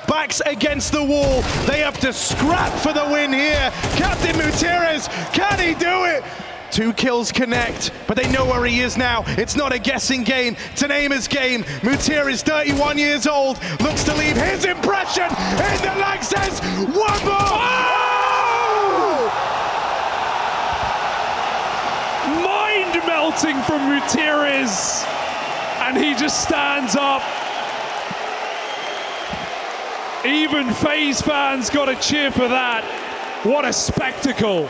Backs against the wall. They have to scrap for the win here. Captain Mutiris, can he do it? 2 kills connect, but they know where he is now. It's not a guessing game, it's an aimer's game. Mutiris, 31 years old, looks to leave his impression in the Lanxes. One more! Oh! Mind-melting from Mutiris, and he just stands up. Even FaZe fans got a cheer for that. What a spectacle.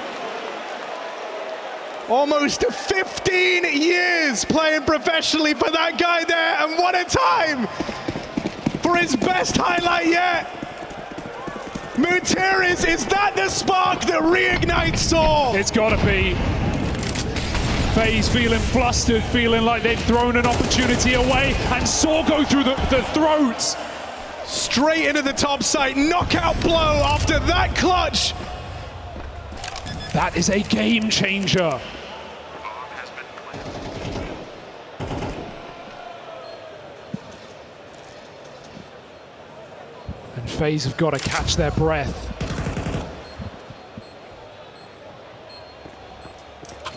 Almost 15 years playing professionally for that guy there, and what a time for his best highlight yet. Mutiris, is that the spark that reignites Saw? It's gotta be. FaZe feeling flustered, feeling like they've thrown an opportunity away, and Saw go through the throats. Straight into the top site, knockout blow after that clutch. That is a game changer. And FaZe have got to catch their breath.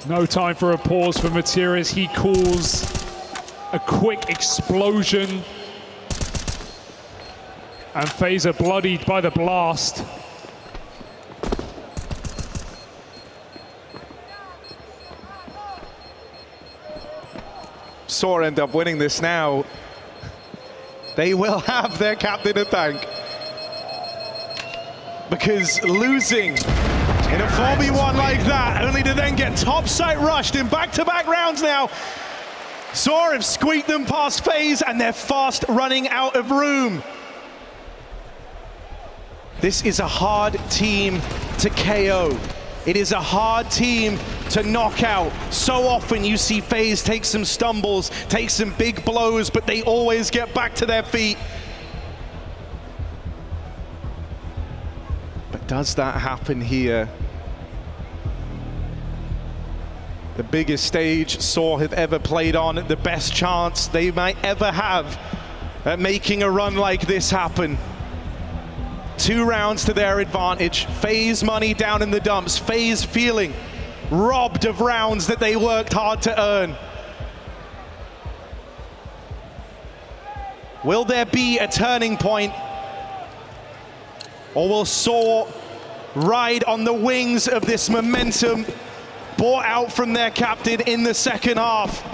No time for a pause for Materis. He calls a quick explosion. And FaZe are bloodied by the blast. Saw end up winning this now. They will have their captain to thank. Because losing in a 4v1 like that, only to then get topside rushed in back-to-back rounds now. Saw have squeaked them past FaZe and they're fast running out of room. This is a hard team to KO. It is a hard team to knock out. So often you see FaZe take some stumbles, take some big blows, but they always get back to their feet. But does that happen here? The biggest stage Saw have ever played on, the best chance they might ever have at making a run like this happen. 2 rounds to their advantage. FaZe money down in the dumps. FaZe feeling robbed of rounds that they worked hard to earn. Will there be a turning point? Or will Saw ride on the wings of this momentum brought out from their captain in the second half?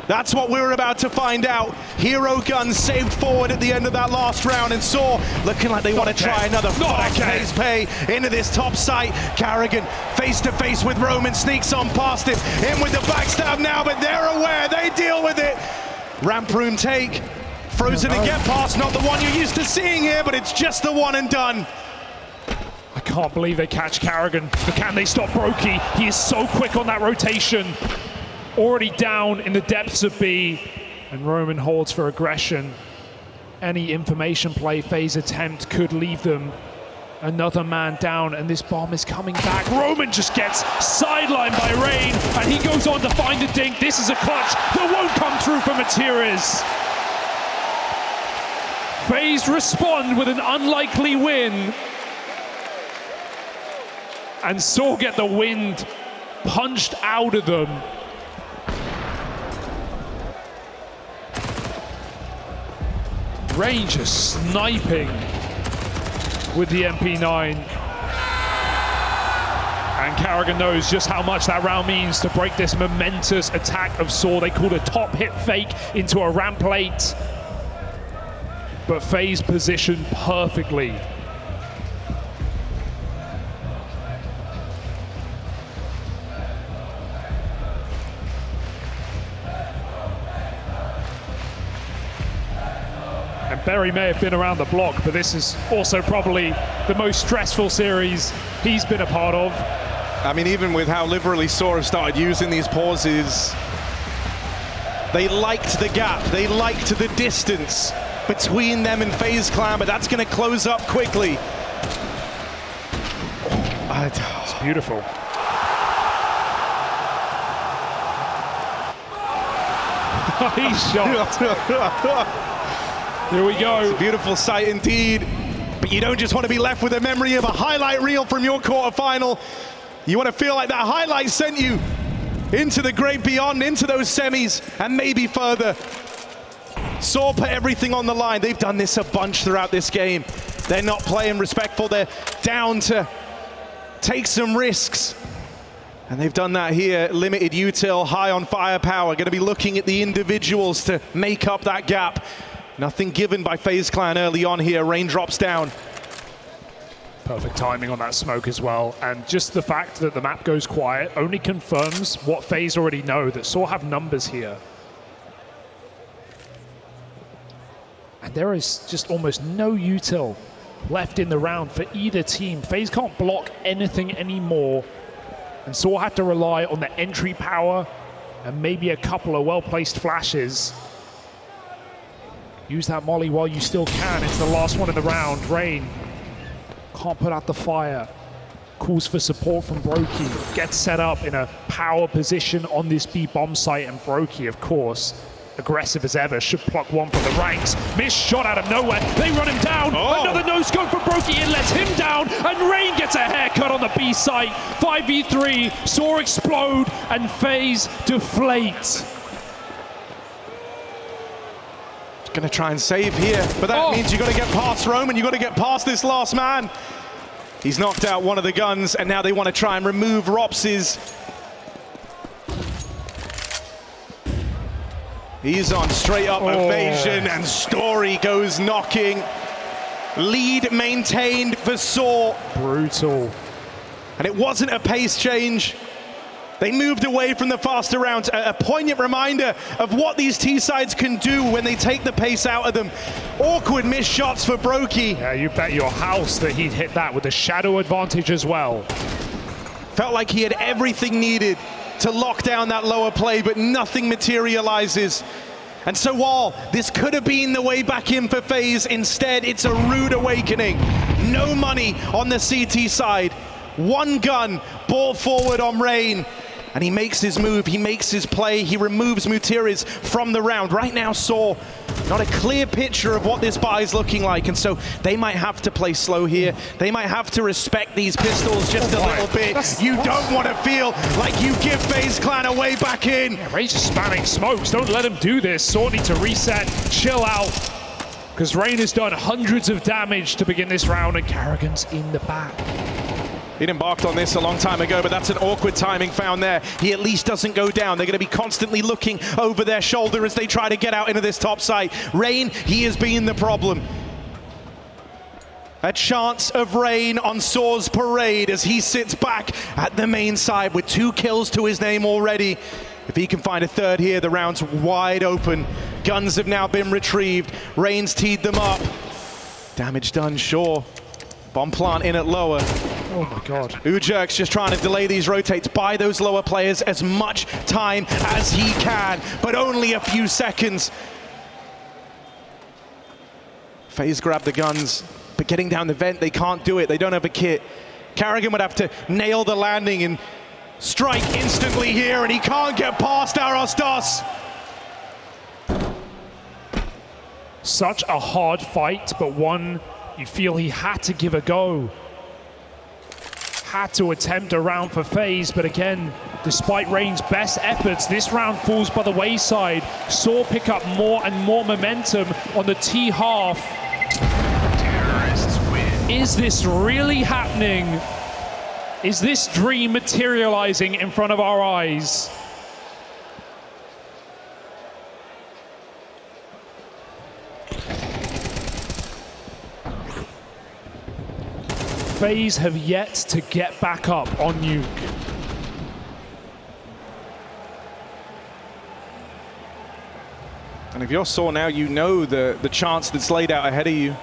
That's what we're about to find out. Hero Gun saved forward at the end of that last round, and Saw looking like they want to try another fast-paced pay into this top site. Carrigan face-to-face with Roman, sneaks on past him, in with the backstab now, but they're aware, they deal with it. Ramp room take, frozen and get past, not the one you're used to seeing here, but it's just the one and done. I can't believe they catch Carrigan, but can they stop Brokey? He is so quick on that rotation. Already down in the depths of B, and Roman holds for aggression. Any information play FaZe attempt could leave them another man down, and this bomb is coming back. Roman just gets sidelined by Rain, and he goes on to find a dink. This is a clutch that won't come through for Materis. FaZe respond with an unlikely win, and Saw get the wind punched out of them. Ranger sniping with the MP9. And Carrigan knows just how much that round means to break this momentous attack of Saw. They called a top hit fake into a ramp plate. But FaZe positioned perfectly. Berry may have been around the block, but this is also probably the most stressful series he's been a part of. I mean, even with how liberally Saw have started using these pauses, they liked the gap, they liked the distance between them and FaZe Clan, but that's going to close up quickly. It's beautiful. He's shot. Here we go. It's a beautiful sight indeed. But you don't just want to be left with a memory of a highlight reel from your quarterfinal. You want to feel like that highlight sent you into the great beyond, into those semis, and maybe further. Saw put everything on the line. They've done this a bunch throughout this game. They're not playing respectful. They're down to take some risks. And they've done that here. Limited util, high on firepower. Going to be looking at the individuals to make up that gap. Nothing given by FaZe Clan early on here. Rain drops down. Perfect timing on that smoke as well. And just the fact that the map goes quiet only confirms what FaZe already know, that Saw have numbers here. And there is just almost no util left in the round for either team. FaZe can't block anything anymore. And Saw had to rely on the entry power and maybe a couple of well-placed flashes. Use that molly while you still can. It's the last one in the round. Rain can't put out the fire. Calls for support from Brokey. Gets set up in a power position on this B bomb site, and Brokey, of course, aggressive as ever, should pluck one from the ranks. Missed shot out of nowhere. They run him down. Another no-scope for Brokey. It lets him down, and Rain gets a haircut on the B site. 5v3. Saw explode, and FaZe deflate. Gonna try and save here, but that means you got to get past Roman. You got to get past this last man. He's knocked out one of the guns, and now they want to try and remove Rops's. He's on straight up evasion, and Story goes knocking. Lead maintained for Saw. Brutal. And it wasn't a pace change. They moved away from the faster rounds. A poignant reminder of what these T-sides can do when they take the pace out of them. Awkward missed shots for Brokey. Yeah, you bet your house that he'd hit that with a shadow advantage as well. Felt like he had everything needed to lock down that lower play, but nothing materializes. And so while this could have been the way back in for FaZe, instead it's a rude awakening. No money on the CT side. One gun brought forward on Rain, and he makes his move, he makes his play, he removes Mutiris from the round. Right now, Saw, not a clear picture of what this buy is looking like, and so they might have to play slow here. They might have to respect these pistols just a little bit. You don't want to feel like you give FaZe Clan a way back in. Yeah, Ray's just spamming smokes. Don't let him do this. Saw need to reset, chill out, because Rain has done hundreds of damage to begin this round, and Carrigan's in the back. He'd embarked on this a long time ago, but that's an awkward timing found there. He at least doesn't go down. They're going to be constantly looking over their shoulder as they try to get out into this top site. Rain, he has been the problem. A chance of Rain on Saw's parade as he sits back at the main side with 2 kills to his name already. If he can find a third here, the round's wide open. Guns have now been retrieved. Rain's teed them up. Damage done, sure. Bomb plant in at lower. Oh my God. Ujerk's just trying to delay these rotates, buy those lower players as much time as he can, but only a few seconds. FaZe grab the guns, but getting down the vent, they can't do it. They don't have a kit. Carrigan would have to nail the landing and strike instantly here, and he can't get past Arostos. Such a hard fight, but one you feel he had to give a go. Had to attempt a round for FaZe, but again, despite Rain's best efforts, this round falls by the wayside. Saw pick up more and more momentum on the T half. Is this really happening? Is this dream materializing in front of our eyes? FaZe have yet to get back up on Nuke. And if you're Saw now, you know the chance that's laid out ahead of you.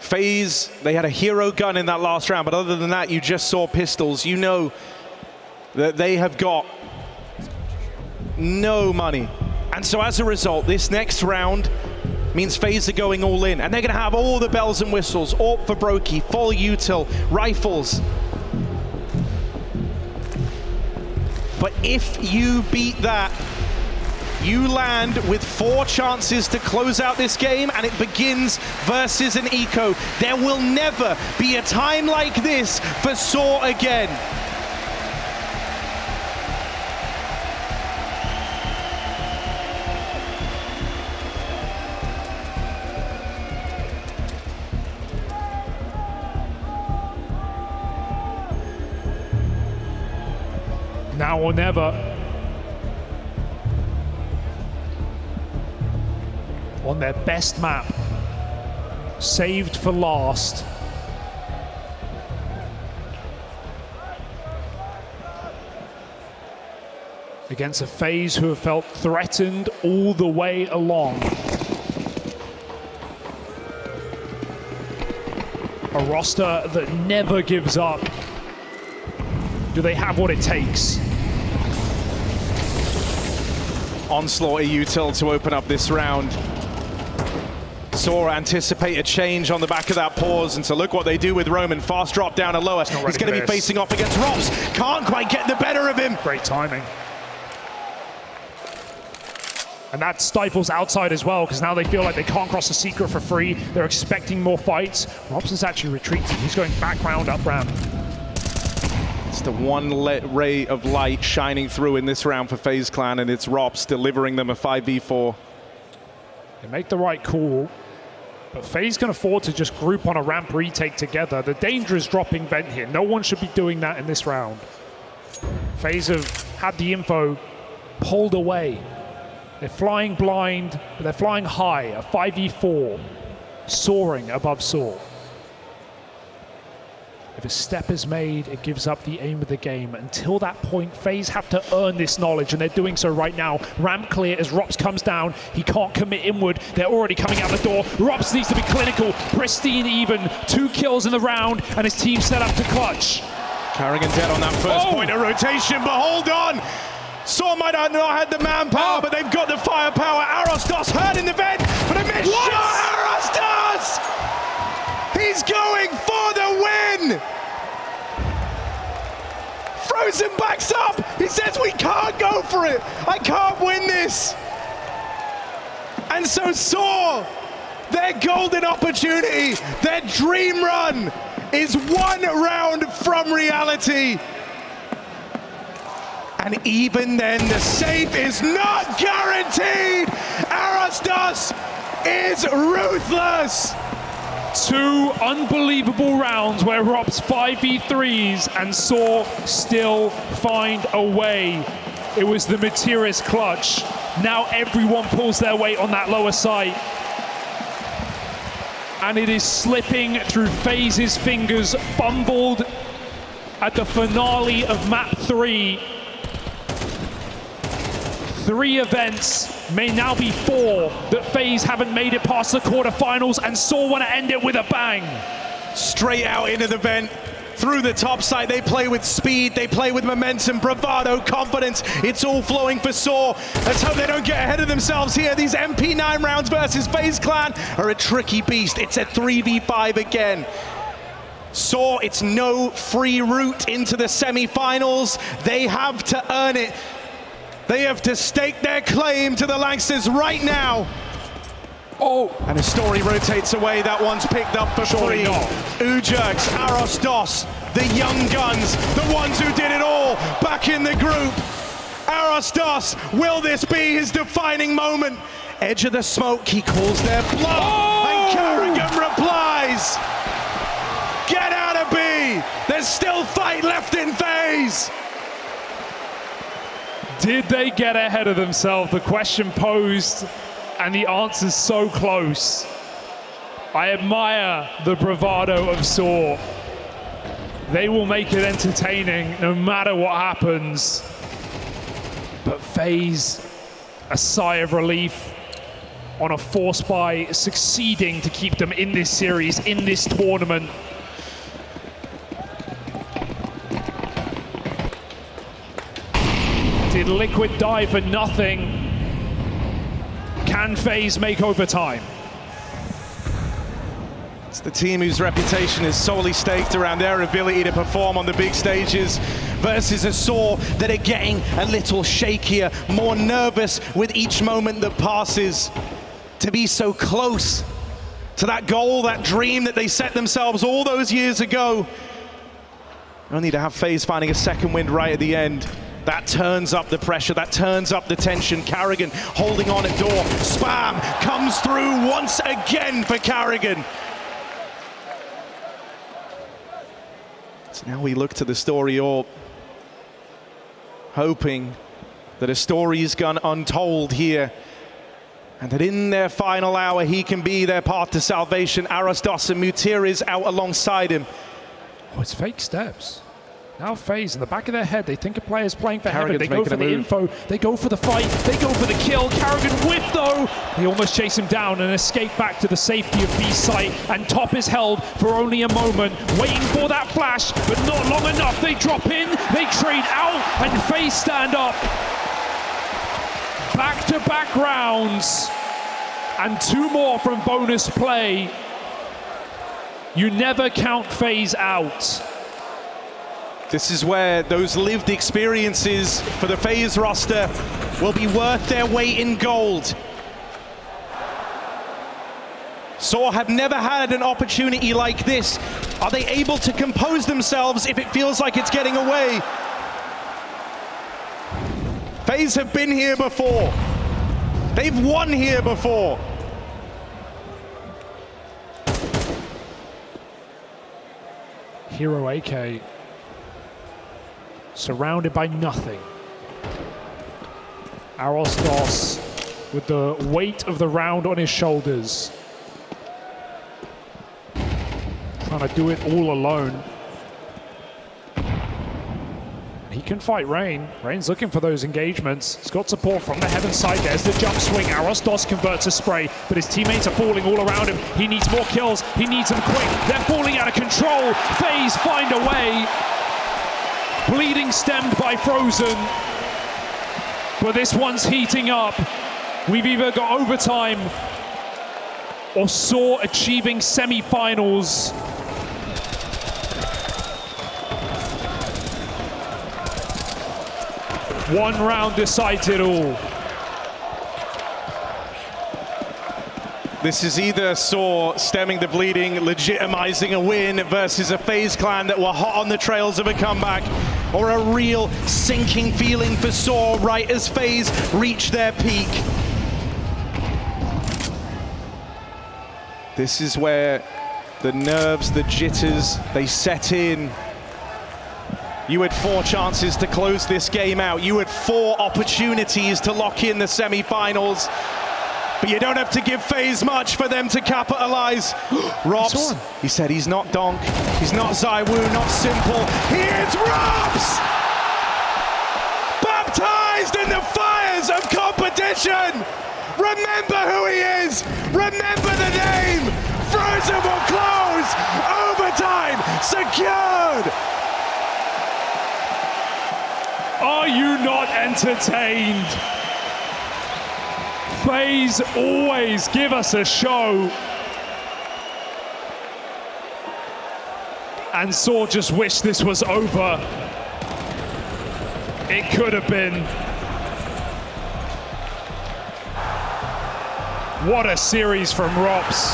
FaZe, they had a hero gun in that last round, but other than that, you just saw pistols. You know that they have got no money. And so as a result, this next round means FaZe are going all in, and they're going to have all the bells and whistles, AWP for Brokey, full util, rifles. But if you beat that, you land with 4 chances to close out this game, and it begins versus an eco. There will never be a time like this for Saw again. Now or never. On their best map. Saved for last. Against a FaZe who have felt threatened all the way along. A roster that never gives up. Do they have what it takes? Onslaught EU tilt to open up this round. Saw anticipate a change on the back of that pause, and so look what they do with Roman. Fast drop down a lower. He's going to be facing off against Rops. Can't quite get the better of him. Great timing. And that stifles outside as well, because now they feel like they can't cross the secret for free. They're expecting more fights. Rops is actually retreating. He's going back round, up ramp. It's the one ray of light shining through in this round for FaZe Clan, and it's Rops delivering them a 5v4. They make the right call, but FaZe can afford to just group on a ramp retake together. The danger is dropping vent here. No one should be doing that in this round. FaZe have had the info pulled away. They're flying blind, but they're flying high, a 5v4, soaring above Saw. If a step is made, it gives up the aim of the game. Until that point, FaZe have to earn this knowledge, and they're doing so right now. Ramp clear as Rops comes down. He can't commit inward. They're already coming out the door. Rops needs to be clinical, pristine even. 2 kills in the round, and his team set up to clutch. Carrigan dead on that first point of rotation, but hold on! Saw might not have had the manpower, but they've got the firepower. Arostos hurt in the vent, but a missed shot! Arostos! He's going for the win! Frozen backs up! He says, we can't go for it! I can't win this! And so Saw, their golden opportunity, their dream run, is 1 round from reality. And even then, the save is not guaranteed! Arostos is ruthless! 2 unbelievable rounds where Rops 5v3s and Saw still find a way. It was the Materis clutch. Now everyone pulls their weight on that lower side. And it is slipping through FaZe's fingers, fumbled at the finale of map 3. 3 events, may now be 4, that FaZe haven't made it past the quarterfinals, and Saw want to end it with a bang. Straight out into the vent, through the top side. They play with speed, they play with momentum, bravado, confidence. It's all flowing for Saw. Let's hope they don't get ahead of themselves here. These MP9 rounds versus FaZe Clan are a tricky beast. It's a 3v5 again. Saw, it's no free route into the semi-finals. They have to earn it. They have to stake their claim to the Langsers right now. Oh! And a story rotates away. That one's picked up for free. Ujerks, Arostos, the young guns, the ones who did it all back in the group. Arostos, will this be his defining moment? Edge of the smoke, he calls their bluff, and Carrigan replies. Get out of B. There's still fight left in FaZe. Did they get ahead of themselves? The question posed, and the answer's so close. I admire the bravado of Saw. They will make it entertaining no matter what happens. But FaZe, a sigh of relief on a force buy, succeeding to keep them in this series, in this tournament. Did Liquid die for nothing? Can FaZe make overtime? It's the team whose reputation is solely staked around their ability to perform on the big stages versus a Saw that are getting a little shakier, more nervous with each moment that passes. To be so close to that goal, that dream that they set themselves all those years ago. Only to have FaZe finding a second wind right at the end. That turns up the pressure, that turns up the tension. Carrigan holding on at door. Spam comes through once again for Carrigan. So now we look to the story orb, hoping that a story is gone untold here, and that in their final hour he can be their path to salvation. Arostos and Mutir is out alongside him. Oh, it's fake steps. Now FaZe, in the back of their head, they think a player's playing for heaven. Carrigan's They go for the making a info. They go for the fight. They go for the kill. Carrigan whip, though. They almost chase him down and escape back to the safety of B site. And top is held for only a moment, waiting for that flash, but not long enough. They drop in, they trade out, and FaZe stand up. Back-to-back rounds, and 2 more from bonus play. You never count FaZe out. This is where those lived experiences for the FaZe roster will be worth their weight in gold. Saw have never had an opportunity like this. Are they able to compose themselves if it feels like it's getting away? FaZe have been here before. They've won here before. Hero AK surrounded by nothing. Arostos with the weight of the round on his shoulders. Trying to do it all alone. He can fight Rain. Rain's looking for those engagements. He's got support from the heaven side. There's the jump swing. Arostos converts a spray, but his teammates are falling all around him. He needs more kills. He needs them quick. They're falling out of control. FaZe find a way. Bleeding stemmed by Frozen. But this one's heating up. We've either got overtime or Saw achieving semi-finals. One round decides it all. This is either Saw stemming the bleeding, legitimizing a win versus a FaZe Clan that were hot on the trails of a comeback, or a real sinking feeling for Saw right as FaZe reach their peak. This is where the nerves, the jitters, they set in. You had 4 chances to close this game out. You had 4 opportunities to lock in the semi-finals. But you don't have to give FaZe much for them to capitalize. Robs, he said he's not Donk, he's not Zywoo, not Simple. Here's Robs! Baptized in the fires of competition! Remember who he is! Remember the name! Frozen will close! Overtime secured! Are you not entertained? FaZe always give us a show. And Saw just wished this was over. It could have been. What a series from Robs.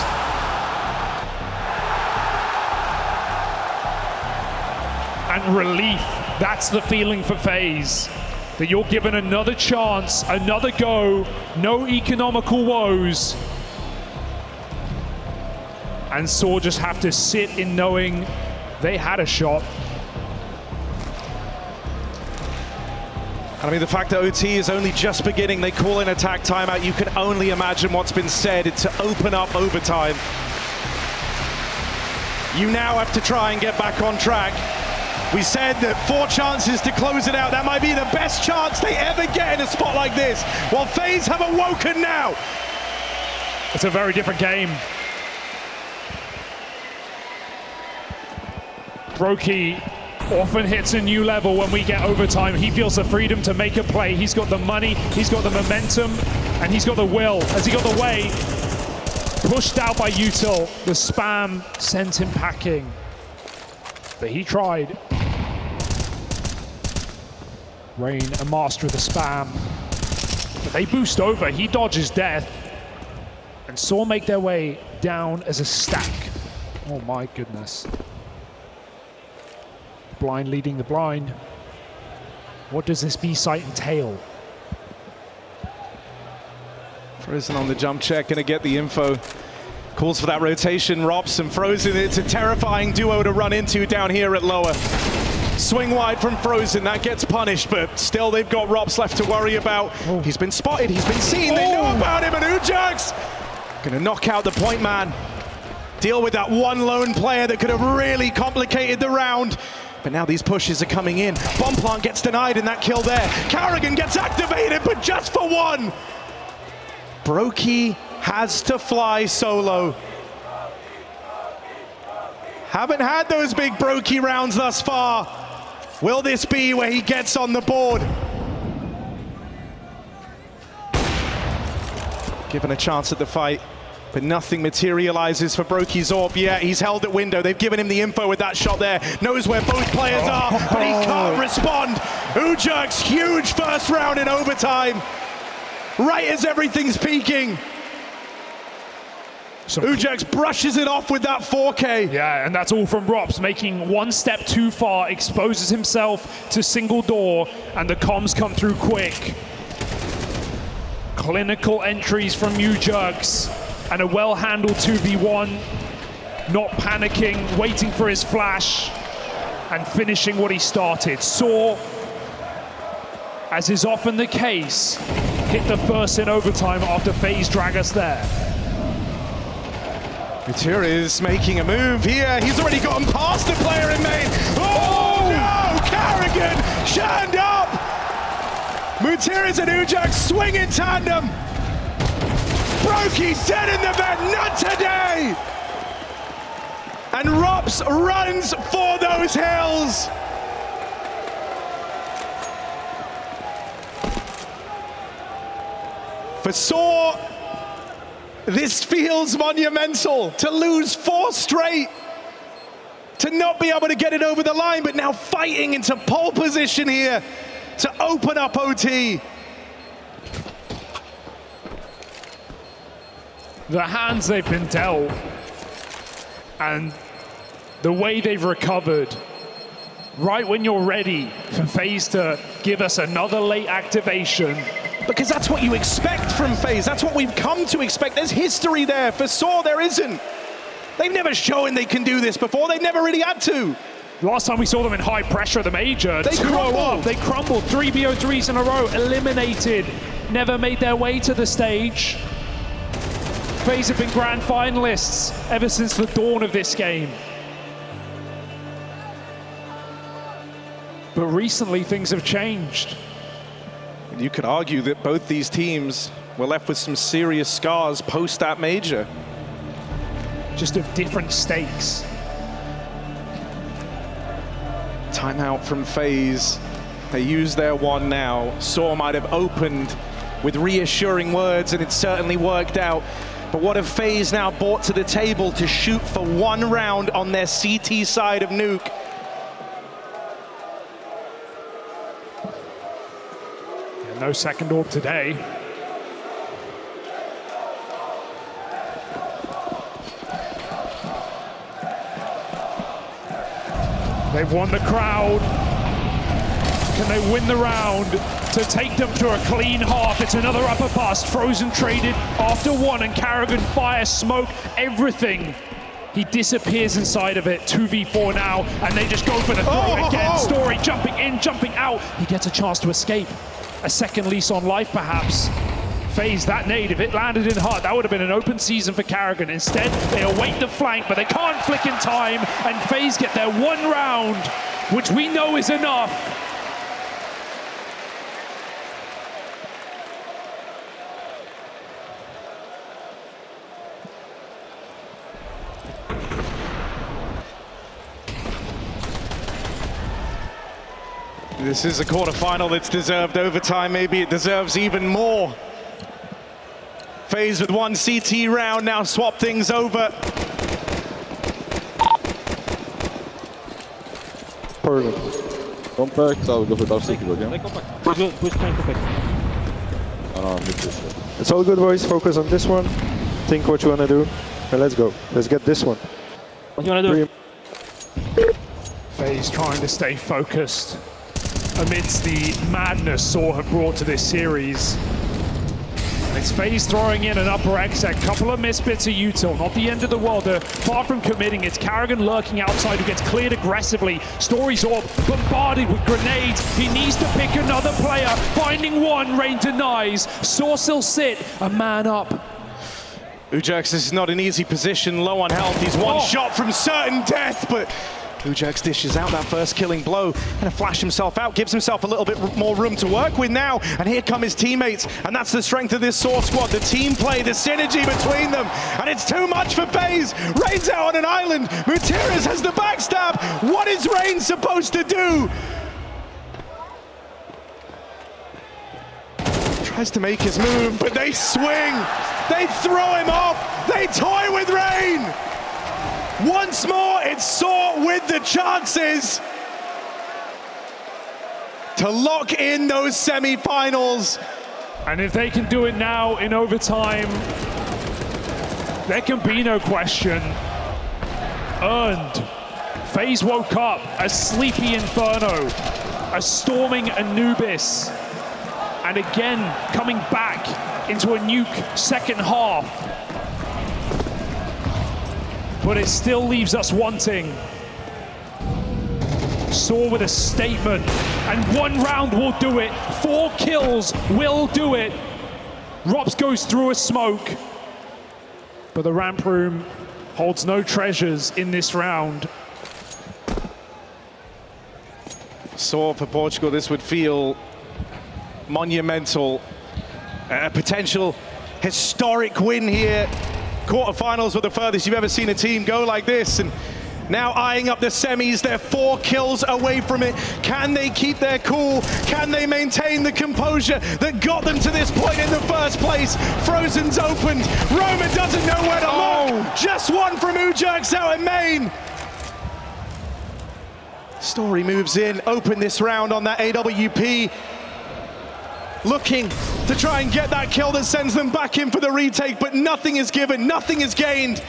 And relief. That's the feeling for FaZe, that you're given another chance, another go, no economical woes. And Saw just have to sit in knowing they had a shot. I mean, the fact that OT is only just beginning, they call in attack timeout, you can only imagine what's been said to open up overtime. You now have to try and get back on track. We said that 4 chances to close it out. That might be the best chance they ever get in a spot like this. Well, FaZe have awoken now. It's a very different game. Brokey often hits a new level when we get overtime. He feels the freedom to make a play. He's got the money, he's got the momentum, and he's got the will. Has he got the way? Pushed out by Util. The spam sent him packing. But he tried. Rain, a master of the spam. But they boost over. He dodges death. And Saw make their way down as a stack. Oh my goodness. Blind leading the blind. What does this B site entail? Frozen on the jump check, gonna get the info. Calls for that rotation. Robs and Frozen. It's a terrifying duo to run into down here at lower. Swing wide from Frozen, that gets punished, but still they've got Robs left to worry about. He's been spotted, he's been seen, they know about him, and Ujax gonna knock out the point man. Deal with that one lone player that could have really complicated the round. But now these pushes are coming in. Bomb plant gets denied in that kill there. Carrigan gets activated, but just for one. Brokey has to fly solo. Haven't had those big Brokey rounds thus far. Will this be where he gets on the board? Given a chance at the fight, but nothing materializes for Brokey Zorb. Yeah, he's held at window. They've given him the info with that shot there. Knows where both players are, but he can't respond. Ujerk's huge first round in overtime. Right as everything's peaking. Ujerk's brushes it off with that 4K. Yeah, and that's all from Rops, making one step too far, exposes himself to single door, and the comms come through quick. Clinical entries from Ujerk's, and a well-handled 2v1, not panicking, waiting for his flash, and finishing what he started. Saw, as is often the case, hit the first in overtime after FaZe drag us there. Mutir is making a move here. He's already gotten past the player in main. Oh no! Carrigan shined up! Mutir and Ujerk swing in tandem. Brokey's dead in the vent, not today! And Rops runs for those hills. For Saw, this feels monumental. To lose 4 straight, to not be able to get it over the line, but now fighting into pole position here to open up OT. The hands they've been dealt and the way they've recovered, right when you're ready for FaZe to give us another late activation. Because that's what you expect from FaZe. That's what we've come to expect. There's history there. For Saw, there isn't. They've never shown they can do this before. They've never really had to. Last time we saw them in high pressure at the major, they crumbled. They crumbled. 3 BO3s in a row, eliminated. Never made their way to the stage. FaZe have been grand finalists ever since the dawn of this game. But recently things have changed. You could argue that both these teams were left with some serious scars post that major. Just of different stakes. Timeout from FaZe. They use their one now. Saw might have opened with reassuring words, and it certainly worked out. But what have FaZe now brought to the table to shoot for 1 round on their CT side of Nuke? No second orb today. They've won the crowd. Can they win the round to take them to a clean half? It's another upper bust. Frozen traded after 1, and Carrigan fires smoke, everything. He disappears inside of it. 2v4 now, and they just go for the throw again. Story jumping in, jumping out. He gets a chance to escape. A second lease on life, perhaps. FaZe, that nade, if it landed in hard, that would have been an open season for Carrigan. Instead, they await the flank, but they can't flick in time, and FaZe get their 1 round, which we know is enough. This is a quarterfinal that's deserved overtime. Maybe it deserves even more. FaZe with 1 CT round now swap things over. Perfect. Compact, I'll go for top secret, okay? Push tank compact. It's all good, boys. Focus on this one. Think what you want to do. And let's go. Let's get this one. What do you want to do? FaZe trying to stay focused amidst the madness Saw have brought to this series. And it's FaZe throwing in an upper exec, couple of misbits of util, not the end of the world. They're far from committing. It's Carrigan lurking outside who gets cleared aggressively. Story's all bombarded with grenades. He needs to pick another player. Finding 1, Rain denies. Saw still sit, a man up. Ujerk's is not an easy position, low on health. He's 1 shot from certain death, but Ujerks dishes out that first killing blow, gonna flash himself out, gives himself a little bit more room to work with now, and here come his teammates, and that's the strength of this Saw squad, the team play, the synergy between them, and it's too much for FaZe. Rain's out on an island, Mutiras has the backstab, what is Rain supposed to do? Tries to make his move, but they swing, they throw him off, they toy with Rain! Once more, it's Saw with the chances to lock in those semi-finals. And if they can do it now in overtime, there can be no question. Earned. FaZe woke up a sleepy Inferno, a storming Anubis, and again coming back into a Nuke second half. But it still leaves us wanting. Saw with a statement, and one round will do it. 4 kills will do it. Robs goes through a smoke, but the ramp room holds no treasures in this round. Saw for Portugal, this would feel monumental. A potential historic win here. Quarterfinals were the furthest you've ever seen a team go like this, and now eyeing up the semis. They're 4 kills away from it. Can they keep their cool? Can they maintain the composure that got them to this point in the first place? Frozen's opened. Roman doesn't know where to look. Just one from Ujerks out in main. Story moves in, open this round on that AWP. Looking to try and get that kill that sends them back in for the retake, but nothing is given, nothing is gained.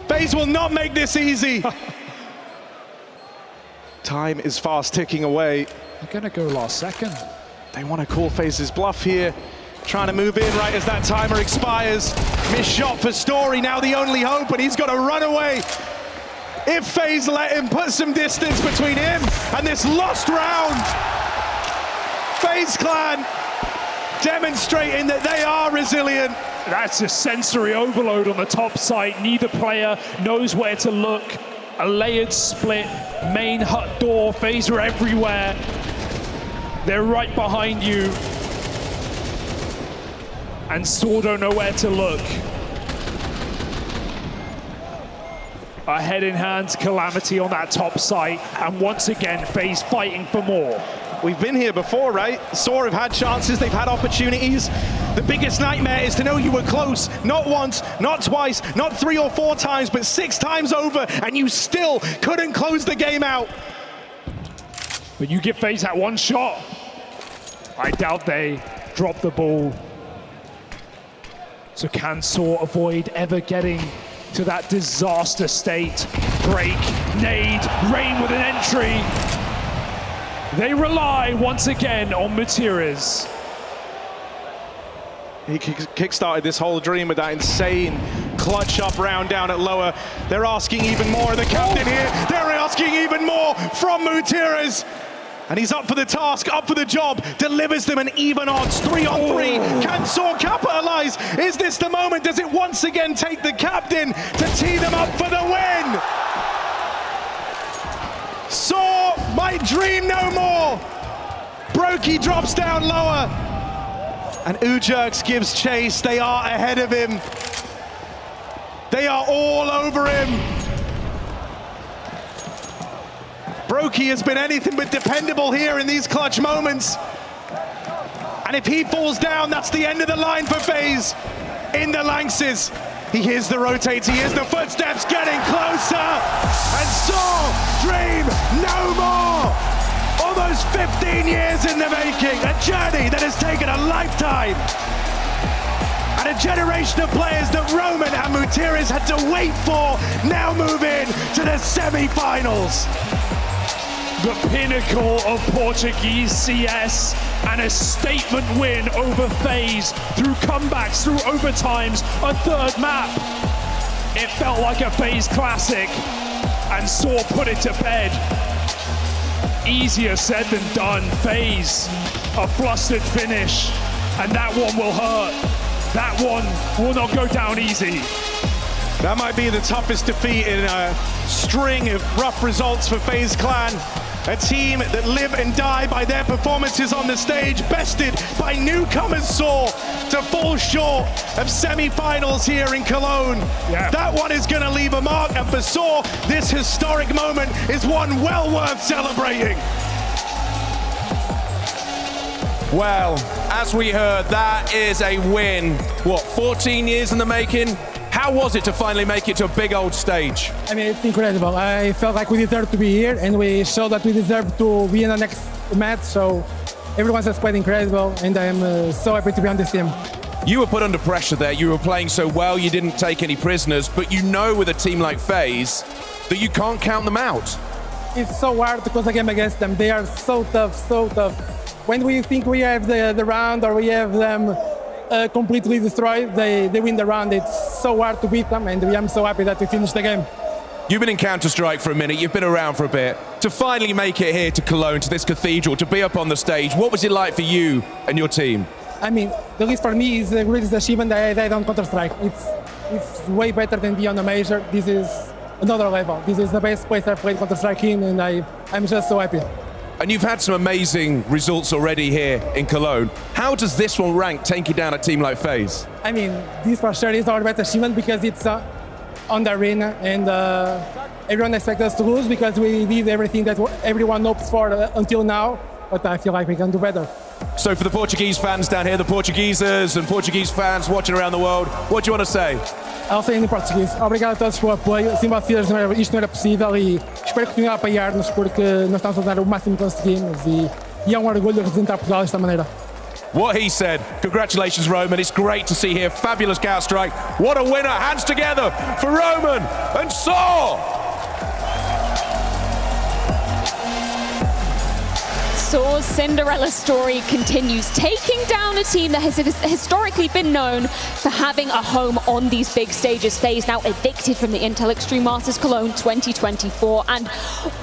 FaZe will not make this easy. Time is fast ticking away. They're gonna go last second. They want to call FaZe's bluff here. Trying to move in right as that timer expires. Missed shot for Story, now the only hope, and he's got to run away. If FaZe let him, put some distance between him and this lost round. FaZe Clan demonstrating that they are resilient. That's a sensory overload on the top site. Neither player knows where to look. A layered split, main hut door, FaZe are everywhere. They're right behind you. And Saw don't know where to look. A head-in-hand calamity on that top site, and once again, FaZe fighting for more. We've been here before, right? Saw have had chances, they've had opportunities. The biggest nightmare is to know you were close, not once, not twice, not 3 or 4 times, but 6 times over, and you still couldn't close the game out. But you give FaZe that one shot. I doubt they drop the ball. So can Saw avoid ever getting to that disaster state? Break, nade, Rain with an entry. They rely once again on Mutiras. He kickstarted this whole dream with that insane clutch up round down at lower. They're asking even more of the captain here. They're asking even more from Mutiras. And he's up for the task, up for the job, delivers them an even odds, 3-on-3. Can Saw capitalize? Is this the moment? Does it once again take the captain to tee them up for the win? Saw might dream no more. Brokey drops down lower. And Ujerks gives chase. They are ahead of him. They are all over him. Brokey has been anything but dependable here in these clutch moments. And if he falls down, that's the end of the line for FaZe in the Lanxes. He hears the rotates, he hears the footsteps getting closer. And Saw dream no more. Almost 15 years in the making, a journey that has taken a lifetime. And a generation of players that Roman and Mutiras had to wait for now move in to the semi-finals. The pinnacle of Portuguese CS, and a statement win over FaZe through comebacks, through overtimes, a 3rd map. It felt like a FaZe classic, and Saw put it to bed. Easier said than done. FaZe, a flustered finish, and that one will hurt. That one will not go down easy. That might be the toughest defeat in a string of rough results for FaZe Clan. A team that live and die by their performances on the stage, bested by newcomers Saw to fall short of semi-finals here in Cologne. Yeah. That one is going to leave a mark, and for Saw, this historic moment is one well worth celebrating. Well, as we heard, that is a win. What, 14 years in the making? How was it to finally make it to a big old stage? I mean, it's incredible. I felt like we deserved to be here, and we showed that we deserve to be in the next match. So everyone's just quite incredible, and I am so happy to be on this team. You were put under pressure there. You were playing so well, you didn't take any prisoners, but you know with a team like FaZe that you can't count them out. It's so hard to close a game against them. They are so tough, so tough. When we think we have the round or we have them completely destroyed, they win the round. It's so hard to beat them, and I'm so happy that we finished the game. You've been in Counter-Strike for a minute, you've been around for a bit. To finally make it here to Cologne, to this cathedral, to be up on the stage, what was it like for you and your team? I mean, the least for me is the greatest achievement that I had on Counter-Strike. It's way better than being on a major. This is another level. This is the best place I've played Counter-Strike in, and I'm just so happy. And you've had some amazing results already here in Cologne. How does this one rank taking down a team like FaZe? I mean, this for sure is our best achievement because it's on the arena, and everyone expects us to lose because we did everything that everyone hoped for until now, but I feel like we can do better. So for the Portuguese fans down here, the Portuguesers and Portuguese fans watching around the world, what do you want to say? I'll say em português. Obrigado a todos pelo apoio. Sem vocês isto não era possível e espero que continuem a apoiar-nos porque nós estamos a dar o máximo que conseguimos e é orgulho representar Portugal desta maneira. What he said. Congratulations, Roman. It's great to see here. Fabulous Counter-Strike. What a winner. Hands together for Roman and Saw. Saw's Cinderella story continues, taking down a team that has historically been known for having a home on these big stages. FaZe now evicted from the Intel Extreme Masters Cologne 2024. And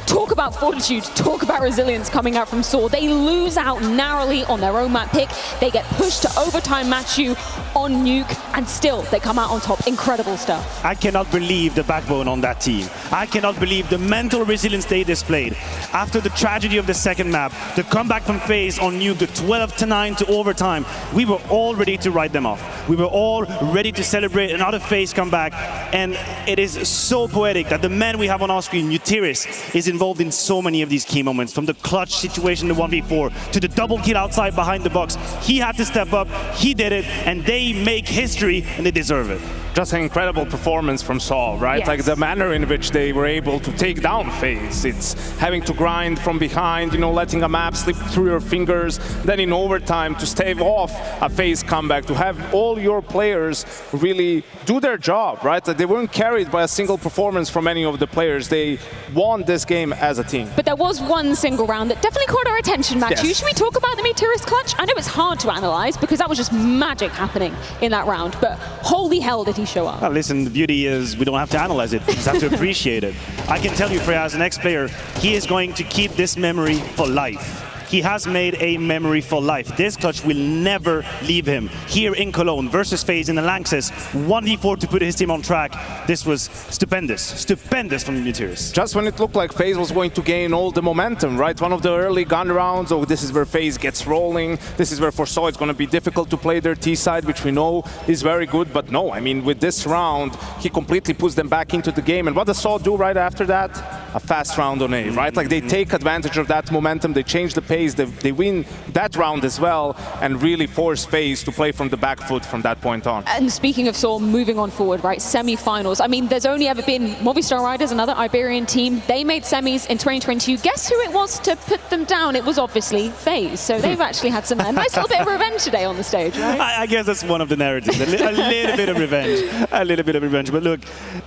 talk about fortitude, talk about resilience coming out from Saw. They lose out narrowly on their own map pick. They get pushed to overtime match you on Nuke, and still they come out on top. Incredible stuff. I cannot believe the backbone on that team. I cannot believe the mental resilience they displayed. After the tragedy of the second map, the comeback from FaZe on Nuke, the 12-9 to overtime, we were all ready to write them off. We were all ready to celebrate another FaZe comeback, and it is so poetic that the man we have on our screen, Nuke, is involved in so many of these key moments, from the clutch situation, the 1v4, to the double kill outside behind the box. He had to step up, he did it, and they make history, and they deserve it. Just an incredible performance from Saw, right? Yes. Like the manner in which they were able to take down FaZe. It's having to grind from behind, you know, letting a map slip through your fingers, then in overtime to stave off a FaZe comeback, to have all your players really do their job, right? That they weren't carried by a single performance from any of the players. They won this game as a team. But there was one single round that definitely caught our attention, Matthew. Yes. Should we talk about the Meteorist clutch? I know it's hard to analyze because that was just magic happening in that round, but holy hell did he show up. Well, listen, the beauty is we don't have to analyze it, we just have to appreciate it. I can tell you, Freya, as an ex-player, he is going to keep this memory for life. He has made a memory for life. This clutch will never leave him. Here in Cologne versus FaZe in the Lanxess, 1v4 to put his team on track. This was stupendous. Stupendous from the Meteors. Just when it looked like FaZe was going to gain all the momentum, right? One of the early gun rounds, oh, this is where FaZe gets rolling. This is where for Saw it's going to be difficult to play their T side, which we know is very good. But no, I mean, with this round, he completely puts them back into the game. And what does Saw do right after that? A fast round on A, right? Like they take advantage of that momentum, they change the pace, they win that round as well, and really force FaZe to play from the back foot from that point on. And speaking of Saw, moving on forward, right, semi-finals. I mean, there's only ever been Movistar Riders, another Iberian team. They made semis in 2022. Guess who it was to put them down? It was obviously FaZe. So they've actually had some nice little bit of revenge today on the stage, right? I guess that's one of the narratives, a little bit of revenge. A little bit of revenge. But look,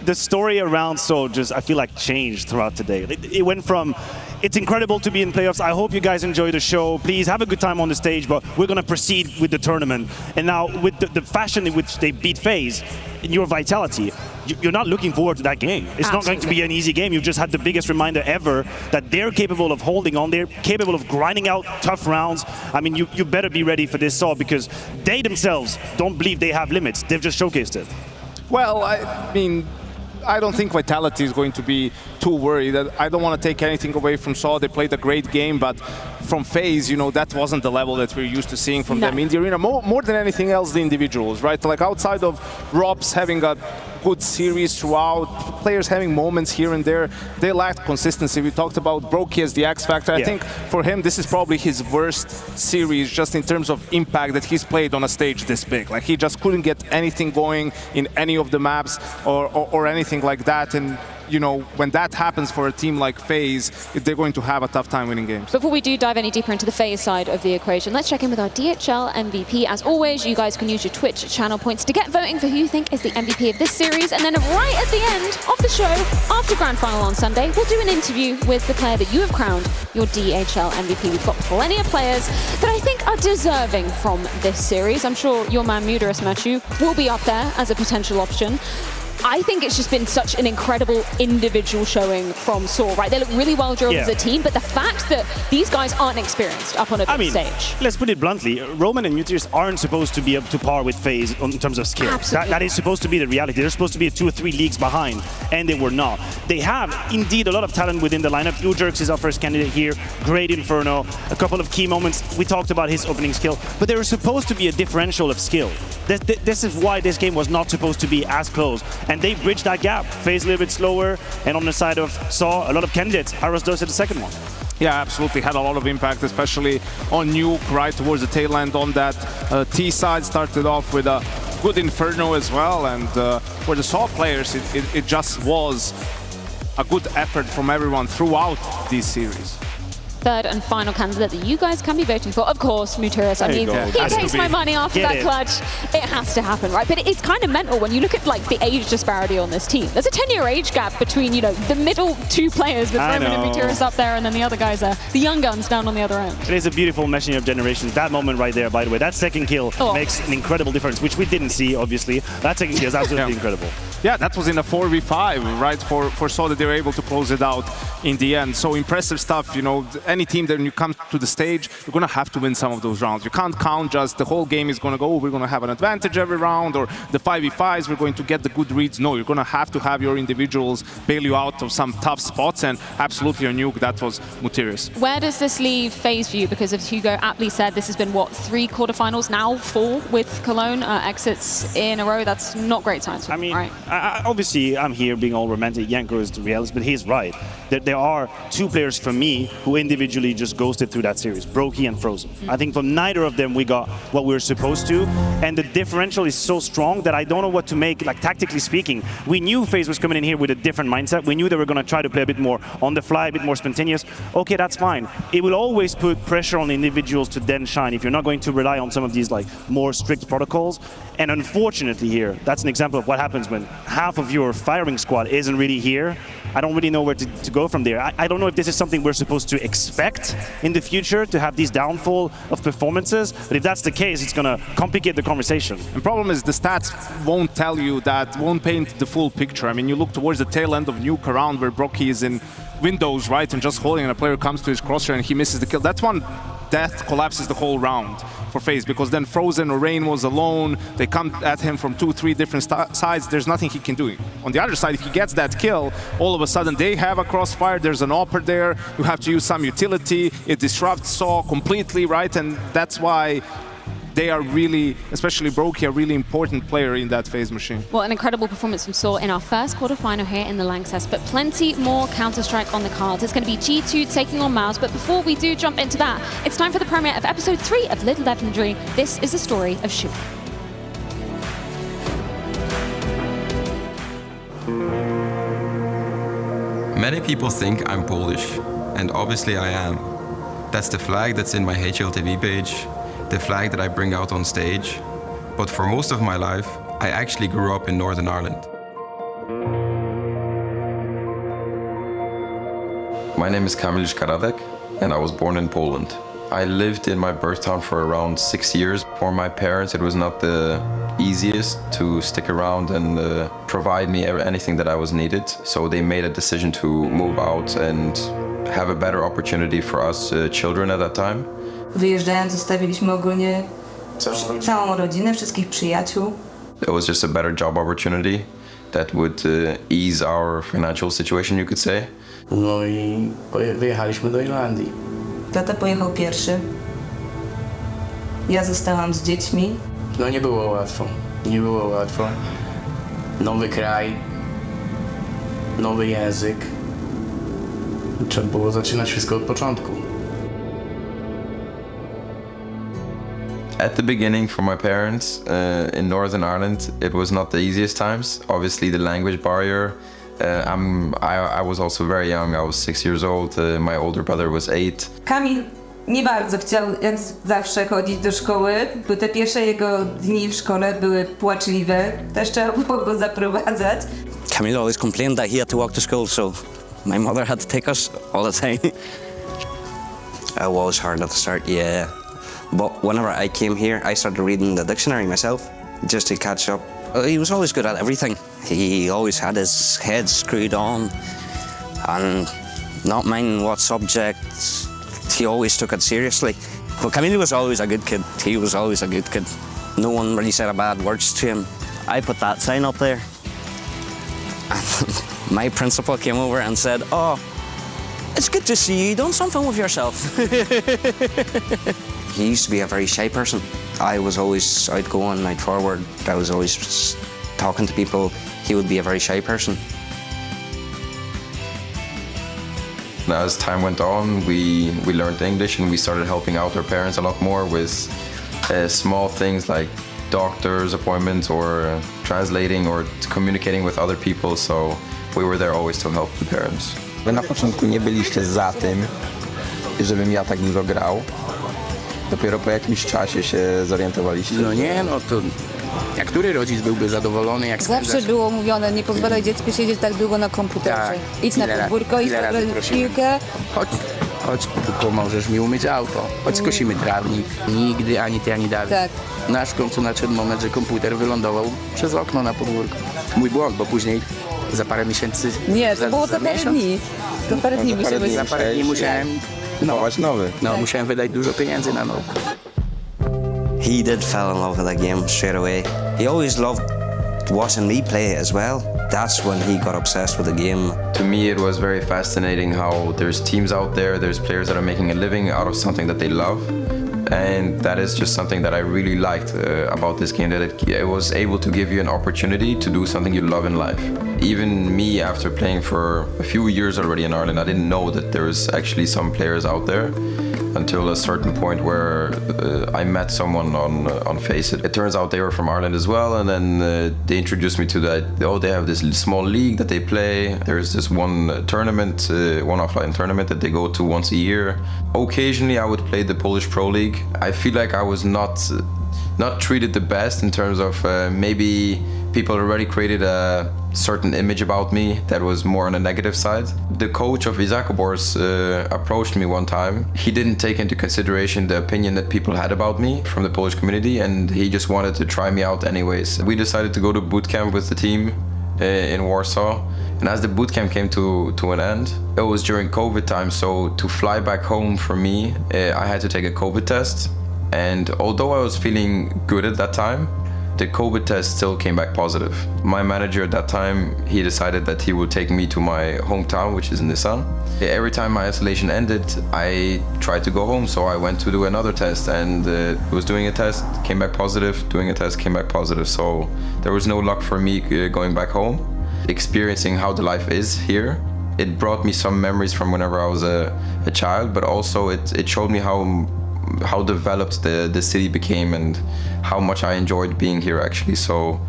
the story around Saw just, I feel like, changed throughout today. It went from, it's incredible to be in playoffs. I hope you guys enjoy the show. Please have a good time on the stage, but we're going to proceed with the tournament. And now with the fashion in which they beat FaZe, in your vitality, you're not looking forward to that game. It's not going to be an easy game. You've just had the biggest reminder ever that they're capable of holding on. They're capable of grinding out tough rounds. I mean, you better be ready for this, Saw, because they themselves don't believe they have limits. They've just showcased it. Well, I mean, I don't think Vitality is going to be too worried. I don't want to take anything away from Saw. They played a great game, but from FaZe, that wasn't the level that we're used to seeing from them in the arena. More than anything else, the individuals, right? Like outside of Robs having a good series throughout, players having moments here and there, they lacked consistency. We talked about Brokey as the X factor. I think for him, this is probably his worst series just in terms of impact that he's played on a stage this big. Like he just couldn't get anything going in any of the maps or anything like that. And when that happens for a team like FaZe, they're going to have a tough time winning games. Before we do dive any deeper into the FaZe side of the equation, let's check in with our DHL MVP. As always, you guys can use your Twitch channel points to get voting for who you think is the MVP of this series. And then right at the end of the show, after Grand Final on Sunday, we'll do an interview with the player that you have crowned your DHL MVP. We've got plenty of players that I think are deserving from this series. I'm sure your man Mudaris Machu will be up there as a potential option. I think it's just been such an incredible individual showing from Saw, right? They look really well drilled as a team, but the fact that these guys aren't experienced up on a big stage. Let's put it bluntly, Roman and Nutrius aren't supposed to be up to par with FaZe in terms of skill. That is supposed to be the reality. They're supposed to be 2 or 3 leagues behind, and they were not. They have indeed a lot of talent within the lineup. Ujerx is our first candidate here, great Inferno, a couple of key moments. We talked about his opening skill, but there was supposed to be a differential of skill. This is why this game was not supposed to be as close. And they bridged that gap. FaZe a little bit slower, and on the side of Saw, a lot of candidates. Aros does it the second one. Yeah, absolutely. Had a lot of impact, especially on Nuke, right towards the tail end on that T side. Started off with a good Inferno as well. And for the Saw players, it just was a good effort from everyone throughout this series. Third and final candidate that you guys can be voting for, of course, Mudaris. I mean, he takes my money after that clutch. It has to happen, right? But it's kind of mental when you look at the age disparity on this team. There's a 10-year age gap between, the middle 2 players with Roman and Mudaris up there, and then the other guys are the young guns down on the other end. It is a beautiful meshing of generations. That moment right there, by the way, that second kill makes an incredible difference, which we didn't see, obviously. That second kill is absolutely incredible. Yeah, that was in a 4v5, right, for Saw that they were able to close it out in the end. So impressive stuff, any team that when you come to the stage, you're going to have to win some of those rounds. You can't count just the whole game is going to go, we're going to have an advantage every round, or the 5v5s, we're going to get the good reads. No, you're going to have your individuals bail you out of some tough spots, and absolutely on Nuke, that was Mutirus. Where does this leave FaZe for you? Because as Hugo aptly said, this has been, 3 quarterfinals now, 4 with Cologne exits in a row. That's not great signs. Right? Obviously, I'm here being all romantic. Yanko is the realist, but he's right. There are 2 players for me who individually just ghosted through that series, Brokey and Frozen. I think from neither of them we got what we were supposed to, and the differential is so strong that I don't know what to make, tactically speaking. We knew FaZe was coming in here with a different mindset. We knew they were going to try to play a bit more on the fly, a bit more spontaneous. Okay, that's fine. It will always put pressure on the individuals to then shine if you're not going to rely on some of these more strict protocols. And unfortunately here, that's an example of what happens when half of your firing squad isn't really here. I don't really know where to go from there. I don't know if this is something we're supposed to expect in the future, to have these downfall of performances, but if that's the case, it's going to complicate the conversation. The problem is the stats won't tell you that, won't paint the full picture. I mean, you look towards the tail end of Nuke around where Brokey is in windows, right, and just holding, and a player comes to his crosshair and he misses the kill. That's one death collapses the whole round for FaZe, because then Frozen or Rain was alone. They come at him from 2-3 different sides. There's nothing he can do. On the other side, if he gets that kill, all of a sudden they have a crossfire. There's an AWPer there. You have to use some utility. It disrupts Saw completely, right? And that's why they are really, especially Brokey, a really important player in that FaZe machine. Well, an incredible performance from Saw in our first quarterfinal here in the LANXESS, but plenty more Counter-Strike on the cards. It's going to be G2 taking on MOUZ, but before we do jump into that, it's time for the premiere of episode 3 of Little Legendary. This is the story of Shu. Many people think I'm Polish, and obviously I am. That's the flag that's in my HLTV page, the flag that I bring out on stage. But for most of my life, I actually grew up in Northern Ireland. My name is Kamil Karadek, and I was born in Poland. I lived in my birth town for around 6 years. For my parents, it was not the easiest to stick around and provide me anything that I was needed. So they made a decision to move out and have a better opportunity for us children at that time. Wyjeżdżając zostawiliśmy ogólnie całą rodzinę, wszystkich przyjaciół. It was just a better job opportunity, that would ease our financial situation, you could say. No i wyjechaliśmy do Irlandii. Tata pojechał pierwszy. Ja zostałam z dziećmi. No nie było łatwo. Nie było łatwo. Nowy kraj, nowy język. Trzeba było zaczynać wszystko od początku. At the beginning, for my parents in Northern Ireland, it was not the easiest times. Obviously, the language barrier. I was also very young. I was 6 years old. My older brother was 8. Kamil nie bardzo chciał, jak zawsze, chodzić do szkoły, bo te pierwsze jego dni w szkole były płaczliwe. Też trzeba było go zaprowadzać. Camille always complained that he had to walk to school, so my mother had to take us all the time. It was hard at the start, yeah. But whenever I came here, I started reading the dictionary myself, just to catch up. He was always good at everything. He always had his head screwed on, and not minding what subject, he always took it seriously. But Camille was always a good kid. He was always a good kid. No one really said a bad words to him. I put that sign up there. My principal came over and said, "Oh, it's good to see you done something with yourself." He used to be a very shy person. I was always outgoing, forward. I was always talking to people. He would be a very shy person. As time went on, we learned English and we started helping out our parents a lot more with small things like doctor's appointments or translating or communicating with other people. So we were there always to help the parents. Wy na początku nie byliście za tym, żebym ja tak dużo grał. Dopiero po jakimś czasie się zorientowaliście. No nie, no to jak który rodzic byłby zadowolony, jak Zawsze było mówione, nie pozwalaj dziecku siedzieć tak długo na komputerze. Tak. Idź na podwórko, idź pograć w piłkę. Chodź, pomożesz mi umyć auto. Chodź, skosimy trawnik. Nigdy ani ty, ani Dawid. Tak. Nasz w końcu nadszedł moment, że komputer wylądował przez okno na podwórko. Mój błąd, bo później za parę miesięcy... Nie, to było za parę dni. Za parę dni Za parę dni musiałem... nowy. No, musiałem wydać dużo pieniędzy na nowy. He did fall in love with the game straight away. He always loved watching me play as well. That's when he got obsessed with the game. To me, it was very fascinating how there's teams out there, there's players that are making a living out of something that they love. And that is just something that I really liked about this game, that it was able to give you an opportunity to do something you love in life. Even me, after playing for a few years already in Ireland, I didn't know that there was actually some players out there until a certain point where I met someone on FaZe. It turns out they were from Ireland as well, and then they introduced me to that. Oh, they have this small league that they play. There's this one tournament, one offline tournament that they go to once a year. Occasionally, I would play the Polish Pro League. I feel like I was not treated the best in terms of maybe people already created a certain image about me that was more on a negative side. The coach of Izakobors approached me one time. He didn't take into consideration the opinion that people had about me from the Polish community, and he just wanted to try me out anyways. We decided to go to boot camp with the team in Warsaw. And as the boot camp came to an end, it was during COVID time, so to fly back home for me, I had to take a COVID test. And although I was feeling good at that time, the COVID test still came back positive. My manager at that time, he decided that he would take me to my hometown, which is in Nissan. Every time my isolation ended, I tried to go home, so I went to do another test, and was doing a test, came back positive, doing a test, came back positive. So there was no luck for me going back home. Experiencing how the life is here, it brought me some memories from whenever I was a child, but also it showed me how developed the city became and how much I enjoyed being here actually. So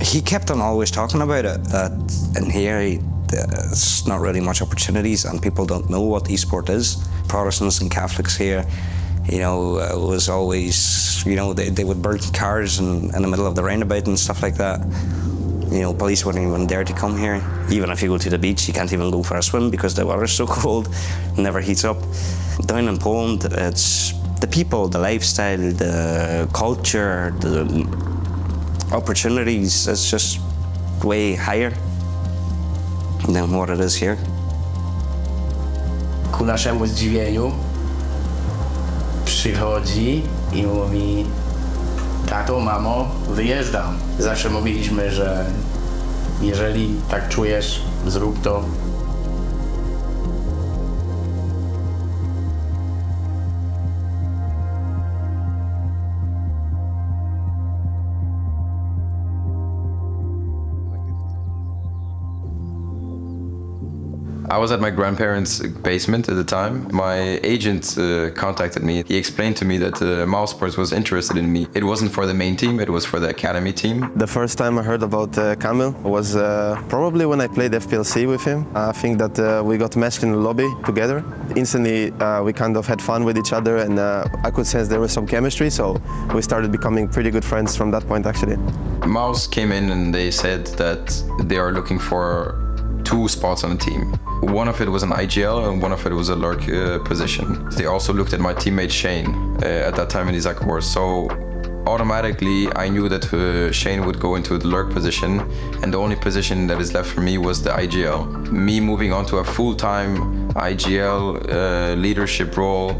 he kept on always talking about it, that in here there's not really much opportunities and people don't know what esport is. Protestants and Catholics here, you know, it was always, you know, they would burn cars in the middle of the roundabout and stuff like that. You know, police wouldn't even dare to come here. Even if you go to the beach, you can't even go for a swim because the water's so cold, it never heats up. Down in Poland, it's the people, the lifestyle, the culture, the opportunities, it's just way higher than what it is here. Ku naszemu zdziwieniu przychodzi i mówi: tato, mamo, wyjeżdżam. Zawsze mówiliśmy, że Jeżeli tak czujesz, zrób to. I was at my grandparents' basement at the time. My agent contacted me. He explained to me that MOUZ Sports was interested in me. It wasn't for the main team, it was for the academy team. The first time I heard about Kamil was probably when I played FPLC with him. I think that we got matched in the lobby together. Instantly, we kind of had fun with each other, and I could sense there was some chemistry, so we started becoming pretty good friends from that point, actually. MOUZ came in and they said that they are looking for 2 spots on the team. One of it was an IGL and one of it was a lurk position. They also looked at my teammate Shane at that time in Isaac Wars. So automatically I knew that Shane would go into the lurk position, and the only position that is left for me was the IGL. Me moving on to a full-time IGL leadership role,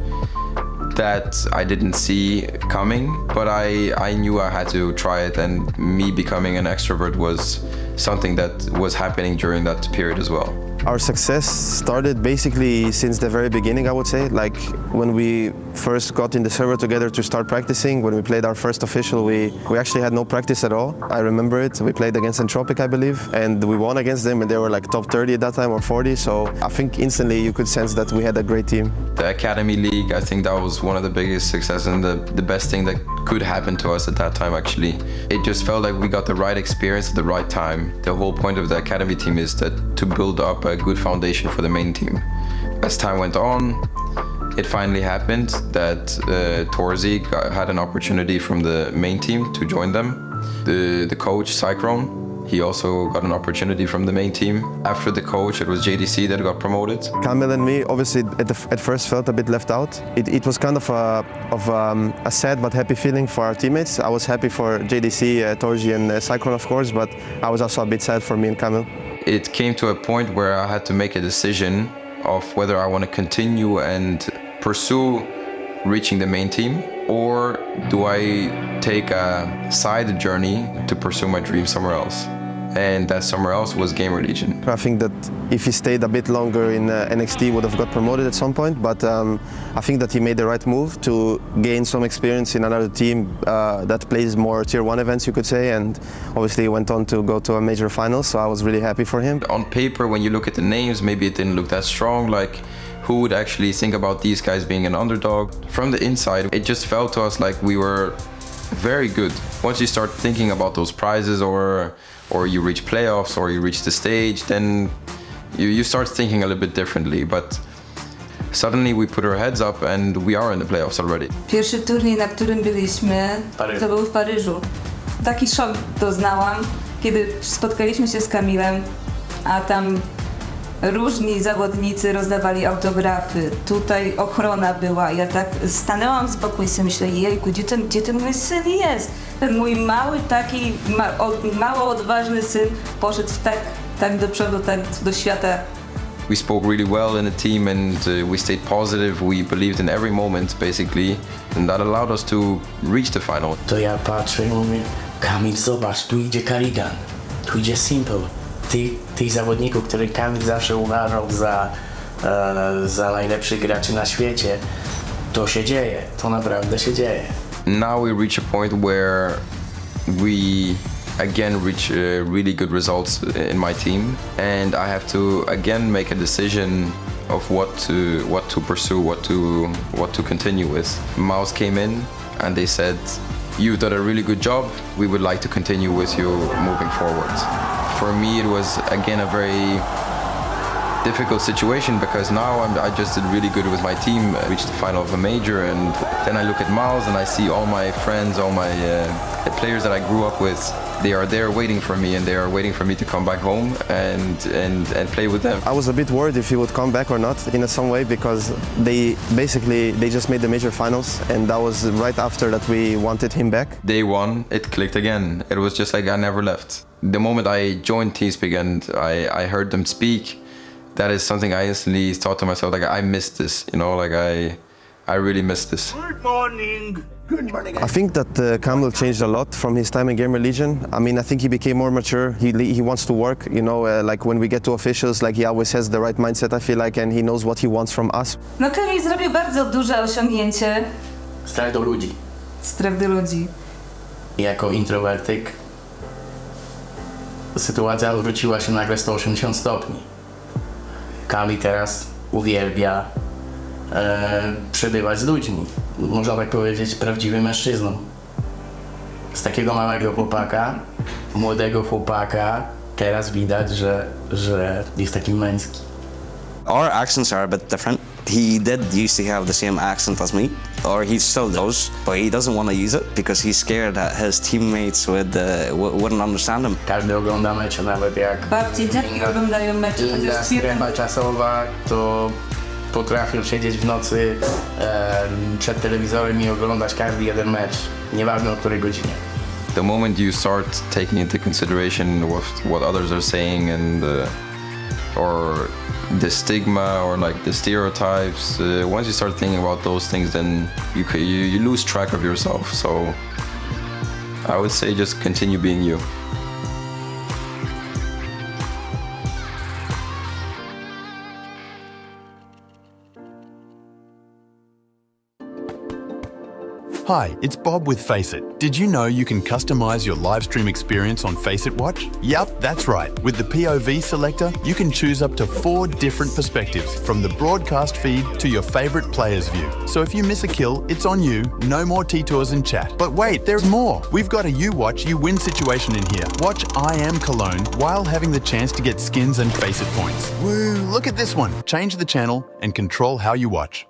that I didn't see coming, but I knew I had to try it, and me becoming an extrovert was something that was happening during that period as well. Our success started basically since the very beginning, I would say. Like when we first got in the server together to start practicing, when we played our first official, we actually had no practice at all. I remember it. We played against Entropic, I believe, and we won against them, and they were like top 30 at that time or 40. So I think instantly you could sense that we had a great team. The Academy League, I think that was one of the biggest successes and the best thing that could happen to us at that time, actually. It just felt like we got the right experience at the right time. The whole point of the Academy team is that to build up a good foundation for the main team. As time went on, it finally happened that Torzi had an opportunity from the main team to join them. The coach, Cyclone, he also got an opportunity from the main team. After the coach, it was JDC that got promoted. Kamil and me, obviously, at first felt a bit left out. It was kind of a sad but happy feeling for our teammates. I was happy for JDC, Torzi, and Cyclone, of course, but I was also a bit sad for me and Kamil. It came to a point where I had to make a decision of whether I want to continue and pursue reaching the main team, or do I take a side journey to pursue my dream somewhere else? And that somewhere else was Gamer Legion. I think that if he stayed a bit longer in NXT, he would have got promoted at some point, but I think that he made the right move to gain some experience in another team that plays more tier 1 events, you could say, and obviously he went on to go to a major final, so I was really happy for him. On paper, when you look at the names, maybe it didn't look that strong, like who would actually think about these guys being an underdog? From the inside, it just felt to us like we were very good. Once you start thinking about those prizes, or you reach playoffs, or you reach the stage, then you start thinking a little bit differently. But suddenly we put our heads up and we are in the playoffs already. Pierwszy turniej, na którym byliśmy, to był w Paryżu. Taki szok doznałam, kiedy spotkaliśmy się z Kamilem, a tam różni zawodnicy rozdawali autografy. Tutaj ochrona była. Ja tak stanęłam z boku i sobie myślę, jejku, gdzie ten mój syn jest? Ten mój mały, taki mało odważny syn poszedł tak do przodu, tak do świata. We spoke really well in the team, and we stayed positive. We believed in every moment, basically, and that allowed us to reach the final. To ja patrzę i mówię, Kamil, zobacz, tu idzie Karigan, tu idzie Simple. Tych zawodników, których Kamil zawsze uważał za najlepszych graczy na świecie, to się dzieje, to naprawdę się dzieje. Now we reach a point where we again reach really good results in my team, and I have to again make a decision of what to pursue, what to continue with. MOUZ came in and they said, "You've done a really good job. We would like to continue with you moving forward." For me, it was again a very difficult situation, because now I just did really good with my team, reached the final of a major, and then I look at MOUZ and I see all my friends, all my players that I grew up with. They are there waiting for me, and they are waiting for me to come back home and play with them. I was a bit worried if he would come back or not in some way, because they just made the major finals, and that was right after that we wanted him back. Day one, it clicked again. It was just like I never left. The moment I joined TeamSpeak and I heard them speak, that is something I instantly thought to myself, like, I missed this, you know, like I really missed this. Good morning. I think that Kamil changed a lot from his time in Gamer Legion. I mean, I think he became more mature. He wants to work, you know, like when we get to officials, like he always has the right mindset, I feel like, and he knows what he wants from us. No Kamil zrobił bardzo duże osiągnięcie. Strach do ludzi. Strach do ludzi. Jako introwertyk sytuacja odwróciła się nagle 180 stopni. Kamil teraz uwielbia przebywać z ludźmi. Można tak powiedzieć, prawdziwym mężczyzną. Z takiego małego chłopaka, młodego chłopaka, teraz widać, że jest taki męski. Our accents are a bit different. He did used to have the same accent as me, or he still does, but he doesn't want to use it because he's scared that his teammates wouldn't understand him. Każdy ogląda mecze, nawet jak Babci i dziadki oglądają mecze, inna strefa czasowa, to potrafią siedzieć w nocy przed telewizorem i oglądać każdy jeden mecz, nieważne o której godzinie. The moment you start taking into consideration what others are saying and or the stigma or like the stereotypes, once you start thinking about those things, then you lose track of yourself. So I would say just continue being you. Hi, it's Bob with FaceIt. Did you know you can customize your live stream experience on FaceIt Watch? Yup, that's right. With the POV selector, you can choose up to 4 different perspectives, from the broadcast feed to your favorite player's view. So if you miss a kill, it's on you. No more T-tours in chat. But wait, there's more. We've got a you watch, you win situation in here. Watch IEM Cologne while having the chance to get skins and FaceIt points. Woo, look at this one. Change the channel and control how you watch.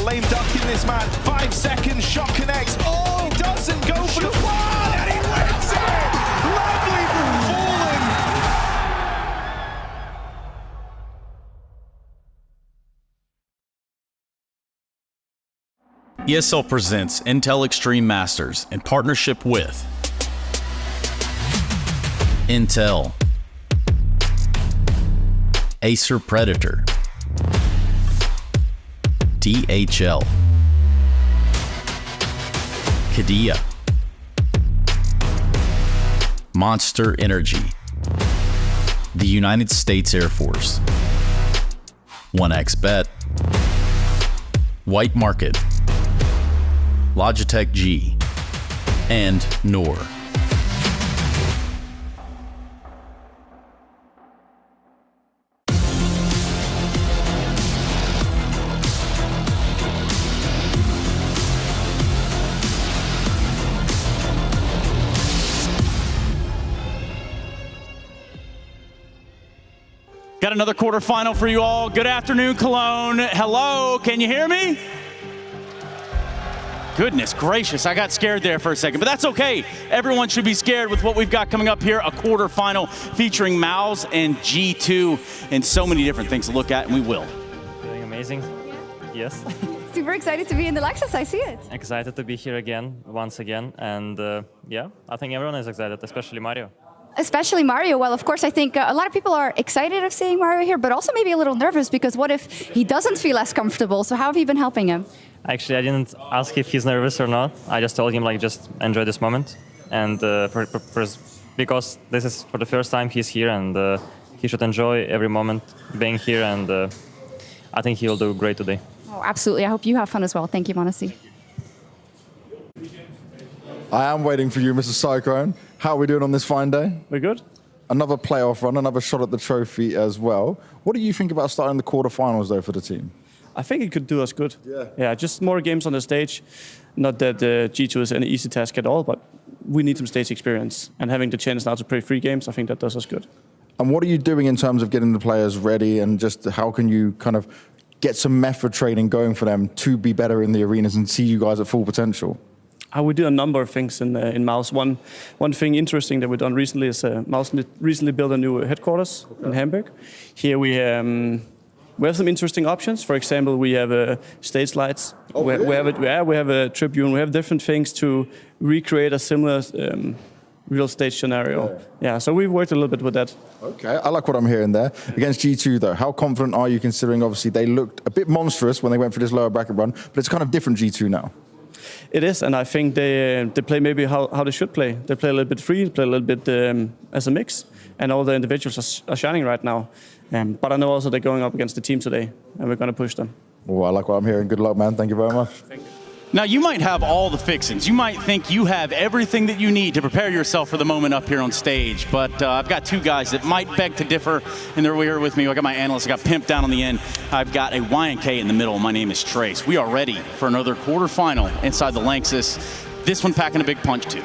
Lame duck in this man. 5 seconds, shot connects. Oh, he doesn't go for the one, and he wins it! Lovely falling. ESL presents Intel Extreme Masters in partnership with Intel, Acer Predator, DHL, Kadia, Monster Energy, the United States Air Force, 1xBet, White Market, Logitech G, and Noor. Got another quarterfinal for you all. Good afternoon, Cologne. Hello, can you hear me? Goodness gracious, I got scared there for a second, but that's okay. Everyone should be scared with what we've got coming up here, a quarterfinal featuring MOUZ and G2 and so many different things to look at, and we will. Doing amazing. Yes. Super excited to be in the Lexus, I see it. Excited to be here again, once again, and yeah, I think everyone is excited, especially Mario. Especially Mario. Well, of course, I think a lot of people are excited of seeing Mario here, but also maybe a little nervous because what if he doesn't feel as comfortable? So how have you been helping him? Actually, I didn't ask if he's nervous or not. I just told him, like, just enjoy this moment. And because this is for the first time he's here, and he should enjoy every moment being here, and I think he'll do great today. Oh, absolutely. I hope you have fun as well. Thank you, Manasi. I am waiting for you, Mr. Cyclone. How are we doing on this fine day? We're good. Another playoff run, another shot at the trophy as well. What do you think about starting the quarterfinals, though, for the team? I think it could do us good. Yeah, just more games on the stage. Not that G2 is any easy task at all, but we need some stage experience. And having the chance now to play 3 games, I think that does us good. And what are you doing in terms of getting the players ready, and just how can you kind of get some method training going for them to be better in the arenas and see you guys at full potential? We did a number of things in MOUZ. One thing interesting that we've done recently is MOUZ recently built a new headquarters in Hamburg. Here we we have some interesting options. For example, we have stage lights. We have a tribune. We have different things to recreate a similar real stage scenario. Yeah, so we've worked a little bit with that. Okay, I like what I'm hearing there. Against G2 though, how confident are you, considering obviously they looked a bit monstrous when they went for this lower bracket run, but it's kind of different G2 now? It is, and I think they play maybe how they should play. They play a little bit free, they play a little bit as a mix, and all the individuals are shining right now. But I know also they're going up against the team today, and we're going to push them. Oh, I like what I'm hearing. Good luck, man. Thank you very much. Thank you. Now, you might have all the fixings. You might think you have everything that you need to prepare yourself for the moment up here on stage. But I've got two guys that might beg to differ, and they're here with me. I got my analyst. I got Pimp down on the end. I've got a Y&K in the middle. My name is Trace. We are ready for another quarterfinal inside the Lanxess. This one packing a big punch, too.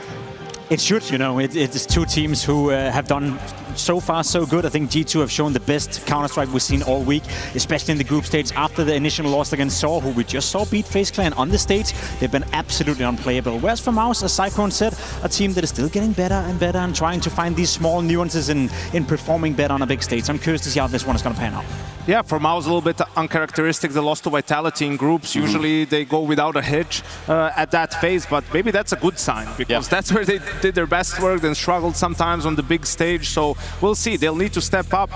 It should, you know. It's two teams who have done so far so good. I think G2 have shown the best Counter-Strike we've seen all week, especially in the group stage after the initial loss against Saw, who we just saw beat FaZe Clan on the stage. They've been absolutely unplayable. Whereas for MOUZ, as Cyclone said, a team that is still getting better and better and trying to find these small nuances in performing better on a big stage. I'm curious to see how this one is going to pan out. Yeah, for MOUZ, a little bit uncharacteristic. They lost to Vitality in groups. Usually they go without a hitch at that phase, but maybe that's a good sign, because that's where they did their best work, then struggled sometimes on the big stage. So we'll see. They'll need to step up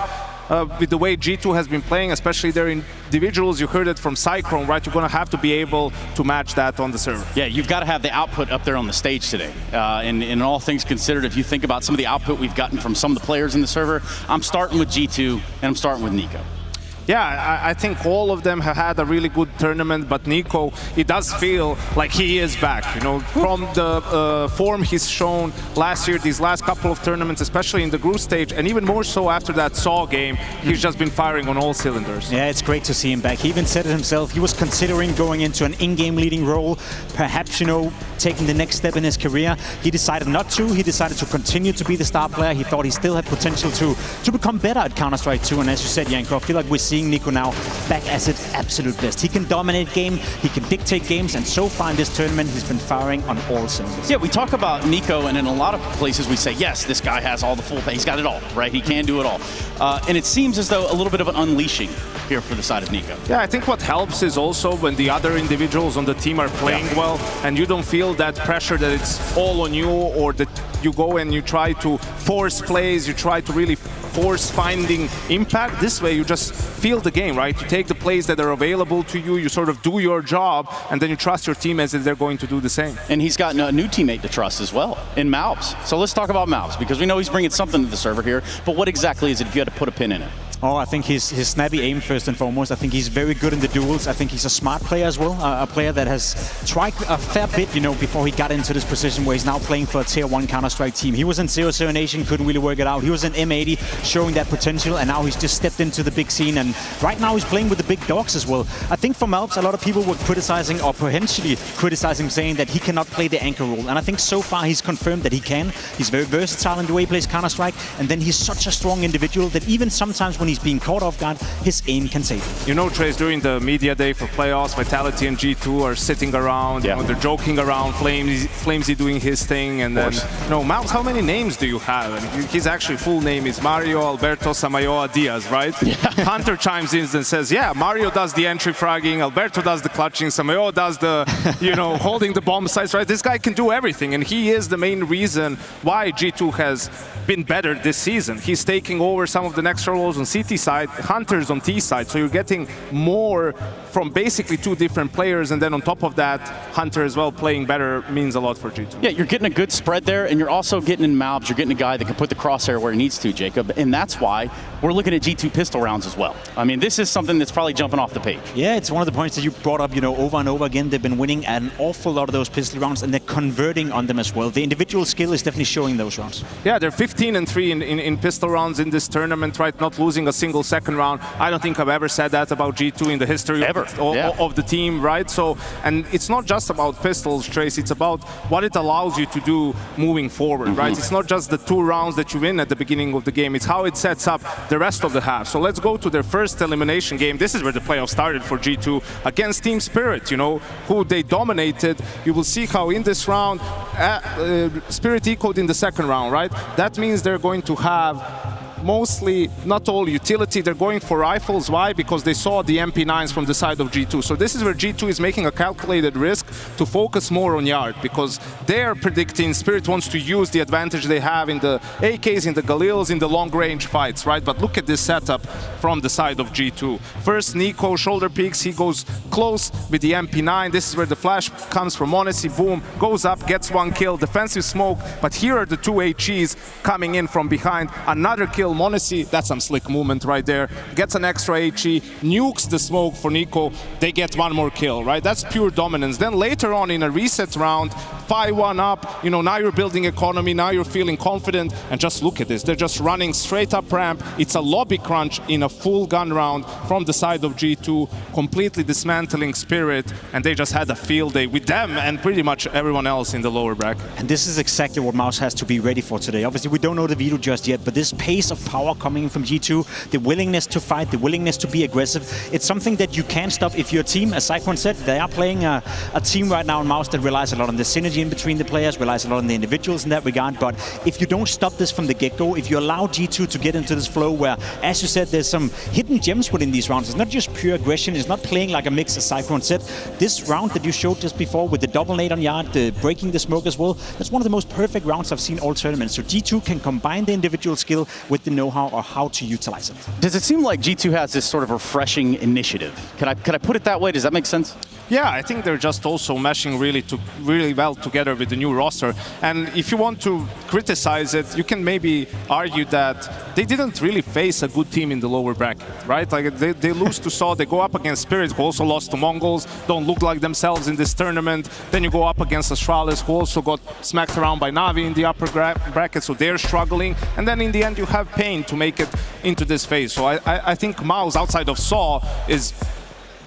with the way G2 has been playing, especially their individuals. You heard it from Cyclone, right? You're going to have to be able to match that on the server. Yeah, you've got to have the output up there on the stage today. And in all things considered, if you think about some of the output we've gotten from some of the players in the server, I'm starting with G2 and I'm starting with Nico. Yeah, I think all of them have had a really good tournament, but Nico, it does feel like he is back. You know, from the form he's shown last year, these last couple of tournaments, especially in the group stage, and even more so after that Saw game, he's just been firing on all cylinders. Yeah, it's great to see him back. He even said it himself. He was considering going into an in-game leading role, perhaps, you know, taking the next step in his career. He decided not to. He decided to continue to be the star player. He thought he still had potential to become better at Counter-Strike 2. And as you said, Janko, I feel like we're seeing Nico now back as its absolute best. He can dominate game, he can dictate games, and so far in this tournament, he's been firing on all cylinders. Yeah, we talk about Nico, and in a lot of places we say, yes, this guy has all the full pay. He's got it all, right? He can do it all. And it seems as though a little bit of an unleashing here for the side of Nico. Yeah, I think what helps is also when the other individuals on the team are playing well, and you don't feel that pressure that it's all on you, or that you go and you try to force plays, you try to really force finding impact. This way you just feel the game, right? You take the plays that are available to you, you sort of do your job, and then you trust your teammates that they're going to do the same. And he's got a new teammate to trust as well in MOUZ. So let's talk about MOUZ, because we know he's bringing something to the server here, but what exactly is it if you had to put a pin in it? Oh, I think his snappy aim first and foremost. I think he's very good in the duels. I think he's a smart player as well. A player that has tried a fair bit, you know, before he got into this position where he's now playing for a tier 1 Counter-Strike team. He was in 0-0 Nation, couldn't really work it out. He was in M80, showing that potential, and now he's just stepped into the big scene, and right now he's playing with the big dogs as well. I think for MOUZ, a lot of people were criticizing, or potentially criticizing, saying that he cannot play the anchor role. And I think so far he's confirmed that he can. He's very versatile in the way he plays Counter-Strike, and then he's such a strong individual that even sometimes when he's being caught off guard, his aim can save him. You know, Trace, during the media day for playoffs, Vitality and G2 are sitting around, you know, they're joking around, Flamesy doing his thing, and then, you know, MOUZ, how many names do you have? And his actually full name is Mario Alberto Samayoa Diaz, right? Yeah. Hunter chimes in and says, yeah, Mario does the entry fragging, Alberto does the clutching, Samayoa does the, you know, holding the bomb sites, right? This guy can do everything, and he is the main reason why G2 has been better this season. He's taking over some of the next roles on CT side, Hunter's on T side, so you're getting more from basically two different players, and then on top of that, Hunter as well playing better means a lot for G2. Yeah, you're getting a good spread there, and you're also getting in MOUZ, you're getting a guy that can put the crosshair where he needs to, Jacob, and that's why we're looking at G2 pistol rounds as well. I mean, this is something that's probably jumping off the page. Yeah, it's one of the points that you brought up, you know, over and over again. They've been winning an awful lot of those pistol rounds, and they're converting on them as well. The individual skill is definitely showing those rounds. Yeah, they're 15-3 in pistol rounds in this tournament, right? Not losing a single second round. I don't think I've ever said that about G2 in the history of the team, right? So, and it's not just about pistols, Trace, it's about what it allows you to do moving forward, right? It's not just the 2 rounds that you win at the beginning of the game, it's how it sets up the rest of the half. So let's go to their first elimination game. This is where the playoffs started for G2 against Team Spirit, you know, who they dominated. You will see how in this round, Spirit ecoed in the second round, right? That means they're going to have mostly, not all utility. They're going for rifles. Why? Because they saw the MP9s from the side of G2. So this is where G2 is making a calculated risk to focus more on yard, because they're predicting Spirit wants to use the advantage they have in the AKs, in the Galils, in the long-range fights, right? But look at this setup from the side of G2. First, Nico, shoulder peaks, he goes close with the MP9. This is where the flash comes from Honesty, boom, goes up, gets one kill, defensive smoke, but here are the two HEs coming in from behind. Another kill, Monacy, that's some slick movement right there, gets an extra HE, nukes the smoke for Nico, they get one more kill, right? That's pure dominance. Then later on in a reset round, 5-1 up, you know, now you're building economy, now you're feeling confident, and just look at this, they're just running straight up ramp. It's a lobby crunch in a full gun round from the side of G2, completely dismantling Spirit, and they just had a field day with them and pretty much everyone else in the lower bracket. And this is exactly what MOUZ has to be ready for today. Obviously, we don't know the veto just yet, but this pace of power coming from G2, the willingness to fight, the willingness to be aggressive, it's something that you can't stop if you're a team. As Cyclone said, they are playing a team right now in MOUZ that relies a lot on the synergy in between the players, relies a lot on the individuals in that regard, but if you don't stop this from the get-go, if you allow G2 to get into this flow where, as you said, there's some hidden gems within these rounds, it's not just pure aggression, it's not playing like a mix, as Cyclone said. This round that you showed just before with the double nade on yard, the breaking the smoke as well, that's one of the most perfect rounds I've seen all tournaments. So G2 can combine the individual skill with the know-how or how to utilize it. Does it seem like G2 has this sort of refreshing initiative? Could I put it that way? Does that make sense? Yeah, I think they're just also meshing really well together with the new roster. And if you want to criticize it, you can maybe argue that they didn't really face a good team in the lower bracket, right? Like they lose to Saw, they go up against Spirit, who also lost to Mongols, don't look like themselves in this tournament. Then you go up against Astralis, who also got smacked around by Na'Vi in the upper bracket, so they're struggling. And then in the end, you have Pain to make it into this phase. So I think MOUZ, outside of Saw, is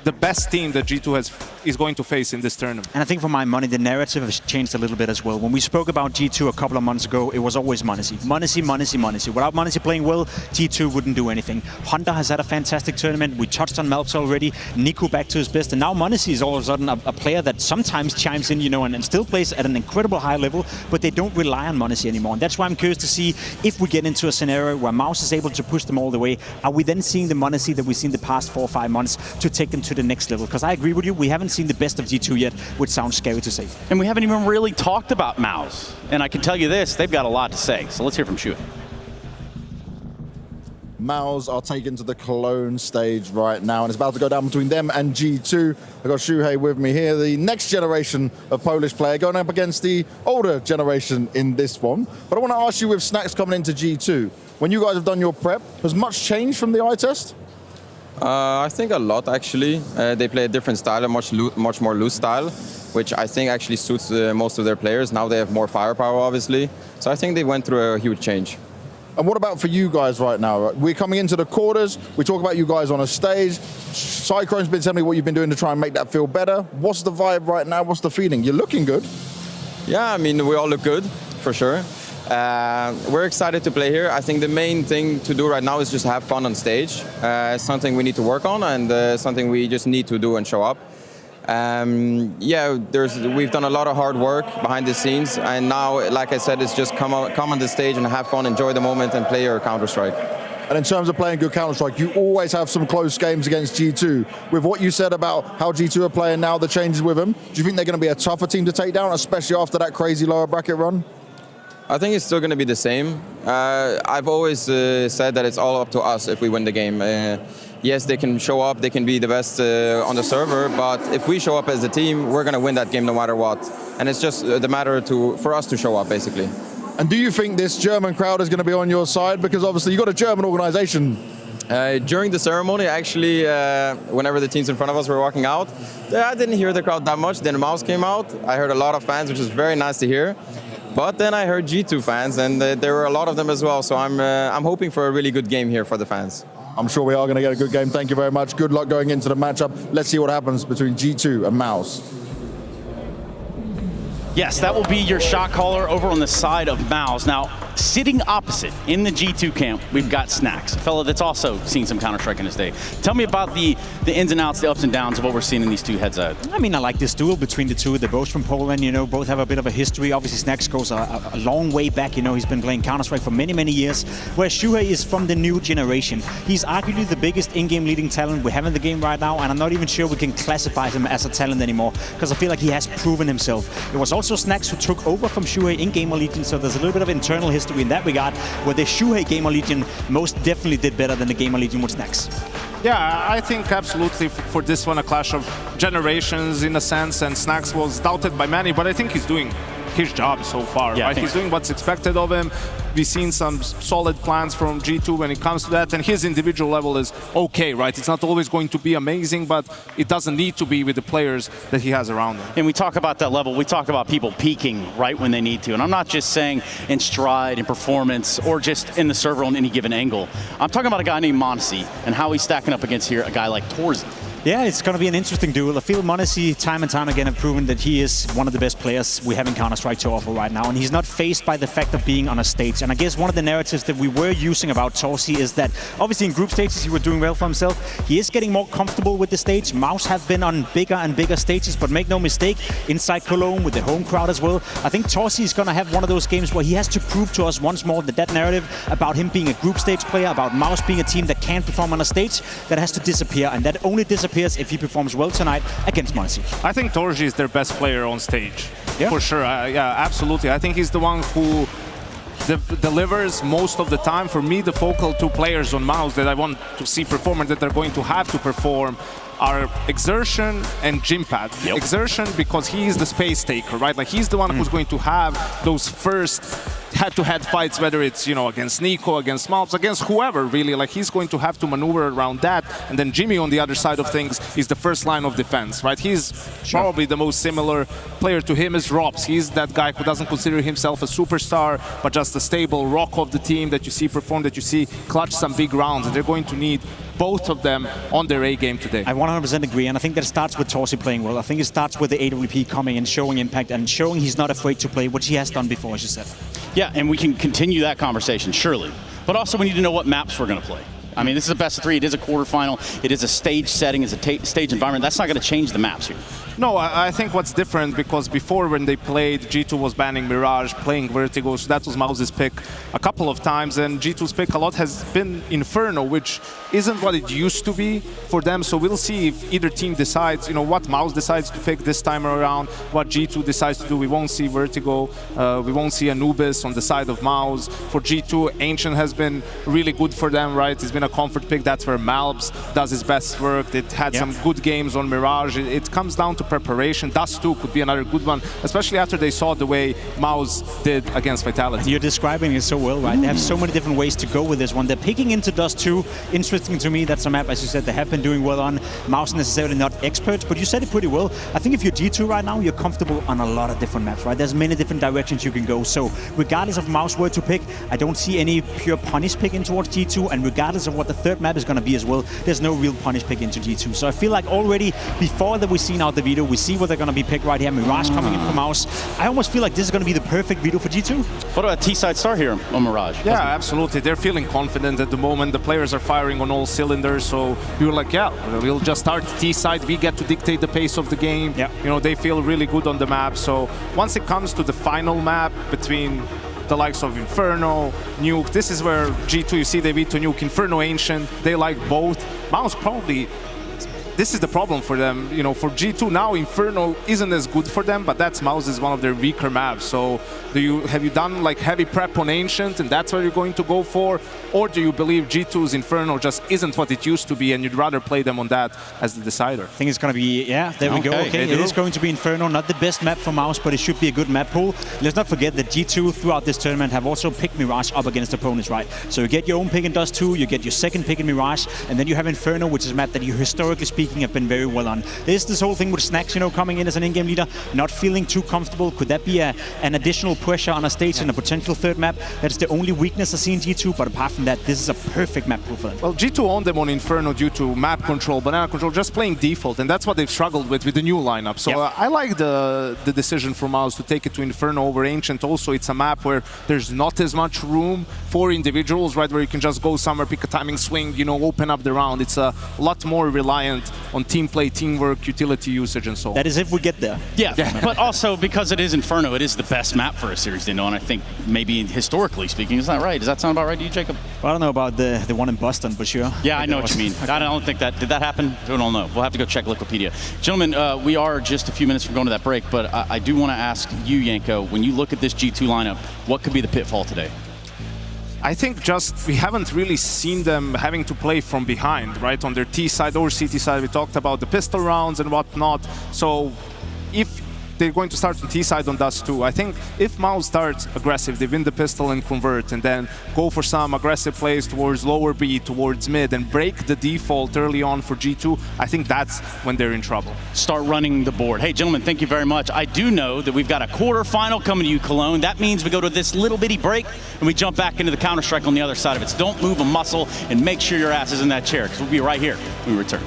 the best team that G2 is going to face in this tournament. And I think for my money, the narrative has changed a little bit as well. When we spoke about G2 a couple of months ago, it was always Monacy. Monacy, Monacy, Monacy. Without Monacy playing well, G2 wouldn't do anything. Honda has had a fantastic tournament. We touched on MOUZ already. Nico back to his best. And now Monacy is all of a sudden a player that sometimes chimes in, you know, and still plays at an incredible high level, but they don't rely on Monacy anymore. And that's why I'm curious to see if we get into a scenario where MOUZ is able to push them all the way. Are we then seeing the Monacy that we've seen the past 4 or 5 months to take them to the next level? Because I agree with you, we haven't seen the best of G2 yet, which sounds scary to say. And we haven't even really talked about MOUZ. And I can tell you this, they've got a lot to say. So let's hear from Shuhei. MOUZ are taken to the Cologne stage right now, and it's about to go down between them and G2. I've got Shuhei with me here, the next generation of Polish player, going up against the older generation in this one. But I want to ask you, with Snacks coming into G2, when you guys have done your prep, has much changed from the eye test? I think a lot, actually. They play a different style, a much more loose style, which I think actually suits most of their players. Now they have more firepower, obviously. So I think they went through a huge change. And what about for you guys right now? We're coming into the quarters. We talk about you guys on a stage. Cyclone's been telling me what you've been doing to try and make that feel better. What's the vibe right now? What's the feeling? You're looking good. Yeah, I mean, we all look good, for sure. We're excited to play here. I think the main thing to do right now is just have fun on stage. It's something we need to work on, and something we just need to do and show up. Yeah, we've done a lot of hard work behind the scenes, and now, like I said, it's just come on the stage and have fun, enjoy the moment, and play your Counter-Strike. And in terms of playing good Counter-Strike, you always have some close games against G2. With what you said about how G2 are playing now, the changes with them, do you think they're going to be a tougher team to take down, especially after that crazy lower bracket run? I think it's still going to be the same. I've always said that it's all up to us if we win the game. Yes, they can show up, they can be the best on the server, but if we show up as a team, we're going to win that game no matter what. And it's just the matter for us to show up, basically. And do you think this German crowd is going to be on your side? Because obviously you've got a German organization. During the ceremony, actually, whenever the teams in front of us were walking out, I didn't hear the crowd that much. Then MOUZ came out. I heard a lot of fans, which is very nice to hear. But then I heard G2 fans, and there were a lot of them as well. So I'm hoping for a really good game here for the fans. I'm sure we are going to get a good game. Thank you very much. Good luck going into the matchup. Let's see what happens between G2 and MOUZ. Yes, that will be your shot caller over on the side of MOUZ. Now, Sitting opposite in the G2 camp, we've got Snacks, a fellow that's also seen some Counter-Strike in his day. Tell me about the ins and outs, the ups and downs of what we're seeing in these two heads-up. I mean, I like this duel between the two. They're both from Poland, you know, both have a bit of a history. Obviously, Snacks goes a long way back, you know, he's been playing Counter-Strike for many, many years, whereas Shuhei is from the new generation. He's arguably the biggest in-game leading talent we have in the game right now, and I'm not even sure we can classify him as a talent anymore, because I feel like he has proven himself. It was also Snacks who took over from Shuhei in Gamer Legion, so there's a little bit of internal history in that regard, where the Shuhei Gamer Legion most definitely did better than the Gamer Legion with Snacks. Yeah, I think absolutely for this one a clash of generations in a sense, and Snacks was doubted by many, but I think he's doing his job so far, yeah, right? He's doing what's expected of him. We've seen some solid plans from G2 when it comes to that, and his individual level is okay, right? It's not always going to be amazing, but it doesn't need to be with the players that he has around him. And we talk about that level, we talk about people peaking right when they need to, and I'm not just saying in stride, in performance, or just in the server on any given angle. I'm talking about a guy named m0UZ and how he's stacking up against here a guy like torzsi. Yeah, it's going to be an interesting duel. I feel m0UZ time and time again have proven that he is one of the best players we have in Counter-Strike to offer right now, and he's not faced by the fact of being on a stage. And I guess one of the narratives that we were using about torzsi is that obviously in group stages he was doing well for himself. He is getting more comfortable with the stage. MOUZ have been on bigger and bigger stages, but make no mistake, inside Cologne with the home crowd as well, I think torzsi is going to have one of those games where he has to prove to us once more that that narrative about him being a group stage player, about MOUZ being a team that can't perform on a stage, that has to disappear, and that only disappears if he performs well tonight against m0UZ. I think torzsi is their best player on stage, yeah. For sure. Yeah, absolutely. I think he's the one who delivers most of the time. For me, the focal two players on MOUZ that I want to see perform and that they're going to have to perform are Exertion and Jimpad. Yep. Exertion because he is the space taker, right? Like he's the one who's going to have those first head-to-head fights, whether it's, you know, against Nico, against MOUZ, against whoever, really. Like he's going to have to maneuver around that. And then Jimmy on the other side of things is the first line of defense, right? He's probably the most similar player to him is ropz. He's that guy who doesn't consider himself a superstar, but just a stable rock of the team that you see perform, that you see clutch some big rounds. And they're going to need both of them on their A game today. I 100% agree, and I think that it starts with torzsi playing well. I think it starts with the AWP coming and showing impact and showing he's not afraid to play, which he has done before, as you said. Yeah, and we can continue that conversation, surely. But also we need to know what maps we're going to play. I mean, this is a best of 3, it is a quarterfinal, it is a stage setting, it's a stage environment. That's not going to change the maps here. No, I think what's different, because before when they played, G2 was banning Mirage, playing Vertigo, so that was MOUZ's pick a couple of times, and G2's pick a lot has been Inferno, which isn't what it used to be for them, so we'll see if either team decides, you know, what MOUZ decides to pick this time around, what G2 decides to do. We won't see Vertigo, we won't see Anubis on the side of MOUZ. For G2, Ancient has been really good for them, right? It's been a comfort pick, that's where Malbs does his best work. It had some good games on Mirage. It comes down to preparation. Dust 2 could be another good one, especially after they saw the way MOUZ did against Vitality. You're describing it so well, right? They have so many different ways to go with this one. They're picking into Dust 2. Interesting to me, that's a map, as you said, they have been doing well on. MOUZ necessarily not experts, but you said it pretty well. I think if you're G2 right now, you're comfortable on a lot of different maps, right? There's many different directions you can go. So regardless of MOUZ were to pick, I don't see any pure punish pick in towards G2, and regardless of what the third map is going to be as well, there's no real punish pick into G2. So I feel like already before that we've seen out the veto, we see what they're going to be picked right here. Mirage coming in from MOUZ. I almost feel like this is going to be the perfect veto for G2. What about T-side start here on Mirage? Yeah, absolutely. They're feeling confident at the moment. The players are firing on all cylinders, so we were like, yeah, we'll just start T-side. We get to dictate the pace of the game. Yeah. You know, they feel really good on the map. So once it comes to the final map between the likes of Inferno, Nuke, this is where G2, you see they veto Nuke, Inferno, Ancient, they like both. MOUZ probably, this is the problem for them. You know, for G2 now, Inferno isn't as good for them, but that's MOUZ is one of their weaker maps. So have you done like heavy prep on Ancient and that's what you're going to go for? Or do you believe G2's Inferno just isn't what it used to be and you'd rather play them on that as the decider? I think it's going to be, yeah, there we go. Okay, it is going to be Inferno, not the best map for MOUZ, but it should be a good map pool. Let's not forget that G2 throughout this tournament have also picked Mirage up against opponents, right? So you get your own pick in Dust 2, you get your second pick in Mirage, and then you have Inferno, which is a map that you historically speaking matchmaking have been very well on. There's this whole thing with Snacks, you know, coming in as an in-game leader, not feeling too comfortable. Could that be an additional pressure on a stage and a potential third map? That's the only weakness I see in G2, but apart from that, this is a perfect map pool for them. Well, G2 owned them on Inferno due to map control, banana control, just playing default, and that's what they've struggled with the new lineup. So I like the decision from MOUZ to take it to Inferno over Ancient. Also, it's a map where there's not as much room for individuals, right, where you can just go somewhere, pick a timing swing, you know, open up the round. It's a lot more reliant on team play, teamwork, utility usage, and so on. That is if we get there. Yeah, but also because it is Inferno, it is the best map for a series they know, and I think maybe historically speaking, is that right? Does that sound about right to you, Jacob? Well, I don't know about the one in Boston, but sure. Yeah, I know what you mean. I don't think that, did that happen? I don't know. We'll have to go check Wikipedia. Gentlemen, we are just a few minutes from going to that break, but I do want to ask you, Janko, when you look at this G2 lineup, what could be the pitfall today? I think just we haven't really seen them having to play from behind, right? On their T side or CT side, we talked about the pistol rounds and whatnot. So if they're going to start on T side on Dust 2, I think if MOUZ starts aggressive, they win the pistol and convert, and then go for some aggressive plays towards lower B, towards mid, and break the default early on for G2, I think that's when they're in trouble. Start running the board. Hey, gentlemen, thank you very much. I do know that we've got a quarterfinal coming to you, Cologne. That means we go to this little bitty break, and we jump back into the Counter-Strike on the other side of it. So don't move a muscle, and make sure your ass is in that chair, because we'll be right here when we return.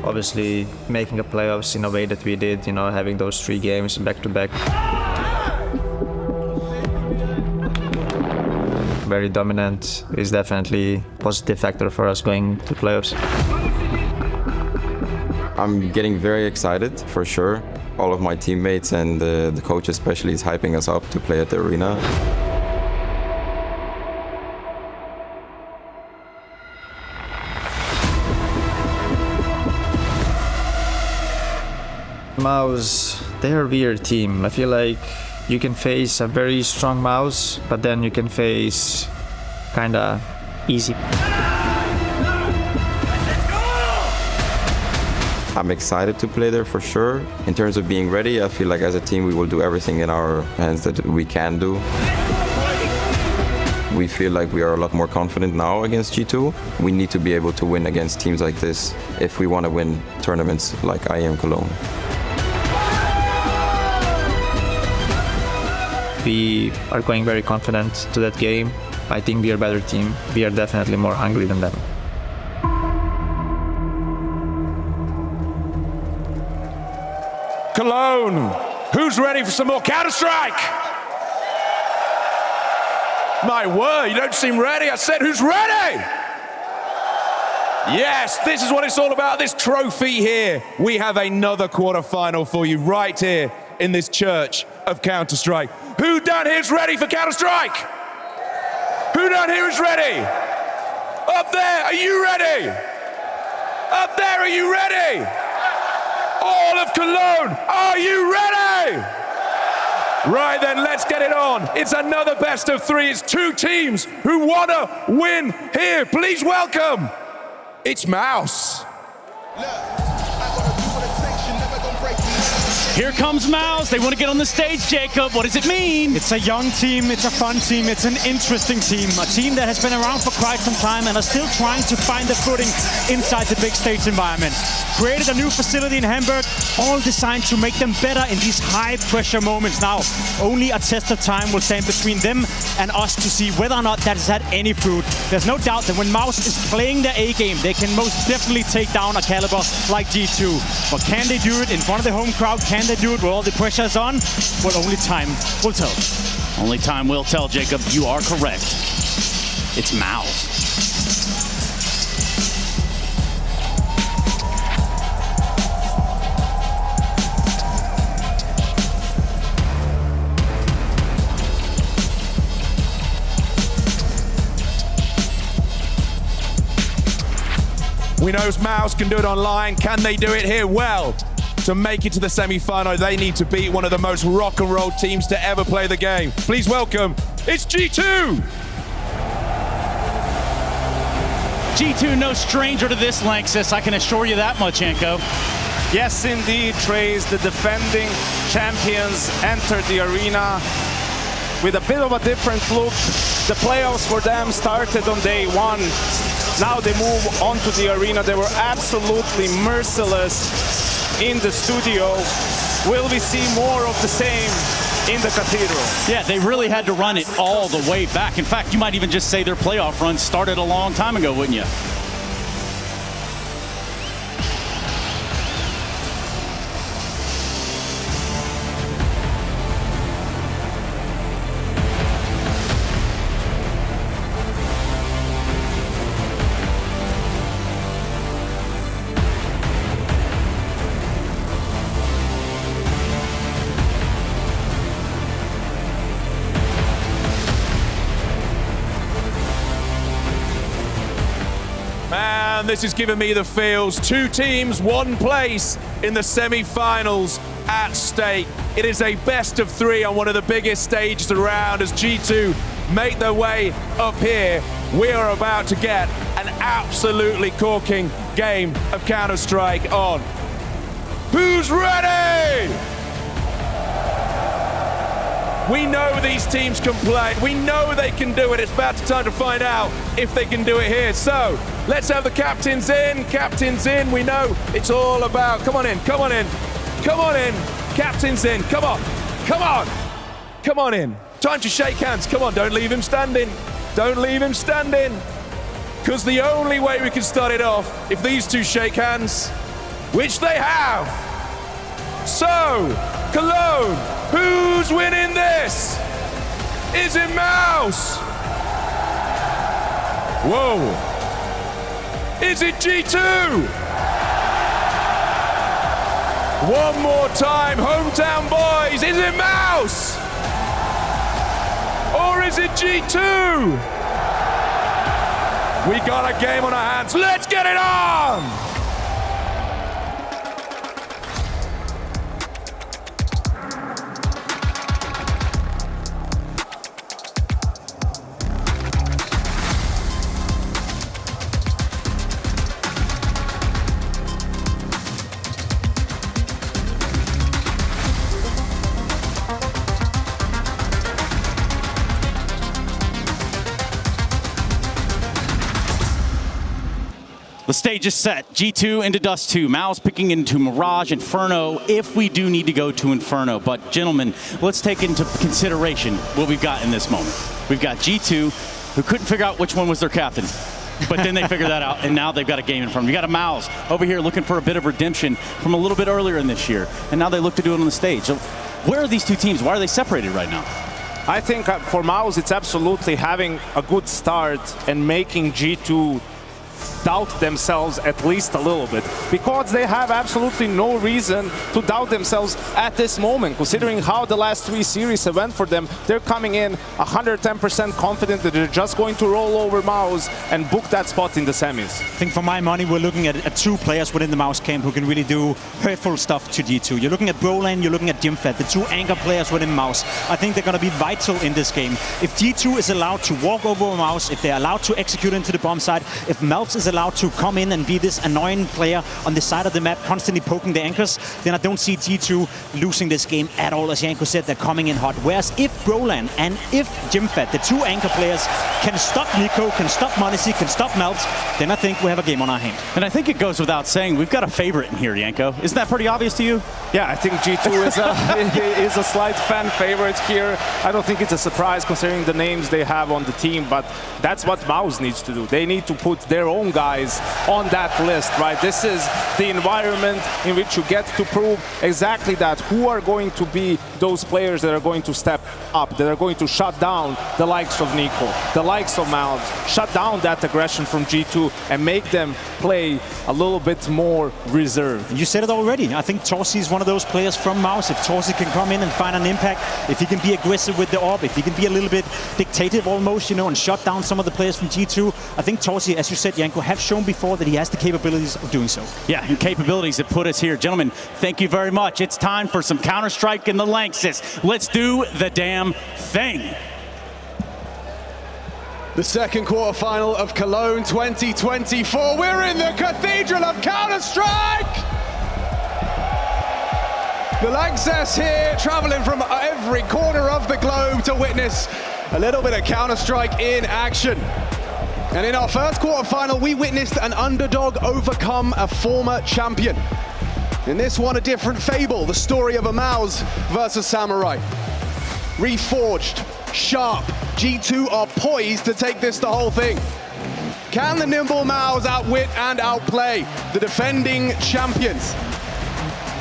Obviously, making a playoffs in a way that we did, you know, having those 3 games back to back. Very dominant is definitely a positive factor for us going to playoffs. I'm getting very excited, for sure. All of my teammates and the coach especially is hyping us up to play at the arena. MOUZ, they're a weird team. I feel like you can face a very strong MOUZ, but then you can face kinda easy. I'm excited to play there for sure. In terms of being ready, I feel like as a team we will do everything in our hands that we can do. We feel like we are a lot more confident now against G2. We need to be able to win against teams like this if we want to win tournaments like IEM Cologne. We are going very confident to that game. I think we are a better team. We are definitely more hungry than them. Cologne. Who's ready for some more Counter-Strike? My word, you don't seem ready. I said, who's ready? Yes, this is what it's all about, this trophy here. We have another quarterfinal for you right here in this church of Counter-Strike. Who down here is ready for Counter-Strike? Who down here is ready? Up there, are you ready? Up there, are you ready? All of Cologne, are you ready? Right then, let's get it on. It's another best of three. It's two teams who want to win here. Please welcome, it's MOUZ. Here comes MOUZ. They want to get on the stage, Jacob. What does it mean? It's a young team, it's a fun team, it's an interesting team. A team that has been around for quite some time and are still trying to find their footing inside the big stage environment. Created a new facility in Hamburg, all designed to make them better in these high-pressure moments. Now, only a test of time will stand between them and us to see whether or not that has had any fruit. There's no doubt that when MOUZ is playing their A-game, they can most definitely take down a caliber like G2. But can they do it in front of the home crowd? Can they do it with all the pressure is on? Well, only time will tell. Only time will tell, Jacob. You are correct. It's MOUZ. We know MOUZ can do it online. Can they do it here? Well, to make it to the semi-final, they need to beat one of the most rock and roll teams to ever play the game. Please welcome, it's G2! G2 no stranger to this, Lanxess. I can assure you that much, Anko. Yes, indeed, Trace. The defending champions entered the arena with a bit of a different look. The playoffs for them started on day one. Now they move on to the arena. They were absolutely merciless in the studio. Will we see more of the same in the Cathedral? Yeah, they really had to run it all the way back. In fact, you might even just say their playoff run started a long time ago, wouldn't you? Man, this is giving me the feels. Two teams, one place in the semi-finals at stake. It is a best of three on one of the biggest stages around as G2 make their way up here. We are about to get an absolutely corking game of Counter-Strike on. Who's ready? We know these teams can play. We know they can do it. It's about time to find out if they can do it here. So let's have the captains in. Captains in. We know it's all about. Come on in. Come on in. Come on in. Captains in. Come on. Come on. Come on in. Time to shake hands. Come on. Don't leave him standing. Don't leave him standing. Because the only way we can start it off if these two shake hands, which they have. So, Cologne, who's winning this? Is it MOUZ? Whoa. Is it G2? One more time, hometown boys, is it MOUZ? Or is it G2? We got a game on our hands, let's get it on! The stage is set. G2 into Dust 2. MOUZ picking into Mirage, Inferno, if we do need to go to Inferno. But gentlemen, let's take into consideration what we've got in this moment. We've got G2, who couldn't figure out which one was their captain. But then they figured that out, and now they've got a game in front of them. You got a MOUZ over here looking for a bit of redemption from a little bit earlier in this year, and now they look to do it on the stage. So where are these two teams? Why are they separated right now? I think for MOUZ, it's absolutely having a good start and making G2 doubt themselves at least a little bit, because they have absolutely no reason to doubt themselves at this moment. Considering how the last 3 series have went for them, they're coming in 110% confident that they're just going to roll over MOUZ and book that spot in the semis. I think for my money, we're looking at 2 players within the MOUZ camp who can really do hurtful stuff to G2. You're looking at Brolan, you're looking at Jimfet, the 2 anchor players within MOUZ. I think they're going to be vital in this game. If G2 is allowed to walk over MOUZ, if they're allowed to execute into the bomb side, if MOUZ is allowed to come in and be this annoying player on the side of the map, constantly poking the anchors, then I don't see G2 losing this game at all. As Janko said, they're coming in hot. Whereas if Brolan and if Jimfet, the 2 anchor players, can stop Nico, can stop m0NESY, can stop MOUZ, then I think we have a game on our hand. And I think it goes without saying, we've got a favorite in here, Janko. Isn't that pretty obvious to you? Yeah, I think G2 is a slight fan favorite here. I don't think it's a surprise considering the names they have on the team, but that's what MOUZ needs to do. They need to put their own guys on that list, right? This is the environment in which you get to prove exactly that. Who are going to be those players that are going to step up, that are going to shut down the likes of Nico, the likes of MOUZ, shut down that aggression from G2 and make them play a little bit more reserved. You said it already. I think Torsi is one of those players from MOUZ. If Torsi can come in and find an impact, if he can be aggressive with the AWP, if he can be a little bit dictative almost, you know, and shut down some of the players from G2, I think Torsi, as you said, Janko, have shown before that he has the capabilities of doing so. Yeah, and capabilities that put us here. Gentlemen, thank you very much. It's time for some Counter-Strike in the Lanxess. Let's do the damn thing. The second quarterfinal of Cologne 2024. We're in the Cathedral of Counter-Strike! The Lanxess here, traveling from every corner of the globe to witness a little bit of Counter-Strike in action. And in our first quarterfinal, we witnessed an underdog overcome a former champion. In this one, a different fable, the story of a MOUZ versus Samurai. Reforged, sharp, G2 are poised to take this the whole thing. Can the nimble MOUZ outwit and outplay the defending champions?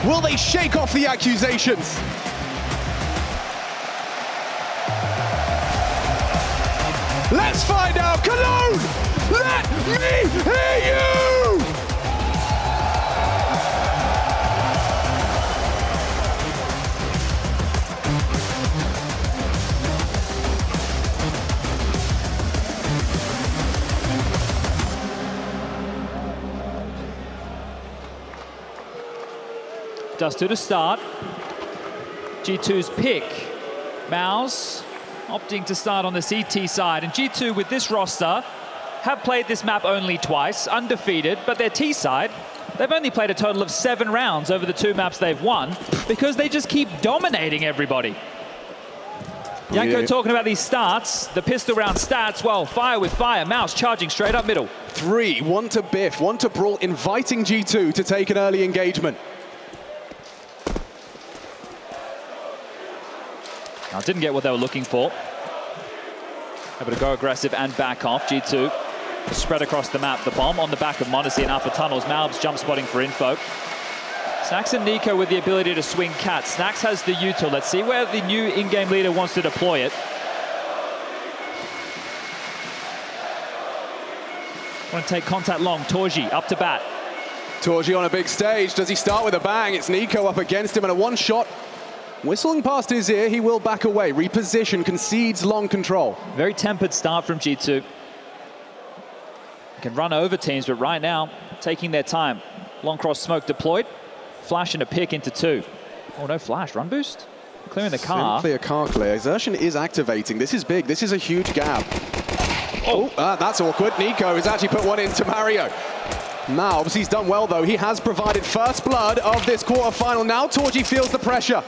Will they shake off the accusations? Let's find out. Cologne, let me hear you! Dust2 to start. G2's pick. MOUZ opting to start on the CT side. And G2 with this roster have played this map only twice, undefeated, but their T side, they've only played a total of 7 rounds over the 2 maps they've won because they just keep dominating everybody. Janko talking about these stats, the pistol round stats, well, fire with fire, MOUZ charging straight up middle. 3, 1 to Biff, 1 to Brawl, inviting G2 to take an early engagement. Now, didn't get what they were looking for. Able to go aggressive and back off. G2 spread across the map. The bomb on the back of m0NESY in upper tunnels. MOUZ jump spotting for info. Snax and Nico with the ability to swing cat. Snax has the util. Let's see where the new in-game leader wants to deploy it. Want to take contact long. Torji up to bat. Torji on a big stage. Does he start with a bang? It's Nico up against him and a one-shot. Whistling past his ear, he will back away. Reposition, concedes long control. Very tempered start from G2. Can run over teams, but right now, taking their time. Long cross smoke deployed. Flash and a pick into 2. Oh, no flash. Run boost. Clearing the car. Simply a car clear. Exertion is activating. This is big. This is a huge gap. Oh, that's awkward. Nico has actually put one into Mario. MOUZ, he's done well, though. He has provided first blood of this quarterfinal. Now Torji feels the pressure.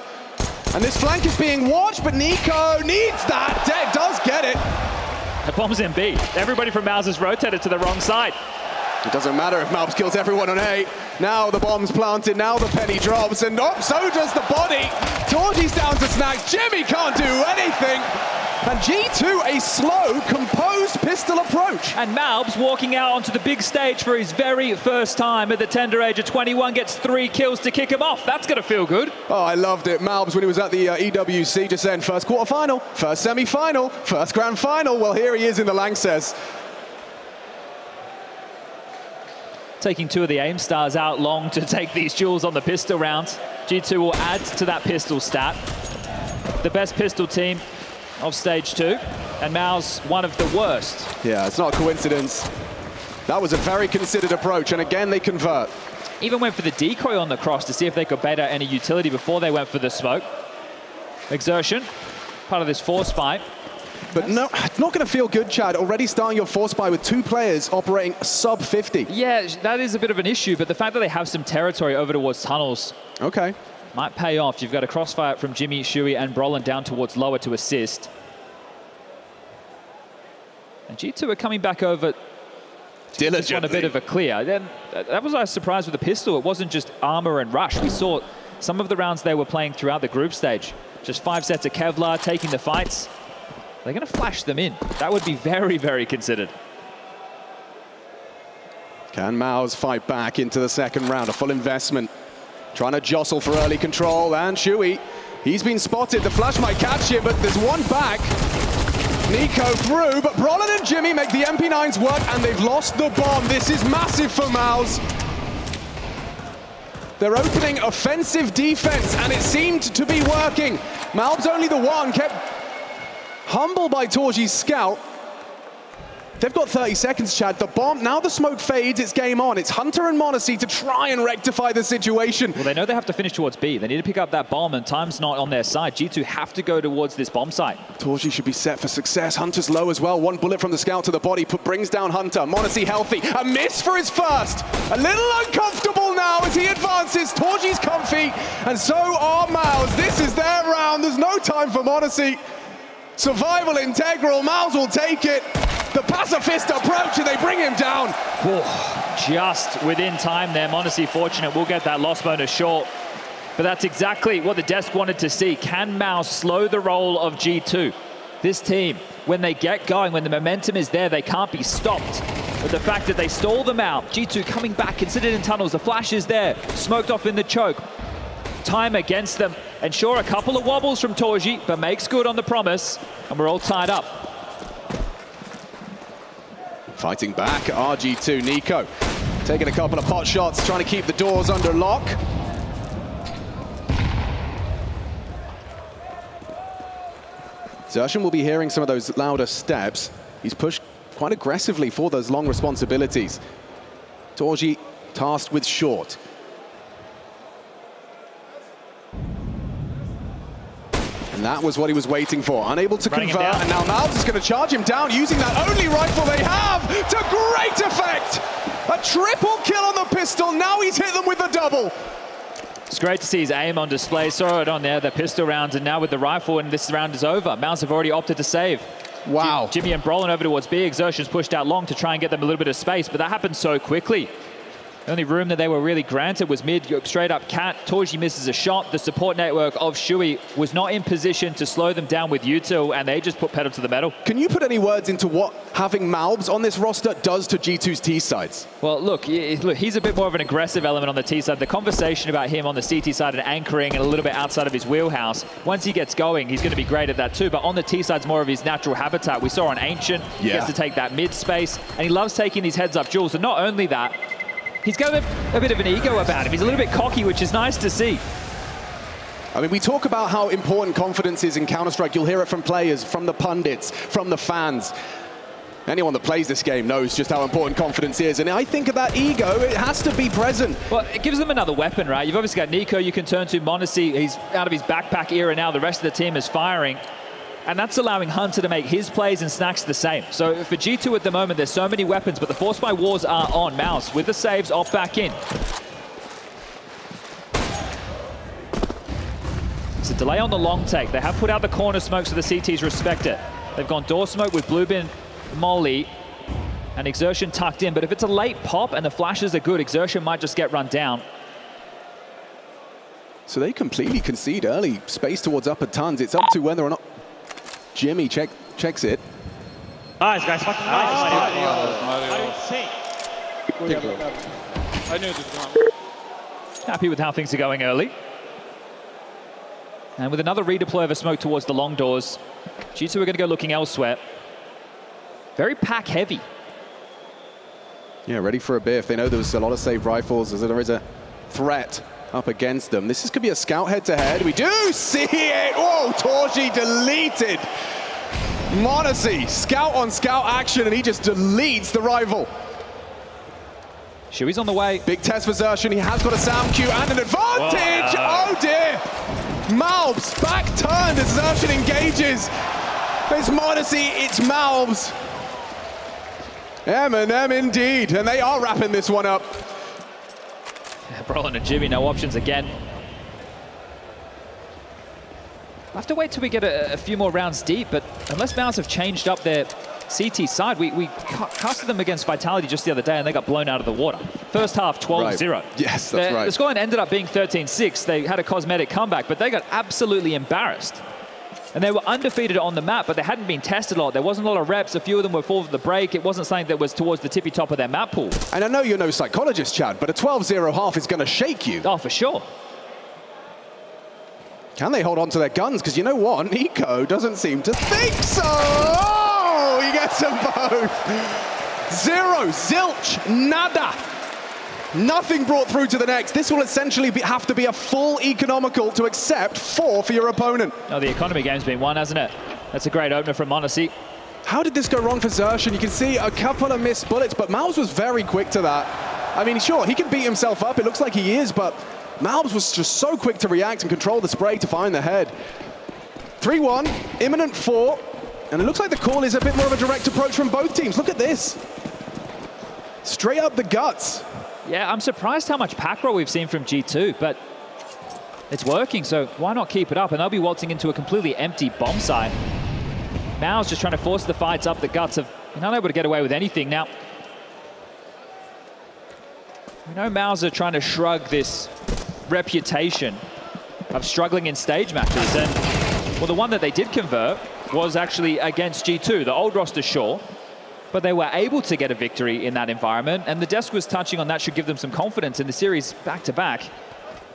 And this flank is being watched, but Nico needs that. Does get it. The bomb's in B. Everybody from MOUZ has rotated to the wrong side. It doesn't matter if MOUZ kills everyone on A. Now the bomb's planted, now the penny drops, and so does the body. Torji's down to Snax. Jimmy can't do anything. And G2, a slow, composed pistol approach. And MOUZ walking out onto the big stage for his very first time at the tender age of 21, gets 3 kills to kick him off. That's going to feel good. Oh, I loved it. MOUZ, when he was at the EWC, just saying first quarterfinal, first semi-final, first grand final. Well, here he is in the Lanxess. Taking 2 of the AIM stars out long to take these duels on the pistol rounds. G2 will add to that pistol stat. The best pistol team of stage 2, and MOUZ one of the worst. Yeah, it's not a coincidence. That was a very considered approach, and again they convert. Even went for the decoy on the cross to see if they could bait out any utility before they went for the smoke. Exertion, part of this force fight. But no, it's not going to feel good, Chad. Already starting your force buy with 2 players operating sub 50. Yeah, that is a bit of an issue, but the fact that they have some territory over towards tunnels might pay off. You've got a crossfire from Jimmy, Shui, and Brolin down towards lower to assist. And G2 are coming back over diligently on a bit of a clear. Then that was a surprise with the pistol. It wasn't just armor and rush. We saw some of the rounds they were playing throughout the group stage. Just 5 sets of Kevlar taking the fights. They're going to flash them in. That would be very, very considered. Can MOUZ fight back into the second round? A full investment. Trying to jostle for early control. And Shui, he's been spotted. The flash might catch him, but there's one back. Nico through, but Brolin and Jimmy make the MP9s work, and they've lost the bomb. This is massive for MOUZ. They're opening offensive defense, and it seemed to be working. MOUZ only the one, kept humbled by Torji's scout. They've got 30 seconds, Chad. The bomb, now the smoke fades, it's game on. It's Hunter and m0NESY to try and rectify the situation. Well, they know they have to finish towards B. They need to pick up that bomb, and time's not on their side. G2 have to go towards this bomb site. Torji should be set for success. Hunter's low as well. 1 bullet from the scout to the body brings down Hunter. m0NESY healthy. A miss for his first. A little uncomfortable now as he advances. Torji's comfy, and so are MOUZ. This is their round. There's no time for m0NESY. Survival integral. MOUZ will take it. The pacifist approach, and they bring him down. Just within time there. m0NESY fortunate. We'll get that loss bonus short. But that's exactly what the desk wanted to see. Can MOUZ slow the roll of G2? This team, when they get going, when the momentum is there, they can't be stopped. But the fact that they stall them out, G2 coming back, considered in tunnels, the flash is there, smoked off in the choke. Time against them, and sure, a couple of wobbles from Torji, but makes good on the promise, and we're all tied up. Fighting back, RG2, Nico. Taking a couple of pot shots, trying to keep the doors under lock. Xerxon will be hearing some of those louder steps. He's pushed quite aggressively for those long responsibilities. Torji tasked with short. And that was what he was waiting for. Unable to convert, and now MOUZ is going to charge him down using that only rifle they have to great effect. A triple kill on the pistol. Now he's hit them with the double. It's great to see his aim on display. Saw it on there, the pistol rounds, and now with the rifle, and this round is over. MOUZ have already opted to save. Wow. Jimmy and Brolin over towards B. Exertion's pushed out long to try and get them a little bit of space, but that happened so quickly. The only room that they were really granted was mid, straight up cat. Torji misses a shot. The support network of Shui was not in position to slow them down with util, and they just put pedal to the metal. Can you put any words into what having MOUZ on this roster does to G2's T sides? Well, look, he's a bit more of an aggressive element on the T side. The conversation about him on the CT side and anchoring and a little bit outside of his wheelhouse, once he gets going, he's going to be great at that too. But on the T side's more of his natural habitat. We saw on Ancient, he gets to take that mid space, and he loves taking these heads-up duels. And not only that, he's got a bit of an ego about him. He's a little bit cocky, which is nice to see. I mean, we talk about how important confidence is in Counter-Strike. You'll hear it from players, from the pundits, from the fans. Anyone that plays this game knows just how important confidence is. And I think of that ego, it has to be present. Well, it gives them another weapon, right? You've obviously got Nico you can turn to. m0NESY, he's out of his backpack era now. The rest of the team is firing. And that's allowing Hunter to make his plays and Snacks the same. So for G2 at the moment, there's so many weapons, but the Force by Wars are on. MOUZ with the saves, off back in. It's a delay on the long take. They have put out the corner smoke, so the CTs respect it. They've gone door smoke with Bluebin, Molly, and Exertion tucked in. But if it's a late pop and the flashes are good, Exertion might just get run down. So they completely concede early. Space towards upper tons. It's up to whether or not... Jimmy checks it. Nice, guys. Fucking nice. I knew this. Happy with how things are going early. And with another redeploy of a smoke towards the long doors, G2 are going to go looking elsewhere. Very pack heavy. Yeah, ready for a biff. They know there was a lot of saved rifles, as there is a threat up against them. This could be a scout head-to-head. We do see it! Whoa, Torji deleted. Monacy, scout on scout action, and he just deletes the rival. Shui's on the way. Big test for Xerxen. He has got a sound cue and an advantage. Oh dear. MOUZ back turned as Xerxen engages. It's Monacy, it's MOUZ. M&M indeed, and they are wrapping this one up. Brolin and Jimmy, no options again. We'll have to wait till we get a few more rounds deep, but unless MOUZ have changed up their CT side, we casted them against Vitality just the other day and they got blown out of the water. First half, 12-0. Right. Yes, that's right. The scoreline ended up being 13-6. They had a cosmetic comeback, but they got absolutely embarrassed. And they were undefeated on the map, but they hadn't been tested a lot. There wasn't a lot of reps. A few of them were fall for the break. It wasn't something that was towards the tippy top of their map pool. And I know you're no psychologist, Chad, but a 12-0 half is going to shake you. Oh, for sure. Can they hold on to their guns? Because you know what? Nico doesn't seem to think so. Oh, he gets them both. Zero, zilch, nada. Nothing brought through to the next. This will essentially have to be a full economical to accept 4 for your opponent. Oh, the economy game's been won, hasn't it? That's a great opener from Monacy. How did this go wrong for Xerxen? You can see a couple of missed bullets, but MOUZ was very quick to that. I mean, sure, he can beat himself up. It looks like he is, but MOUZ was just so quick to react and control the spray to find the head. 3-1, imminent 4, and it looks like the call is a bit more of a direct approach from both teams. Look at this. Straight up the guts. Yeah, I'm surprised how much pack roll we've seen from G2, but it's working, so why not keep it up? And they'll be waltzing into a completely empty bomb site. MOUZ just trying to force the fights up the guts of not able to get away with anything. Now, we know MOUZ are trying to shrug this reputation of struggling in stage matches, and well, the one that they did convert was actually against G2, the old roster, sure, but they were able to get a victory in that environment, and the desk was touching on that should give them some confidence in the series back-to-back.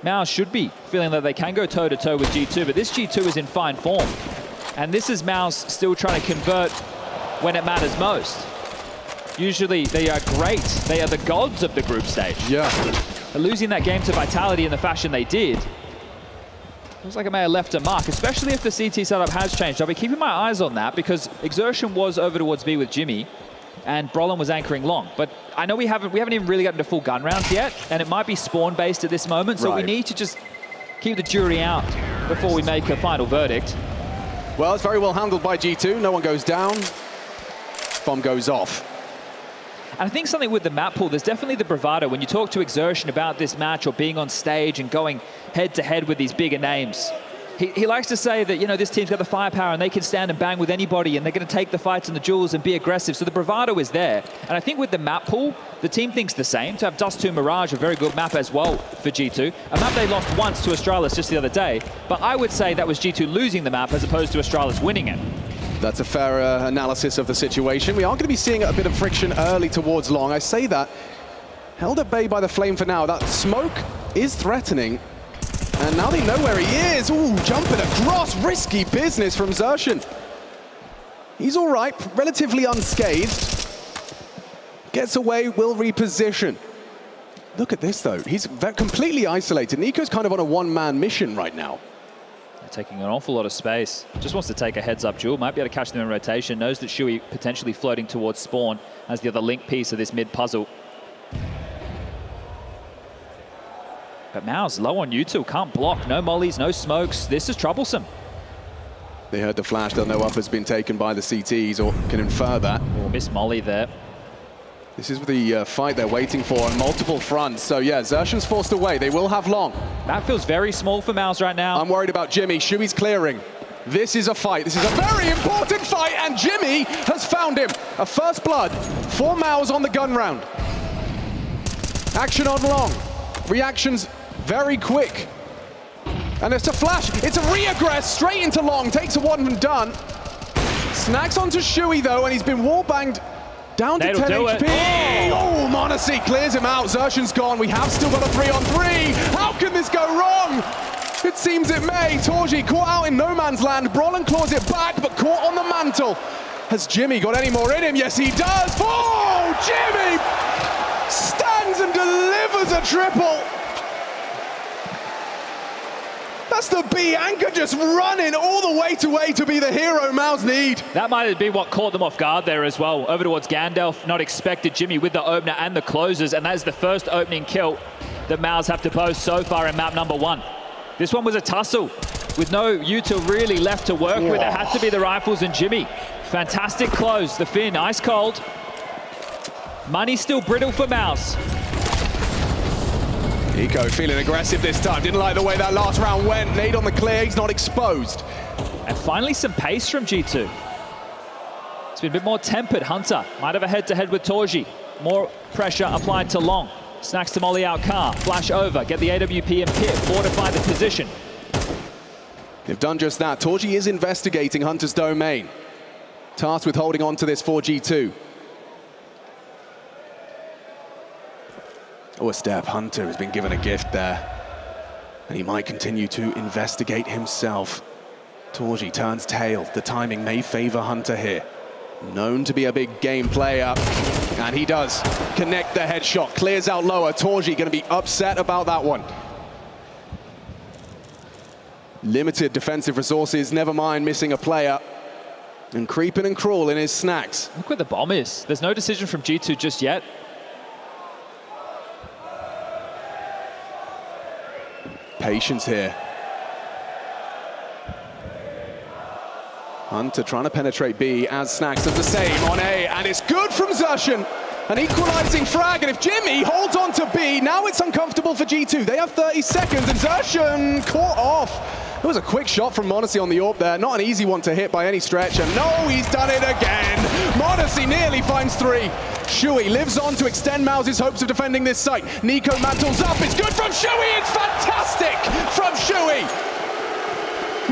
MOUZ should be feeling that they can go toe-to-toe with G2, but this G2 is in fine form, and this is MOUZ still trying to convert when it matters most. Usually they are great. They are the gods of the group stage. Yeah. But losing that game to Vitality in the fashion they did, looks like it may have left a mark, especially if the CT setup has changed. I'll be keeping my eyes on that because Xerxen was over towards B with Jimmy and Brolin was anchoring long. But I know we haven't even really gotten to full gun rounds yet, and it might be spawn-based at this moment, so we need to just keep the jury out before we make a final verdict. Well, it's very well handled by G2. No one goes down. Bomb goes off. And I think something with the map pool, there's definitely the bravado. When you talk to Xerxen about this match or being on stage and going head-to-head with these bigger names, he likes to say that, you know, this team's got the firepower and they can stand and bang with anybody and they're going to take the fights and the duels and be aggressive. So the bravado is there. And I think with the map pool, the team thinks the same. To have Dust 2 Mirage, a very good map as well for G2. A map they lost once to Astralis just the other day. But I would say that was G2 losing the map as opposed to Astralis winning it. That's a fair analysis of the situation. We are going to be seeing a bit of friction early towards long. I say that, held at bay by the flame for now. That smoke is threatening, and now they know where he is. Ooh, jumping across, risky business from Xerxen. He's all right, relatively unscathed. Gets away, will reposition. Look at this, though. He's completely isolated. Nico's kind of on a one-man mission right now. Taking an awful lot of space. Just wants to take a heads-up duel. Might be able to catch them in rotation. Knows that Shui potentially floating towards spawn as the other link piece of this mid-puzzle. But MOUZ low on util, can't block. No mollies, no smokes. This is troublesome. They heard the flash. They'll know up has been taken by the CTs, or can infer that. Oh, miss molly there. This is the fight they're waiting for on multiple fronts. So yeah, Xerxen's forced away. They will have long. That feels very small for MOUZ right now. I'm worried about Jimmy. Shui's clearing. This is a fight. This is a very important fight, and Jimmy has found him. A first blood for MOUZ on the gun round. Action on long. Reactions very quick. And it's a flash. It's a re-aggress straight into long. Takes a one and done. Snacks onto Shui though, and he's been wall-banged down to That'll 10 do HP. it. Oh, Monacy clears him out. Zershan's gone. We have still got a 3-on-3. How can this go wrong? It seems it may. Torji caught out in no man's land. Brolin claws it back, but caught on the mantle. Has Jimmy got any more in him? Yes, he does. Oh, Jimmy stands and delivers a triple. That's the B anchor just running all the way to A to be the hero MOUZ need. That might have been what caught them off guard there as well. Over towards Gandalf, not expected. Jimmy with the opener and the closers, and that is the first opening kill that MOUZ have to post so far in map number 1. This one was a tussle with no util really left to work with. It had to be the rifles and Jimmy. Fantastic close, the Finn, ice cold. Money still brittle for MOUZ. Nico feeling aggressive this time. Didn't like the way that last round went. Nade on the clear, he's not exposed. And finally some pace from G2. It's been a bit more tempered. Hunter might have a head-to-head with Torji. More pressure applied to Long. Snacks to molly out Car. Flash over, get the AWP and Pip. Fortify the position. They've done just that. Torji is investigating Hunter's domain. Tasked with holding on to this for G2. Oh, a step. Hunter has been given a gift there. And he might continue to investigate himself. Torji turns tail. The timing may favor Hunter here. Known to be a big game player. And he does connect the headshot. Clears out lower. Torji going to be upset about that one. Limited defensive resources. Never mind missing a player. And creeping and crawling is Snacks. Look where the bomb is. There's no decision from G2 just yet. Patience here. Hunter trying to penetrate B as Snacks does the same on A, and it's good from Zershan. An equalizing frag, and if Jimmy holds on to B, now it's uncomfortable for G2. They have 30 seconds, and Zershan caught off. It was a quick shot from Monacy on the AWP there. Not an easy one to hit by any stretch, and no, he's done it again. Monacy nearly finds 3. Shui lives on to extend MOUZ's hopes of defending this site. Nico mantles up, it's good from Shui, it's fantastic from Shui.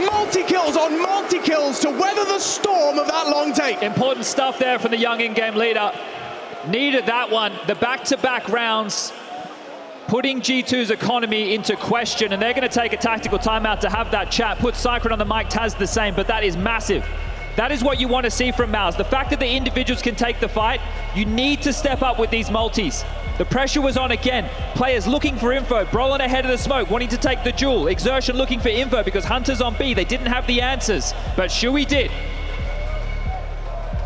Multi-kills on multi-kills to weather the storm of that long take. Important stuff there from the young in-game leader. Needed that one. The back-to-back rounds putting G2's economy into question, and they're going to take a tactical timeout to have that chat. Put Cycron on the mic, Taz the same, but that is massive. That is what you want to see from MOUZ. The fact that the individuals can take the fight, you need to step up with these multis. The pressure was on again. Players looking for info. Brolin ahead of the smoke, wanting to take the duel. Exertion looking for info because Hunter's on B. They didn't have the answers, but Shui did.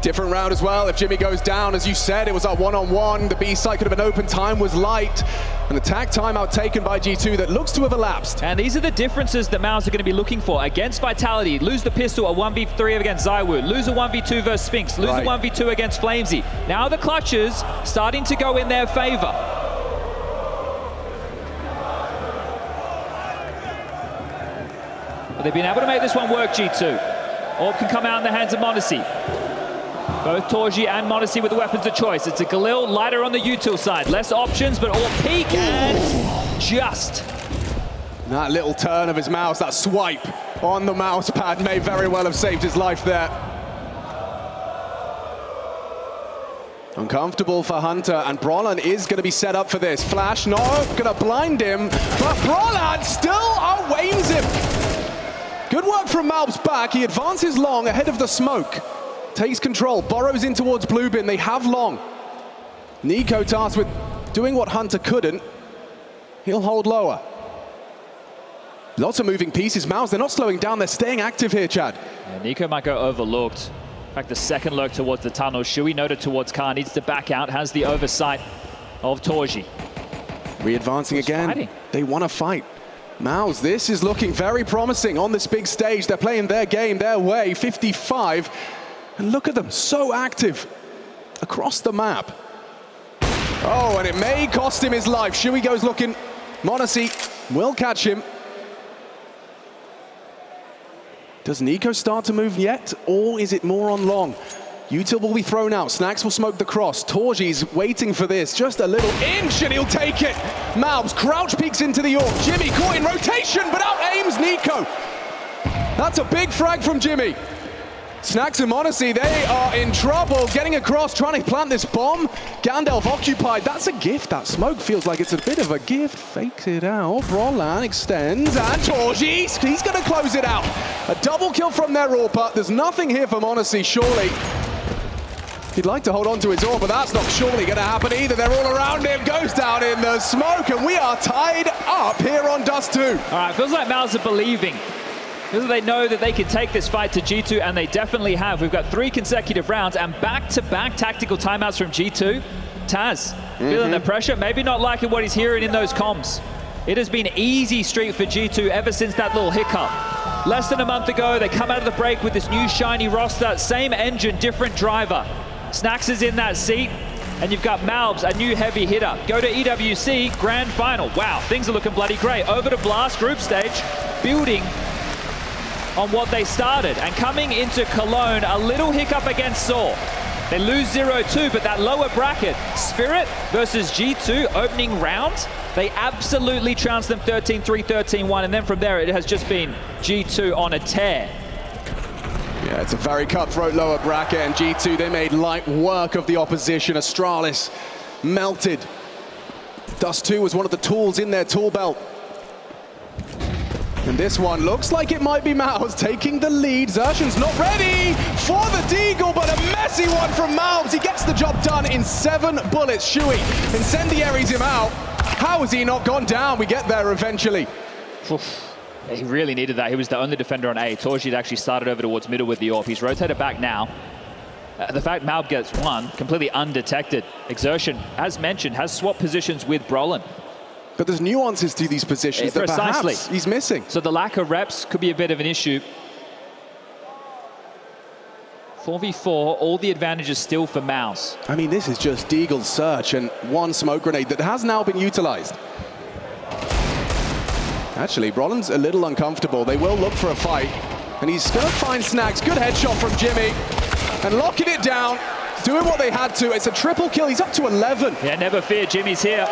Different round as well. If Jimmy goes down, as you said, it was a one-on-one. The B side could have been open. Time was light. An attack timeout taken by G2 that looks to have elapsed. And these are the differences that MOUZ are going to be looking for. Against Vitality, lose the pistol, a 1v3 against Zywoo. Lose a 1v2 versus Spinks. Lose a 1v2 against Flamesy. Now the clutches starting to go in their favor. But they've been able to make this one work, G2. Orb can come out in the hands of Monacy. Both Torji and Monacy with the weapons of choice. It's a Galil, lighter on the util side. Less options, but all peak and just. That little turn of his mouse, that swipe on the mouse pad may very well have saved his life there. Uncomfortable for Hunter, and Brolin is going to be set up for this. Flash, no, going to blind him, but Brolin still outweighs him. Good work from MOUZ back. He advances long ahead of the smoke. Takes control, burrows in towards blue bin. They have long. Nico tasked with doing what Hunter couldn't. He'll hold lower. Lots of moving pieces. MOUZ, they're not slowing down. They're staying active here, Chad. Yeah, Nico might go overlooked. In fact, the second lurk towards the tunnel. Shui noted towards Car, needs to back out, has the oversight of Torji. Re-advancing again. Fighting. They want to fight. MOUZ, this is looking very promising on this big stage. They're playing their game, their way, 55. And look at them, so active across the map. Oh, and it may cost him his life. Shui goes looking. Monacy will catch him. Does Nico start to move yet, or is it more on long? Util will be thrown out. Snacks will smoke the cross. Torji's waiting for this. Just a little inch, and he'll take it. MOUZ crouch peeks into the AWP. Jimmy caught in rotation, but out aims Nico. That's a big frag from Jimmy. Snacks and Monacy, they are in trouble. Getting across, trying to plant this bomb. Gandalf occupied. That's a gift. That smoke feels like it's a bit of a gift. Fakes it out. Brollan extends. And Torji, he's going to close it out. A double kill from their AWP. There's nothing here for Monacy, surely. He'd like to hold on to his AWP, but that's not surely going to happen either. They're all around him. Goes down in the smoke, and we are tied up here on Dust 2. All right, feels like MOUZ are believing. Because they know that they can take this fight to G2, and they definitely have. We've got 3 consecutive rounds and back-to-back tactical timeouts from G2. Taz, feeling the pressure, maybe not liking what he's hearing in those comms. It has been easy street for G2 ever since that little hiccup. Less than a month ago, they come out of the break with this new shiny roster, same engine, different driver. Snacks is in that seat, and you've got MOUZ, a new heavy hitter. Go to EWC, grand final. Wow, things are looking bloody great. Over to Blast, group stage, building on what they started, and coming into Cologne, a little hiccup against Saw. They lose 0-2, but that lower bracket, Spirit versus G2 opening round, they absolutely trounced them 13-3, 13-1, and then from there it has just been G2 on a tear. Yeah, it's a very cutthroat lower bracket, and G2, they made light work of the opposition. Astralis melted. Dust 2 was one of the tools in their tool belt. And this one looks like it might be MOUZ taking the lead. Zershan's not ready for the deagle, but a messy one from MOUZ. He gets the job done in 7 bullets. Shui incendiaries him out. How has he not gone down? We get there eventually. Oof. He really needed that. He was the only defender on A. Torji had actually started over towards middle with the AWP. He's rotated back now. The fact MOUZ gets one, completely undetected. Exertion, as mentioned, has swapped positions with Brollan. But there's nuances to these positions that perhaps he's missing. So the lack of reps could be a bit of an issue. 4v4, all the advantages still for MOUZ. I mean, this is just Deagle's search and one smoke grenade that has now been utilized. Actually, Brollan's a little uncomfortable. They will look for a fight, and he's going to find Snacks. Good headshot from Jimmy, and locking it down, doing what they had to. It's a triple kill. He's up to 11. Yeah, never fear, Jimmy's here.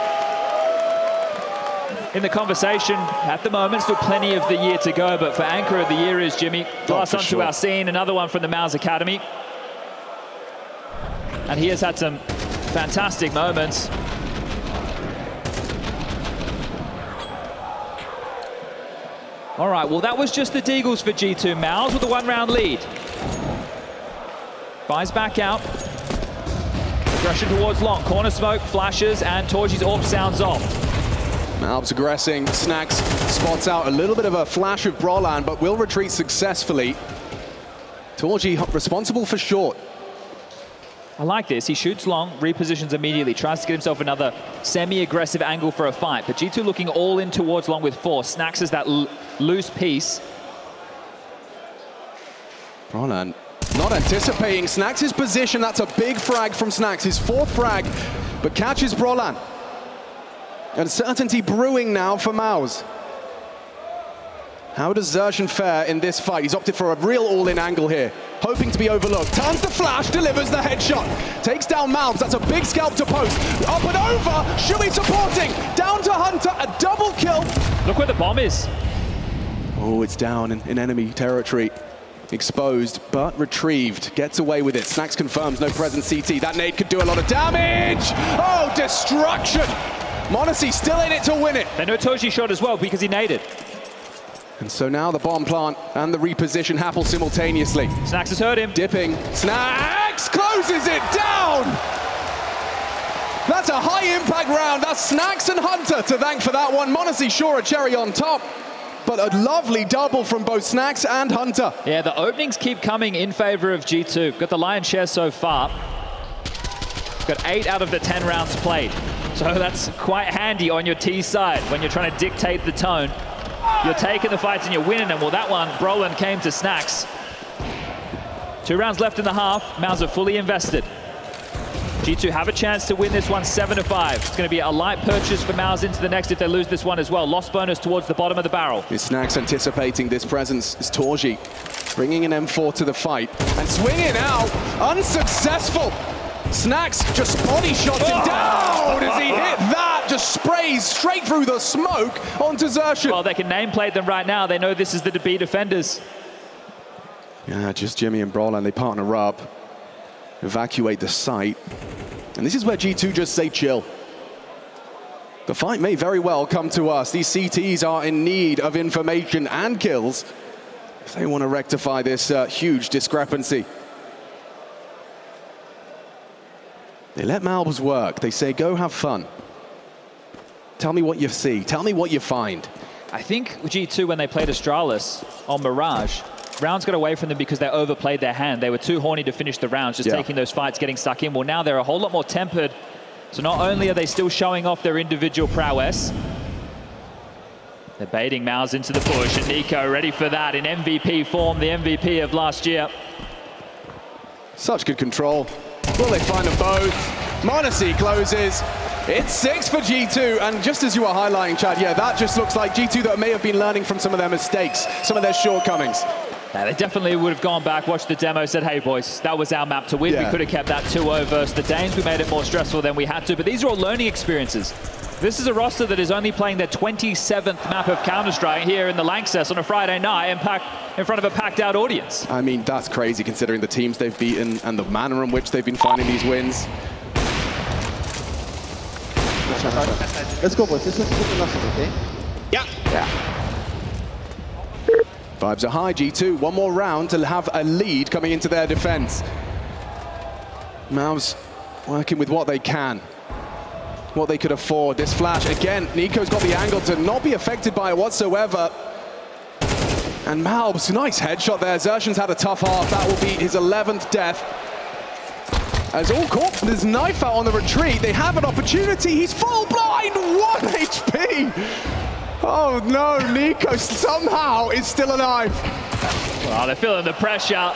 In the conversation at the moment, still plenty of the year to go, but for Anchor of the Year is Jimmy. Last onto our scene, another one from the MOUZ Academy. And he has had some fantastic moments. All right, well, that was just the Deagles for G2. MOUZ with a 1-round lead. Buys back out. Aggression towards long. Corner smoke, flashes, and Torji's AWP sounds off. MOUZ aggressing. Snacks spots out a little bit of a flash of Brollan, but will retreat successfully. Torji responsible for short. I like this. He shoots long, repositions immediately, tries to get himself another semi-aggressive angle for a fight. But G2 looking all in towards long with 4. Snacks is that loose piece. Brollan not anticipating Snacks' position. That's a big frag from Snacks, his 4th frag, but catches Brollan. Uncertainty brewing now for MOUZ. How does Zershan fare in this fight? He's opted for a real all-in angle here, hoping to be overlooked. Turns the flash, delivers the headshot. Takes down MOUZ, that's a big scalp to post. Up and over, Shui supporting. Down to Hunter, a double kill. Look where the bomb is. Oh, it's down in enemy territory. Exposed, but retrieved. Gets away with it. Snacks confirms no present CT. That nade could do a lot of damage. Oh, destruction. Monacy still in it to win it. They know Torji shot as well because he naded. And so now the bomb plant and the reposition happen simultaneously. Snacks has hurt him. Dipping. Snacks closes it down. That's a high impact round. That's Snacks and Hunter to thank for that one. Monacy sure a cherry on top, but a lovely double from both Snacks and Hunter. Yeah, the openings keep coming in favor of G2. Got the lion's share so far. Got 8 out of the 10 rounds played. So that's quite handy on your T side when you're trying to dictate the tone. You're taking the fights and you're winning them. Well, that one, Brollan came to Snacks. 2 rounds left in the half. MOUZ are fully invested. G2 have a chance to win this one 7-5. It's going to be a light purchase for MOUZ into the next if they lose this one as well. Loss bonus towards the bottom of the barrel. Is Snacks anticipating this presence is Torji, bringing an M4 to the fight and swinging out, unsuccessful. Snacks just body shots him down as he hit that, just sprays straight through the smoke onto Zershan. Well, they can nameplate them right now. They know this is the B defenders. Yeah, just Jimmy and Brolan, they partner up, evacuate the site. And this is where G2 just say chill. The fight may very well come to us. These CTs are in need of information and kills if they want to rectify this huge discrepancy. They let MOUZ work. They say, go have fun. Tell me what you see. Tell me what you find. I think G2, when they played Astralis on Mirage, rounds got away from them because they overplayed their hand. They were too horny to finish the rounds, just taking those fights, getting stuck in. Well, now they're a whole lot more tempered. So not only are they still showing off their individual prowess, they're baiting MOUZ into the push, and Nico ready for that in MVP form, the MVP of last year. Such good control. Will they find them both? m0NESY closes. It's 6 for G2, and just as you were highlighting, Chad, yeah, that just looks like G2 that may have been learning from some of their mistakes, some of their shortcomings. Yeah, they definitely would have gone back, watched the demo, said, hey boys, that was our map to win. We could have kept that 2-0 versus the Danes. We made it more stressful than we had to, but these are all learning experiences. This is a roster that is only playing their 27th map of Counter-Strike here in the Lanxess on a Friday night in front of a packed out audience. I mean, that's crazy considering the teams they've beaten and the manner in which they've been finding these wins. Let's go, boys. Let's put the nothing, okay? Yeah. Vibes are high, G2. One more round to have a lead coming into their defense. MOUZ working with what they can, what they could afford. This flash, again, Nico's got the angle to not be affected by it whatsoever. And MOUZ, nice headshot there. Zershan's had a tough half. That will be his 11th death. As all caught, there's knife out on the retreat. They have an opportunity. He's full blind, 1 HP. Oh no, Nico somehow is still alive. Well, they're feeling the pressure.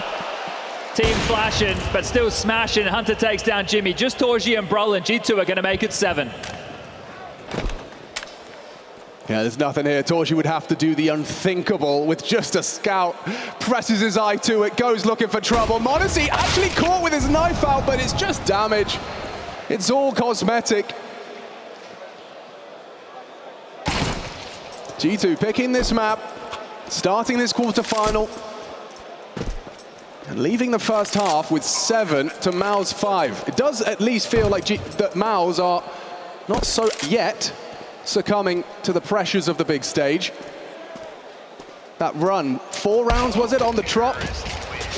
Team flashing, but still smashing. Hunter takes down Jimmy. Just Torji and Brolan. G2 are going to make it 7. Yeah, there's nothing here. Torji would have to do the unthinkable with just a scout. Presses his eye to it, goes looking for trouble. m0NESY actually caught with his knife out, but it's just damage. It's all cosmetic. G2 picking this map, starting this quarterfinal, and leaving the first half with 7 to MOUZ 5. It does at least feel like that MOUZ are not so yet succumbing to the pressures of the big stage. That run, 4 rounds was it on the trot?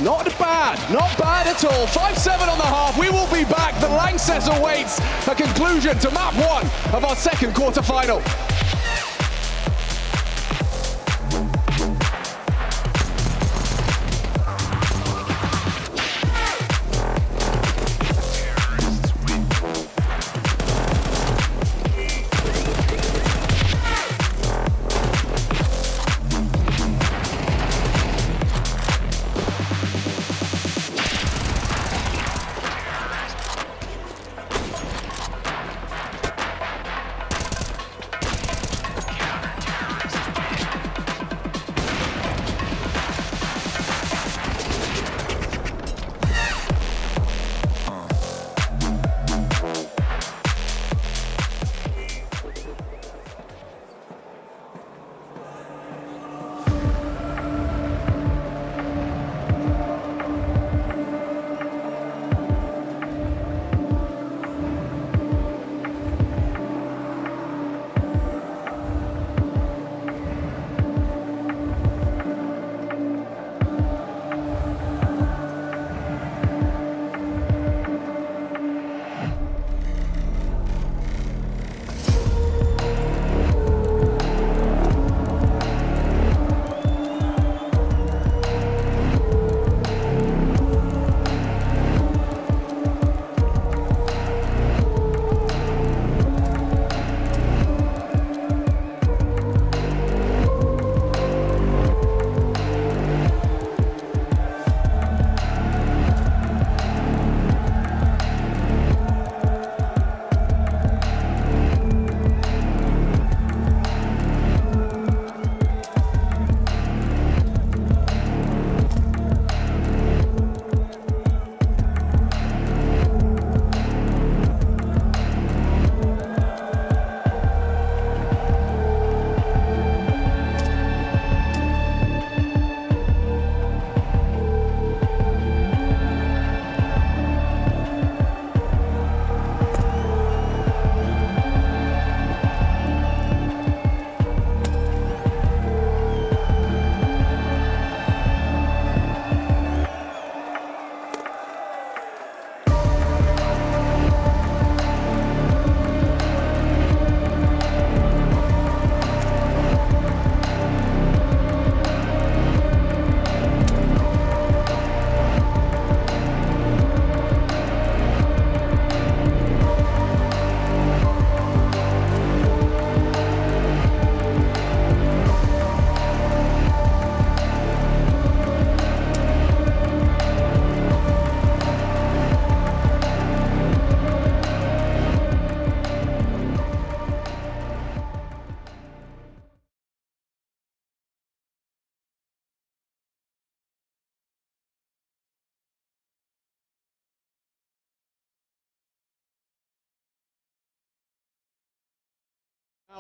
Not bad at all. 5-7 on the half. We will be back. The Lanxess awaits a conclusion to map 1 of our second quarterfinal.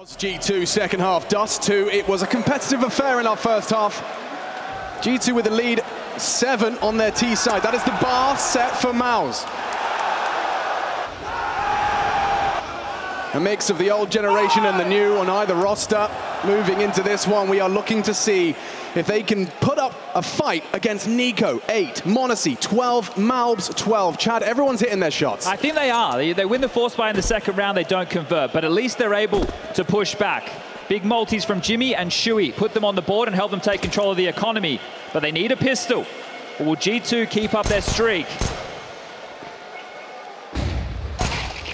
G2 second half, dust 2. It was a competitive affair in our first half. G2 with the lead 7 on their T side. That is the bar set for MOUZ. A mix of the old generation and the new on either roster. Moving into this one, we are looking to see if they can put up a fight against Nico, 8, m0NESY, 12, MOUZ, 12. Chad, everyone's hitting their shots. I think they are. They win the force buy in the second round, they don't convert, but at least they're able to push back. Big multis from Jimmy and Shui put them on the board and help them take control of the economy. But they need a pistol. Will G2 keep up their streak?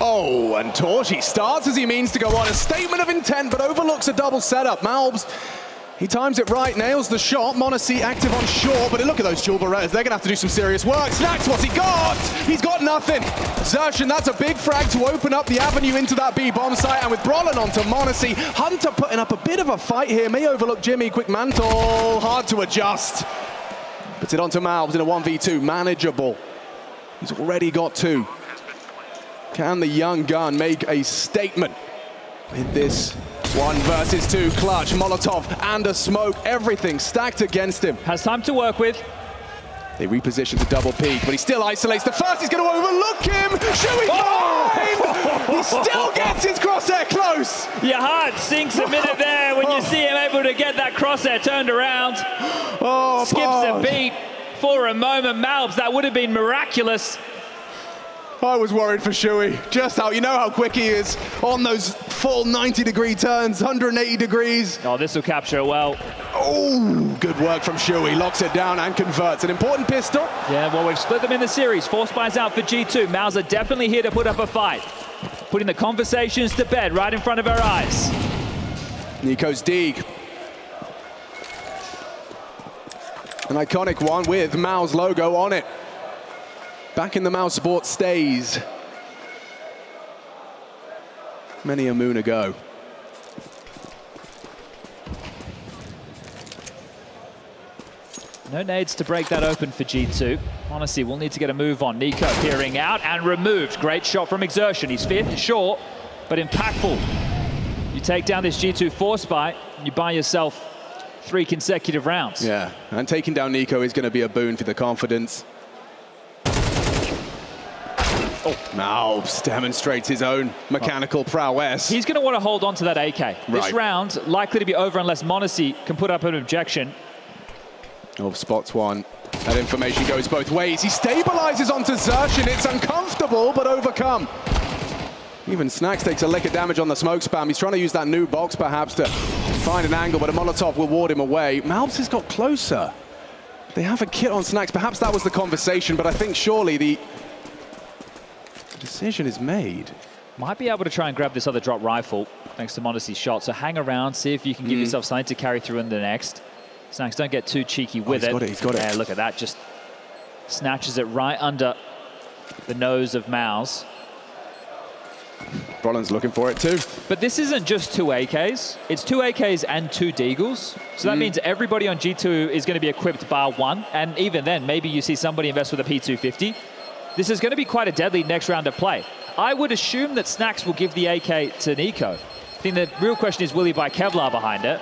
Oh, and Torshi starts as he means to go on. A statement of intent, but overlooks a double setup. MOUZ, he times it right, nails the shot. m0NESY active on short, but look at those dual Berettas. They're going to have to do some serious work. Snax, what's he got? He's got nothing. Xerxon, that's a big frag to open up the avenue into that B bomb site. And with Brolin onto m0NESY, Hunter putting up a bit of a fight here. May overlook Jimmy, quick mantle, hard to adjust. Puts it onto MOUZ in a 1v2, manageable. He's already got 2. Can the young gun make a statement in this 1 versus 2 clutch? Molotov and a smoke, everything stacked against him. Has time to work with. They reposition to double peak, but he still isolates the first. He's going to overlook him. Shui behind! He still gets his crosshair close. Your heart sinks a minute there when you see him able to get that crosshair turned around. Oh, skips a beat for a moment. MOUZ, that would have been miraculous. I was worried for Shui. Just how, you know how quick he is on those full 90-degree turns, 180 degrees. Oh, this will capture it well. Oh, good work from Shui. Locks it down and converts. An important pistol. Yeah, well, we've split them in the series. Force buys out for G2. MOUZ are definitely here to put up a fight. Putting the conversations to bed right in front of our eyes. Nico's dig. An iconic one with MOUZ logo on it. Back in the MOUZ Sport stays. Many a moon ago. No nades to break that open for G2. Honestly, we'll need to get a move on. Nico peering out and removed. Great shot from Xerxon. He's 5th, short, but impactful. You take down this G2 force buy, and you buy yourself 3 consecutive rounds. Yeah, and taking down Nico is going to be a boon for the confidence. Oh, MOUZ demonstrates his own mechanical prowess. He's going to want to hold on to that AK. This round likely to be over unless m0NESY can put up an objection. Oh, spots one. That information goes both ways. He stabilizes onto Xerxon. It's uncomfortable, but overcome. Even Snax takes a lick of damage on the smoke spam. He's trying to use that new box, perhaps, to find an angle, but a Molotov will ward him away. MOUZ has got closer. They have a kit on Snax. Perhaps that was the conversation, but I think surely the decision is made. Might be able to try and grab this other drop rifle, thanks to m0NESY's shot. So hang around, see if you can give yourself something to carry through in the next. Snax, don't get too cheeky with it. He's got it. Yeah, look at that. Just snatches it right under the nose of MOUZ. Brolin's looking for it too. But this isn't just 2 AKs. It's 2 AKs and 2 Deagles. So that means everybody on G2 is going to be equipped bar 1. And even then, maybe you see somebody invest with a P250. This is going to be quite a deadly next round of play. I would assume that Snax will give the AK to Nico. I think the real question is, will he buy Kevlar behind it?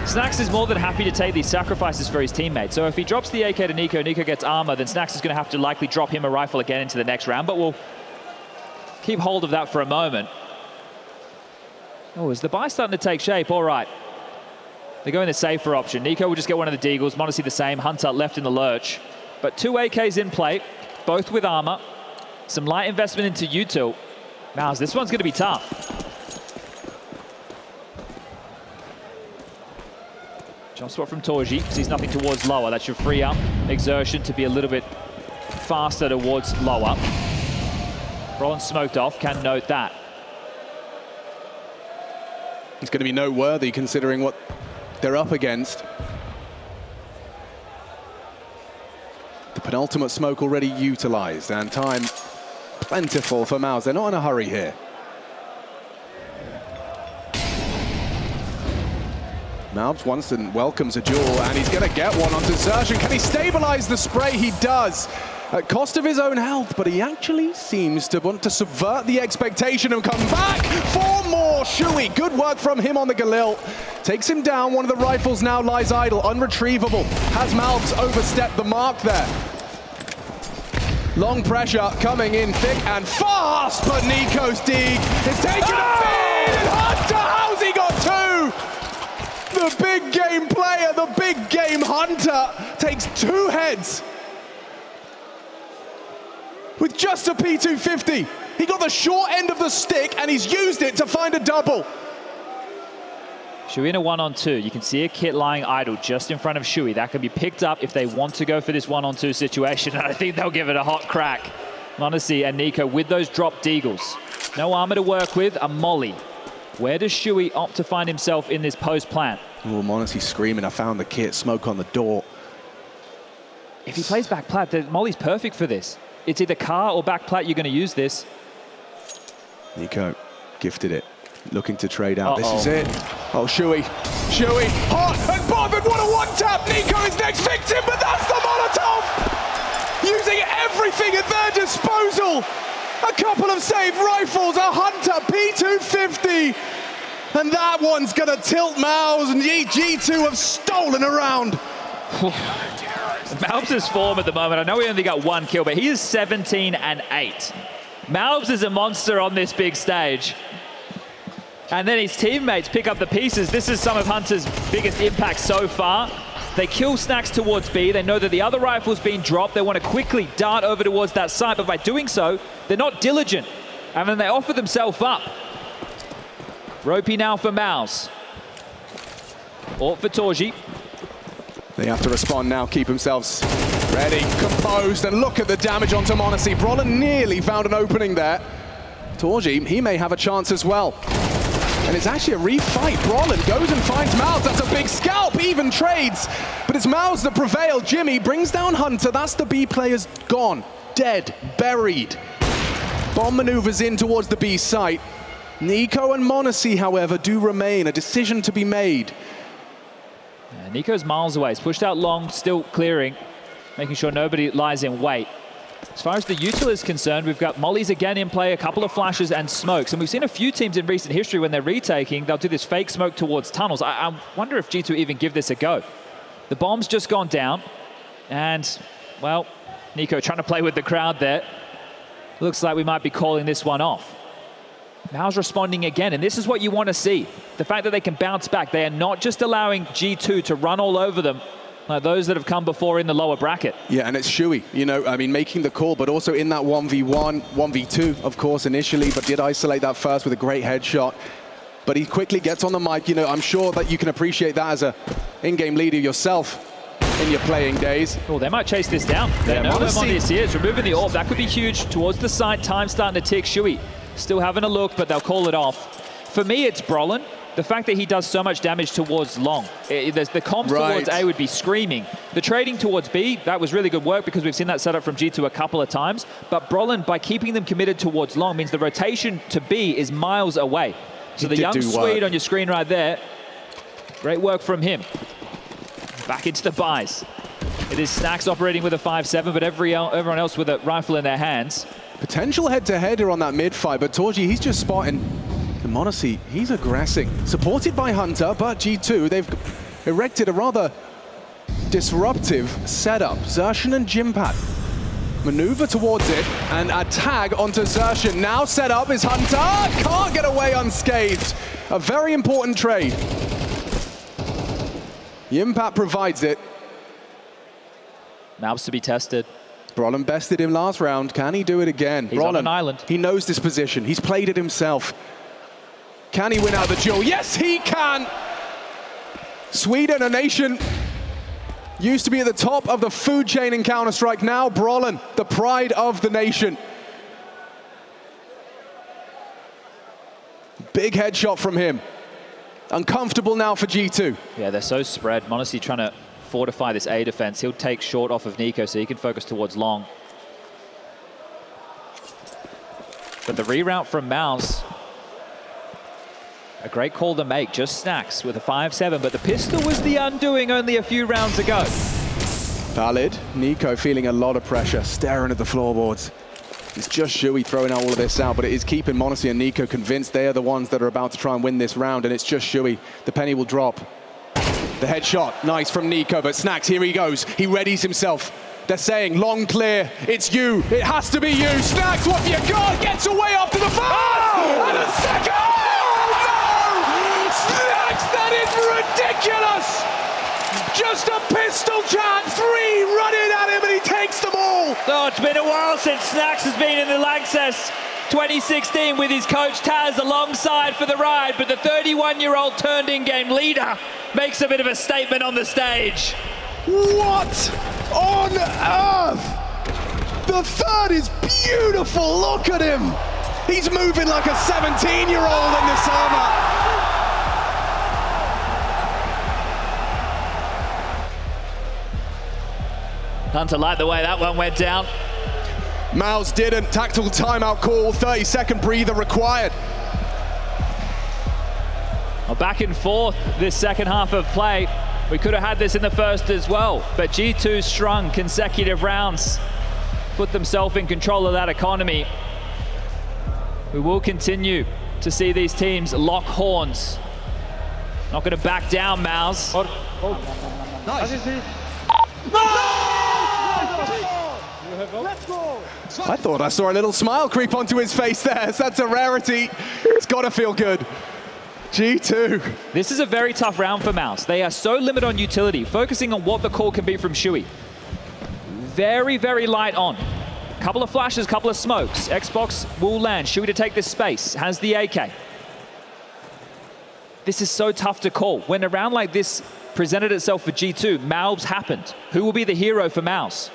Snax is more than happy to take these sacrifices for his teammates. So if he drops the AK to Nico, Nico gets armor, then Snax is going to have to likely drop him a rifle again into the next round. But we'll keep hold of that for a moment. Oh, is the buy starting to take shape? All right. They're going the safer option. Nico will just get one of the Deagles. m0NESY the same. Hunter left in the lurch. But 2 AKs in play, both with armor. Some light investment into util. MOUZ, this one's going to be tough. Jump spot from Torji, sees nothing towards lower. That should free up Xerxon to be a little bit faster towards lower. Brolin smoked off, can note that. It's going to be noteworthy considering what they're up against. The penultimate smoke already utilized, and time plentiful for MOUZ. They're not in a hurry here. MOUZ Winston welcomes a duel, and he's going to get one onto Xerxon. Can he stabilize the spray? He does. at cost of his own health, but he actually seems to want to subvert the expectation and come back for more. Shui, good work from him on the Galil. Takes him down, one of the rifles now lies idle, unretrievable. Has MOUZ overstepped the mark there? Long pressure coming in thick and fast, but Nico Stieg is taking a beat, and Hunter, how's he got two? The big game player, the big game Hunter, takes two heads with just a P250. He got the short end of the stick and he's used it to find a double. Shui in a 1-on-2. You can see a kit lying idle just in front of Shui. That can be picked up if they want to go for this 1-on-2 situation, and I think they'll give it a hot crack. m0NESY and Nico with those dropped deagles. No armor to work with, a molly. Where does Shui opt to find himself in this post plant? Oh, m0NESY screaming, I found the kit, smoke on the door. If he plays back plat, then molly's perfect for this. It's either car or back plat, you're going to use this. Nico gifted it, looking to trade out. This is it. Oh, Shui, hot, and Bob, and what a one-tap! Nico is next victim, but that's the Molotov! Using everything at their disposal. A couple of saved rifles, a Hunter P250, and that one's gonna tilt MOUZ, and G2 have stolen around. MOUZ's form at the moment, I know he only got one kill, but he is 17-8. MOUZ is a monster on this big stage. And then his teammates pick up the pieces. This is some of Hunter's biggest impact so far. They kill Snacks towards B. They know that the other rifle's been dropped. They want to quickly dart over towards that site, but by doing so, they're not diligent. And then they offer themselves up. Ropey now for MOUZ. Ort for Torji. They have to respond now, keep themselves ready, composed, and look at the damage onto m0NESY. Brolin nearly found an opening there. Torji, he may have a chance as well. And it's actually a refight. Brolin goes and finds MOUZ. That's a big scalp, even trades. But it's MOUZ that prevailed. Jimmy brings down Hunter. That's the B players gone, dead, buried. Bomb maneuvers in towards the B site. Nico and m0NESY, however, do remain. A decision to be made. Yeah, Nico's miles away. He's pushed out long, still clearing, making sure nobody lies in wait. As far as the util is concerned, we've got mollies again in play, a couple of flashes and smokes. And we've seen a few teams in recent history when they're retaking, they'll do this fake smoke towards tunnels. I wonder if G2 even give this a go. The bomb's just gone down. And, well, Nico trying to play with the crowd there. Looks like we might be calling this one off. MOUZ responding again, and this is what you want to see. The fact that they can bounce back. They are not just allowing G2 to run all over them like those that have come before in the lower bracket. Yeah, and it's Shui, you know, I mean, making the call, but also in that 1v1, 1v2, of course, initially, but did isolate that first with a great headshot. But he quickly gets on the mic, you know, I'm sure that you can appreciate that as a in-game leader yourself in your playing days. Oh, they might chase this down. They know them on this is removing the orb. That could be huge towards the side. Time starting to tick. Shui still having a look, but they'll call it off. For me, it's Brolin. The fact that he does so much damage towards long. The comms towards A would be screaming. The trading towards B, that was really good work because we've seen that set up from G2 a couple of times. But Brolin, by keeping them committed towards long, means the rotation to B is miles away. So the young Swede on your screen right there, great work from him. Back into the buys. It is Snacks operating with a 5-7, but everyone else with a rifle in their hands. Potential head-to-header on that mid-fight, but Torji, he's just spotting m0NESY, he's aggressing. Supported by Hunter, but G2, they've erected a rather disruptive setup. Xerxon and Jimpat maneuver towards it, and a tag onto Xerxon. Now set up is Hunter, can't get away unscathed. A very important trade. Jimpat provides it. MOUZ to be tested. Brolin bested him last round. Can he do it again? He's Brolin, on an island. He knows this position. He's played it himself. Can he win out the duel? Yes, he can! Sweden, a nation used to be at the top of the food chain in Counter-Strike. Now Brolin, the pride of the nation. Big headshot from him. Uncomfortable now for G2. Yeah, they're so spread. m0NESY trying to fortify this A defense. He'll take short off of Nico so he can focus towards long. But the reroute from MOUZ, a great call to make. Just Snacks with a 5-7, but the pistol was the undoing only a few rounds ago. Valid. Nico feeling a lot of pressure, staring at the floorboards. It's just Shui throwing out all of this out, but it is keeping m0NESY and Nico convinced they are the ones that are about to try and win this round, and it's just Shui. The penny will drop. The headshot, nice from Nico, but Snax, here he goes. He readies himself. They're saying, long clear, it's you. It has to be you. Snax, what have you got? Gets away after the first! Oh! And a second! Oh, no! Snax, that is ridiculous! Just a pistol chance, 3 running at him, and he takes them all! Oh, it's been a while since Snax has been in the Lanxess. 2016 with his coach Taz alongside for the ride, but the 31-year-old turned in-game leader makes a bit of a statement on the stage. What on earth? The third is beautiful, look at him! He's moving like a 17-year-old in this armor. Hunter liked the way that one went down. MOUZ didn't. Tactical timeout call, 30-second breather required. Well, back and forth this second half of play. We could have had this in the first as well, but G2 strung consecutive rounds, put themselves in control of that economy. We will continue to see these teams lock horns. Not going to back down, MOUZ. Nice. Let's go! I thought I saw a little smile creep onto his face there. So that's a rarity. It's got to feel good. G2. This is a very tough round for MOUZ. They are so limited on utility, focusing on what the call can be from Shui. Very, very light on. Couple of flashes, couple of smokes. Xbox will land. Shui to take this space. Has the AK. This is so tough to call. When a round like this presented itself for G2, MOUZ happened. Who will be the hero for MOUZ?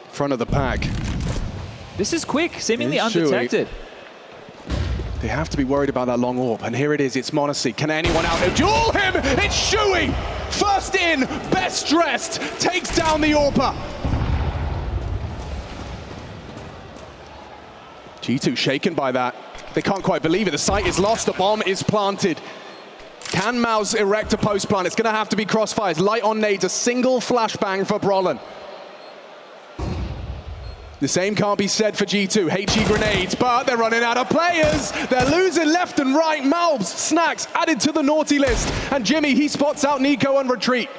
Front of the pack. This is quick, seemingly undetected. They have to be worried about that long AWP, and here it is, it's m0NESY. Can anyone out-duel him? It's Shui! First in, best dressed, takes down the AWPer. G2 shaken by that. They can't quite believe it, the site is lost, the bomb is planted. Can MOUZ erect a post plant? It's gonna have to be crossfires, light on nades, a single flashbang for Brolin. The same can't be said for G2. HE grenades, but they're running out of players. They're losing left and right. MOUZ, Snax added to the naughty list. And Jimmy, he spots out Nico on retreat.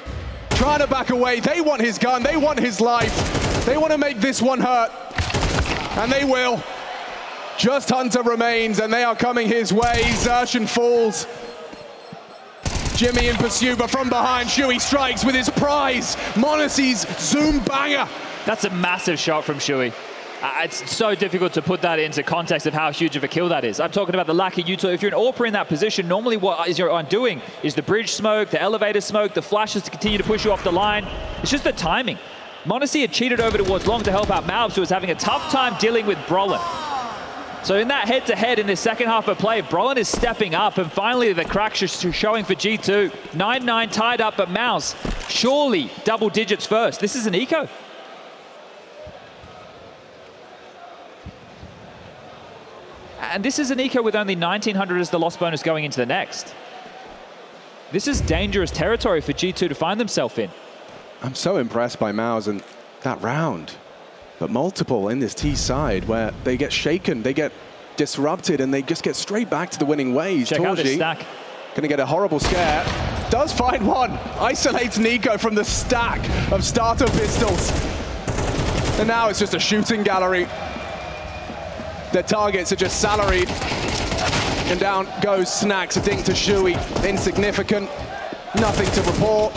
Trying to back away. They want his gun. They want his life. They want to make this one hurt. And they will. Just Hunter remains, and they are coming his way. Xertion falls. Jimmy in pursuit, but from behind, Shui strikes with his prize. m0NESY's Zoom banger. That's a massive shot from Shui. It's so difficult to put that into context of how huge of a kill that is. I'm talking about the lack of utility. If you're an AWPer in that position, normally what you're doing is the bridge smoke, the elevator smoke, the flashes to continue to push you off the line. It's just the timing. m0NESY had cheated over towards long to help out MOUZ, who was having a tough time dealing with Brolin. So in that head-to-head in this second half of play, Brolin is stepping up, and finally the cracks are showing for G2. 9-9 tied up, but MOUZ surely double digits first. This is an eco. And this is an eco with only 1900 as the loss bonus going into the next. This is dangerous territory for G2 to find themselves in. I'm so impressed by MOUZ and that round. But multiple in this T side where they get shaken, they get disrupted, and they just get straight back to the winning ways. Check out this stack. Gonna get a horrible scare. Does find one. Isolates Nico from the stack of starter pistols. And now it's just a shooting gallery. Their targets are just salaried. And down goes Snax, a dink to Shui. Insignificant, nothing to report.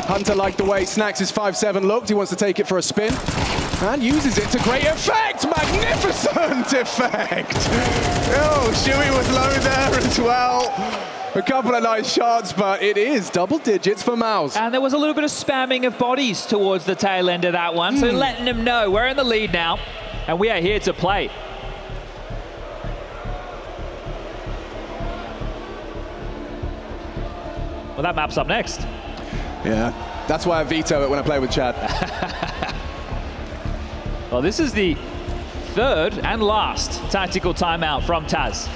Hunter liked the way Snax's 5-7 looked. He wants to take it for a spin. And uses it to great effect! Magnificent effect! Oh, Shui was low there as well. A couple of nice shots, but it is double digits for MOUZ. And there was a little bit of spamming of bodies towards the tail end of that one. So letting them know we're in the lead now, and we are here to play. Well, that map's up next. Yeah, that's why I veto it when I play with Chad. Well, this is the third and last tactical timeout from Taz.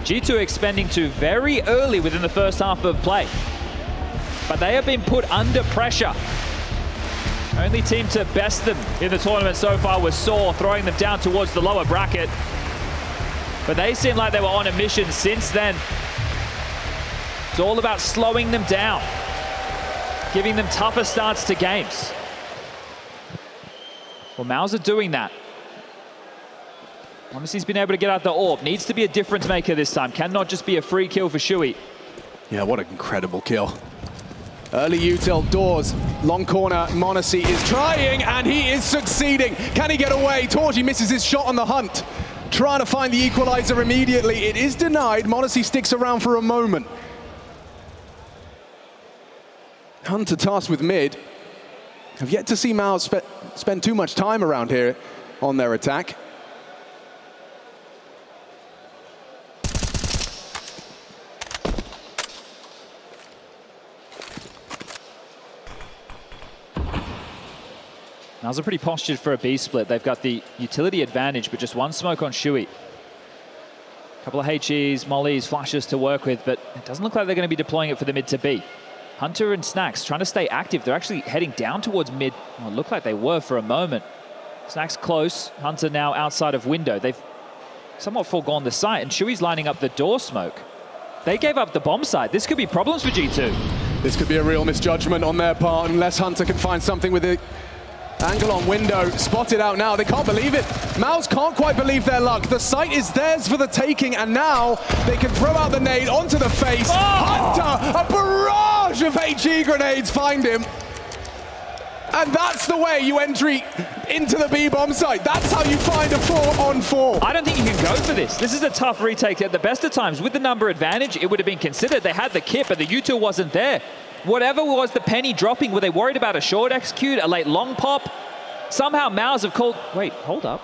G2 expending two very early within the first half of play. but they have been put under pressure. Only team to best them in the tournament so far was Saw, throwing them down towards the lower bracket. But they seem like they were on a mission since then. It's all about slowing them down, giving them tougher starts to games. Well, MOUZ are doing that. Honestly's been able to get out the AWP. Needs to be a difference maker this time. Cannot just be a free kill for Shui. Yeah, what an incredible kill. Early util doors, long corner, m0NESY is trying and he is succeeding. Can he get away? Torji misses his shot on the hunt. Trying to find the equalizer immediately. It is denied. m0NESY sticks around for a moment. Hunter tasked with mid. Have yet to see MOUZ spend too much time around here on their attack. MOUZ are pretty postured for a B split. They've got the utility advantage, but just one smoke on Shui. A couple of HEs, mollies, flashes to work with, but it doesn't look like they're going to be deploying it for the mid to B. Hunter and Snacks trying to stay active. They're actually heading down towards mid. Well, it looked like they were for a moment. Snacks close. Hunter now outside of window. They've somewhat foregone the site, and Shui's lining up the door smoke. They gave up the bomb side. This could be problems for G2. This could be a real misjudgment on their part unless Hunter can find something with it. Angle on window, spotted out now. They can't believe it. MOUZ can't quite believe their luck. The site is theirs for the taking, and now they can throw out the nade onto the face. Oh! Hunter, a barrage of HE grenades find him. And that's the way you entry into the B bomb site. That's how you find a 4-on-4. I don't think you can go for this. This is a tough retake. At the best of times, with the number advantage, it would have been considered. They had the kit, but the util wasn't there. Whatever was the penny dropping, were they worried about a short execute, a late long pop? Somehow MOUZ have called... Wait, hold up.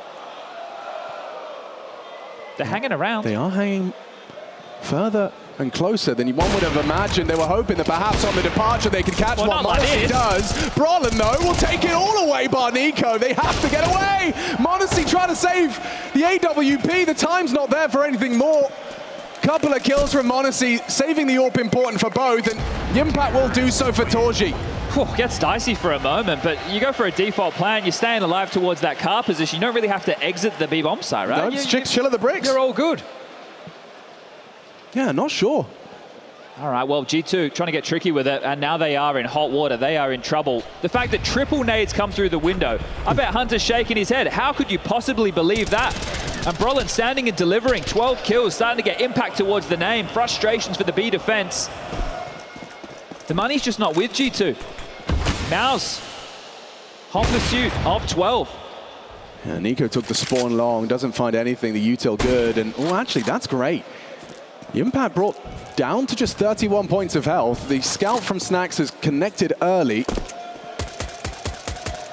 They're hanging around. They are hanging further and closer than one would have imagined. They were hoping that perhaps on the departure they could catch what m0NESY does. Brolin, though, will take it all away by Nico. They have to get away. m0NESY trying to save the AWP. The time's not there for anything more. Couple of kills from m0NESY, saving the AWP important for both, and the impact will do so for Torji. Gets dicey for a moment, but you go for a default plan, you're staying alive towards that car position. You don't really have to exit the B bomb site, right? No, just chill at the bricks. You're all good. Yeah, not sure. All right, well, G2 trying to get tricky with it, and now they are in hot water. They are in trouble. The fact that triple nades come through the window, I bet Hunter's shaking his head. How could you possibly believe that? And Brolin standing and delivering 12 kills, starting to get impact towards the name. Frustrations for the B defense. The money's just not with G2. MOUZ, hot pursuit of 12. Yeah, Nico took the spawn long, doesn't find anything. The util good, and oh, actually, that's great. The impact brought down to just 31 points of health. The scout from Snacks has connected early,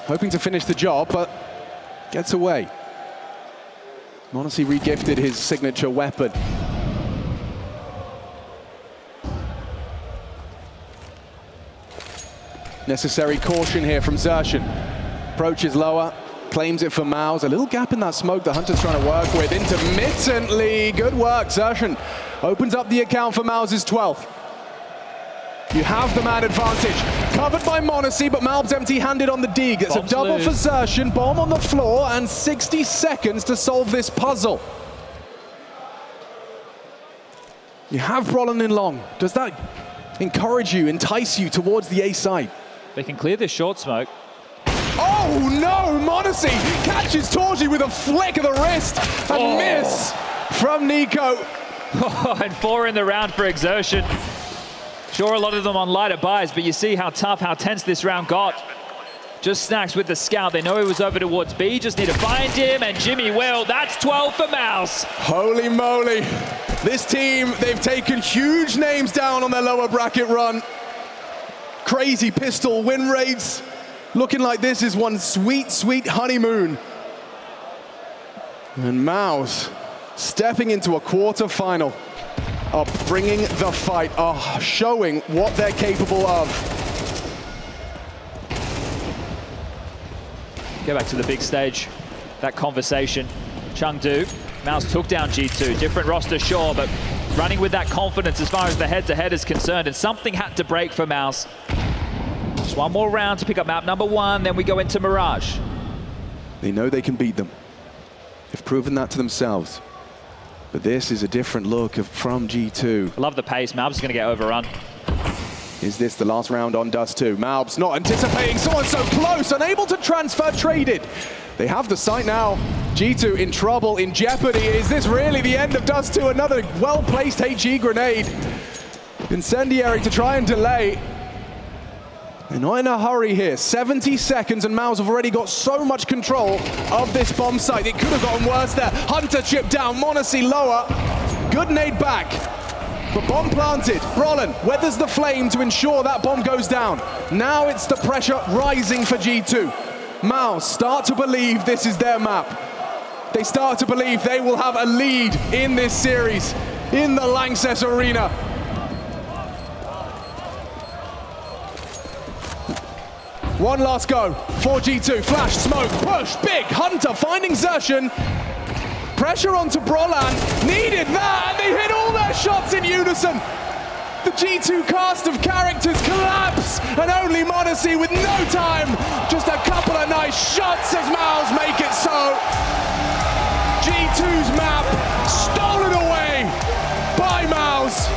hoping to finish the job, but gets away. m0NESY regifted his signature weapon. Necessary caution here from Xerxan. Approaches lower, claims it for MOUZ. A little gap in that smoke that Hunter's trying to work with intermittently. Good work, Xerxan opens up the account for MOUZ's 12th. You have the man advantage. Covered by m0NESY, but MOUZ empty-handed on the dig. It's a double for Xerxan, bomb on the floor, and 60 seconds to solve this puzzle. You have Brolin in long. Does that encourage you, entice you towards the A side? They can clear this short smoke. Oh no, m0NESY catches Torji with a flick of the wrist and miss from Nico. And 4 in the round for Xerxan. Sure, a lot of them on lighter buys, but you see how tough, how tense this round got. Just Snacks with the scout. They know he was over towards B, just need to find him, and Jimmy will. That's 12 for MOUZ. Holy moly. This team, they've taken huge names down on their lower bracket run. Crazy pistol win rates. Looking like this is one sweet, sweet honeymoon. And MOUZ stepping into a quarterfinal of bringing the fight, showing what they're capable of. Go back to the big stage, that conversation. Chengdu, MOUZ took down G2. Different roster, sure, but running with that confidence as far as the head-to-head is concerned, and something had to break for MOUZ. Just one more round to pick up map number 1, then we go into Mirage. They know they can beat them. They've proven that to themselves. But this is a different look from G2. I love the pace. MOUZ is going to get overrun. Is this the last round on Dust 2? MOUZ not anticipating someone so close, unable to transfer traded. They have the site now. G2 in trouble, in jeopardy. Is this really the end of Dust 2? Another well-placed HE grenade. Incendiary to try and delay. They're not in a hurry here. 70 seconds and MOUZ have already got so much control of this bomb site. It could have gotten worse there. Hunter chipped down, m0NESY lower. Good nade back. But bomb planted. Brollan weathers the flame to ensure that bomb goes down. Now it's the pressure rising for G2. MOUZ start to believe this is their map. They start to believe they will have a lead in this series, in the Lanxess Arena. One last go for G2. Flash, smoke, push, big. Hunter finding Xertion. Pressure onto Brollan. Needed that, and they hit all their shots in unison. The G2 cast of characters collapse, and only m0NESY with no time. Just a couple of nice shots as MOUZ make it so. G2's map stolen away by MOUZ.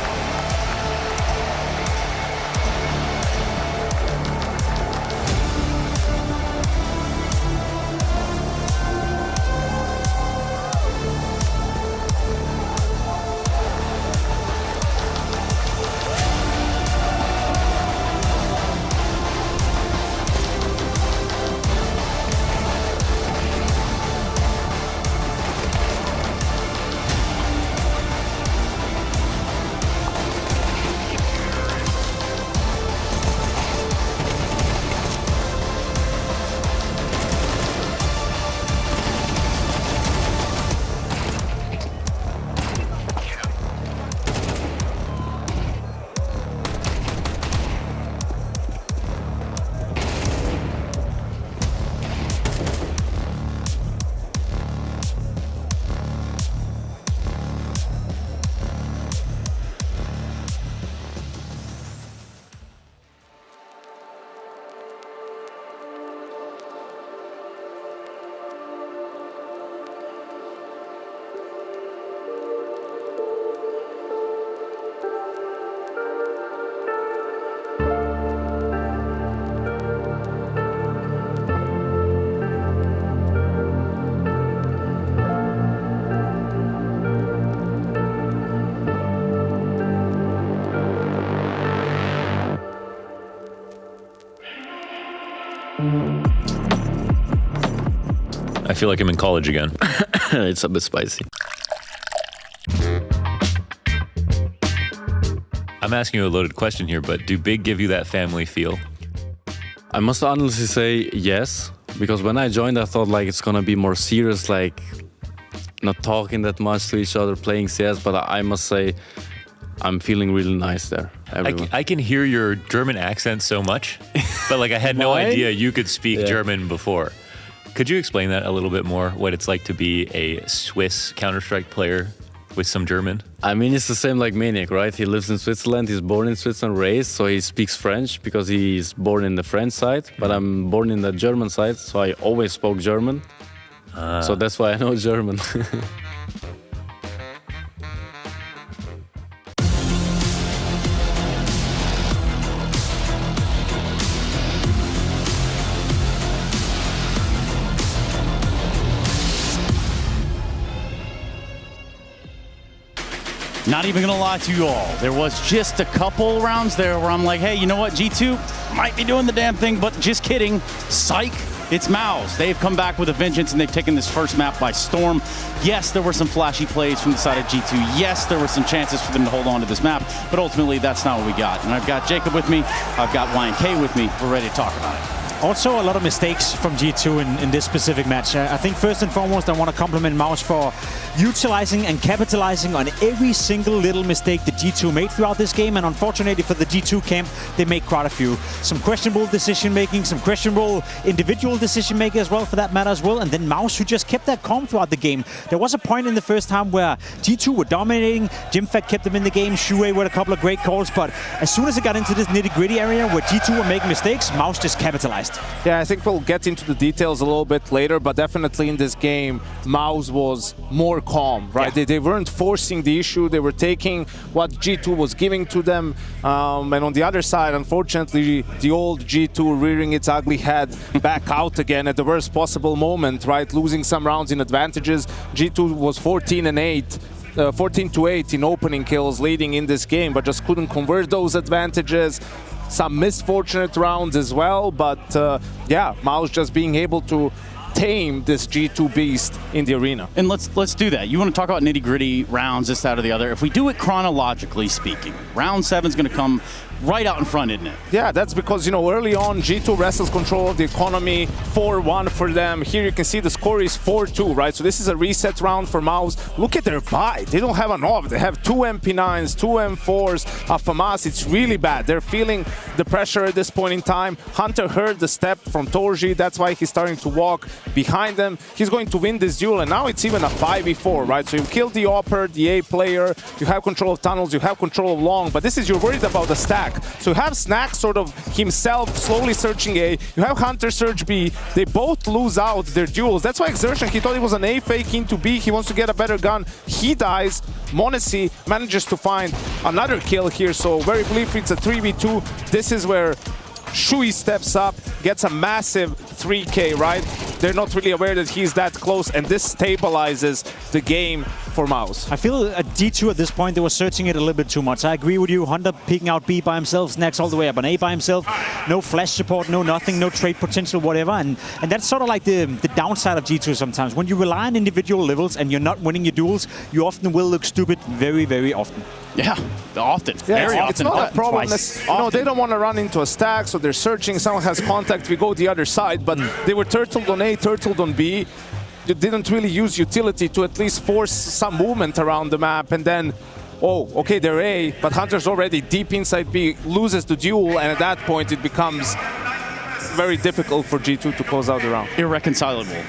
I feel like I'm in college again. It's a bit spicy. I'm asking you a loaded question here, but do Big give you that family feel? I must honestly say yes, because when I joined I thought like it's gonna be more serious, like not talking that much to each other, playing CS, but I must say I'm feeling really nice there. I can hear your German accent so much, but like I had no idea you could speak German before. Could you explain that a little bit more, what it's like to be a Swiss Counter-Strike player with some German? I mean, it's the same like Maniac, right? He lives in Switzerland, he's born in Switzerland, raised, so he speaks French because he's born in the French side, but I'm born in the German side, so I always spoke German. So that's why I know German. Not even gonna lie to you all, there was just a couple rounds there where I'm like, hey, you know what, G2 might be doing the damn thing, but just kidding. Psych, it's MOUZ. They've come back with a vengeance and they've taken this first map by storm. Yes, there were some flashy plays from the side of G2. Yes, there were some chances for them to hold on to this map, but ultimately that's not what we got. And I've got Jacob with me, I've got YNK with me. We're ready to talk about it. Also, a lot of mistakes from G2 in this specific match. I think first and foremost, I want to compliment MOUZ for utilizing and capitalizing on every single little mistake that G2 made throughout this game. And unfortunately for the G2 camp, they made quite a few. Some questionable decision-making, some questionable individual decision-making as well, for that matter as well. And then MOUZ, who just kept that calm throughout the game. There was a point in the first time where G2 were dominating. Jimfat kept them in the game. Shuhei with a couple of great calls. But as soon as it got into this nitty-gritty area where G2 were making mistakes, MOUZ just capitalized. Yeah, I think we'll get into the details a little bit later, but definitely in this game, MOUZ was more calm, right? Yeah. They weren't forcing the issue. They were taking what G2 was giving to them. And on the other side, unfortunately, the old G2 rearing its ugly head back out again at the worst possible moment, right? Losing some rounds in advantages. G2 was 14-8. 14-8 in opening kills leading in this game, but just couldn't convert those advantages. Some misfortunate rounds as well, but yeah, MOUZ just being able to tame this G2 beast in the arena. And let's do that. You want to talk about nitty-gritty rounds, this, that, or the other. If we do it chronologically speaking, round 7 is going to come right out in front, isn't it? Yeah, that's because, you know, early on, G2 wrestles control of the economy, 4-1 for them. Here you can see the score is 4-2, right? So this is a reset round for MOUZ. Look at their buy. They don't have an off. They have 2 MP9s, 2 M4s. FaMAS, it's really bad. They're feeling the pressure at this point in time. Hunter heard the step from Torji. That's why he's starting to walk behind them. He's going to win this duel, and now it's even a 5v4, right? So you kill the Opper, the A player. You have control of tunnels. You have control of long. But this is, you're worried about the stack. So you have Snack sort of himself slowly searching A. You have Hunter search B. They both lose out their duels. That's why Exertion, he thought it was an A fake into B. He wants to get a better gun. He dies. m0NESY manages to find another kill here. So very briefly, it's a 3v2. This is where Shui steps up, gets a massive 3K, right? They're not really aware that he's that close, and this stabilizes the game for MOUZ. I feel at D2 at this point, they were searching it a little bit too much. I agree with you. Hunter picking out B by himself, Snacks all the way up on A by himself. No flash support, no nothing, no trade potential, whatever. And that's sort of like the downside of G2 sometimes. When you rely on individual levels and you're not winning your duels, you often will look stupid very, very often. Yeah, often. Yeah, very often. It's not a problem. You know, they don't want to run into a stack, so they're searching. Someone has contact, we go the other side. But they were turtled on A, turtled on B. They didn't really use utility to at least force some movement around the map. And then, oh, okay, they're A, but Hunter's already deep inside B, loses the duel, and at that point it becomes very difficult for G2 to close out the round. Irreconcilable,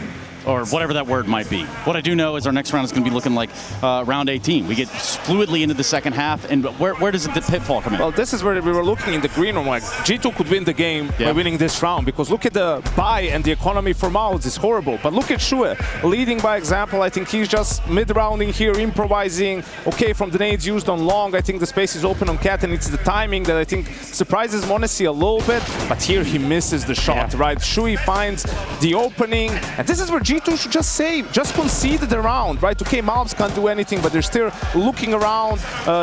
or whatever that word might be. What I do know is our next round is going to be looking like round 18. We get fluidly into the second half, and where does the pitfall come in? Well, this is where we were looking in the green room. Like, G2 could win the game by winning this round, because look at the buy and the economy for MOUZ is horrible. But look at Shuhei, leading by example. I think he's just mid-rounding here, improvising. Okay, from the nades used on long, I think the space is open on Cat, and it's the timing that I think surprises m0NESY a little bit. But here he misses the shot, right? Shui finds the opening, and this is where G2 should just save, just concede the round, right? Okay, MOUZ can't do anything, but they're still looking around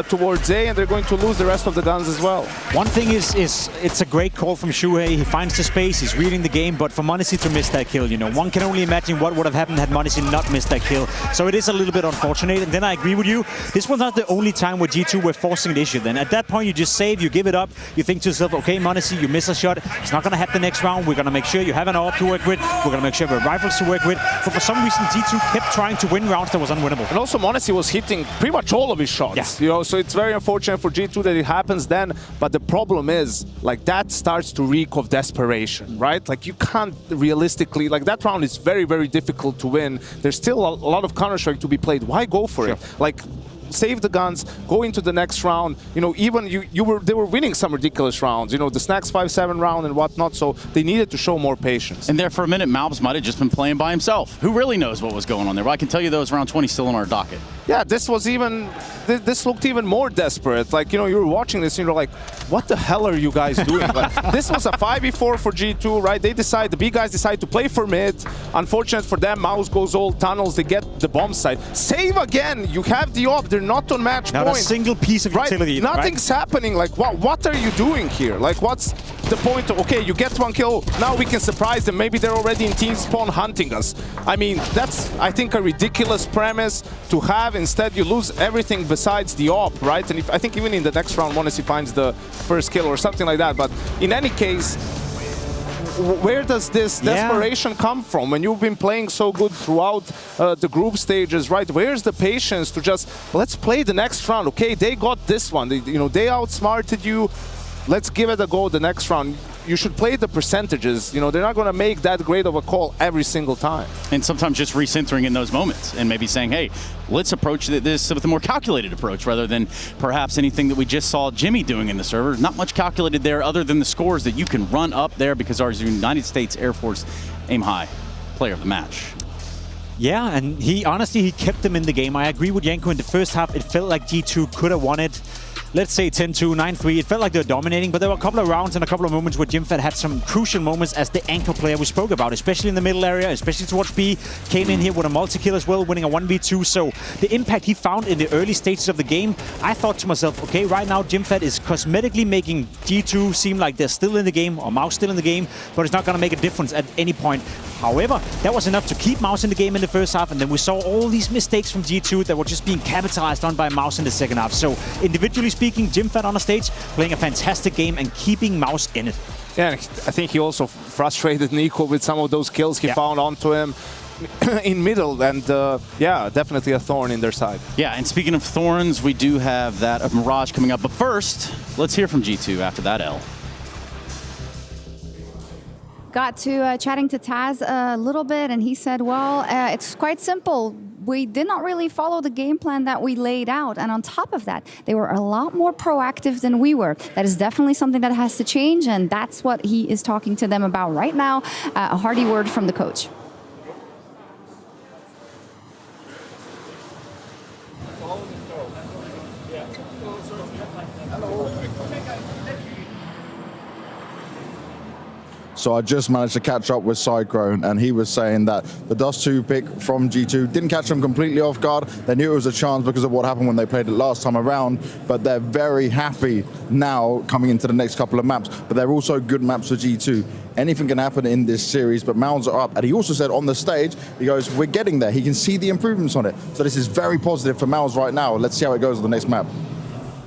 towards A, and they're going to lose the rest of the guns as well. One thing is it's a great call from Shuhei. He finds the space, he's reading the game, but for m0NESY to miss that kill, you know, one can only imagine what would have happened had m0NESY not missed that kill. So it is a little bit unfortunate, and then I agree with you. This was not the only time where G2 were forcing the issue. Then at that point, you just save, you give it up, you think to yourself, okay, m0NESY, you miss a shot, it's not going to happen next round, we're going to make sure you have an AWP to work with, we're going to make sure we have rifles to work with. But for some reason, G2 kept trying to win rounds that was unwinnable. And also, m0NESY was hitting pretty much all of his shots. You know, so it's very unfortunate for G2 that it happens then. But the problem is, like, that starts to reek of desperation, right? Like, you can't realistically, like, that round is very, very difficult to win. There's still a lot of Counter-Strike to be played. Why go for it? Like, save the guns, go into the next round. You know, even they were winning some ridiculous rounds. You know, the Snacks 5-7 round and whatnot. So they needed to show more patience. And there for a minute, MOUZ might have just been playing by himself. Who really knows what was going on there? Well, I can tell you those round 20 still on our docket. Yeah, this was even, this looked even more desperate. Like, you know, you were watching this and you're like, what the hell are you guys doing? Like, this was a 5v4 for G2, right? They decide, the B guys decide to play for mid. Unfortunate for them, MOUZ goes all tunnels, they get the bomb site. Save again, you have the AWP, they're not on match point. Not a single piece of utility. Nothing's happening. Like, what are you doing here? Like, what's the point of, okay, you get one kill, now we can surprise them. Maybe they're already in team spawn hunting us. I mean, that's, I think, a ridiculous premise to have. Instead, you lose everything besides the AWP, right? And I think even in the next round, m0NESY finds the first kill or something like that. But in any case, where does this desperation come from? When you've been playing so good throughout the group stages, right? Where's the patience to just, let's play the next round? Okay, they got this one. They outsmarted you. Let's give it a go the next round. You should play the percentages. They're not going to make that great of a call every single time. And sometimes just recentering in those moments and maybe saying, hey, let's approach this with a more calculated approach rather than perhaps anything that we just saw Jimmy doing in the server. Not much calculated there other than the scores that you can run up there because our United States Air Force aim high player of the match. Yeah, and he kept them in the game. I agree with Janko. In the first half, it felt like G2 could have won it. Let's say 10-2, 9-3. It felt like they were dominating, but there were a couple of rounds and a couple of moments where Jimfed had some crucial moments as the anchor player we spoke about, especially in the middle area, especially towards B. Came in here with a multi-kill as well, winning a 1v2. So the impact he found in the early stages of the game, I thought to myself, okay, right now Jimfed is cosmetically making G2 seem like they're still in the game, or MOUZ still in the game, but it's not going to make a difference at any point. However, that was enough to keep MOUZ in the game in the first half, and then we saw all these mistakes from G2 that were just being capitalized on by MOUZ in the second half. So individually speaking, Jimfed on a stage, playing a fantastic game and keeping MOUZ in it. Yeah, I think he also frustrated Nico with some of those kills he found onto him in middle, and yeah, definitely a thorn in their side. Yeah, and speaking of thorns, we do have that of MOUZ coming up. But first, let's hear from G2 after that L. Got to chatting to Taz a little bit, and he said, well, it's quite simple. We did not really follow the game plan that we laid out. And on top of that, they were a lot more proactive than we were. That is definitely something that has to change, and that's what he is talking to them about right now. A hearty word from the coach. So I just managed to catch up with Cyclone, and he was saying that the Dust 2 pick from G2 didn't catch them completely off guard. They knew it was a chance because of what happened when they played it last time around, but they're very happy now coming into the next couple of maps. But they're also good maps for G2. Anything can happen in this series, but MOUZ are up. And he also said on the stage, he goes, we're getting there. He can see the improvements on it. So this is very positive for MOUZ right now. Let's see how it goes on the next map.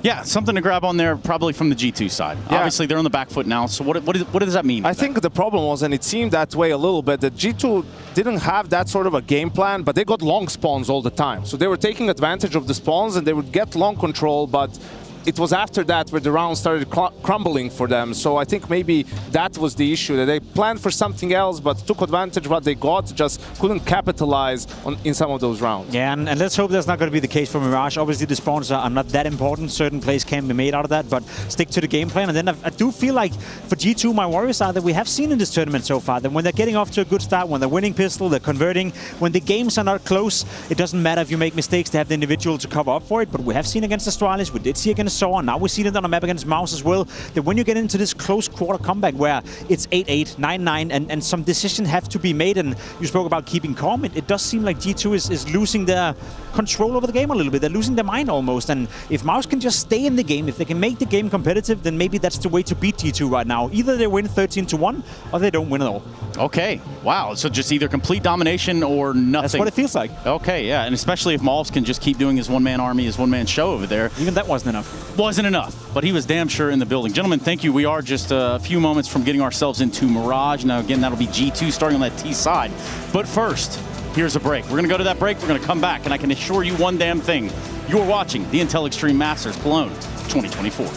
Yeah, something to grab on there, probably from the G2 side. Yeah. Obviously, they're on the back foot now, so what does that mean? I think the problem was, and it seemed that way a little bit, that G2 didn't have that sort of a game plan, but they got long spawns all the time. So they were taking advantage of the spawns, and they would get long control, but it was after that where the round started crumbling for them. So I think maybe that was the issue, that they planned for something else, but took advantage of what they got, just couldn't capitalize in some of those rounds. Yeah, and let's hope that's not going to be the case for MOUZ. Obviously, the spawns are not that important. Certain plays can be made out of that, but stick to the game plan. And then I do feel like for G2, my worries are that we have seen in this tournament so far that when they're getting off to a good start, when they're winning pistol, they're converting, when the games are not close, it doesn't matter if you make mistakes, they have the individual to cover up for it. But we have seen against Astralis, we did see against Saw, now we see it on a map against MOUZ as well, that when you get into this close quarter comeback where it's 8-8, 9-9, and some decisions have to be made, and you spoke about keeping calm, it does seem like G2 is losing their control over the game a little bit. They're losing their mind almost, and if MOUZ can just stay in the game, if they can make the game competitive, then maybe that's the way to beat G2 right now. Either they win 13-1 or they don't win at all. Okay, wow, so just either complete domination or nothing. That's what it feels like. Okay, yeah, and especially if MOUZ can just keep doing his one-man army, his one-man show over there. Even that wasn't enough. Wasn't enough, but he was damn sure in the building. Gentlemen, thank you. We are just a few moments from getting ourselves into MOUZ. Now, again, that'll be G2 starting on that T side. But first, here's a break. We're going to go to that break. We're going to come back, and I can assure you one damn thing. You're watching the Intel Extreme Masters Cologne 2024.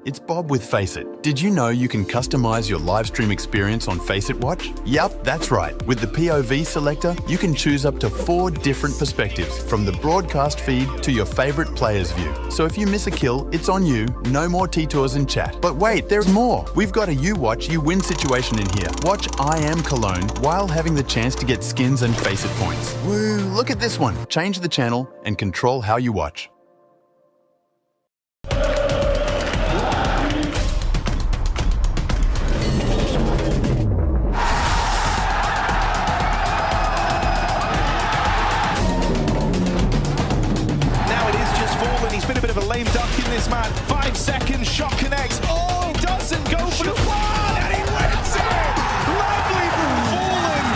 It's Bob with FaceIt. Did you know you can customize your live stream experience on FaceIt Watch? Yup, that's right. With the POV selector, you can choose up to 4 different perspectives, from the broadcast feed to your favorite player's view. So if you miss a kill, it's on you. No more T-Tours in chat. But wait, there's more. We've got a You Watch, You Win situation in here. Watch IEM Cologne while having the chance to get skins and FaceIt points. Woo, look at this one. Change the channel and control how you watch. Been a bit of a lame duck in this man. 5 seconds, shot connects. Oh, he doesn't go for the one, and he wins it! Lovely from Fallen.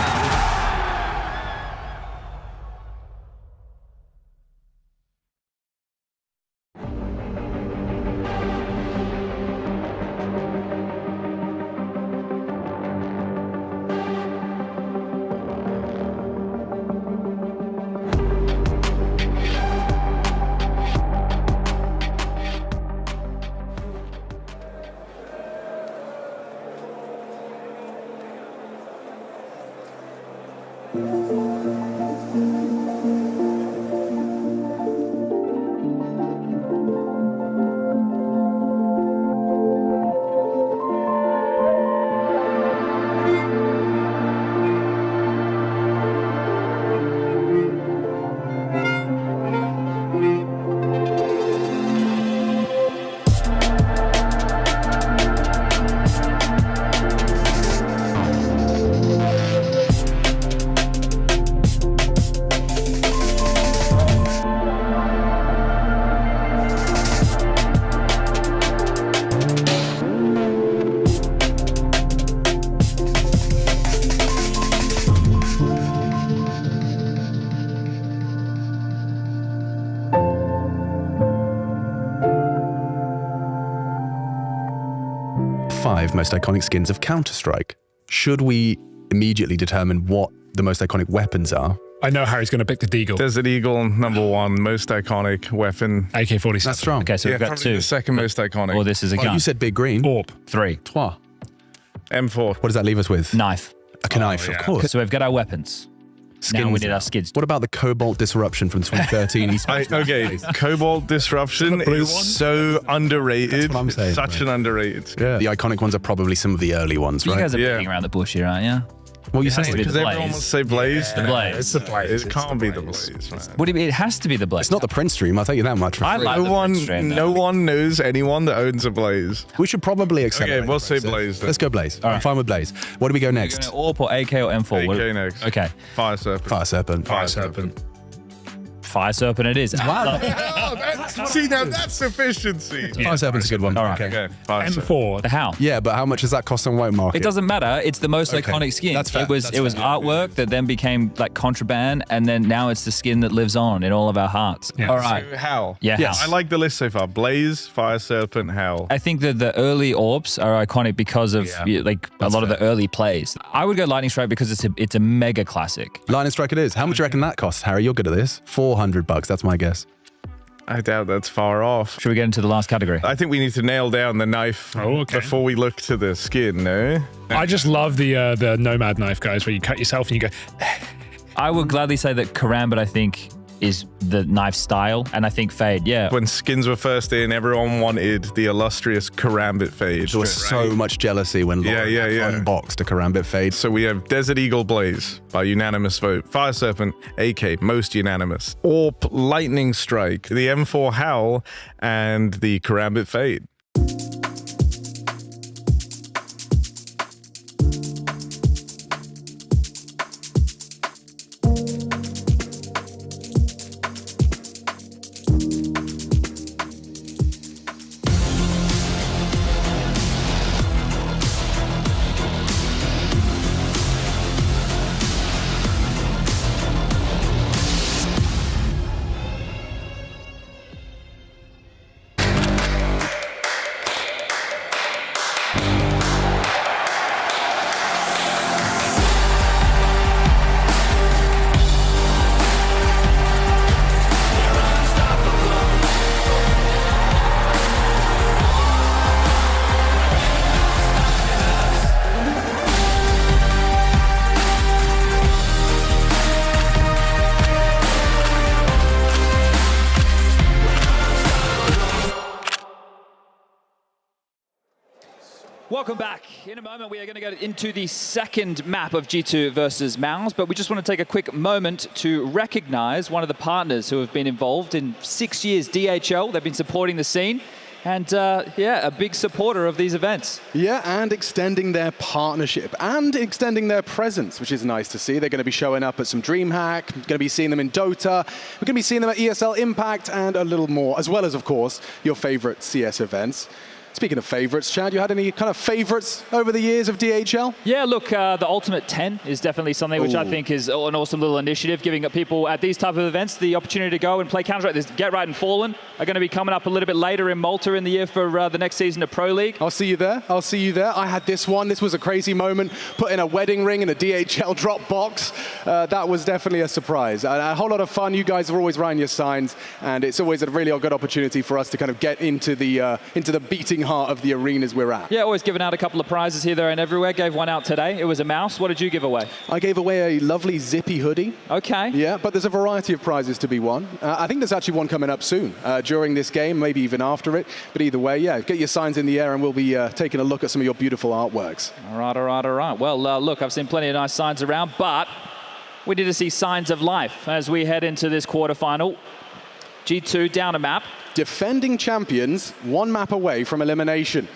5 most iconic skins of Counter-Strike. Should we immediately determine what the most iconic weapons are? I know Harry's going to pick the Deagle. Desert Eagle, number 1, most iconic weapon. AK-47. That's strong. Okay, so we've got 2. The second most iconic. Or this is a gun. You said Big Green. Orb. 3. Trois. M4. What does that leave us with? Knife. A knife, of course. So we've got our weapons. Now we need our skids. What about the Cobalt Disruption from 2013? Okay, Cobalt Disruption is so underrated. That's what I'm saying. Such an underrated skin. Yeah. The iconic ones are probably some of the early ones, right? You guys are beating around the bush here, aren't you? Well, you It has say to be Because the everyone Blaze. wants to say Blaze. The Blaze. It's the Blaze. It can't be the Blaze, man. What do you mean? It has to be the Blaze. It's not the Prince Stream, I'll tell you that much. For I free. like the Prince Stream, though. No one knows anyone that owns a Blaze. We should probably accelerate. Okay, we'll say Blaze then. Let's go Blaze. I'm fine with Blaze. What do we go next? AWP or AK or M4? AK next. Okay. Fire Serpent. Fire Serpent. Fire Serpent. Fire Serpent it is. Wow. See, now that's efficiency. Fire Serpent's a good one. All right. Okay, Fire Serpent. M4. The how? Yeah, but how much does that cost on white market? It doesn't matter. It's the most Okay. iconic skin. That's fair. It was That's fair. artwork that then became like contraband, and then now it's the skin that lives on in all of our hearts. Yeah. All right. So Hal. Yeah, Yes. Hal. I like the list so far. Blaze, Fire Serpent, Hal. I think that the early orbs are iconic because of a lot of the early plays. I would go Lightning Strike because it's a mega classic. Lightning Strike it is. How much do you reckon that costs, Harry? You're good at this. $400. That's my guess. I doubt that's far off. Should we get into the last category? I think we need to nail down the knife before we look to the skin, no? I just love the Nomad knife, guys, where you cut yourself and you go... I would gladly say that Karambit, I think, is the knife style, and I think Fade, yeah. When skins were first in, everyone wanted the illustrious Karambit Fade. There was so much jealousy when Lauren unboxed a Karambit Fade. So we have Desert Eagle Blaze by unanimous vote. Fire Serpent, AK, most unanimous. AWP Lightning Strike, the M4 Howl, and the Karambit Fade. Welcome back. In a moment, we are going to go into the second map of G2 versus MOUZ, but we just want to take a quick moment to recognize one of the partners who have been involved in 6 years, DHL. They've been supporting the scene. And yeah, a big supporter of these events. Yeah, and extending their partnership and extending their presence, which is nice to see. They're going to be showing up at some DreamHack, going to be seeing them in Dota, we're going to be seeing them at ESL Impact and a little more, as well as, of course, your favorite CS events. Speaking of favorites, Chad, you had any kind of favorites over the years of DHL? Yeah, look, the Ultimate 10 is definitely something which I think is an awesome little initiative, giving people at these type of events the opportunity to go and play Counter-Strike. There's Get Right and Fallen are going to be coming up a little bit later in Malta in the year for the next season of Pro League. I'll see you there. I'll see you there. I had this one. This was a crazy moment. Put in a wedding ring in a DHL drop box. That was definitely a surprise. A whole lot of fun. You guys are always writing your signs, and it's always a really good opportunity for us to kind of get into the beating heart of the arenas we're at. Yeah, always giving out a couple of prizes here, there, and everywhere. Gave one out today. It was a mouse. What did you give away? I gave away a lovely zippy hoodie. Okay. Yeah, but there's a variety of prizes to be won. I think there's actually one coming up soon during this game, maybe even after it. But either way, yeah, get your signs in the air and we'll be taking a look at some of your beautiful artworks. All right, all right, all right. Well, look, I've seen plenty of nice signs around, but we need to see signs of life as we head into this quarterfinal. G2 down a map. Defending champions, one map away from elimination.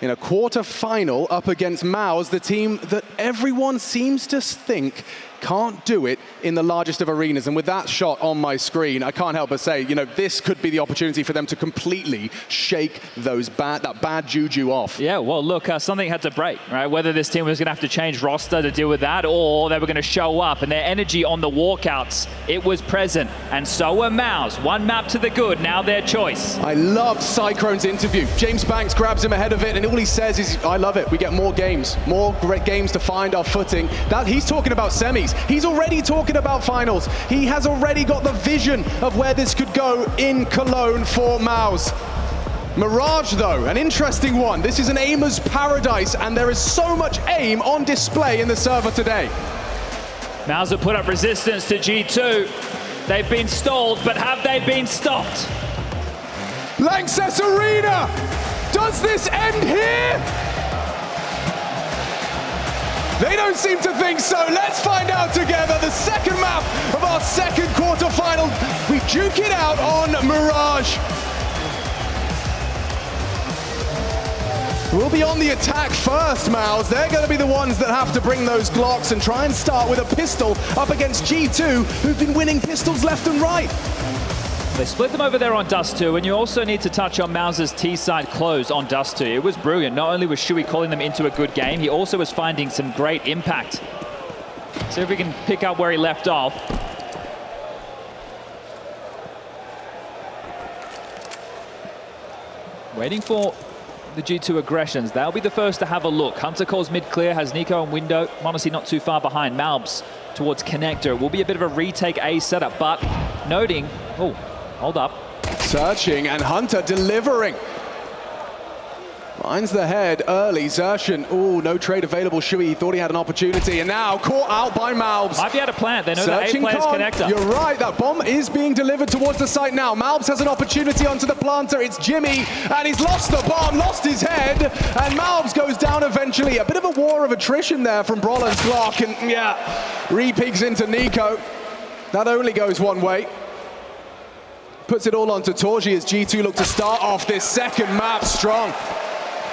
In a quarter-final up against MOUZ, the team that everyone seems to think can't do it in the largest of arenas. And with that shot on my screen, I can't help but say, you know, this could be the opportunity for them to completely shake that bad juju off. Yeah, well, look, something had to break, right? Whether this team was going to have to change roster to deal with that, or they were going to show up, and their energy on the walkouts, it was present. And so were MOUZ. One map to the good, now their choice. I loved Cyclone's interview. James Banks grabs him ahead of it, and all he says is, I love it. We get more games, more great games to find our footing. That he's talking about semis. He's already talking about finals. He has already got the vision of where this could go in Cologne for MOUZ. Mirage, though, an interesting one. This is an aimer's paradise, and there is so much aim on display in the server today. MOUZ have put up resistance to G2. They've been stalled, but have they been stopped? Lanxess Arena! Does this end here? They don't seem to think so. Let's find out together. The second map of our second quarterfinal. We duke it out on Mirage. We'll be on the attack first, MOUZ. They're going to be the ones that have to bring those Glocks and try and start with a pistol up against G2, who've been winning pistols left and right. They split them over there on Dust 2, and you also need to touch on MOUZ's T-side close on Dust 2. It was brilliant. Not only was Shui calling them into a good game, he also was finding some great impact. See if we can pick up where he left off. Waiting for the G2 aggressions. They'll be the first to have a look. Hunter calls mid clear, has Nico and Window. Monacy not too far behind. MOUZ towards Connector. It will be a bit of a retake A setup, but noting, oh, hold up. Searching, and Hunter delivering. Finds the head early. Xertion, oh, no trade available. Shui, he thought he had an opportunity, and now caught out by MOUZ. Might be able to plant. They know that A player's Connector. You're right, that bomb is being delivered towards the site now. MOUZ has an opportunity onto the planter. It's Jimmy, and he's lost the bomb, lost his head, and MOUZ goes down eventually. A bit of a war of attrition there from Brolland's Glock, and yeah, repigs into Nico. That only goes one way. Puts it all onto Torji as G2 look to start off this second map strong.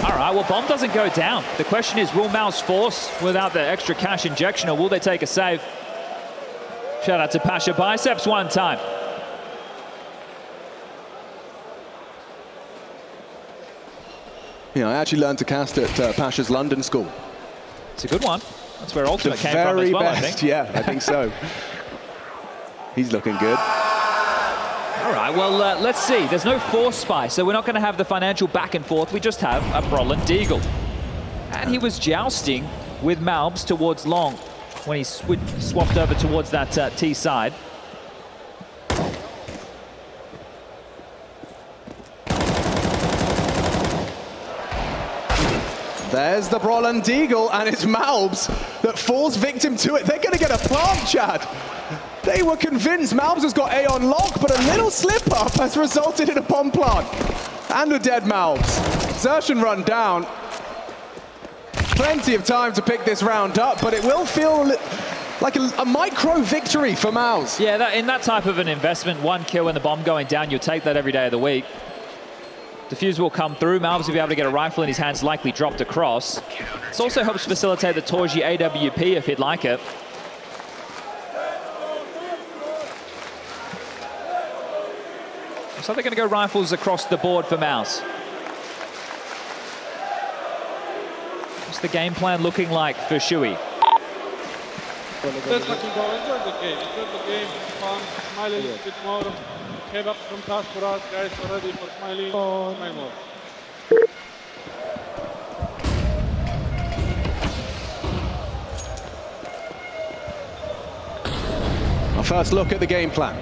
All right, well, bomb doesn't go down. The question is, will MOUZ force without the extra cash injection, or will they take a save? Shout out to Pasha Biceps one time. You know, I actually learned to cast at Pasha's London school. It's a good one. That's where Ultimate came from as well, best. I think. Yeah, I think so. He's looking good. All right, well, let's see. There's no force spy, so we're not going to have the financial back and forth. We just have a Brolland Deagle. And he was jousting with MOUZ towards long when he swapped over towards that T side. There's the Brolland Deagle, and it's MOUZ that falls victim to it. They're going to get a plant, Chad. They were convinced MOUZ has got A on lock, but a little slip-up has resulted in a bomb plant. And a dead MOUZ. Xertion run down. Plenty of time to pick this round up, but it will feel like a micro victory for MOUZ. Yeah, in that type of an investment, one kill and the bomb going down, you'll take that every day of the week. Defuse will come through. MOUZ will be able to get a rifle in his hands, likely dropped across. This also helps facilitate the Torji AWP if he'd like it. So they're going to go rifles across the board for MOUZ. What's the game plan looking like for Shui? Let's fucking go. Enjoy the game. Enjoy the game. Fun. Smile a little bit more. Have up some task for us, guys. We're ready for smiling. Smile more. Our first look at the game plan.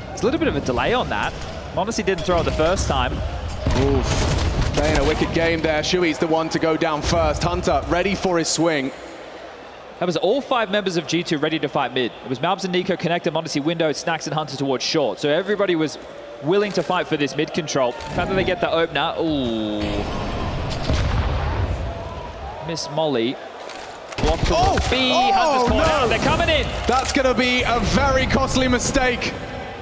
There's a little bit of a delay on that. Monacy didn't throw it the first time. Oof. Playing a wicked game there. Shui's the one to go down first. Hunter ready for his swing. That was all 5 members of G2 ready to fight mid. It was MOUZ and Nico connected, Monacy window, Snacks and Hunter towards short. So everybody was willing to fight for this mid control. The fact that they get the opener, ooh. Miss Molly. Oh, B, Hunter's caught out, they're coming in. That's gonna be a very costly mistake.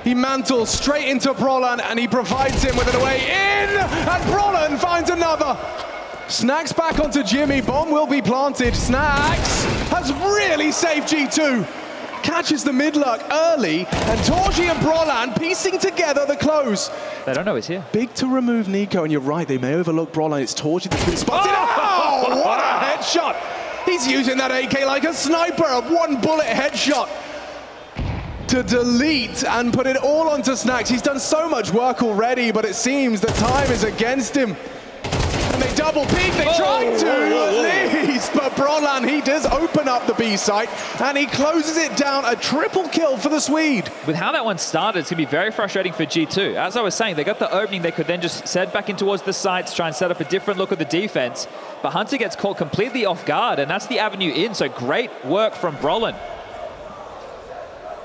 He mantles straight into Brolland and he provides him with an away in, and Brolland finds another. Snacks back onto Jimmy. Bomb will be planted. Snacks has really saved G2. Catches the mid-luck early, and Torji and Brolan piecing together the close. They don't know he's here. Big to remove Nico, and you're right, they may overlook Brolan. It's Torji that's been spotted. Oh, what a headshot! He's using that AK like a sniper, a one-bullet headshot to delete and put it all onto Snacks. He's done so much work already, but it seems that time is against him. And they double peek, they tried to at least, but Brolan, he does open up the B site, and he closes it down, a triple kill for the Swede. With how that one started, it's going to be very frustrating for G2. As I was saying, they got the opening, they could then just set back in towards the sites, try and set up a different look at the defense, but Hunter gets caught completely off guard, and that's the avenue in, so great work from Brolan.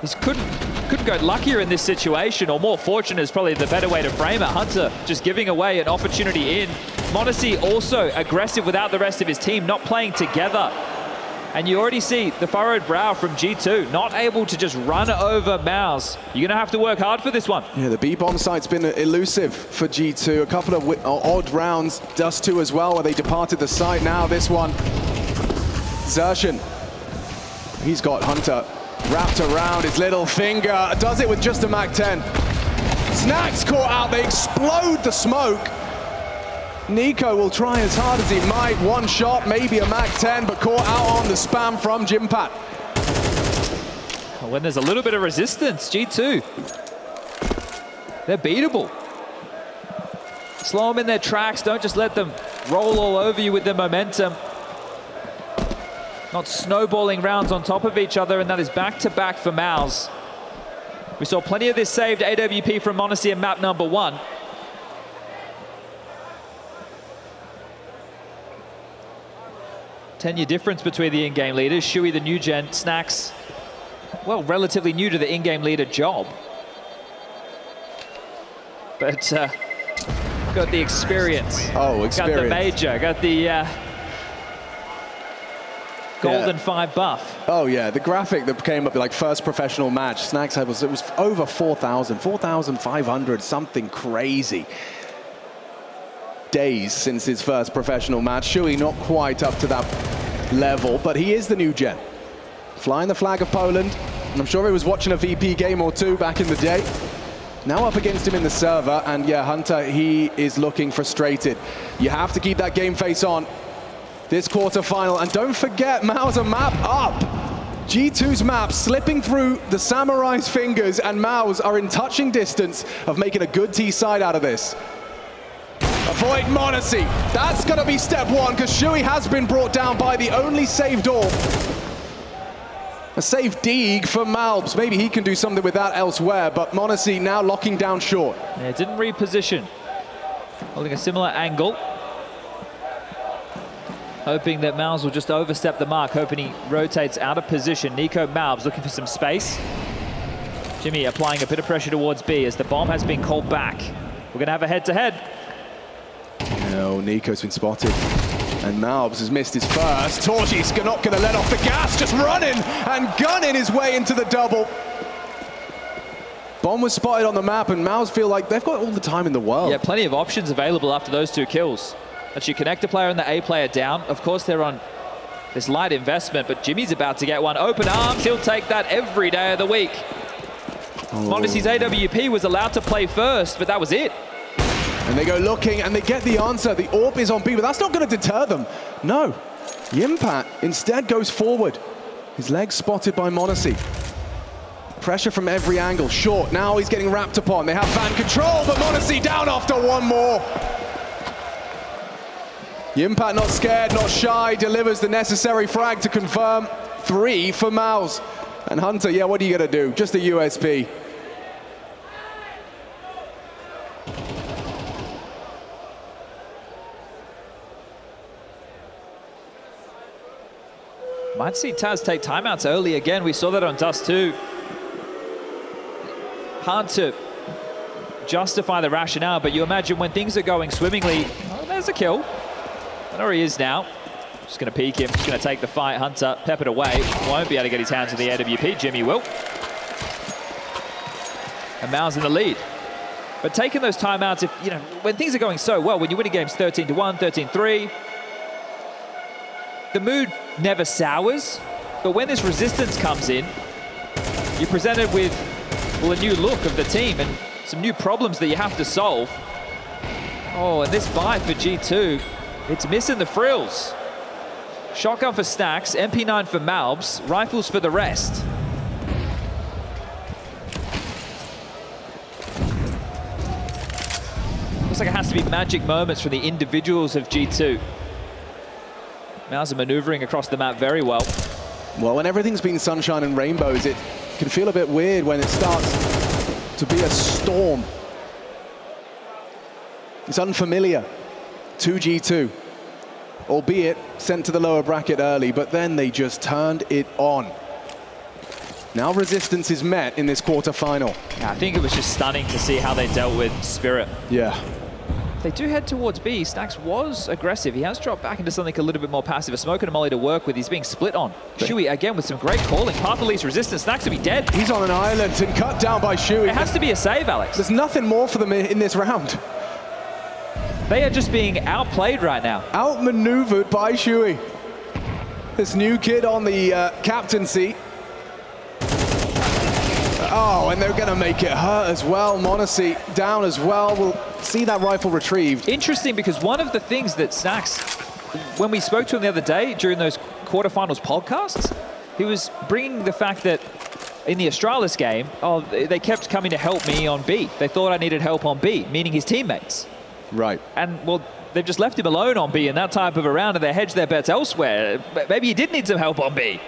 He couldn't go luckier in this situation, or more fortunate is probably the better way to frame it. Hunter just giving away an opportunity in. m0NESY also aggressive without the rest of his team, not playing together. And you already see the furrowed brow from G2, not able to just run over MOUZ. You're gonna have to work hard for this one. Yeah, the B-bomb site's been elusive for G2. A couple of odd rounds, Dust2 as well, where they departed the site. Now this one, Zershin, he's got Hunter wrapped around his little finger, does it with just a MAC-10. Snacks caught out, they explode the smoke. Nico will try as hard as he might, one shot, maybe a MAC-10, but caught out on the spam from Jimpat. When there's a little bit of resistance, G2, they're beatable. Slow them in their tracks, don't just let them roll all over you with their momentum. Not snowballing rounds on top of each other, and that is back-to-back for MOUZ. We saw plenty of this saved AWP from m0NESY in map number 1. Ten-year difference between the in-game leaders. Shuey, the new gen, Snacks, well, relatively new to the in-game leader job. But got the experience. Oh, experience. Got the major, got the Golden 5 buff. Oh yeah, the graphic that came up like first professional match, Snacks had it was over 4,000, 4,500, something crazy. Days since his first professional match. Shuey not quite up to that level, but he is the new gen. Flying the flag of Poland, and I'm sure he was watching a VP game or two back in the day. Now up against him in the server, and yeah, Hunter, he is looking frustrated. You have to keep that game face on this quarterfinal, and don't forget MOUZ a map up. G2's map slipping through the Samurai's fingers, and MOUZ are in touching distance of making a good T side out of this. Avoid m0NESY. That's going to be step one, because Shuey has been brought down by the only saved AWP. A safe Deeg for MOUZ. Maybe he can do something with that elsewhere, but m0NESY now locking down short. Yeah, didn't reposition. Holding a similar angle. Hoping that MOUZ will just overstep the mark, hoping he rotates out of position. Nico MOUZ looking for some space. Jimmy applying a bit of pressure towards B as the bomb has been called back. We're going to have a head-to-head. No, Nico's been spotted. And MOUZ has missed his first. Torji's not going to let off the gas, just running and gunning his way into the double. Bomb was spotted on the map, and MOUZ feel like they've got all the time in the world. Yeah, plenty of options available after those two kills. That you connect a player and the A player down. Of course, they're on this light investment, but Jimmy's about to get one. Open arms, he'll take that every day of the week. m0NESY's AWP was allowed to play first, but that was it. And they go looking, and they get the answer. The AWP is on B, but that's not going to deter them. No. Jimpat instead goes forward. His legs spotted by m0NESY. Pressure from every angle. Short, now he's getting wrapped upon. They have fan control, but m0NESY down after one more. Jimpat not scared, not shy, delivers the necessary frag to confirm 3 for MOUZ. And Hunter, yeah, what are you going to do? Just a USP. Might see Taz take timeouts early again. We saw that on Dust2. Hard to justify the rationale, but you imagine when things are going swimmingly, oh, there's a kill. I know where he is now. Just going to peek him, just going to take the fight. Hunter peppered away. Won't be able to get his hands on the AWP. Jimmy will. And MOUZ in the lead. But taking those timeouts, if you know, when things are going so well, when you're winning games 13-1, 13-3, the mood never sours, but when this resistance comes in, you're presented with, well, a new look of the team and some new problems that you have to solve. Oh, and this buy for G2, it's missing the frills. Shotgun for Stacks, MP9 for MOUZ, rifles for the rest. Looks like it has to be magic moments from the individuals of G2. MOUZ are maneuvering across the map very well. Well, when everything's been sunshine and rainbows, it can feel a bit weird when it starts to be a storm. It's unfamiliar to G2, albeit sent to the lower bracket early, but then they just turned it on. Now resistance is met in this quarterfinal. Yeah, I think it was just stunning to see how they dealt with Spirit. Yeah. They do head towards B. Stacks was aggressive. He has dropped back into something a little bit more passive. A smoke and a molly to work with. He's being split on. Shui again with some great calling. Half Elite's resistance. Stacks to be dead. He's on an island and cut down by Shui. It has to be a save, Alex. There's nothing more for them in this round. They are just being outplayed right now. Outmaneuvered by Shui. This new kid on the captaincy. Oh, and they're going to make it hurt as well. m0NESY down as well. We'll see that rifle retrieved. Interesting, because one of the things that Stacks, when we spoke to him the other day during those quarterfinals podcasts, he was bringing the fact that in the Astralis game, they kept coming to help me on B. They thought I needed help on B, meaning his teammates. Right. And, well, they've just left him alone on B in that type of a round, and they hedged their bets elsewhere. Maybe he did need some help on B.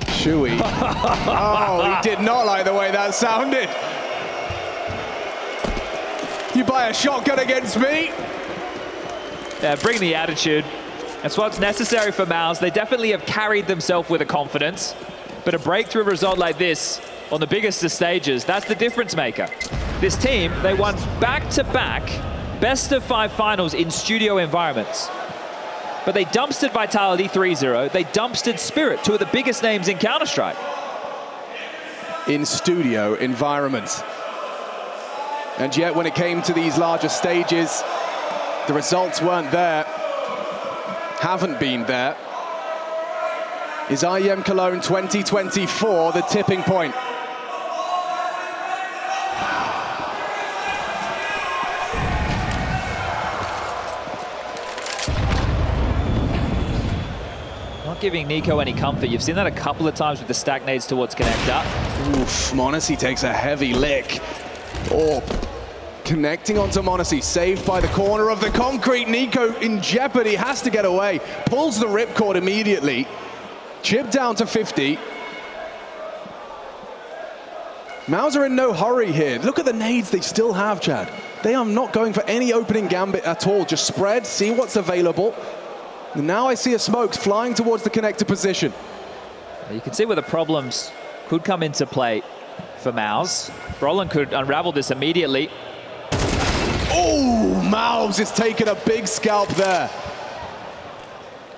Shui. Oh, he did not like the way that sounded. You buy a shotgun against me? Yeah, bring the attitude. That's what's necessary for MOUZ. They definitely have carried themselves with a confidence, but a breakthrough result like this on the biggest of stages, that's the difference maker. This team, they won back-to-back best-of-5 finals in studio environments. But they dumpstered Vitality 3-0. They dumpstered Spirit, two of the biggest names in Counter-Strike. In studio environments. And yet when it came to these larger stages, the results weren't there. Haven't been there. Is IEM Cologne 2024 the tipping point? Giving Nico any comfort. You've seen that a couple of times with the stack nades towards connector. Oof, m0NESY takes a heavy lick. Orb connecting onto m0NESY, saved by the corner of the concrete. Nico in jeopardy, has to get away. Pulls the ripcord immediately. Chip down to 50. MOUZ are in no hurry here. Look at the nades they still have, Chad. They are not going for any opening gambit at all. Just spread, see what's available. And now I see a smoke flying towards the connector position. You can see where the problems could come into play for MOUZ. Brolin could unravel this immediately. Oh, MOUZ is taking a big scalp there.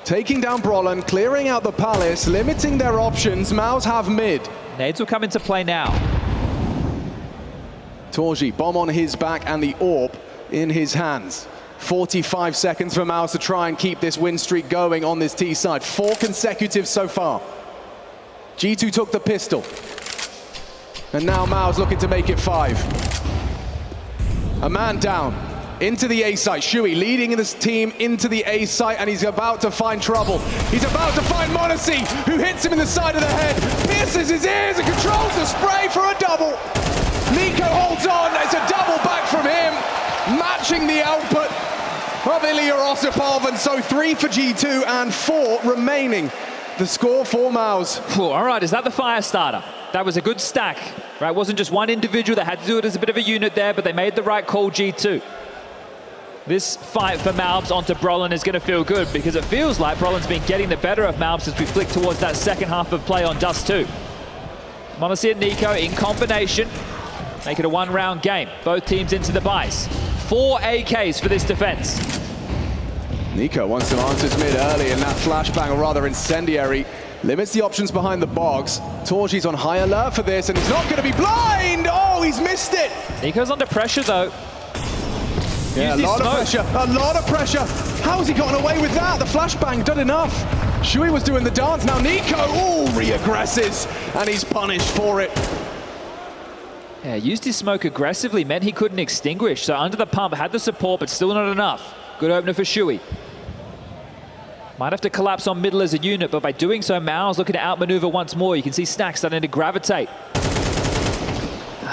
Taking down Brolin, clearing out the palace, limiting their options. MOUZ have mid. Nades will come into play now. Torji, bomb on his back and the orb in his hands. 45 seconds for MOUZ to try and keep this win streak going on this T side. 4 consecutive so far. G2 took the pistol. And now MOUZ looking to make it 5. A man down into the A site. Shui leading this team into the A site, and he's about to find trouble. He's about to find m0NESY, who hits him in the side of the head, pierces his ears and controls the spray for a double. Nico holds on. It's a double back from him, matching the output of Ilya Osipov, and so 3 for G2 and 4 remaining. The score for MOUZ. All right, is that the fire starter? That was a good stack, right? It wasn't just one individual. They had to do it as a bit of a unit there, but they made the right call, G2. This fight for MOUZ onto Brolin is going to feel good, because it feels like Brolin's been getting the better of MOUZ as we flick towards that second half of play on Dust 2. m0NESY and Nico in combination. Make it a one-round game. Both teams into the buys. 4 AKs for this defense. Nico wants some answers mid early, and that flashbang, or rather incendiary, limits the options behind the box. Torji's on high alert for this, and he's not going to be blind! Oh, he's missed it! Nico's under pressure, though. Yeah, a lot of pressure, a lot of pressure. How's he gotten away with that? The flashbang done enough. Shui was doing the dance. Now Nico, re-aggresses, and he's punished for it. Yeah, used his smoke aggressively, meant he couldn't extinguish. So under the pump, had the support, but still not enough. Good opener for Shui. Might have to collapse on middle as a unit, but by doing so, MOUZ looking to outmaneuver once more. You can see Snack starting to gravitate.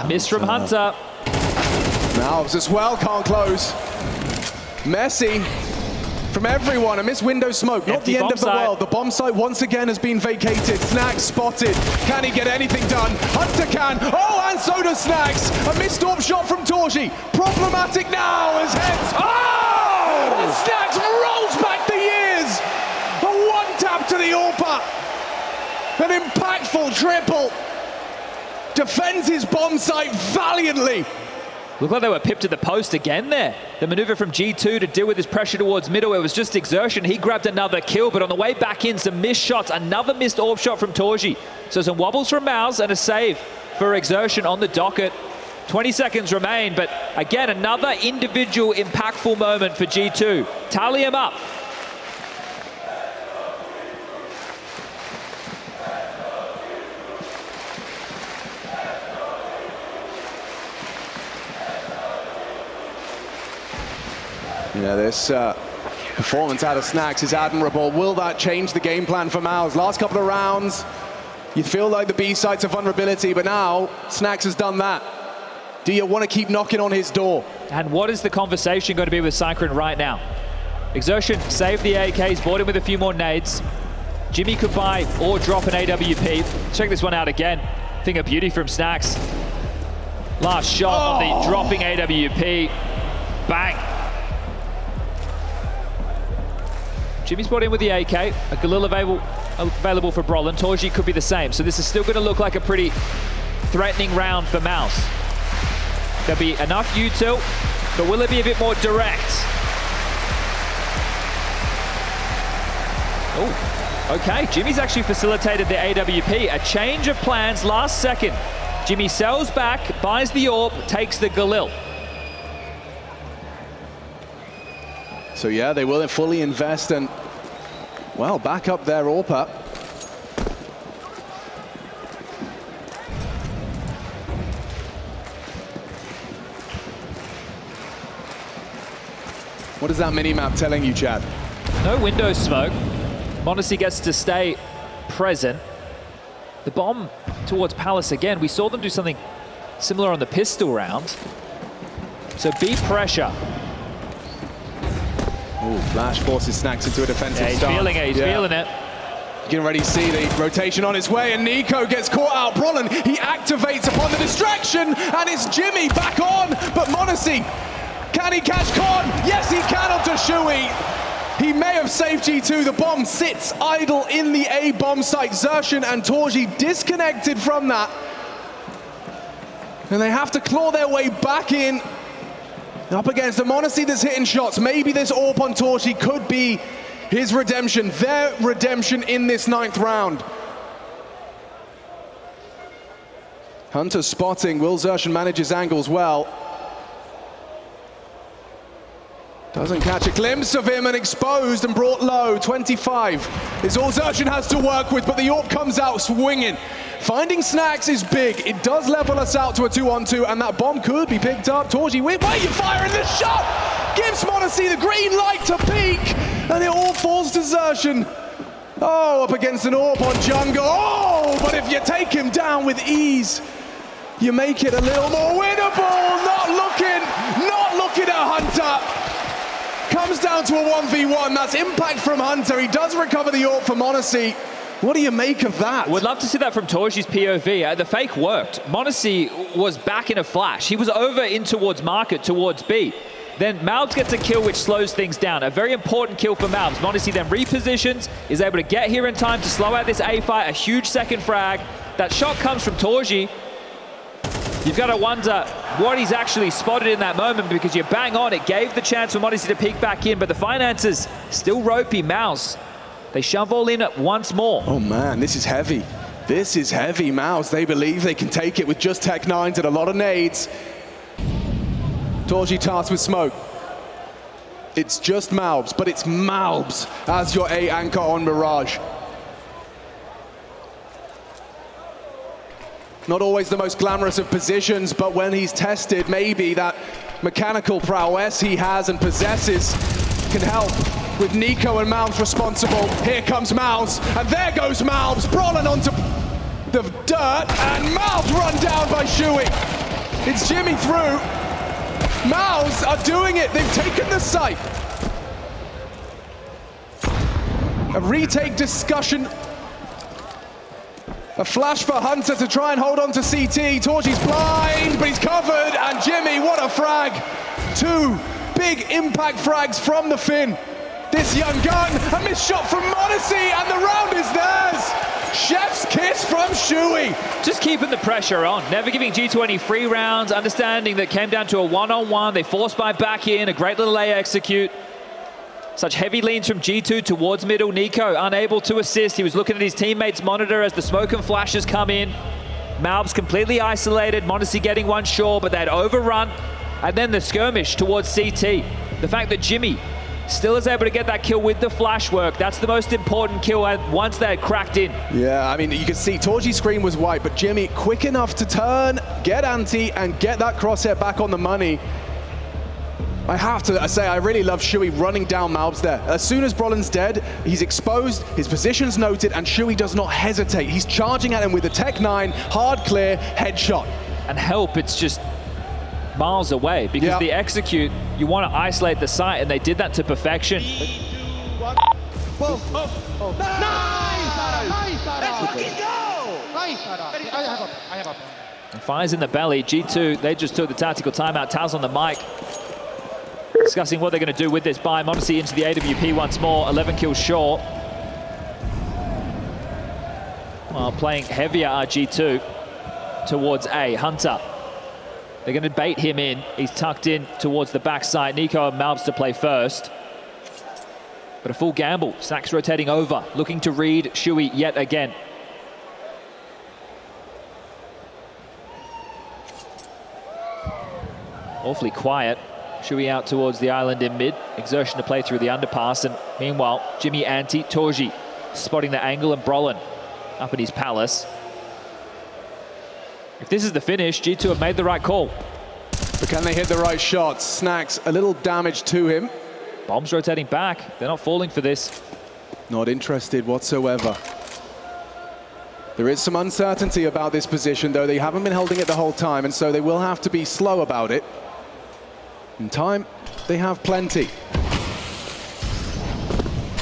Miss from Hunter. MOUZ as well, can't close. Messy from everyone. A missed window smoke, not the end of the world. The bomb site once again has been vacated. Snacks spotted. Can he get anything done? Hunter can. Oh, and so does Snacks. A missed AWP shot from Torji. Problematic now as heads. Oh! And Snacks rolls back the years. A one-tap to the AWPer. An impactful triple. Defends his bomb site valiantly. Looked like they were pipped to the post again there. The maneuver from G2 to deal with his pressure towards middle. It was just exertion. He grabbed another kill, but on the way back in, some missed shots. Another missed AWP shot from Torji. So some wobbles from MOUZ and a save for exertion on the docket. 20 seconds remain, but again, another individual impactful moment for G2. Tally him up. Yeah, this performance out of Snacks is admirable. Will that change the game plan for MOUZ? Last couple of rounds, you feel like the B site's a vulnerability, but now Snacks has done that. Do you want to keep knocking on his door? And what is the conversation going to be with Cyclone right now? Exertion saved the AKs, bought him with a few more nades. Jimmy could buy or drop an AWP. Check this one out again. Thing of beauty from Snacks. Last shot on the dropping AWP. Bang. Jimmy's brought in with the AK, a Galil available for Brolin. Torji could be the same. So this is still going to look like a pretty threatening round for MOUZ. There'll be enough util, but will it be a bit more direct? Oh, okay. Jimmy's actually facilitated the AWP. A change of plans last second. Jimmy sells back, buys the AWP, takes the Galil. So yeah, they will fully invest and, well, back up their AWPer. What is that mini-map telling you, Chad? No window smoke. m0NESY gets to stay present. The bomb towards Palace again. We saw them do something similar on the pistol round. So B pressure. Ooh, Flash forces Snacks into a defensive stance. stance. Feeling it, he's feeling it. You can already see the rotation on its way, and Nico gets caught out. Brolin, he activates upon the distraction, and it's Jimmy back on, but m0NESY, can he catch Con? Yes, he can onto Shui. He may have saved G2. The bomb sits idle in the A bomb site. Xerxin and Torji disconnected from that. And they have to claw their way back in. Up against the m0NESY that's hitting shots. Maybe this AWP on Torji could be his redemption, their redemption in this 9th round. Hunter spotting. Will Xerxin manage his angles well? Doesn't catch a glimpse of him and exposed and brought low. 25 is all Xerxin has to work with, but the AWP comes out swinging. Finding Snacks is big. It does level us out to a 2-on-2, and that bomb could be picked up. Torji, where are you firing this shot? Gives m0NESY the green light to peek, and it all falls to Xerxin. Oh, up against an AWP on Jungle. Oh, but if you take him down with ease, you make it a little more winnable. Not looking at Hunter. Comes down to a 1v1. That's impact from Hunter. He does recover the AWP for m0NESY. What do you make of that? Would love to see that from Torji's POV. The fake worked. m0NESY was back in a flash. He was over in towards market, towards B. Then MOUZ gets a kill which slows things down. A very important kill for MOUZ. m0NESY then repositions, is able to get here in time to slow out this A fight. A huge second frag. That shot comes from Torji. You've got to wonder what he's actually spotted in that moment, because you bang on. It gave the chance for m0NESY to peek back in, but the finances still ropey. MOUZ, they shove all in once more. Oh man, this is heavy. This is heavy. MOUZ, they believe they can take it with just Tech 9s and a lot of nades. Torji tasked with smoke. It's just MOUZ, but it's MOUZ as your A anchor on Mirage. Not always the most glamorous of positions, but when he's tested, maybe that mechanical prowess he has and possesses can help. With Nico and MOUZ responsible, here comes MOUZ, and there goes MOUZ, Brolin onto the dirt, and MOUZ run down by Shui. It's Jimmy through. MOUZ are doing it, they've taken the site. A retake discussion. A flash for Hunter to try and hold on to CT. Torgy's blind, but he's covered, and Jimmy, what a frag. 2 big impact frags from the Finn. This young gun, a missed shot from m0NESY, and the round is theirs. Chef's kiss from Shui. Just keeping the pressure on, never giving G2 any free rounds, understanding that came down to a one-on-one. They forced by back in, a great little A execute. Such heavy leans from G2 towards middle. Nico unable to assist. He was looking at his teammates' monitor as the smoke and flashes come in. MOUZ completely isolated. m0NESY getting one short, but they'd overrun. And then the skirmish towards CT. The fact that Jimmy still is able to get that kill with the flash work. That's the most important kill once they had cracked in. Yeah, I mean, you can see Torgy's screen was white, but Jimmy quick enough to turn, get anti, and get that crosshair back on the money. I have to say, I really love Shui running down MOUZ there. As soon as Brolin's dead, he's exposed, his position's noted, and Shui does not hesitate. He's charging at him with a Tech 9, hard clear, headshot. And help, it's just miles away, because the execute, you want to isolate the site, and they did that to perfection. And fires in the belly. G2, they just took the tactical timeout. Taz on the mic, discussing what they're going to do with this buy. m0NESY into the AWP once more, 11 kills short. Well, playing heavier are G2 towards A. Hunter, they're going to bait him in. He's tucked in towards the backside. Nico and MOUZ to play first. But a full gamble. Sax rotating over, looking to read Shui yet again. Awfully quiet. Shui out towards the island in mid. Exertion to play through the underpass. And meanwhile, Jimmy anti, Torgy spotting the angle, and Brolin up in his palace. If this is the finish, G2 have made the right call. But can they hit the right shots? Snacks, a little damage to him. Bombs rotating back. They're not falling for this. Not interested whatsoever. There is some uncertainty about this position, though. They haven't been holding it the whole time, and so they will have to be slow about it. In time, they have plenty.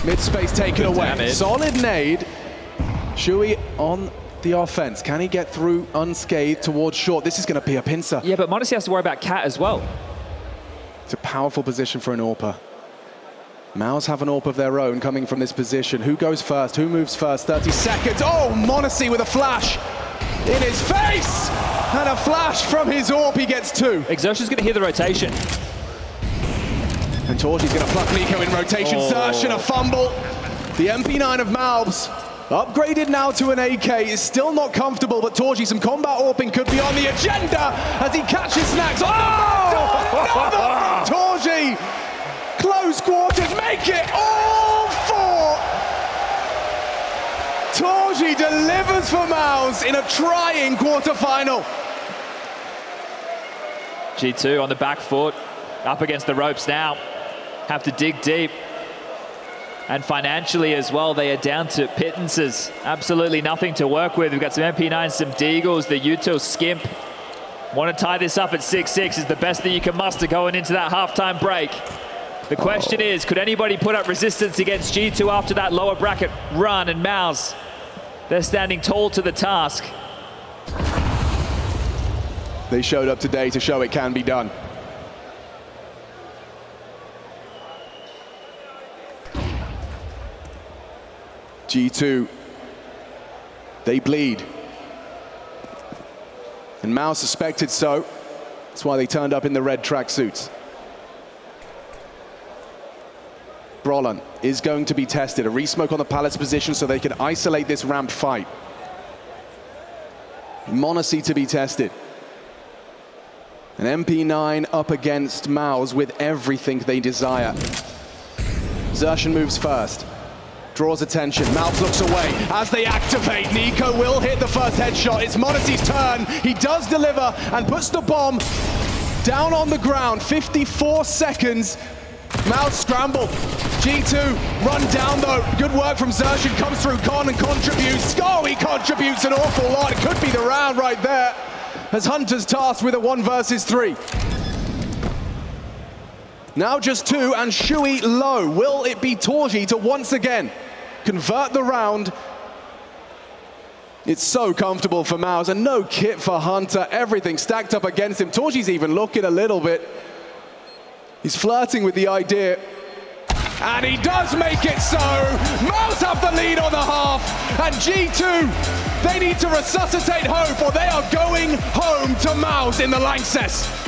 Mid-space taken away. Damage. Solid nade. Shui on the offense. Can he get through unscathed towards short? This is going to be a pincer. Yeah, but m0NESY has to worry about Cat as well. It's a powerful position for an AWPer. MOUZ have an AWP of their own coming from this position. Who goes first? Who moves first? 30 seconds. Oh, m0NESY with a flash in his face! And a flash from his AWP. He gets 2. Exertion's going to hear the rotation. And Torgy's going to pluck Nico in rotation. Search and a fumble. The MP9 of MOUZ, upgraded now to an AK, is still not comfortable, but Torgy, some combat AWPing could be on the agenda as he catches Snacks. Oh! Another from Torgy! Close quarters, make it all 4! Torgy delivers for MOUZ in a trying quarterfinal. G2 on the back foot, up against the ropes now. Have to dig deep. And financially as well, they are down to pittances. Absolutely nothing to work with. We've got some MP9s, some Deagles, the util skimp. Want to tie this up at 6-6 is the best that you can muster going into that halftime break. The question is, could anybody put up resistance against G2 after that lower bracket run? And MOUZ, they're standing tall to the task. They showed up today to show it can be done. G2, they bleed. And MOUZ suspected so. That's why they turned up in the red tracksuits. Brolin is going to be tested. A resmoke on the palace position so they can isolate this ramp fight. m0NESY to be tested. An MP9 up against MOUZ with everything they desire. Zershan moves first, draws attention. MOUZ looks away as they activate. Nico will hit the first headshot. It's Modessy's turn. He does deliver and puts the bomb down on the ground. 54 seconds. MOUZ scramble. G2 run down though. Good work from Zershan. Comes through Con and contributes. Oh, he contributes an awful lot. It could be the round right there, as Hunter's tasked with a 1 versus 3. Now just 2 and Shui low. Will it be Torji to once again convert the round? It's so comfortable for MOUZ and no kit for Hunter. Everything stacked up against him. Torji's even looking a little bit. He's flirting with the idea. And he does make it so. MOUZ have the lead on the half. And G2, they need to resuscitate hope or they are going home to MOUZ in the Lanxess.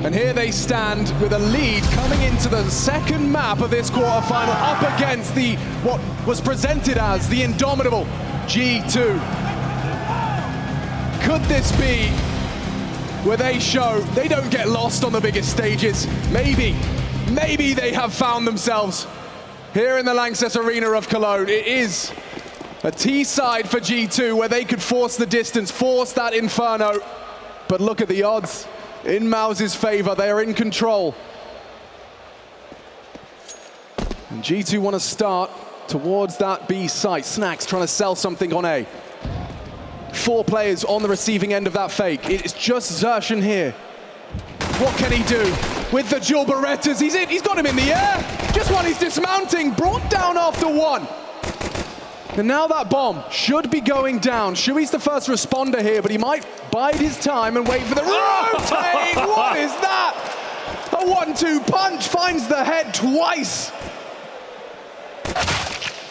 And here they stand with a lead coming into the second map of this quarterfinal up against the what was presented as the indomitable G2. Could this be where they show they don't get lost on the biggest stages? Maybe they have found themselves here in the Lanxess Arena of Cologne. It is a T-side for G2 where they could force the distance, force that inferno. But look at the odds. In MOUZ's favor, they are in control. And G2 want to start towards that B site. Snacks trying to sell something on A. 4 players on the receiving end of that fake. It's just Zershan here. What can he do with the dual Berettas? He's got him in the air. Just while he's dismounting, brought down after 1. And now that bomb should be going down. Shui's the first responder here, but he might bide his time and wait for the rotate. What is that? A 1-2 punch finds the head twice.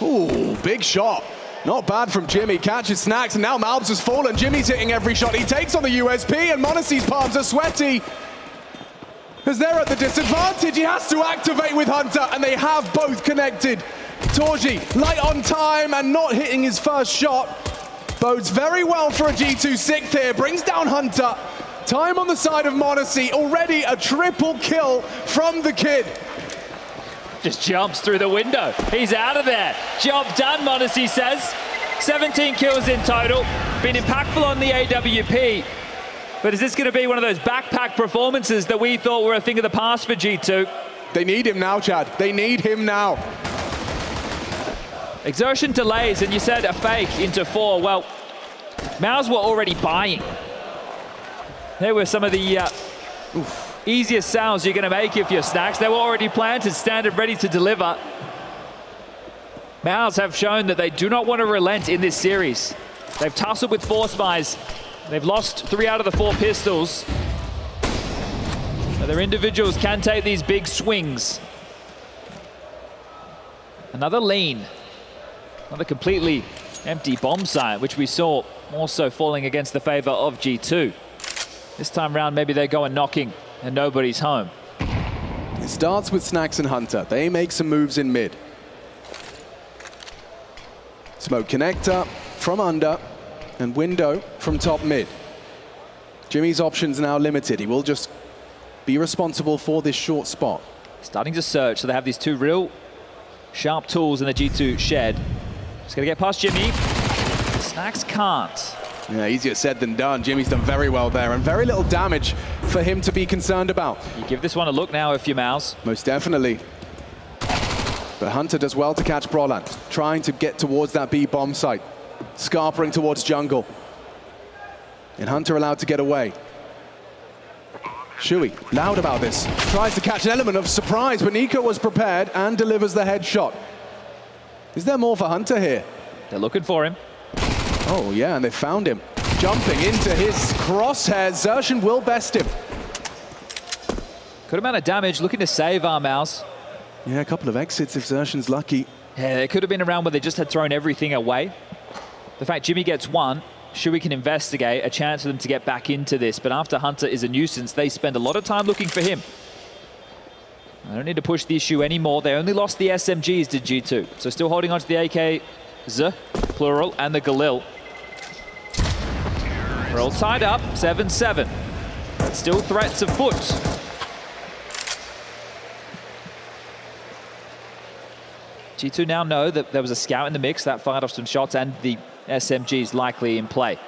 Ooh, big shot. Not bad from Jimmy, catches Snacks, and now MOUZ has fallen. Jimmy's hitting every shot he takes on the USP, and Monasey's palms are sweaty. As they're at the disadvantage, he has to activate with Hunter, and they have both connected. Torji, light on time and not hitting his first shot. Bodes very well for a G2 sixth here, brings down Hunter. Time on the side of Monasey, already a triple kill from the kid. Just jumps through the window. He's out of there. Job done, Monasey says. 17 kills in total. Been impactful on the AWP. But is this going to be one of those backpack performances that we thought were a thing of the past for G2? They need him now, Chad. They need him now. Exertion delays, and you said a fake into 4. Well, MOUZ were already buying. There were some of the easiest sounds you're going to make if you're Snacks. They were already planted, standard, ready to deliver. MOUZ have shown that they do not want to relent in this series. They've tussled with 4 spies. They've lost 3 out of the 4 pistols. But their individuals can take these big swings. Another lean. Another completely empty bomb site, which we saw also falling against the favor of G2. This time round, maybe they're going knocking and nobody's home. It starts with Snacks and Hunter. They make some moves in mid. Smoke connector from under and window from top mid. Jimmy's options now limited. He will just be responsible for this short spot. Starting to search, so they have these 2 real sharp tools in the G2 shed. Just gonna get past Jimmy. Snacks can't. Yeah, easier said than done. Jimmy's done very well there, and very little damage for him to be concerned about. You give this one a look now if you're MOUZ. Most definitely. But Hunter does well to catch Brolan, trying to get towards that B bomb site. Scarpering towards jungle. And Hunter allowed to get away. Shui, loud about this. Tries to catch an element of surprise, but Nico was prepared and delivers the headshot. Is there more for Hunter here? They're looking for him. Oh yeah, and they found him. Jumping into his crosshairs. Xerxan will best him. Good amount of damage, looking to save our MOUZ. Yeah, a couple of exits if Xerxan's lucky. Yeah, it could have been a round where they just had thrown everything away. The fact Jimmy gets 1, Shui can investigate, a chance for them to get back into this. But after Hunter is a nuisance, they spend a lot of time looking for him. I don't need to push the issue anymore. They only lost the SMGs to G2. So still holding on to the AKs, plural, and the Galil. We're all tied up, 7-7. Still threats afoot. G2 now know that there was a scout in the mix that fired off some shots, and the SMGs likely in play.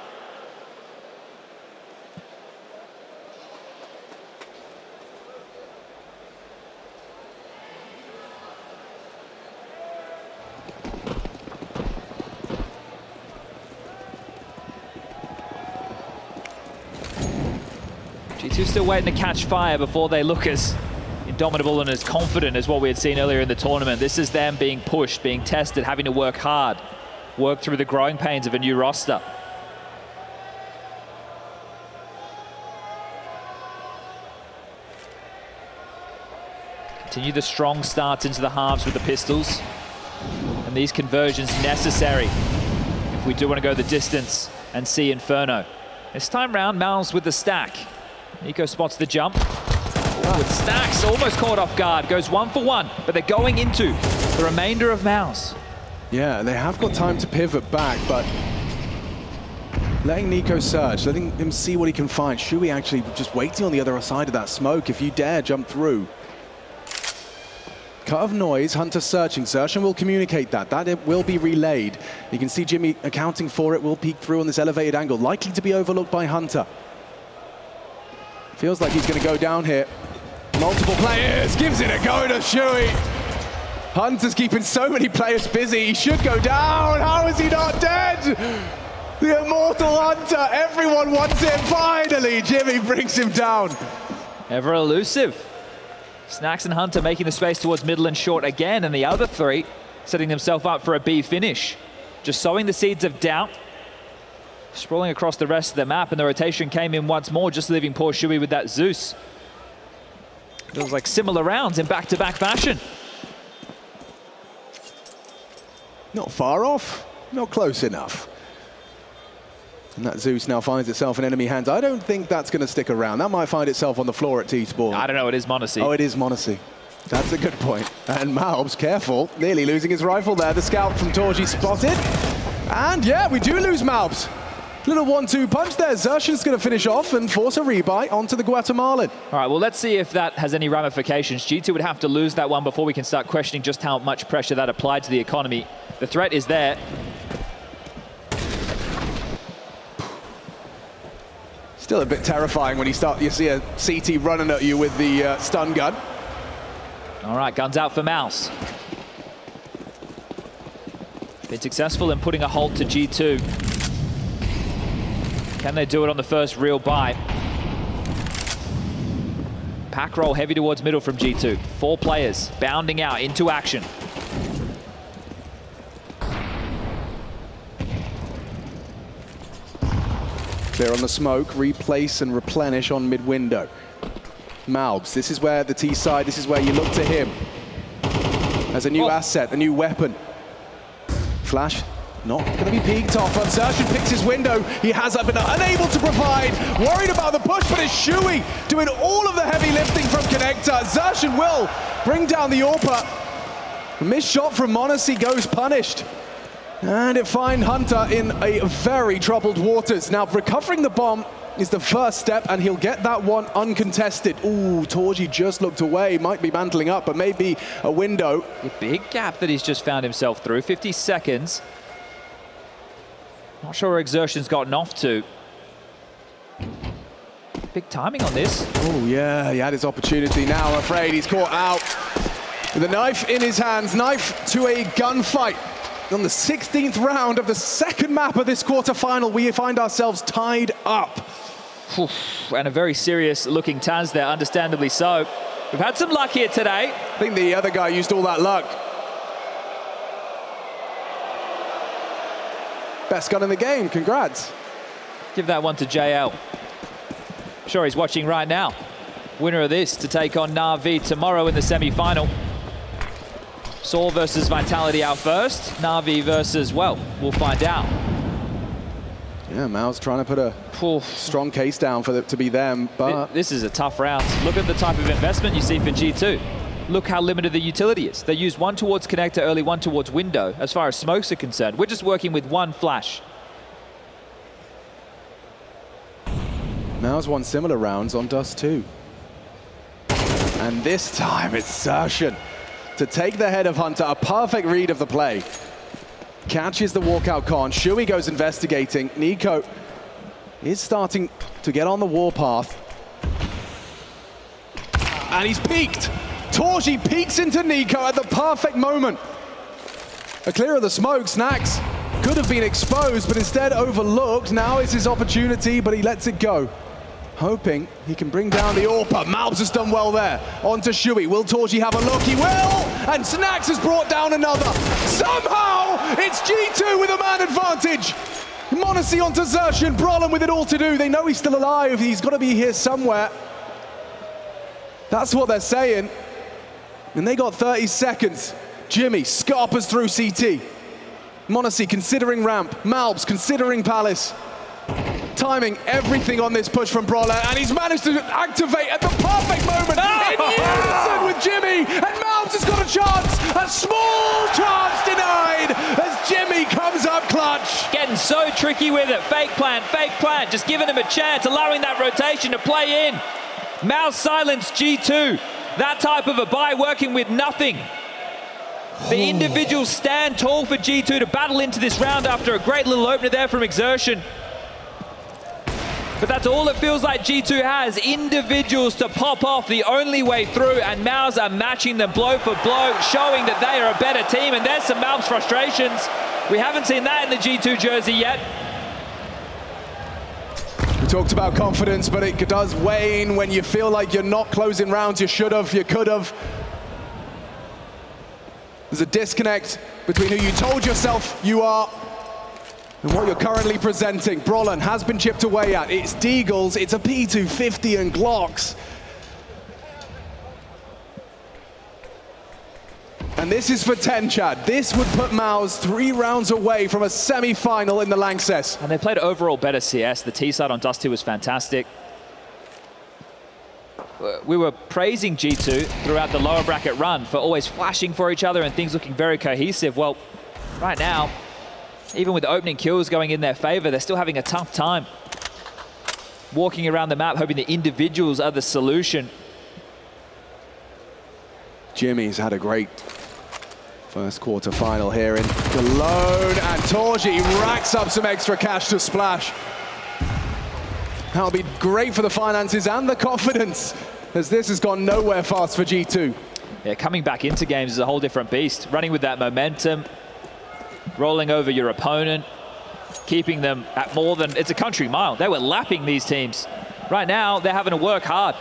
G2 still waiting to catch fire before they look as indomitable and as confident as what we had seen earlier in the tournament. This is them being pushed, being tested, having to work hard, work through the growing pains of a new roster. Continue the strong starts into the halves with the pistols, and these conversions necessary if we do want to go the distance and see Inferno. This time round, MOUZ with the stack. Nico spots the jump. With Snacks almost caught off guard, goes 1 for 1, but they're going into the remainder of MOUZ. Yeah, they have got time to pivot back, but letting Nico search, letting him see what he can find. Shui actually just waiting on the other side of that smoke. If you dare jump through. Cut of noise, Hunter searching. Xerxan will communicate that. It will be relayed. You can see Jimmy accounting for it, will peek through on this elevated angle, likely to be overlooked by Hunter. Feels like he's going to go down here. Multiple players, gives it a go to Shui. Hunter's keeping so many players busy. He should go down. How is he not dead? The immortal Hunter. Everyone wants him. Finally, Jimmy brings him down. Ever elusive. Snacks and Hunter making the space towards middle and short again, and the other 3 setting themselves up for a B finish. Just sowing the seeds of doubt. Sprawling across the rest of the map, and the rotation came in once more, just leaving poor Shui with that Zeus. Feels like similar rounds in back-to-back fashion. Not far off, not close enough. And that Zeus now finds itself in enemy hands. I don't think that's going to stick around. That might find itself on the floor at T-Sport. I don't know, it is Monacy. Oh, it is Monacy. That's a good point. And MOUZ, careful, nearly losing his rifle there. The scout from Torji spotted. And yeah, we do lose MOUZ. Little 1-2 punch there. Zershan's going to finish off and force a rebuy onto the Guatemalan. All right, well, let's see if that has any ramifications. G2 would have to lose that one before we can start questioning just how much pressure that applied to the economy. The threat is there. Still a bit terrifying when you see a CT running at you with the stun gun. All right, guns out for MOUZ. Been successful in putting a halt to G2. Can they do it on the first real buy? Pack roll heavy towards middle from G2. 4 players bounding out into action. Clear on the smoke, replace and replenish on mid-window. MOUZ, this is where the T side, this is where you look to him. As a new asset, a new weapon. Flash, not going to be peeked off. Zershan picks his window. He has been unable to provide. Worried about the push, but it's Shui doing all of the heavy lifting from Connector. Zershan will bring down the AWPer. A missed shot from Monacy goes punished. And it finds Hunter in a very troubled waters. Now, recovering the bomb is the first step, and he'll get that one uncontested. Ooh, Torji just looked away. Might be mantling up, but maybe a window. A big gap that he's just found himself through. 50 seconds. Not sure where Exertion's gotten off to. Big timing on this. Oh, yeah, he had his opportunity. Now, I'm afraid he's caught out with a knife in his hands. Knife to a gunfight. On the 16th round of the second map of this quarterfinal, we find ourselves tied up. And a very serious looking Taz there, understandably so. We've had some luck here today. I think the other guy used all that luck. Best gun in the game, congrats. Give that one to JL. Sure, he's watching right now. Winner of this to take on Na'Vi tomorrow in the semi-final. Saul versus Vitality out first. Na'Vi versus, well, we'll find out. Yeah, MOUZ trying to put a strong case down for it to be them, but... This is a tough round. Look at the type of investment you see for G2. Look how limited the utility is. They use one towards connector early, one towards window, as far as smokes are concerned. We're just working with one flash. MOUZ won similar rounds on Dust 2. And this time it's Zershan to take the head of Hunter, a perfect read of the play. Catches the walkout con. Shui goes investigating. Nico is starting to get on the warpath. And he's peeked. Torji peeks into Nico at the perfect moment. A clear of the smoke. Snacks could have been exposed, but instead overlooked. Now is his opportunity, but he lets it go. Hoping he can bring down the AWPer. MOUZ has done well there. On to Shui. Will Torji have a look? He will! And Snacks has brought down another. Somehow, it's G2 with a man advantage. Monacy onto Zershan. Brolin with it all to do. They know he's still alive. He's got to be here somewhere. That's what they're saying. And they got 30 seconds. Jimmy scarpers through CT. Monacy considering ramp. MOUZ considering Palace. Timing everything on this push from Brawler, and he's managed to activate at the perfect moment in unison with Jimmy, and MOUZ has got a chance, a small chance denied as Jimmy comes up clutch. Getting so tricky with it. Fake plant, just giving him a chance, allowing that rotation to play in. MOUZ silenced G2. That type of a buy working with nothing. The individuals stand tall for G2 to battle into this round after a great little opener there from Exertion. But that's all it feels like G2 has, individuals to pop off the only way through, and MOUZ are matching them blow for blow, showing that they are a better team, and there's some MOUZ frustrations. We haven't seen that in the G2 jersey yet. We talked about confidence, but it does wane when you feel like you're not closing rounds. You should have, you could have. There's a disconnect between who you told yourself you are and what you're currently presenting. Brolin has been chipped away at. It's Deagles, it's a P250 and Glocks. And this is for 10, Chad. This would put MOUZ 3 rounds away from a semi-final in the Lanxess. And they played overall better CS. The T side on Dust 2 was fantastic. We were praising G2 throughout the lower bracket run for always flashing for each other and things looking very cohesive. Well, right now, even with the opening kills going in their favor, they're still having a tough time walking around the map, hoping the individuals are the solution. Jimmy's had a great first quarter-final here in Cologne, and Torji racks up some extra cash to splash. That'll be great for the finances and the confidence, as this has gone nowhere fast for G2. Yeah, coming back into games is a whole different beast. Running with that momentum, rolling over your opponent, keeping them at more than, it's a country mile. They were lapping these teams. Right now, they're having to work hard.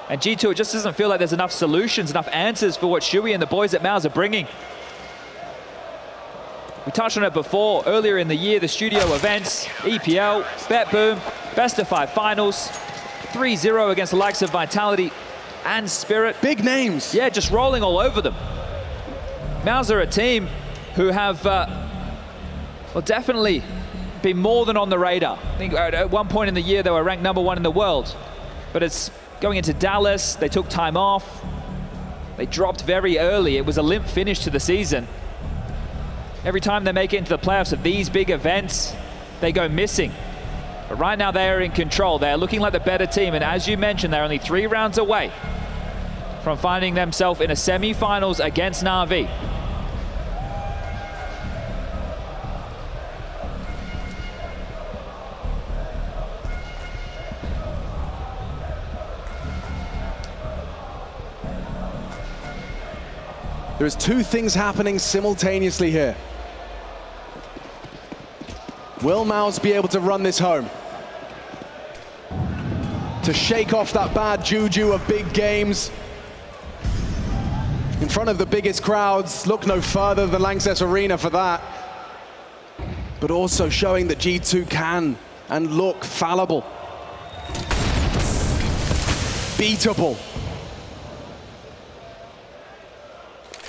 And G2, it just doesn't feel like there's enough solutions, enough answers for what Shuey and the boys at MOUZ are bringing. We touched on it before, earlier in the year, the studio events, EPL, Bet Boom, Best of 5 finals, 3-0 against the likes of Vitality and Spirit. Big names. Yeah, just rolling all over them. MOUZ are a team who have, well, definitely been more than on the radar. I think at one point in the year, they were ranked #1 in the world. But it's going into Dallas, they took time off. They dropped very early. It was a limp finish to the season. Every time they make it into the playoffs of these big events, they go missing. But right now they are in control. They are looking like the better team. And as you mentioned, they're only 3 rounds away from finding themselves in a semi-finals against Na'Vi. There's 2 things happening simultaneously here. Will MOUZ be able to run this home? To shake off that bad juju of big games in front of the biggest crowds. Look no further than Lanxess Arena for that. But also showing that G2 can and look fallible. Beatable.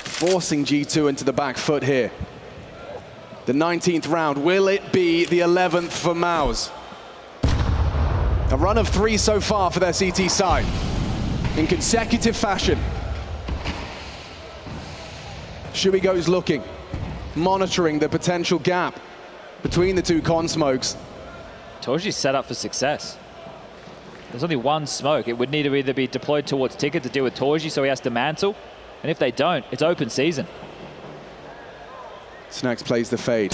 Forcing G2 into the back foot here. The 19th round, will it be the 11th for MOUZ? A run of 3 so far for their CT side, in consecutive fashion. Shuey goes looking, monitoring the potential gap between the 2 con smokes. Torji's set up for success. There's only 1 smoke. It would need to either be deployed towards Ticket to deal with Torji, so he has to mantle. And if they don't, it's open season. Snax plays the fade.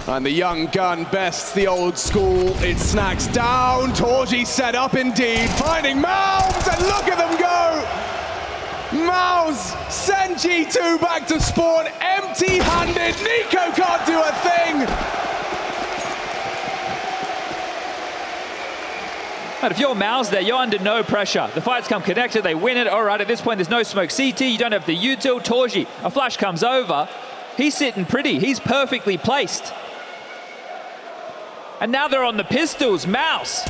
And the young gun bests the old school. It's Snax down. Torji set up indeed. Finding MOUZ, and look at them go! MOUZ send G2 back to spawn empty-handed. Nico can't do a thing! But if you're MOUZ there, you're under no pressure. The fights come connected, they win it. All right, at this point, there's no smoke CT, you don't have the util. Torji, a flash comes over. He's sitting pretty, he's perfectly placed. And now they're on the pistols, MOUZ.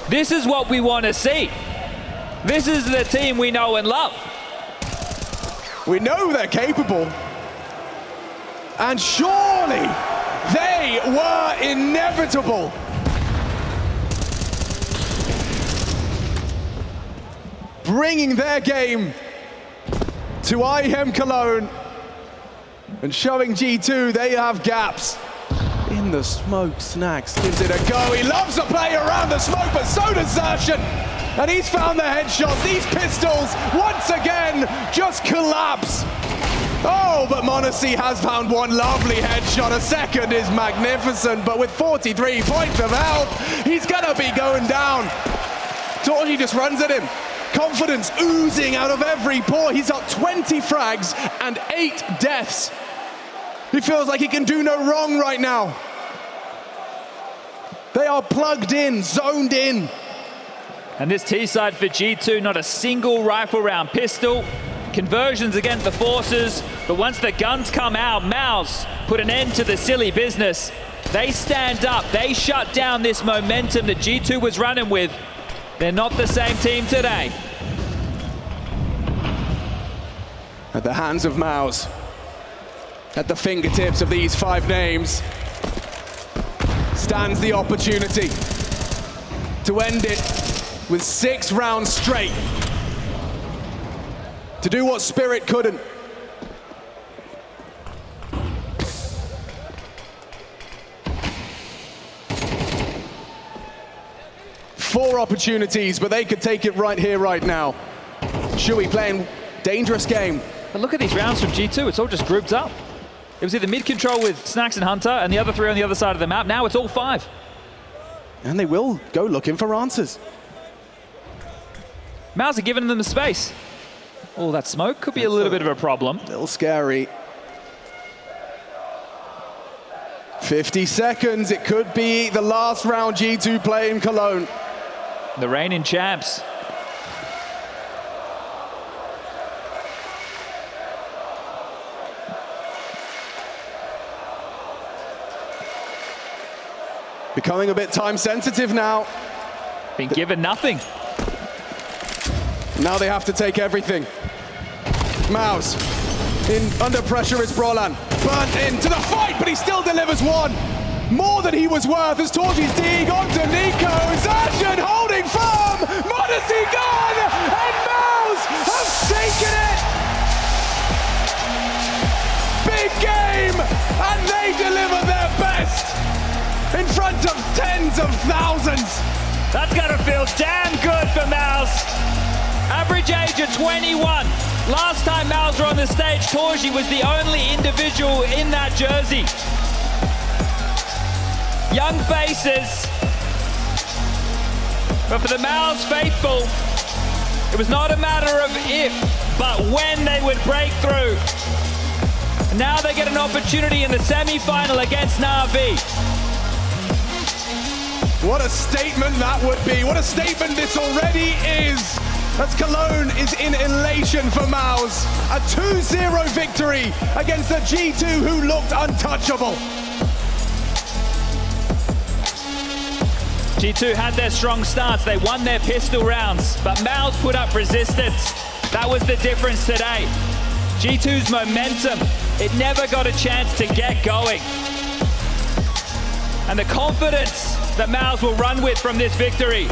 This is what we want to see. This is the team we know and love. We know they're capable. And surely they were inevitable. Bringing their game to IEM Cologne and showing G2 they have gaps. In the smoke, Snax gives it a go. He loves to play around the smoke, but so does Zarshan. And he's found the headshots. These pistols, once again, just collapse. Oh, but m0NESY has found 1 lovely headshot. A second is magnificent, but with 43 points of health, he's gonna be going down. Torji just runs at him. Confidence oozing out of every pore. He's got 20 frags and 8 deaths. He feels like he can do no wrong right now. They are plugged in, zoned in. And this T-side for G2, not a single rifle round pistol. Conversions against the forces, but once the guns come out, MOUZ put an end to the silly business. They stand up, they shut down this momentum that G2 was running with. They're not the same team today. at the hands of MOUZ, at the fingertips of these 5 names, stands the opportunity to end it with 6 rounds straight, to do what Spirit couldn't. Four opportunities, but they could take it right here, right now. Shui playing dangerous game. But look at these rounds from G2, it's all just grouped up. It was either mid-control with Snacks and Hunter and the other 3 on the other side of the map. Now it's all 5. And they will go looking for answers. MOUZ are giving them the space. Oh, that smoke could be a little bit of a problem. A little scary. 50 seconds, it could be the last round G2 play in Cologne. The reigning champs. Becoming a bit time sensitive now. Been given nothing. Now they have to take everything. MOUZ under pressure is Brolan. Burnt into the fight, but he still delivers one. More than he was worth as Torji's dig onto Nico. Zajan holding firm. Modesty gone, and MOUZ have taken it. Big game, and they deliver their best in front of tens of thousands. That's gotta feel damn good for MOUZ. Average age of 21. Last time MOUZ were on the stage, Torji was the only individual in that jersey. Young faces. But for the MOUZ faithful, it was not a matter of if, but when they would break through. And now they get an opportunity in the semi-final against Na'Vi. What a statement that would be. What a statement this already is. As Cologne is in elation for MOUZ. A 2-0 victory against the G2 who looked untouchable. G2 had their strong starts. They won their pistol rounds, but MOUZ put up resistance. That was the difference today. G2's momentum, it never got a chance to get going. And the confidence that MOUZ will run with from this victory.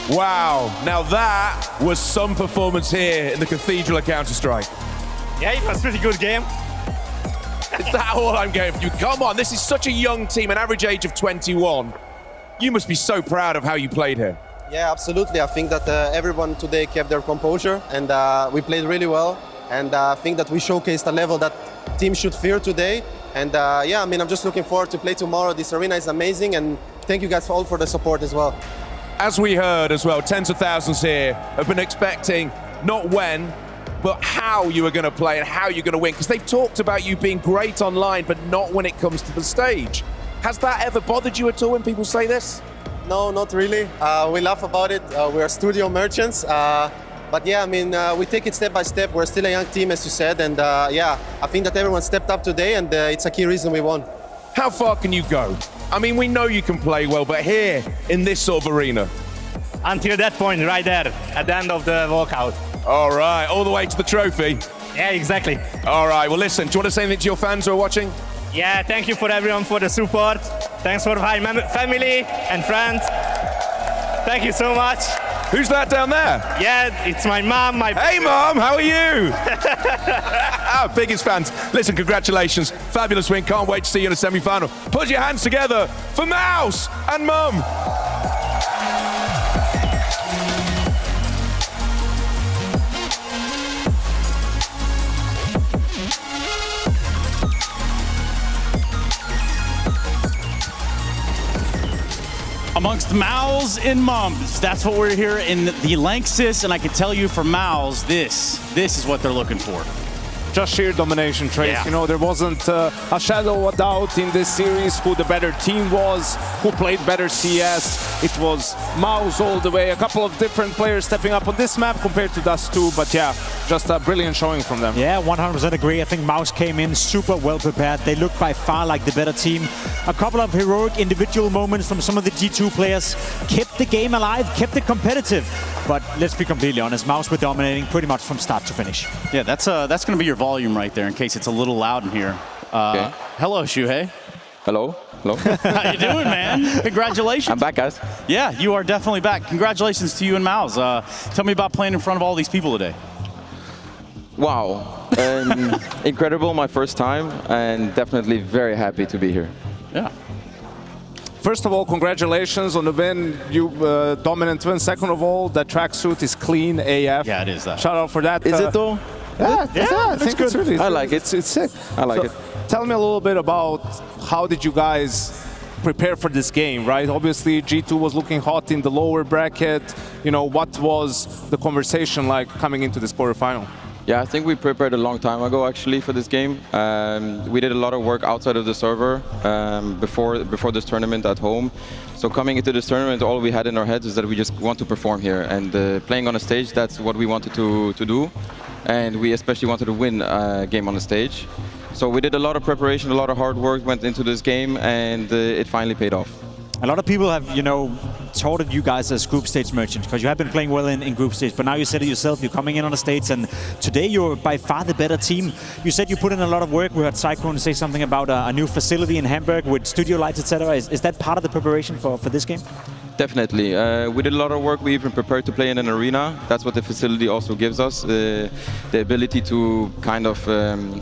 Wow, now that was some performance here in the Cathedral of Counter-Strike. Yeah, it was a pretty good game. Is that all I'm getting from you? Come on, this is such a young team, an average age of 21. You must be so proud of how you played here. Yeah, absolutely. I think that everyone today kept their composure and we played really well. And I think that we showcased a level that teams should fear today. And yeah, I mean, I'm just looking forward to play tomorrow. This arena is amazing, and thank you guys all for the support as well. As we heard as well, tens of thousands here have been expecting not when, but how you were going to play and how you're going to win. Because they've talked about you being great online, but not when it comes to the stage. Has that ever bothered you at all when people say this? No, not really. We laugh about it. We are studio merchants. But yeah, I mean, we take it step by step. We're still a young team, as you said. And yeah, I think that everyone stepped up today, and it's a key reason we won. How far can you go? I mean, we know you can play well, but here, in this sort of arena? Until that point, right there, at the end of the walkout. All right, all the way to the trophy? Yeah, exactly. All right, well, listen, do you want to say anything to your fans who are watching? Yeah, thank you for everyone for the support. Thanks for my family and friends. Thank you so much. Who's that down there? Yeah, it's my mom. Hey, Mom, how are you? Our biggest fans. Listen, congratulations. Fabulous win. Can't wait to see you in the semi-final. Put your hands together for MOUZ and Mum. Amongst MOUZ and MUMS, that's what we're here in the Lanxess, and I can tell you for MOUZ, this is what they're looking for. just sheer domination, Trace. Yeah. You know, there wasn't a shadow of doubt in this series who the better team was, who played better CS. It was MOUZ all the way. A couple of different players stepping up on this map compared to Dust 2, but yeah, just a brilliant showing from them. Yeah, 100% agree. I think MOUZ came in super well prepared. They looked by far like the better team. A couple of heroic individual moments from some of the G2 players kept the game alive, kept it competitive. But let's be completely honest, MOUZ were dominating pretty much from start to finish. Yeah, that's going to be your volume right there in case it's a little loud in here. Okay. Hello, Shuhei. Hello. Hello. How you doing, man? Congratulations. I'm back, guys. Yeah, you are definitely back. Congratulations to you and MOUZ. Tell me about playing in front of all these people today. Wow. Incredible, my first time, and definitely very happy to be here. Yeah. First of all, congratulations on the win. You dominant win. Second of all, the tracksuit is clean AF. Yeah, it is that. Shout out for that. Is it though? Yeah, I think it's really. I like it. It's sick. I like it. Tell me a little bit about how did you guys prepare for this game, right? Obviously, G2 was looking hot in the lower bracket. You know, what was the conversation like coming into this quarterfinal? Yeah, I think we prepared a long time ago actually for this game. We did a lot of work outside of the server before this tournament at home. So coming into this tournament, all we had in our heads is that we just want to perform here. And playing on a stage, that's what we wanted to do. And we especially wanted to win a game on the stage. So we did a lot of preparation, a lot of hard work went into this game, and it finally paid off. A lot of people have, you know, touted you guys as group stage merchants because you have been playing well in group stage, but now you said it yourself, you're coming in on the stage, and today you're by far the better team. You said you put in a lot of work. We heard Cyclone say something about a new facility in Hamburg with studio lights, etc. Is that part of the preparation for this game? Definitely. We did a lot of work. We even prepared to play in an arena. That's what the facility also gives us, the ability to kind of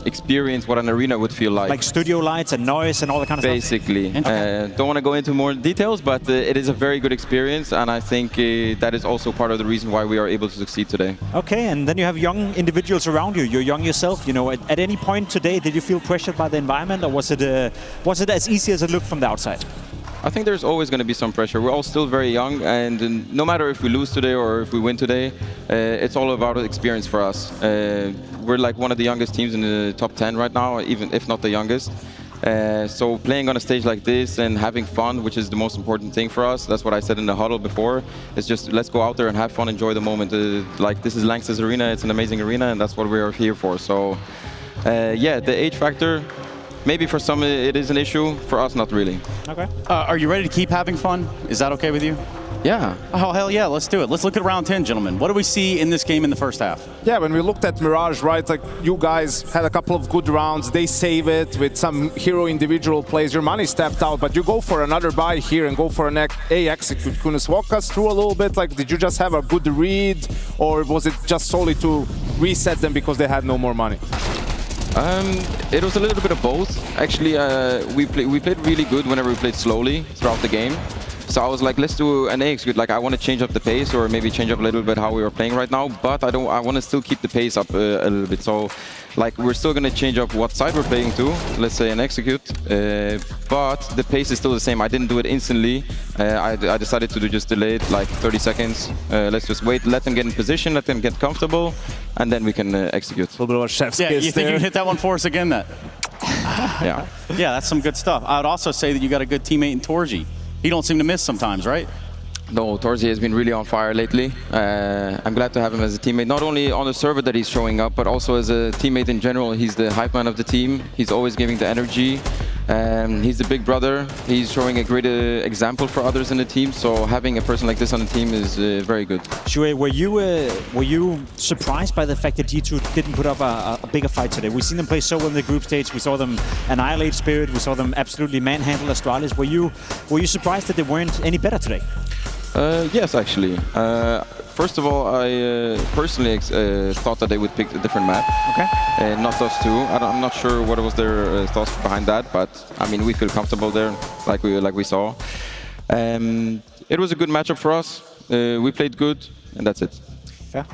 experience what an arena would feel like. Like studio lights and noise and all that kind of stuff? Basically. Don't want to go into more details, but it is a very good experience, and I think that is also part of the reason why we are able to succeed today. Okay, and then you have young individuals around you. You're young yourself. You know, at any point today, did you feel pressured by the environment, or was it as easy as it looked from the outside? I think there's always going to be some pressure. We're all still very young, and no matter if we lose today or if we win today, it's all about experience for us. We're like one of the youngest teams in the top 10 right now, even if not the youngest. So playing on a stage like this and having fun, which is the most important thing for us, that's what I said in the huddle before, is just let's go out there and have fun, enjoy the moment. Like this is LANXESS Arena, it's an amazing arena, and that's what we are here for. So yeah, the age factor, maybe for some it is an issue, for us not really. Okay. Are you ready to keep having fun? Is that okay with you? Yeah. Oh, hell yeah, let's do it. Let's look at round 10, gentlemen. What do we see in this game in the first half? Yeah, when we looked at Mirage, right, like you guys had a couple of good rounds. They save it with some hero individual plays. Your money stepped out, but you go for another buy here and go for an A execute. Can you walk us through a little bit? Like, did you just have a good read, or was it just solely to reset them because they had no more money? It was a little bit of both. Actually, we played really good whenever we played slowly throughout the game. So I was like, let's do an A execute. Like, I want to change up the pace, or maybe change up a little bit how we are playing right now. But I want to still keep the pace up a little bit. So, like, we're still going to change up what side we're playing to. Let's say an execute. But the pace is still the same. I didn't do it instantly. I decided to just delay it like 30 seconds. Let's just wait, let them get in position, let them get comfortable, and then we can execute. A little bit of a chef's kiss. Yeah, you think you can hit that one for us again? That. Yeah. Yeah, that's some good stuff. I would also say that you got a good teammate in Torji. He don't seem to miss sometimes, right? No, Torzi has been really on fire lately. I'm glad to have him as a teammate, not only on the server that he's showing up, but also as a teammate in general. He's the hype man of the team. He's always giving the energy. He's the big brother. He's showing a great example for others in the team. So having a person like this on the team is very good. Shuhei, were you surprised by the fact that G2 didn't put up a bigger fight today? We've seen them play so well in the group stage. We saw them annihilate Spirit. We saw them absolutely manhandle Astralis. Were you surprised that they weren't any better today? Yes, actually. First of all, I personally thought that they would pick a different map. Okay. Not us two. I'm not sure what was their thoughts behind that, but I mean, we feel comfortable there, like we saw. It was a good matchup for us. We played good, and that's it. Yeah.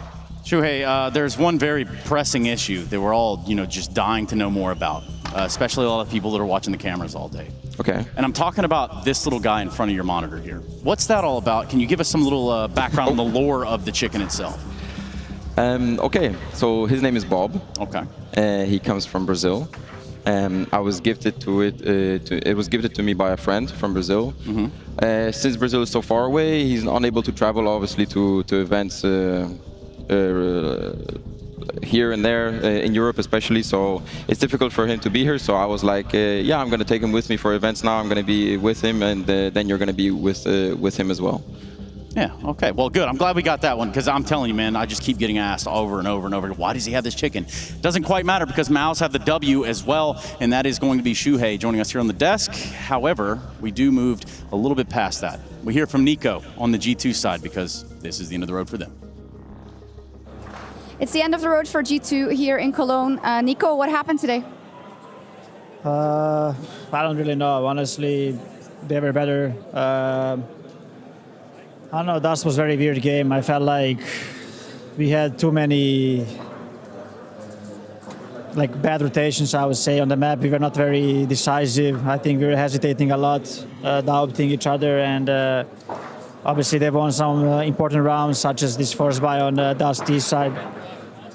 Shuhei, there's one very pressing issue that we're all, just dying to know more about, especially a lot of people that are watching the cameras all day. Okay. And I'm talking about this little guy in front of your monitor here. What's that all about? Can you give us some little background on the lore of the chicken itself? Okay, so his name is Bob. Okay. He comes from Brazil. I was gifted to it. It was gifted to me by a friend from Brazil. Since Brazil is so far away, he's unable to travel, obviously, to events here and there in Europe, especially. So it's difficult for him to be here. So I was like, yeah, I'm going to take him with me for events now. I'm going to be with him, and then you're going to be with him as well. Yeah, okay. Well, good. I'm glad we got that one, because I'm telling you, man, I just keep getting asked over and over and over, why does he have this chicken? Doesn't quite matter, because MOUZ have the W as well, and that is going to be Shuhei joining us here on the desk. However, we do move a little bit past that. We hear from Nico on the G2 side, because this is the end of the road for them. It's the end of the road for G2 here in Cologne. Nico, what happened today? I don't really know. Honestly, they were better. I don't know, that was a very weird game. I felt like we had too many bad rotations, I would say, on the map. We were not very decisive. I think we were hesitating a lot, doubting each other, and obviously they won some important rounds, such as this force buy on the Dusty side,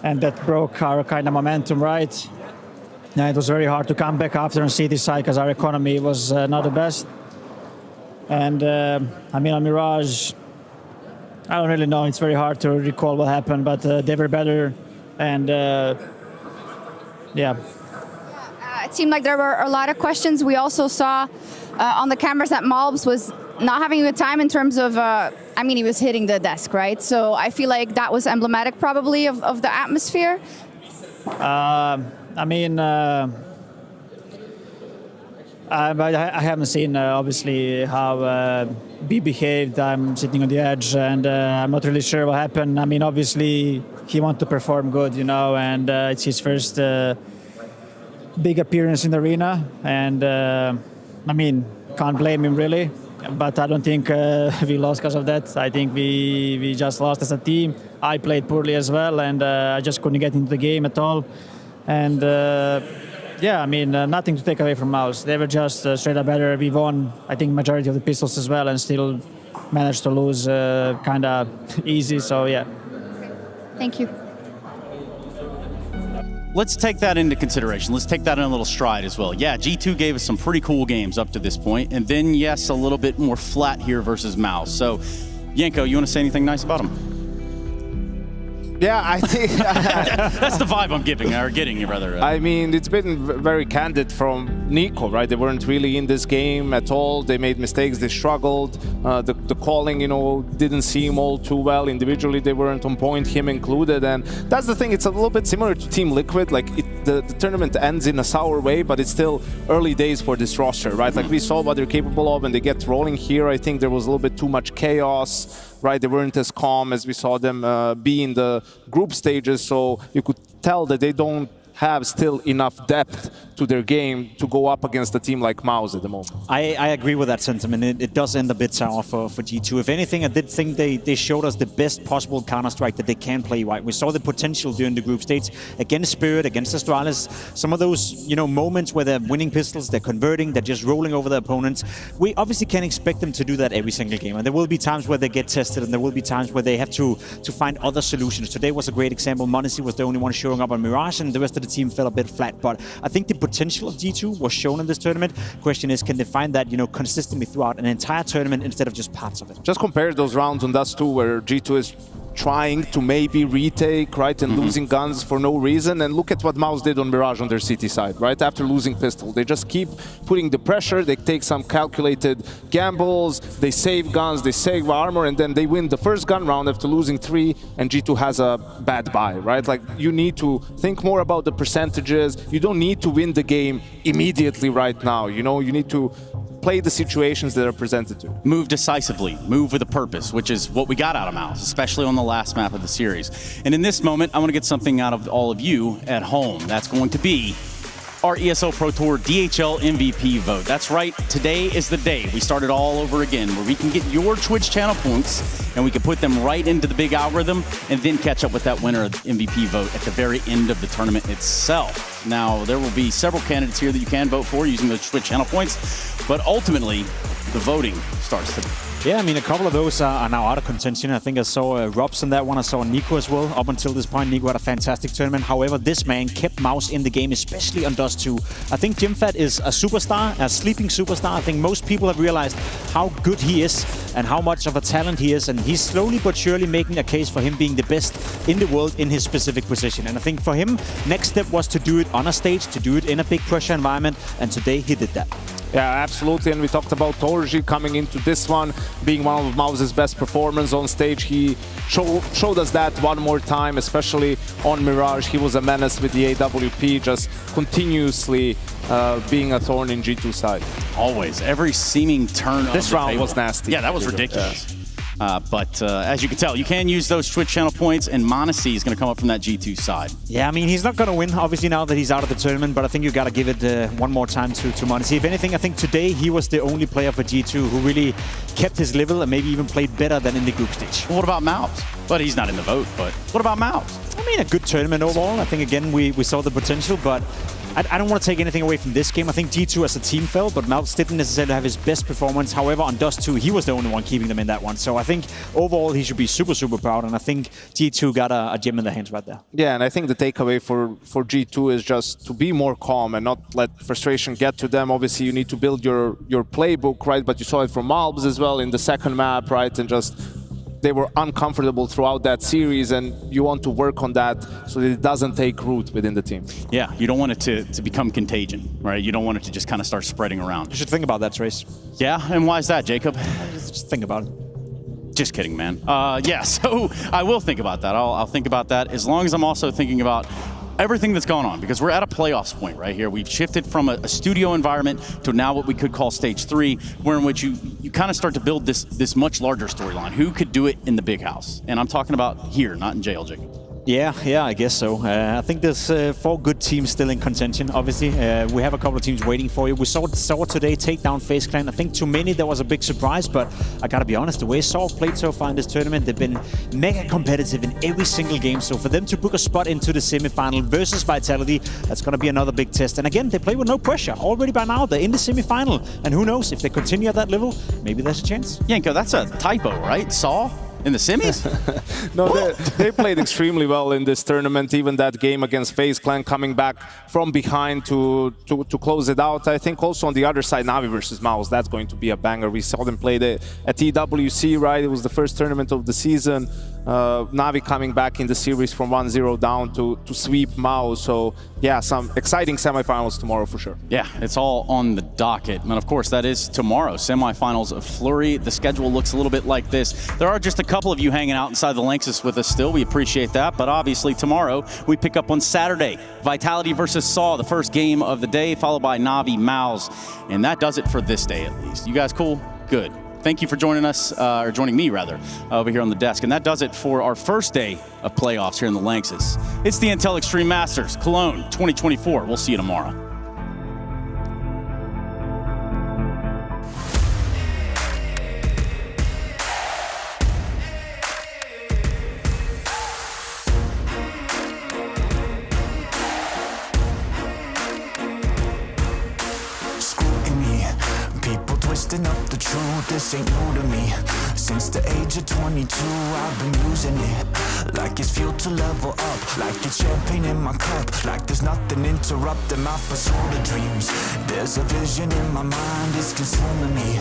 and that broke our kind of momentum, right? And it was very hard to come back after on CT side because our economy was not the best. And I mean, on MOUZ, I don't really know. It's very hard to recall what happened, but they were better, and yeah. It seemed like there were a lot of questions. We also saw on the cameras that MOUZ was not having a good time in terms of, I mean, he was hitting the desk, right? So I feel like that was emblematic probably of the atmosphere. I mean, I haven't seen, obviously, how B behaved. I'm sitting on the edge, and I'm not really sure what happened. I mean, obviously, he wanted to perform good, you know, and it's his first big appearance in the arena. And, I mean, can't blame him, really. But I don't think we lost because of that. I think we just lost as a team. I played poorly as well, and I just couldn't get into the game at all. And yeah, I mean, nothing to take away from MOUZ. They were just straight up better. We won, I think, majority of the pistols as well, and still managed to lose kind of easy. So yeah. Thank you. Let's take that into consideration. Let's take that in a little stride as well. Yeah, G2 gave us some pretty cool games up to this point, and then, yes, a little bit more flat here versus MOUZ. So, Yanko, you want to say anything nice about them? Yeah, I think that's the vibe I'm getting, rather. I mean, it's been very candid from Nico, right? They weren't really in this game at all. They made mistakes. They struggled. The calling, you know, didn't seem all too well. Individually, they weren't on point, him included. And that's the thing. It's a little bit similar to Team Liquid. Like the tournament ends in a sour way, but it's still early days for this roster, right? Like we saw what they're capable of, and they get rolling here. I think there was a little bit too much chaos. Right, they weren't as calm as we saw them be in the group stages, so you could tell that they don't have still enough depth to their game to go up against a team like MOUZ at the moment. I agree with that sentiment. It does end a bit sour for G2. If anything, I did think they showed us the best possible Counter-Strike that they can play right. We saw the potential during the group stage against Spirit, against Astralis. Some of those, you know, moments where they're winning pistols, they're converting, they're just rolling over their opponents. We obviously can't expect them to do that every single game. And there will be times where they get tested, and there will be times where they have to find other solutions. Today was a great example. m0NESY was the only one showing up on MIRAGE, and the rest of the team fell a bit flat. But I think the potential of G2 was shown in this tournament. Question is, can they find that, you know, consistently throughout an entire tournament instead of just parts of it? Just compare those rounds on Dust 2 where G2 is trying to maybe retake, right, and losing guns for no reason, and look at what MOUZ did on Mirage on their CT side, right, after losing pistol. They just keep putting the pressure, they take some calculated gambles, they save guns, they save armor, and then they win the first gun round after losing 3, and G2 has a bad buy, right? Like, you need to think more about the percentages. You don't need to win the game immediately right now, you know, you need to play the situations that are presented to you. Move decisively, move with a purpose, which is what we got out of MOUZ, especially on the last map of the series. And in this moment, I want to get something out of all of you at home. That's going to be our ESL Pro Tour DHL MVP vote. That's right, today is the day we start it all over again, where we can get your Twitch channel points and we can put them right into the big algorithm and then catch up with that winner of the MVP vote at the very end of the tournament itself. Now, there will be several candidates here that you can vote for using those Twitch channel points, but ultimately, the voting starts today. Yeah, I mean, a couple of those are now out of contention. I think I saw Robson that one. I saw Nico as well. Up until this point, Nico had a fantastic tournament. However, this man kept MOUZ in the game, especially on Dust 2. I think Jimfat is a superstar, a sleeping superstar. I think most people have realized how good he is and how much of a talent he is. And he's slowly but surely making a case for him being the best in the world in his specific position. And I think for him, next step was to do it on a stage, to do it in a big pressure environment. And today he did that. Yeah, absolutely. And we talked about Torji coming into this one, being one of MOUZ's best performers on stage. He showed us that one more time, especially on Mirage. He was a menace with the AWP, just continuously being a thorn in G2's side. Always. Every seeming turn This round was nasty. Yeah, that was ridiculous. But as you can tell, you can use those Twitch channel points, and m0NESY is going to come up from that G2 side. Yeah, I mean, he's not going to win, obviously, now that he's out of the tournament, but I think you got to give it one more time to m0NESY. If anything, I think today he was the only player for G2 who really kept his level and maybe even played better than in the group stage. Well, what about MOUZ? But he's not in the vote, but what about MOUZ? I mean, a good tournament overall. I think, again, we saw the potential, but I don't want to take anything away from this game. I think G2 as a team fell, but MOUZ didn't necessarily have his best performance. However, on Dust 2, he was the only one keeping them in that one. So I think overall he should be super, super proud. And I think G2 got a gem in their hands right there. Yeah, and I think the takeaway for G2 is just to be more calm and not let frustration get to them. Obviously, you need to build your playbook, right? But you saw it from MOUZ as well in the second map, right? And just they were uncomfortable throughout that series, and you want to work on that so that it doesn't take root within the team. Yeah, you don't want it to become contagion, right? You don't want it to just kind of start spreading around. You should think about that, Trace. Yeah, and why is that, Jacob? Just think about it. Just kidding, man. Yeah, so I will think about that. I'll think about that, as long as I'm also thinking about everything that's going on, because we're at a playoffs point right here. We've shifted from a studio environment to now what we could call stage 3, where in which you kind of start to build this much larger storyline. Who could do it in the big house? And I'm talking about here, not in jail, Jacob. Yeah, I guess so. I think there's 4 good teams still in contention, obviously. We have a couple of teams waiting for you. We saw today take down FaZe Clan. I think to many that was a big surprise, but I gotta be honest, the way Saw played so far in this tournament, they've been mega competitive in every single game. So for them to book a spot into the semi-final versus Vitality, that's gonna be another big test. And again, they play with no pressure. Already by now, they're in the semi-final. And who knows, if they continue at that level, maybe there's a chance. Yanko, that's a typo, right? Saw? In the semis? No, they played extremely well in this tournament. Even that game against FaZe Clan, coming back from behind to close it out. I think also on the other side, Navi versus MOUZ, that's going to be a banger. We saw them play at TWC, right? It was the first tournament of the season. Navi coming back in the series from 1-0 down to sweep MOUZ. So yeah, some exciting semifinals tomorrow for sure. Yeah, it's all on the docket. And of course, that is tomorrow, semifinals of Flurry. The schedule looks a little bit like this. There are just a couple of you hanging out inside the Lanxess with us still. We appreciate that. But obviously tomorrow, we pick up on Saturday. Vitality versus Saw, the first game of the day, followed by Navi MOUZ. And that does it for this day at least. You guys cool? Good. Thank you for joining us, or joining me rather, over here on the desk. And that does it for our first day of playoffs here in the Lanxess. It's the Intel Extreme Masters, Cologne 2024. We'll see you tomorrow. Twisting up the truth, this ain't new to me. Since the age of 22, I've been using it. Like it's fuel to level up, like it's champagne in my cup. Like there's nothing interrupting my pursuit of dreams. There's a vision in my mind, it's consuming me.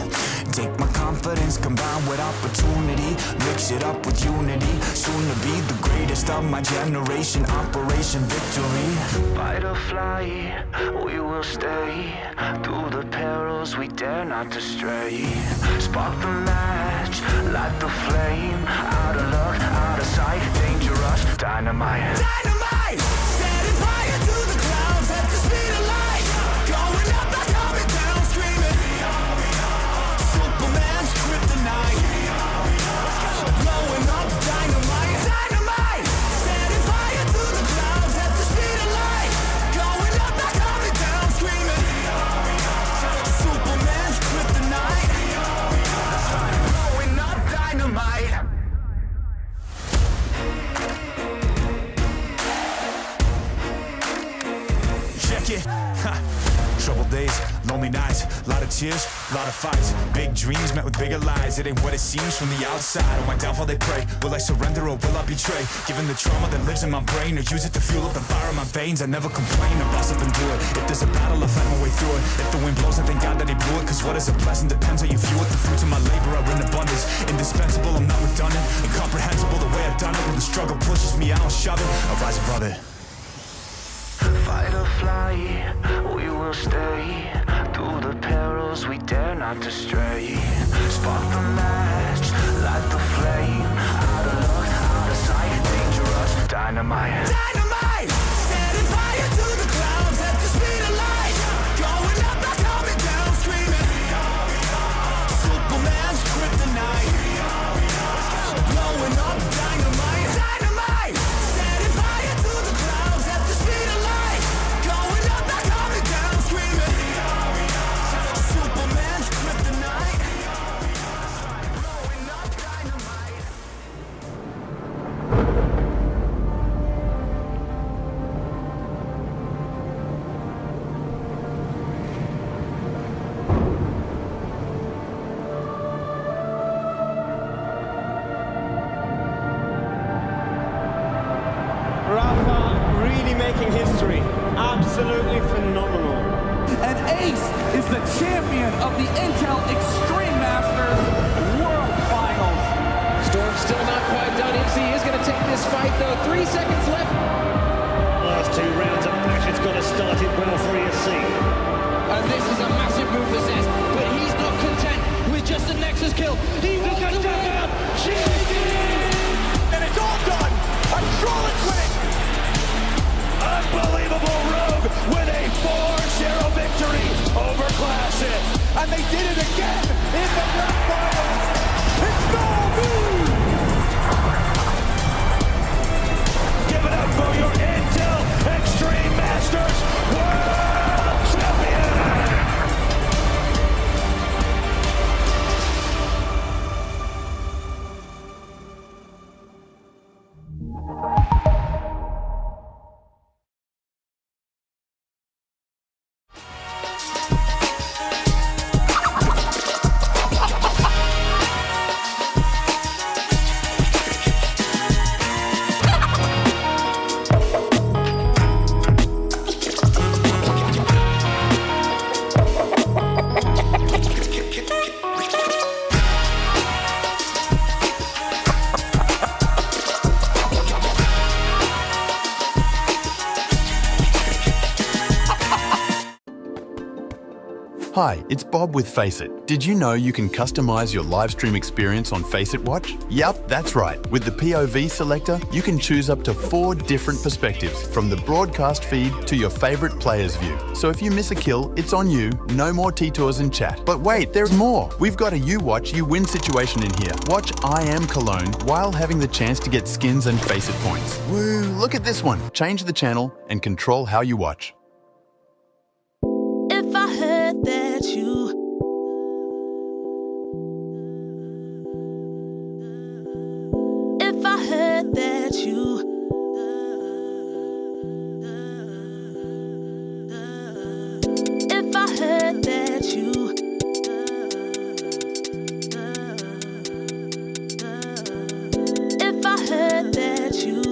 Take my confidence combined with opportunity, mix it up with unity. Soon to be the greatest of my generation, Operation Victory. Fight or fly, we will stay. Through the perils we dare not to stray. Spark the match, light the flame. Out of luck, out of sight, dangerous, dynamite. Dynamite! Setting fire to the clouds at the speed of light. Going up, not coming down, screaming. Superman's kryptonite. Blowing up dynamite. Dynamite! Setting fire to the clouds at the speed of light. Going up, not coming down, screaming. Superman's kryptonite. Blowing up dynamite. Check it. Troubled days, lonely nights, lot of tears, lot of fights. Big dreams met with bigger lies. It ain't what it seems from the outside. On my downfall they pray. Will I surrender or will I betray? Given the trauma that lives in my brain, or use it to fuel up the fire in my veins. I never complain, I rise up and do it. If there's a battle, I fight my way through it. If the wind blows, I thank God that he blew it. Cause what is a blessing depends how you view it. The fruits of my labor are in abundance. Indispensable, I'm not redundant. Incomprehensible the way I've done it. When the struggle pushes me out, shove it, I rise above it. Fight or fly, we will stay. Through the perils we dare not to stray. Spark the match, light the flame. Out of luck, out of sight, dangerous, dynamite. Dynamite! Setting fire to the clouds at the speed of light. Going up, not coming down, screaming. Superman's kryptonite. Blowing up, dynamite. Dynamite! Setting fire to the clouds at the speed of light. Going up, not coming down, screaming. Superman's kryptonite. Blowing up, dynamite. Rafa really making history. Absolutely phenomenal. And Ace is the champion of the Intel Extreme Masters World Finals. Storm's still not quite done. MC is going to take this fight, though. 3 seconds left. Last 2 rounds of action's got to start it well for ESC. And this is a massive move for Zez, but he's not content with just a Nexus kill. He wants to win. And it's all done. I'm Strollin's winning. Unbelievable Rogue with a 4-0 victory over Classic. And they did it again in the grand finals. It's MOUZ! Give it up for your Intel Extreme Masters World Champion! Hi, it's Bob with FaceIt. Did you know you can customize your live stream experience on FaceIt Watch? Yup, that's right. With the POV selector, you can choose up to 4 different perspectives, from the broadcast feed to your favorite player's view. So if you miss a kill, it's on you. No more T-Tours and chat. But wait, there's more. We've got a you watch, you win situation in here. Watch IEM Cologne while having the chance to get skins and FaceIt points. Woo, look at this one. Change the channel and control how you watch. If I heard that you If I heard that you If I heard that you If I heard that you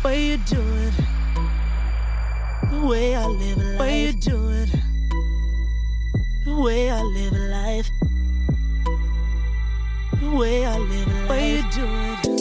way you do it, the way I live life, way you do it, the way I live life, the way I live life, way you do it.